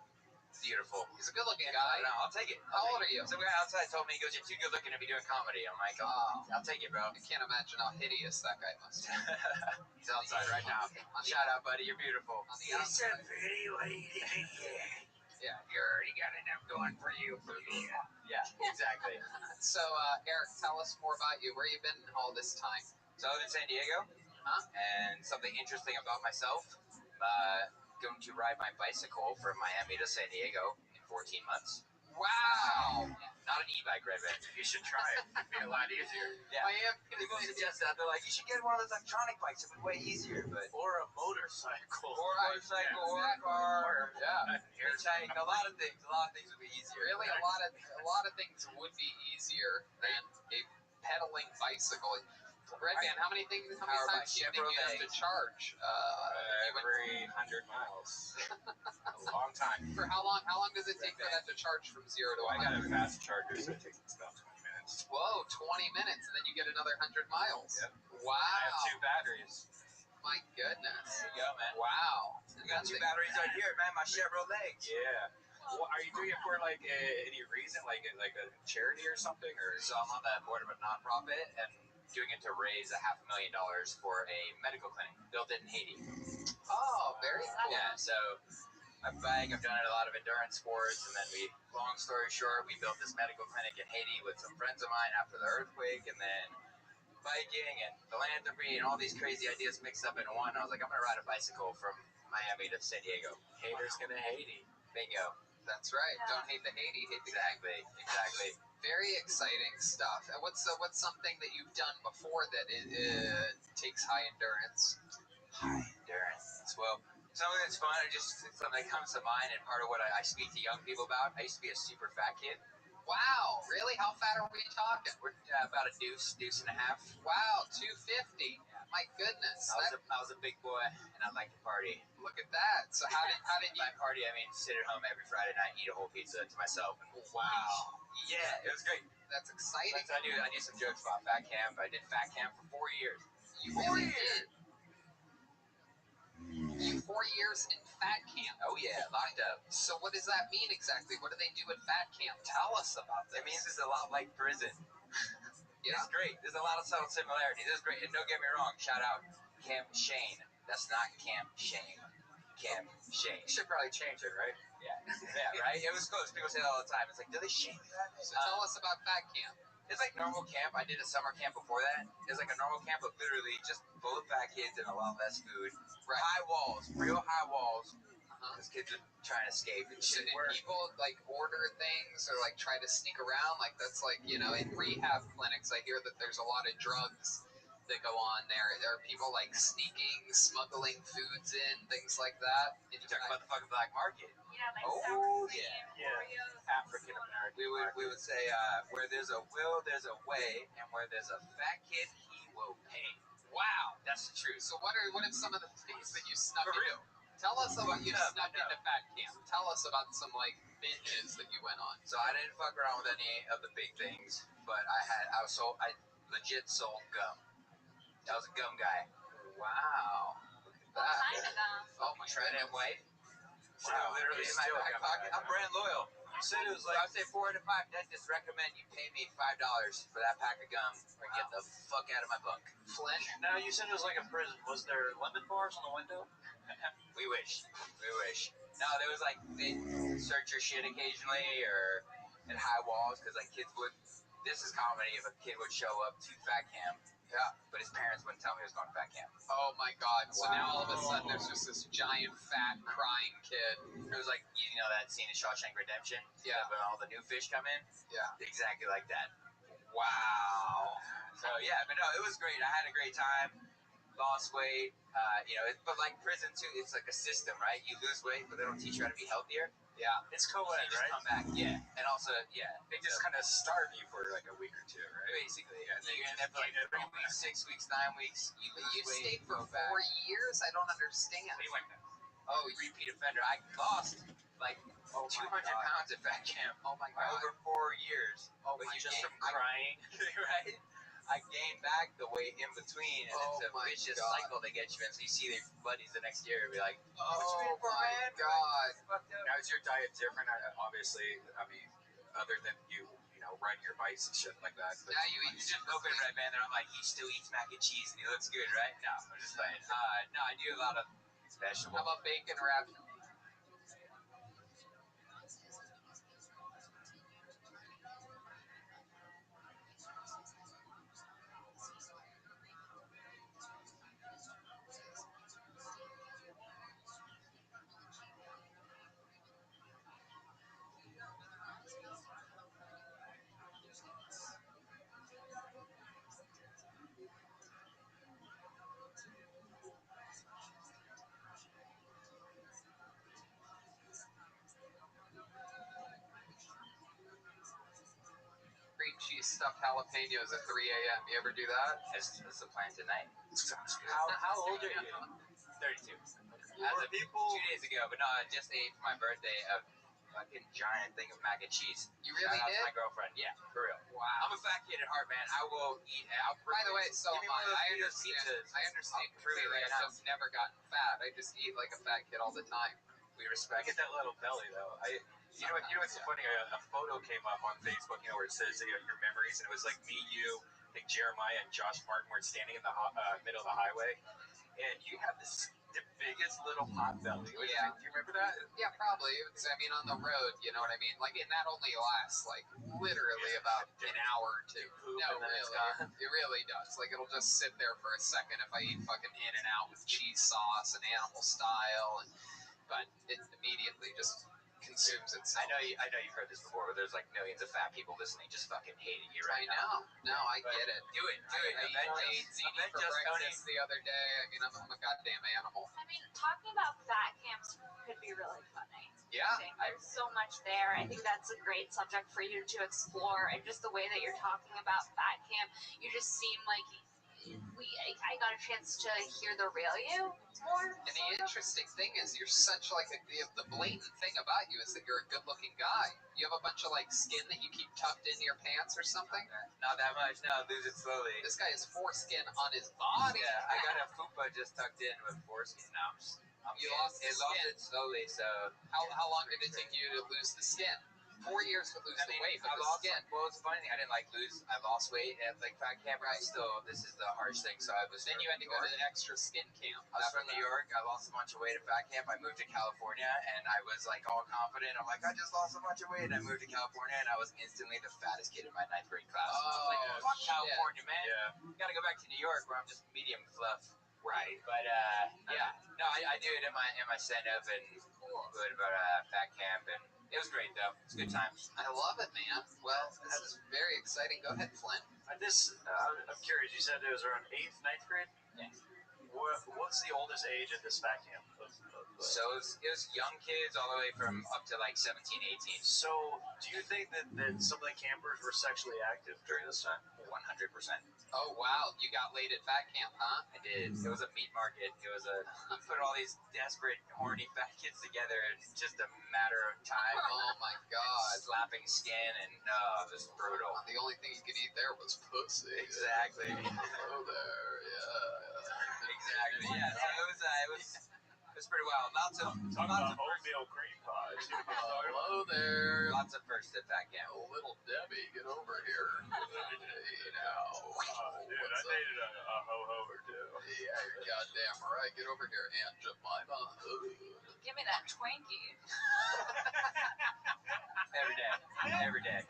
Beautiful. He's a good-looking I guy. don't know. I'll take it. How old are you? Some guy outside told me, he goes, "You're too good looking to be doing comedy." I'm like, I'll take it, bro. I can't imagine how hideous that guy must be. He's outside right now. Shout out, buddy. You're beautiful. On the outside. pretty lady. Yeah. You already got enough going for you. Yeah, exactly. So, Eric, tell us more about you. Where you been all this time? So I live in San Diego, and something interesting about myself, going to ride my bicycle from Miami to San Diego in 14 months. Wow! Not an e-bike, Rabbi. You should try it. It'd be a lot easier. Yeah. Miami. People suggest that. They're like, you should get one of those electronic bikes. It'd be way easier. But Or a motorcycle. or a motorcycle, or a car. Yeah. Hitchhike. A lot of things. would be easier. Really, a lot of things would be easier than a pedaling bicycle. Red Man, how many times do you think you have to charge? Every 100 miles. A long time. For how long? How long does it take for that to charge from 0 to I got 100? a fast charger, so it takes about 20 minutes. Whoa, 20 minutes, and then you get another 100 miles. Yep. Wow. I have 2 batteries. My goodness. There you go, man. Wow. We got 2 batteries right here, man. My Chevrolet. Yeah. Well, are you doing it for like any reason, like a charity or something, or? So I'm on the board of a nonprofit and doing it to raise $500,000 for a medical clinic built in Haiti. Oh, very cool. Yeah, so I've done it a lot of endurance sports, and then long story short, we built this medical clinic in Haiti with some friends of mine after the earthquake, and then biking and philanthropy and all these crazy ideas mixed up in one. I was like, I'm gonna ride a bicycle from Miami to San Diego. Haters gonna Haiti. Bingo. That's right. Don't hate the Haiti, hate the Exactly. Very exciting stuff. And what's something that you've done before that takes high endurance? High endurance. Well, something that's fun, something that comes to mind, and part of what I speak to young people about. I used to be a super fat kid. Wow, really? How fat are we talking? We're about a deuce and a half. Wow, 250. My goodness. I was a big boy, and I like to party. Look at that. So how did you? By party, I mean sit at home every Friday night, eat a whole pizza to myself. Wow. Yeah, it was great. That's exciting. I do some jokes about fat camp. I did fat camp for 4 years. You really did. 4 years in fat camp. Oh yeah, locked up. So what does that mean exactly? What do they do at fat camp? Tell us about this. It means it's a lot like prison. Yeah. It's great. There's a lot of subtle similarities. It's great. And don't get me wrong, shout out Camp Shane. That's not Camp Shame. Camp Shane. You should probably change it, right? Yeah, right? It was close. People say that all the time. It's like, do they shame you? So tell us about fat camp. It's like normal camp. I did a summer camp before that. It's like a normal camp, but literally just full of fat kids and a lot less food. Right. High walls, real high walls. Because kids are trying to escape and So shit. did people like order things or like try to sneak around? Like that's like, in rehab clinics, I hear that there's a lot of drugs that go on there. There are people like smuggling foods in, things like that. You talk about the fucking black market. Yeah, like Oh, sour cream, yeah. Oreos. African American. We would say where there's a will, there's a way, and where there's a fat kid, he will pay. Wow. That's the truth. So what are some of the things that you snuck For into? real. Tell us about you snuck No. into fat camp. Tell us about some like binges that you went on. So I didn't fuck around with any of the big things, but I legit sold gum. I was a gum guy. Wow. What kind of gum? Oh my Red and goodness. white. Wow, Literally you're in my still a back gum pocket. guy. I'm brand loyal. You said it was So like I would say 4 out of 5 dentists recommend you pay me $5 for that pack of gum or get the fuck out of my bunk. Flint. Now you said it was like a prison. Was there lemon bars on the window? We wish. No, there was like they search your shit occasionally, and high walls because like kids would. This is comedy if a kid would show up to fat camp. Yeah. But his parents wouldn't tell me he was going to fat camp. Oh my God! So now all of a sudden there's just this giant fat crying kid. It was like that scene in Shawshank Redemption. Yeah. When all the new fish come in. Yeah. Exactly like that. Wow. So yeah, but no, it was great. I had a great time. Lost weight. But like prison too, it's like a system, right? You lose weight, but they don't teach you how to be healthier. Yeah. It's co-ed, so you just right? come back. Yeah. And also, they just kind of starve you for like a week or two, right? Basically, yeah. You're in there for like 3 weeks, 6 weeks, 9 weeks. You lose weight. You stayed for 4 years? I don't understand. He went back. Oh, repeat offender. I lost like 200 pounds at fat camp. Oh my God. Over 4 years. Oh but my you God. just from crying, right? I gained back the weight in between, and it's a vicious cycle they get you in. So you see their buddies the next year and be like, oh my God. Now, is your diet different? Obviously, I mean, other than you riding your bikes and shit like that. But now you just open Red Band, and I'm like, he still eats mac and cheese, and he looks good, right? No, I'm just playing. No, I do a lot of vegetables. How about bacon wrapped? Green cheese stuffed jalapenos at 3 a.m. You ever do that? That's the plan tonight. Sounds good. How old are you? 32. As of 2 days ago, but no, I just ate for my birthday a fucking giant thing of mac and cheese. You really Shout out did? to my girlfriend. Yeah, for real. Wow. I'm a fat kid at heart, man. I will eat. By the way, so give me am one of I. those pizzas. I understand I'll prove it completely. right I've now. just never gotten fat. I just eat like a fat kid all the time. We respect Get that little belly though. You know what's so funny? A photo came up on Facebook, where it says your memories, and it was like me, you, I think Jeremiah and Josh Martin were standing in the middle of the highway, and you have the biggest little pot belly. Yeah. Do you remember that? Yeah, probably. On the road, you know what I mean? Like, and that only lasts, like, literally about an hour or two. No, really. It really does. Like, it'll just sit there for a second if I eat fucking In-N-Out with cheese sauce and animal style, but it immediately just consumes itself. I know you've heard this before, but there's like millions of fat people listening just fucking hating you right now. No, I get it. Do it. I ate ziti for breakfast the other day. I mean, I'm a goddamn animal. I mean, talking about fat camps could be really funny. Yeah. I think there's so much there. I think that's a great subject for you to explore. And just the way that you're talking about fat camp, you just seem like I got a chance to hear the real you more. And the interesting thing is, you're such like the blatant thing about you is that you're a good-looking guy. You have a bunch of like skin that you keep tucked into your pants or something. Not that much. No, lose it slowly. This guy has foreskin on his body. Yeah, I got a fupa just tucked in with foreskin. Now you lost the skin. Lost it slowly. So how long did it take you to lose the skin? 4 years to lose the weight, but I the skin. Well, it's a funny thing. I didn't I lost weight at like fat camp. Right. Still, this is the harsh thing. So I was. Then you had to go to an extra skin camp. I was from New York. I lost a bunch of weight at fat camp. I moved to California, and I was like all confident. I'm like, I just lost a bunch of weight. And I moved to California, and I was instantly the fattest kid in my 9th grade class. I was like, fuck California, man. Yeah. Gotta go back to New York where I'm just medium fluff. Right. But yeah. No, I do it in my stand up and good about fat camp, and it was great though. It's good times. I love it, man. Well, this is very exciting. Go ahead, Flynn. I'm curious. You said it was around 8th, 9th grade? Yeah. What's the oldest age at this fat camp? So it was young kids all the way from up to like 17, 18. So do you think that some of the campers were sexually active during this time? 100%. Oh, wow. You got laid at fat camp, huh? I did. It was a meat market. It was we put all these desperate, horny fat kids together in just a matter of time. Oh, my God. Slapping skin, and it was brutal. The only thing you could eat there was pussy. Exactly. Oh, there. Yeah. Exactly. Yeah. So it was pretty wild. Lots of oatmeal cream pie. Hello there. Lots of firsts at fat camp. Oh, little Debbie, get over here. Hey, now. Dude, I dated a ho-ho or two. Yeah, you're goddamn right. Get over here, Aunt Jemima. Give me that Twinkie. Every day. Every day. We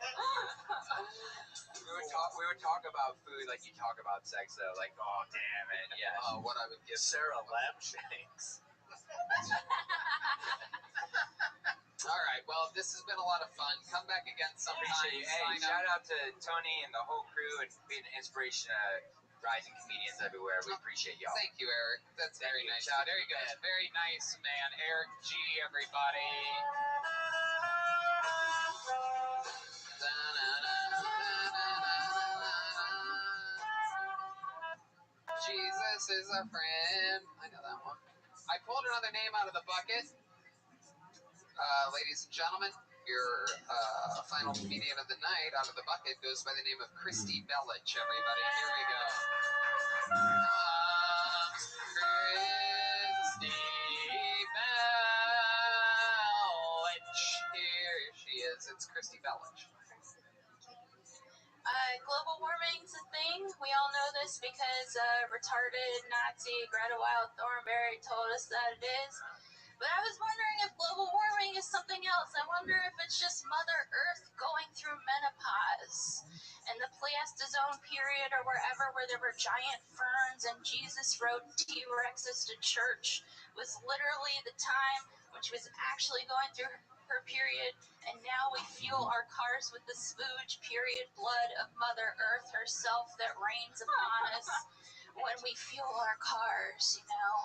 would talk about food like you talk about sex, though. Like, oh, damn it. Yeah. What I would give Sarah Lamshanks. All right. Well, this has been a lot of fun. Come back again sometime. Hey, shout out to Tony and the whole crew and being an inspiration to rising comedians everywhere. We appreciate y'all. Thank you, Eric. That's very nice. There you go. Very nice, man. Eric G, everybody. Jesus is a friend. I know that one. I pulled another name out of the bucket. Ladies and gentlemen, your final comedian of the night out of the bucket goes by the name of Christy Bellich, everybody. Here we go. Christy Bellich. Here she is. It's Christy Bellich. Global warming's a thing. We all know this because retarded Nazi Greta Wild Thornberry told us that it is. But I was wondering if global warming is something else. I wonder if it's just Mother Earth going through menopause. And the Pleistocene period or wherever where there were giant ferns and Jesus rode T-Rexes to church was literally the time when she was actually going through her period. And now we fuel our cars with the spooge period blood of Mother Earth herself that rains upon us when we fuel our cars, you know.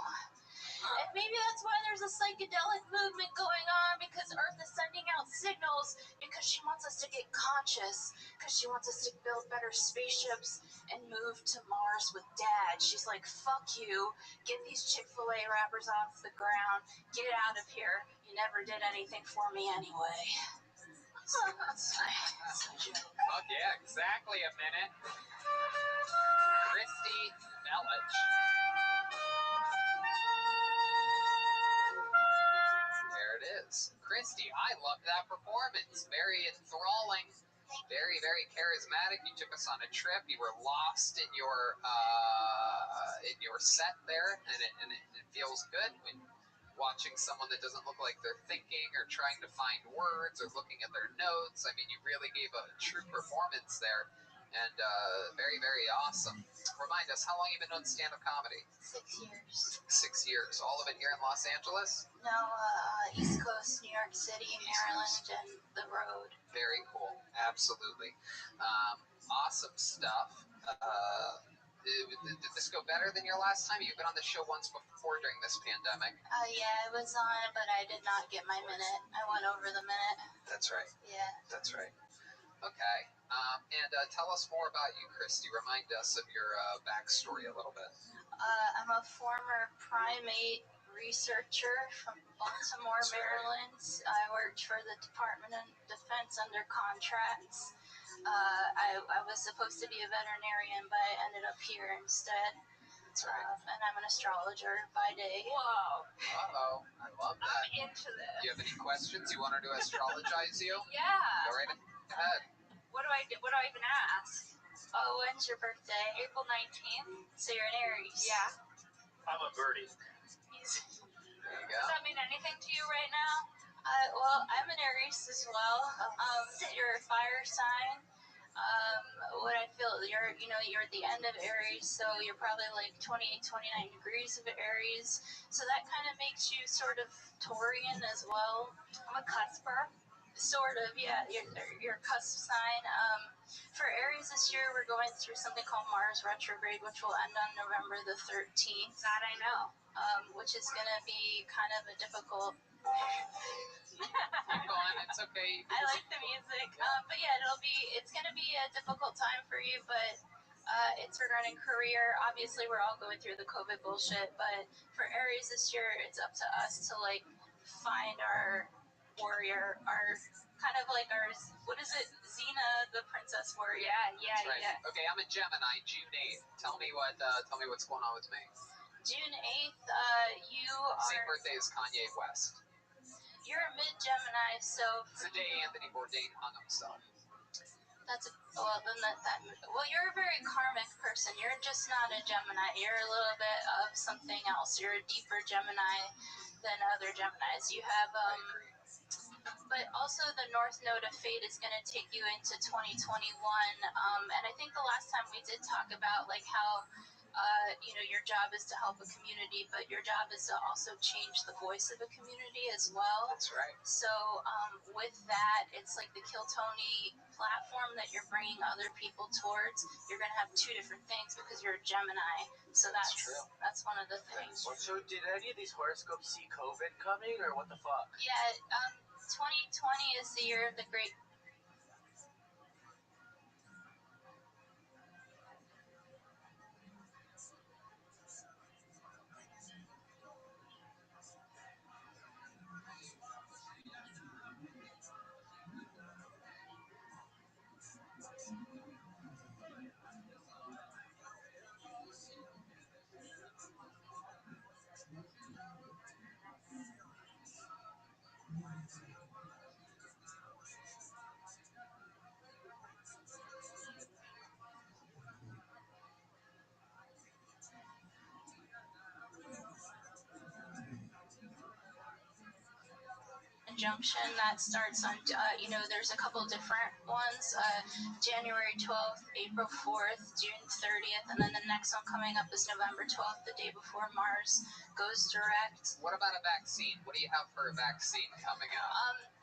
And maybe that's why there's a psychedelic movement going on, because Earth is sending out signals because she wants us to get conscious, because she wants us to build better spaceships and move to Mars with Dad. She's like, fuck you, get these Chick-fil-A wrappers off the ground, get out of here, you never did anything for me anyway. That's a joke. Fuck yeah, exactly a minute. Christy Bellich. There it is. Christy, I loved that performance. Very enthralling. Very, very charismatic. You took us on a trip. You were lost in your set there, and it feels good when watching someone that doesn't look like they're thinking or trying to find words or looking at their notes. I mean, you really gave a true performance there, and very, very awesome. Remind us, how long have you been doing stand-up comedy? 6 years. 6 years. All of it here in Los Angeles? No, East Coast, New York City, Maryland, and the road. Very cool. Absolutely. Awesome stuff. Did this go better than your last time? You've been on the show once before during this pandemic. Yeah, I was on, but I did not get my minute. I went over the minute. That's right. Yeah. That's right. Okay. And tell us more about you, Christy. Remind us of your backstory a little bit. I'm a former primate researcher from Baltimore, Maryland. I worked for the Department of Defense under contracts. I was supposed to be a veterinarian, but I ended up here instead. That's right. And I'm an astrologer by day. Whoa. Uh-oh. I love that. I'm into this. Do you have any questions? You want her to astrologize you? Yeah. Go right ahead. What do I do? What do I even ask? Oh, when's your birthday? April 19th. So you're an Aries. Yeah. I'm a birdie. There you go. Does that mean anything to you right now? Well, I'm an Aries as well. You're a fire sign. What I feel, you're at the end of Aries, so you're probably like 28, 29 degrees of Aries. So that kind of makes you sort of Taurian as well. I'm a cusper. Sort of, yeah. You're a cusp sign. For Aries this year, we're going through something called Mars retrograde, which will end on November the 13th. That I know. Which is going to be kind of a difficult... Keep going. It's okay. I like the music. But yeah, it's going to be a difficult time for you, but it's regarding career. Obviously, we're all going through the COVID bullshit, but for Aries this year, it's up to us to like find our warrior, our kind of like our, what is it? Xena, the princess warrior. Yeah. Right. Yeah. Okay, I'm a Gemini, June 8th. Tell me what's going on with me. June 8th, you Same are... birthday as Kanye West. You're a mid-Gemini, so... It's the day Anthony Bourdain hung himself. Well, you're a very karmic person. You're just not a Gemini. You're a little bit of something else. You're a deeper Gemini than other Geminis. You have but also the North Node of Fate is going to take you into 2021. And I think the last time we did talk about like how your job is to help a community, but your job is to also change the voice of a community as well. That's right. So with that, it's like the Kiltony platform that you're bringing other people towards. You're going to have two different things because you're a Gemini. So that's true. That's one of the things. So did any of these horoscopes see COVID coming, or what the fuck? Yeah, 2020 is the year of the Great. Conjunction that starts on, there's a couple different ones, January 12th, April 4th, June 30th, and then the next one coming up is November 12th, the day before Mars goes direct. What about a vaccine? What do you have for a vaccine coming out?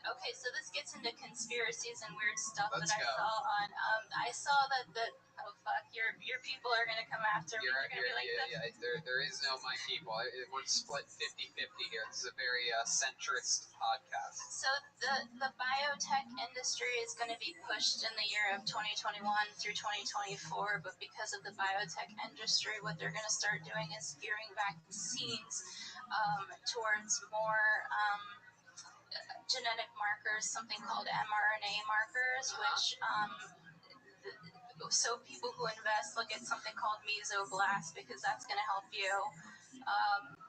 Okay, so this gets into conspiracies and weird stuff Let's that go. I saw on, I saw that oh fuck, your people are gonna come after me. They're gonna be like, there is no my people. We're split 50-50 here. This is a very centrist podcast. So the biotech industry is going to be pushed in the year of 2021 through 2024, but because of the biotech industry, what they're going to start doing is gearing vaccines towards more genetic markers, something called mRNA markers, which so people who invest look at something called mesoblast because that's going to help you.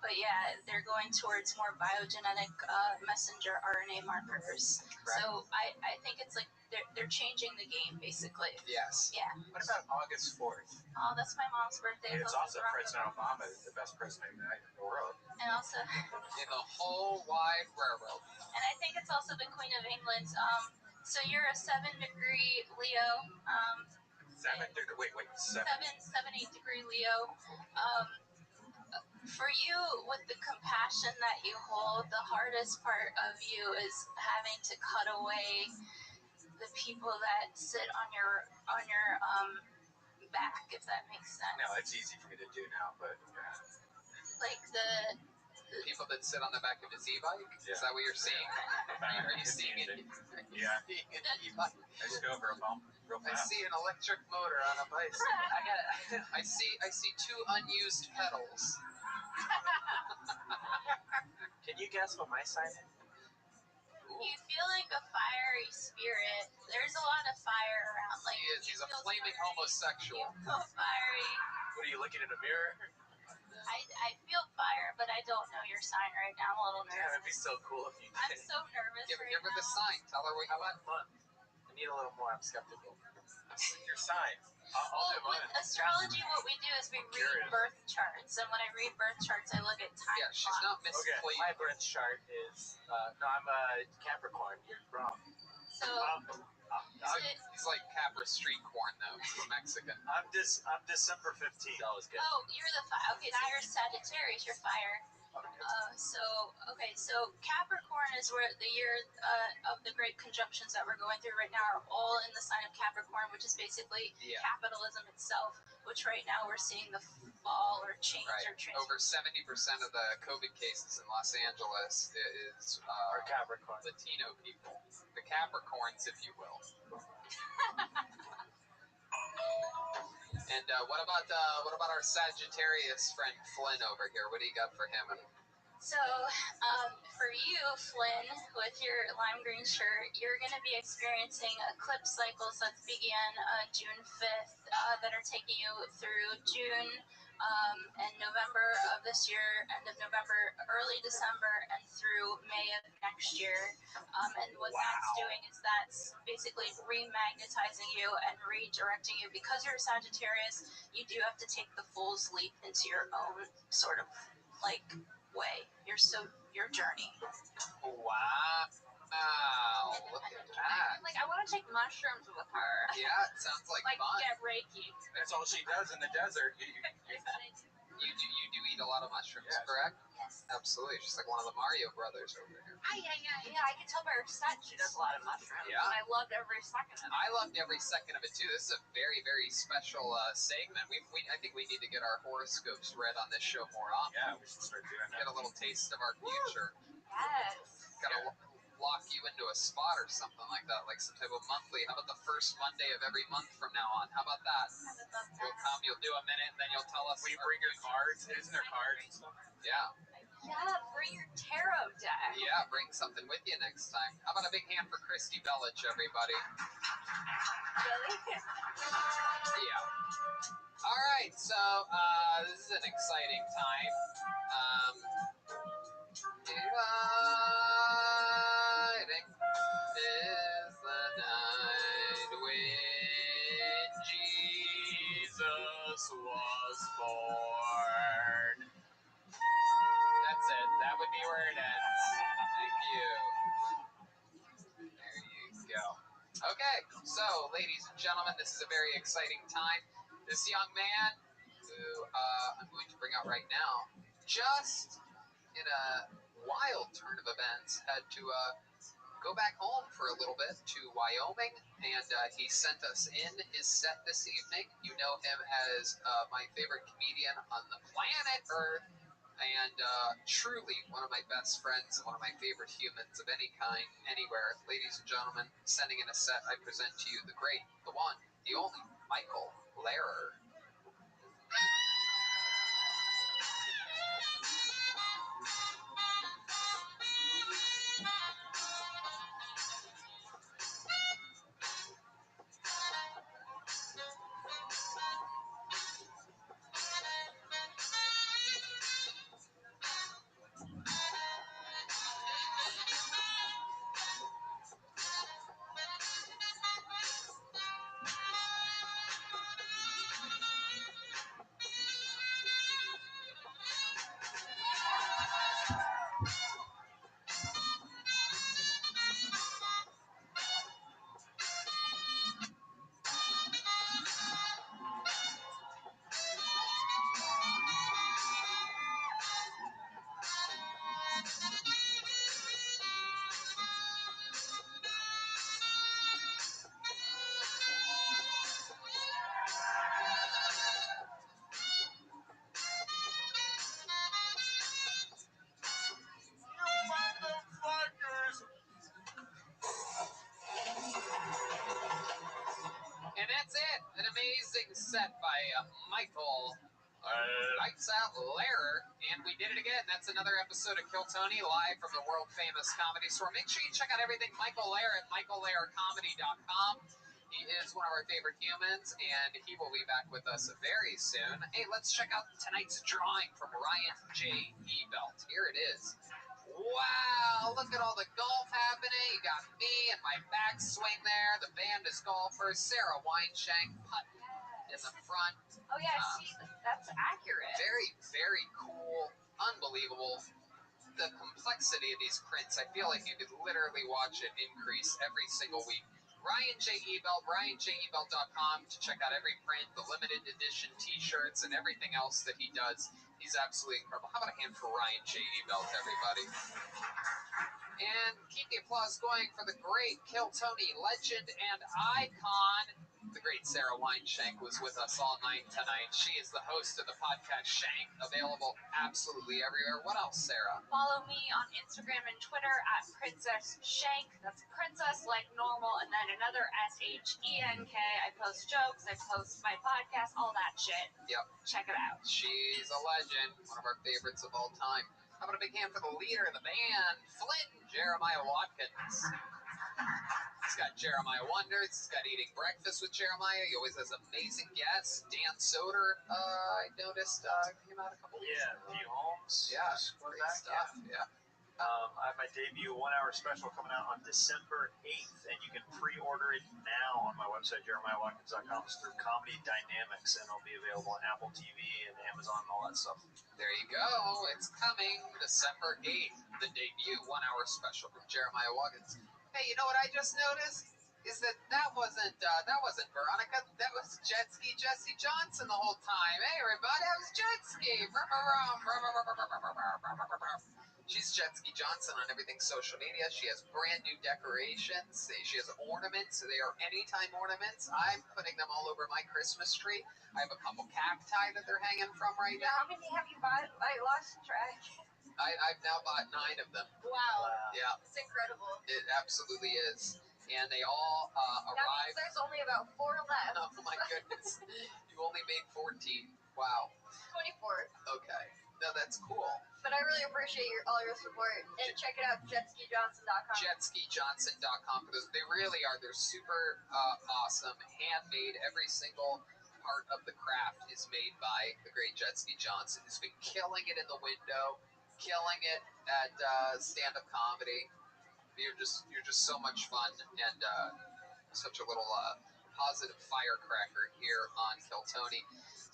But yeah, they're going towards more biogenetic messenger RNA markers. Right. So I think it's like they're changing the game basically. Yes. Yeah. What about August 4th? Oh, that's my mom's birthday. And it's also President Obama is the best president in the world. And also in the whole wide world. And I think it's also the Queen of England. So you're a 7-degree Leo. 7 degree. Wait. 8 degree Leo. For you, with the compassion that you hold, the hardest part of you is having to cut away the people that sit on your back, if that makes sense. No, it's easy for me to do now, but like the people that sit on the back of his e-bike. Yeah. Is that what you're seeing? Are you seeing it? Yeah. Seeing an e-bike? I just go over a bump real fast. I see an electric motor on a bicycle. I see two unused pedals. Can you guess what my sign is? You feel like a fiery spirit. There's a lot of fire around. Like He's a flaming homosexual. You feel fiery. What are you looking in a mirror? I feel fire, but I don't know your sign right now. I'm a little nervous. Damn, it'd be so cool if you did. I'm so nervous Give right her now. the sign. Tell her what you want. Month. I need a little more. I'm skeptical. Your sign. I'll do with mine. astrology, what we do is we read birth charts, and when I read birth charts, I look at time. Yeah, she's not missing. Okay, my birth chart is no, I'm a Capricorn. You're wrong. So he's like Capra street corn though. He's Mexican. I'm December 15th. That was good. Oh, you're the fire. Okay, so you're Sagittarius. You're fire. So Capricorn is where the year of the great conjunctions that we're going through right now are all in the sign of Capricorn, which is basically capitalism itself, which right now we're seeing the fall or change or transform. Over 70% of the COVID cases in Los Angeles is are Capricorn. Latino people. The Capricorns, if you will. And what about our Sagittarius friend Flynn over here? What do you got for him? So, for you, Flynn, with your lime green shirt, you're going to be experiencing eclipse cycles that begin June 5th that are taking you through June in November of this year, end of November, early December, and through May of next year. And what that's doing is that's basically remagnetizing you and redirecting you. Because you're a Sagittarius, you do have to take the fool's leap into your own sort of like way. Your journey. Wow. Look at that. Like, I want to take mushrooms with her. Yeah, it sounds like fun. Get Reiki. That's all she does in the desert. You do eat a lot of mushrooms, correct? Yes. Absolutely. She's like one of the Mario brothers over here. Yeah, I can tell by her set she does a lot of mushrooms. Yeah. And I loved every second of it. I loved every second of it too. This is a very, very special segment. I think we need to get our horoscopes read on this show more often. Yeah, we should start doing that. Get a little taste of our future. Yes. Gotta lock you into a spot or something like that, like some type of monthly. How about the first Monday of every month from now on? How about that? You'll come, you'll do a minute, and then you'll tell us. We bring your cards. Isn't there cards and stuff? Yeah. Yeah, bring your tarot deck. Yeah, bring something with you next time. How about a big hand for Christy Bellich, everybody? Really? Yeah. All right, so this is an exciting time. Exciting is the night when Jesus was born. That's it. That would be where it ends. Thank you. There you go. Okay, so ladies and gentlemen, this is a very exciting time. This young man, who I'm going to bring out right now, just in a wild turn of events, had to go back home for a little bit to Wyoming, and he sent us in his set this evening. You know him as my favorite comedian on the planet Earth, and truly one of my best friends and one of my favorite humans of any kind, anywhere. Ladies and gentlemen, sending in a set, I present to you the great, the one, the only, Michael Lehrer. And that's it. An amazing set by Michael Lights Out Lehrer. And we did it again. That's another episode of Kill Tony live from the world famous Comedy Store. Make sure you check out everything Michael Lehrer at michaellehrercomedy.com. He is one of our favorite humans, and he will be back with us very soon. Hey, let's check out tonight's drawing from Ryan J. Ebelt. Here it is. Wow, look at all the golf happening. You got me and my backswing there. The band is golfers. Sarah Weinshank putting in the front. Oh yeah, see, that's accurate. Very, very cool. Unbelievable. The complexity of these prints, I feel like you could literally watch it increase every single week. Ryan J. Ebelt, RyanJEbelt.com to check out every print, the limited edition t-shirts, and everything else that he does. He's absolutely incredible. How about a hand for Ryan J. Ebelt, everybody? And keep the applause going for the great Kill Tony legend and icon. The great Sarah Weinshank was with us all night tonight. She is the host of the podcast Shank, available absolutely everywhere. What else, Sarah? Follow me on Instagram and Twitter at Princess Shank. That's princess like normal, and then another SHENK. I post jokes, I post my podcast, all that shit. Yep. Check it out. She's a legend, one of our favorites of all time. How about a big hand for the leader of the band, Flynn Jeremiah Watkins? He's got Jeremiah Wonders. He's got Eating Breakfast with Jeremiah. He always has amazing guests. Dan Soder, I noticed, came out a couple weeks ago. Pete Holmes. Yeah, great great stuff. Yeah. I have my debut 1-hour special coming out on December 8th, and you can pre-order it now on my website, jeremiahwatkins.com. It's through Comedy Dynamics, and it'll be available on Apple TV and Amazon and all that stuff. There you go. It's coming December 8th, the debut 1-hour special from Jeremiah Watkins. Hey, you know what I just noticed? Is that wasn't Veronica. That was Jet Ski Jesse Johnson the whole time. Hey, everybody, that was Jet Ski. She's Jet Ski Johnson on everything social media. She has brand new decorations. She has ornaments. They are anytime ornaments. I'm putting them all over my Christmas tree. I have a couple cacti that they're hanging from right now. How many have you bought? I lost track. I've now bought 9 of them. Wow. Yeah. It's incredible. It absolutely is. And they all That means arrived. there's only about 4 left. Oh my goodness. You only made 14. Wow. 24. Okay. No, that's cool. But I really appreciate all your support. And check it out, jetskijohnson.com. Jetskijohnson.com. They really are. They're super awesome. Handmade. Every single part of the craft is made by the great Jet Ski Johnson, who's been killing it in the window, killing it at stand-up comedy. You're just so much fun, and such a little positive firecracker here on Kiltony.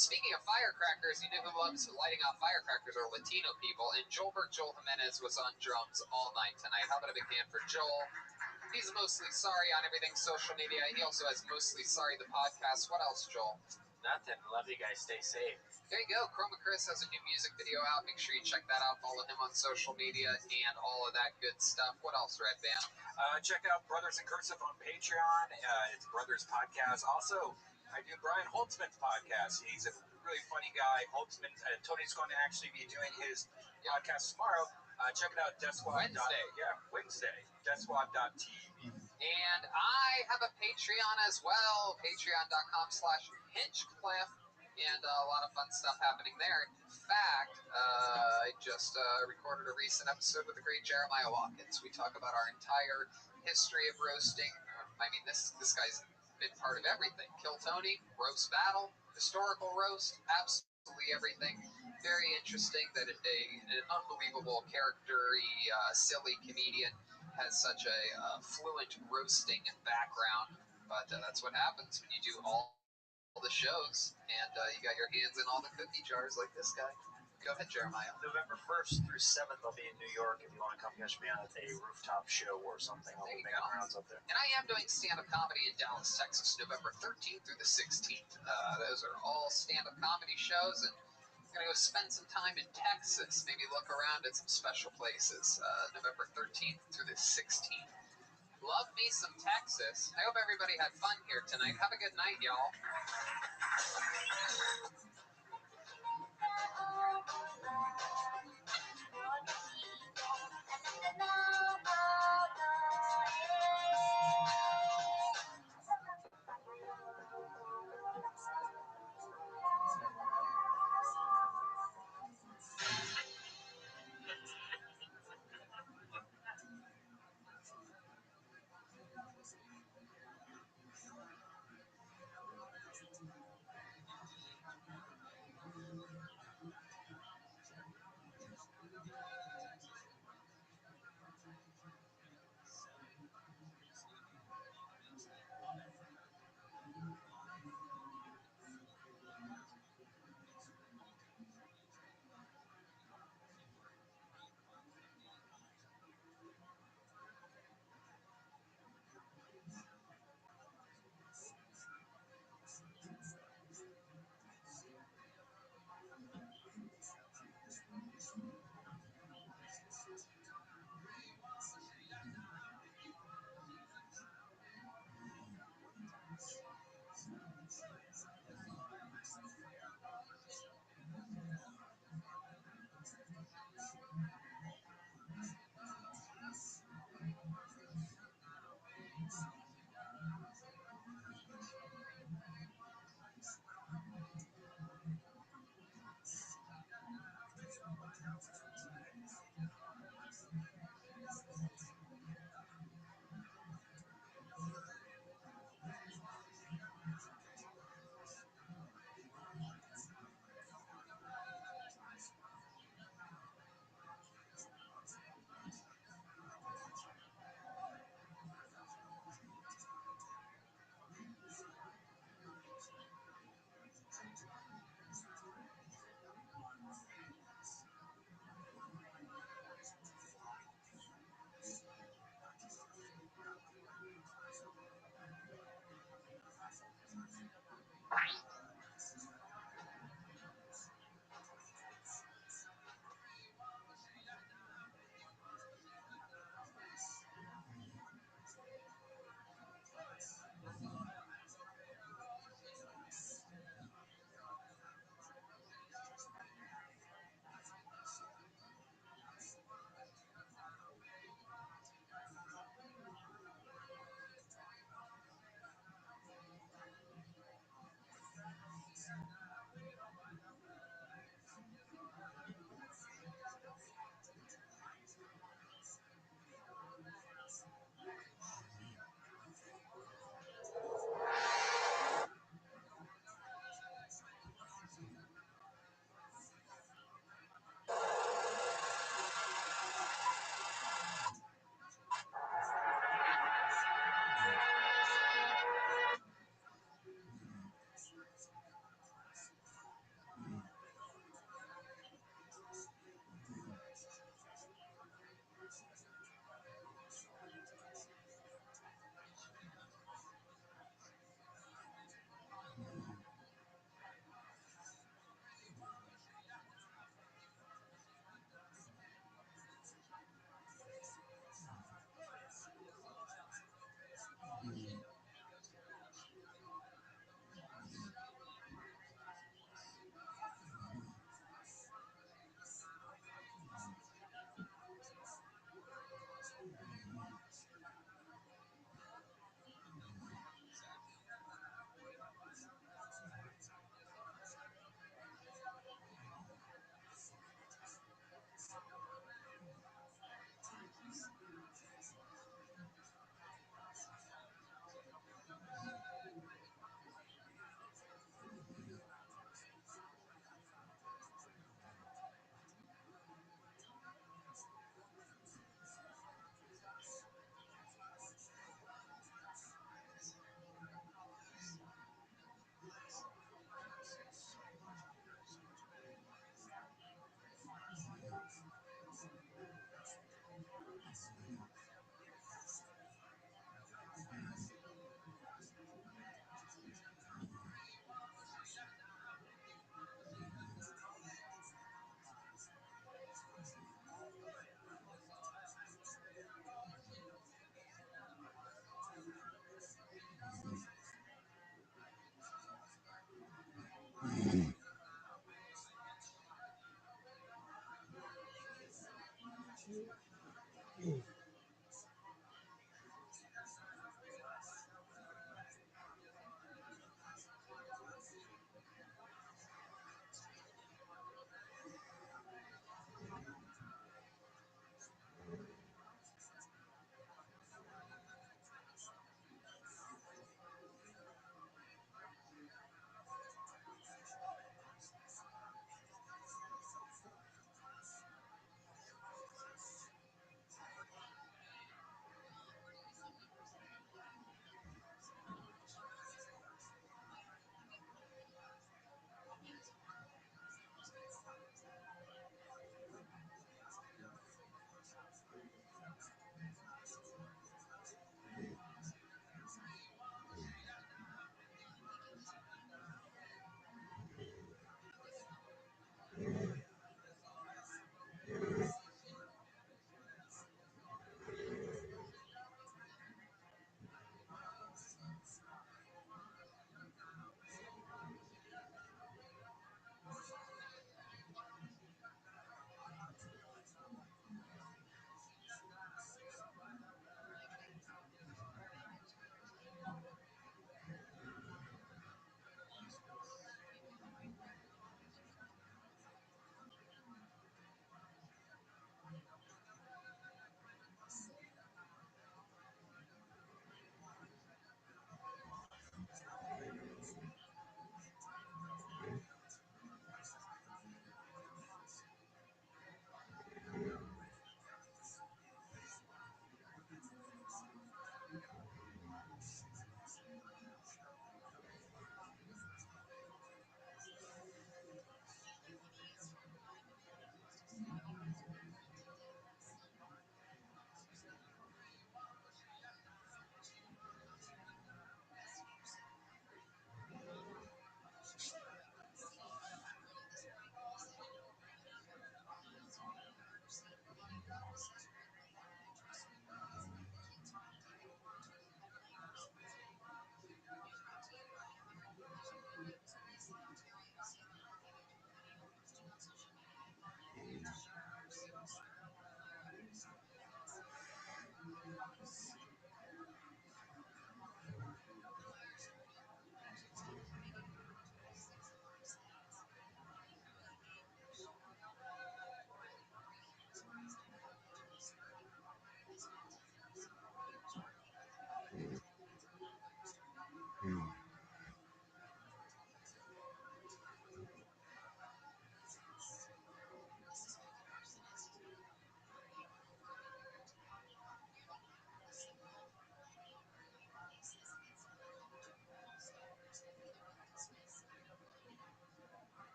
Speaking of firecrackers, you know who loves lighting off firecrackers are Latino people, and Joel Jimenez was on drums all night tonight. How about a big hand for Joel? He's Mostly Sorry on everything social media. He also has Mostly Sorry the podcast. What else, Joel? Nothing. Love you guys. Stay safe. There you go. Chroma Chris has a new music video out. Make sure you check that out. Follow him on social media and all of that good stuff. What else, Red Band? Check out Brothers in Cursive on Patreon. It's Brothers Podcast. Also, I do Brian Holtzman's podcast. He's a really funny guy. Holtzman, Tony's going to actually be doing his podcast tomorrow. Check it out, Wednesday. Wednesday. DeathSquad.tv. And I have a Patreon as well. Patreon.com/Hinchcliffe. And a lot of fun stuff happening there. In fact, I just recorded a recent episode with the great Jeremiah Watkins. We talk about our entire history of roasting. I mean, this guy's been part of everything. Kiltony, roast battle, historical roast, absolutely everything. Very interesting that an unbelievable character-y, silly comedian has such a fluent roasting background. But that's what happens when you do all the shows, and you got your hands in all the cookie jars like this guy. Go ahead, Jeremiah. November 1st through 7th, I'll be in New York. If you want to come catch me on a rooftop show or something, I'll be making rounds up there. And I am doing stand-up comedy in Dallas, Texas, November 13th through the 16th. Those are all stand-up comedy shows, and I'm going to go spend some time in Texas, maybe look around at some special places, November 13th through the 16th. Love me some Texas. I hope everybody had fun here tonight. Have a good night, y'all.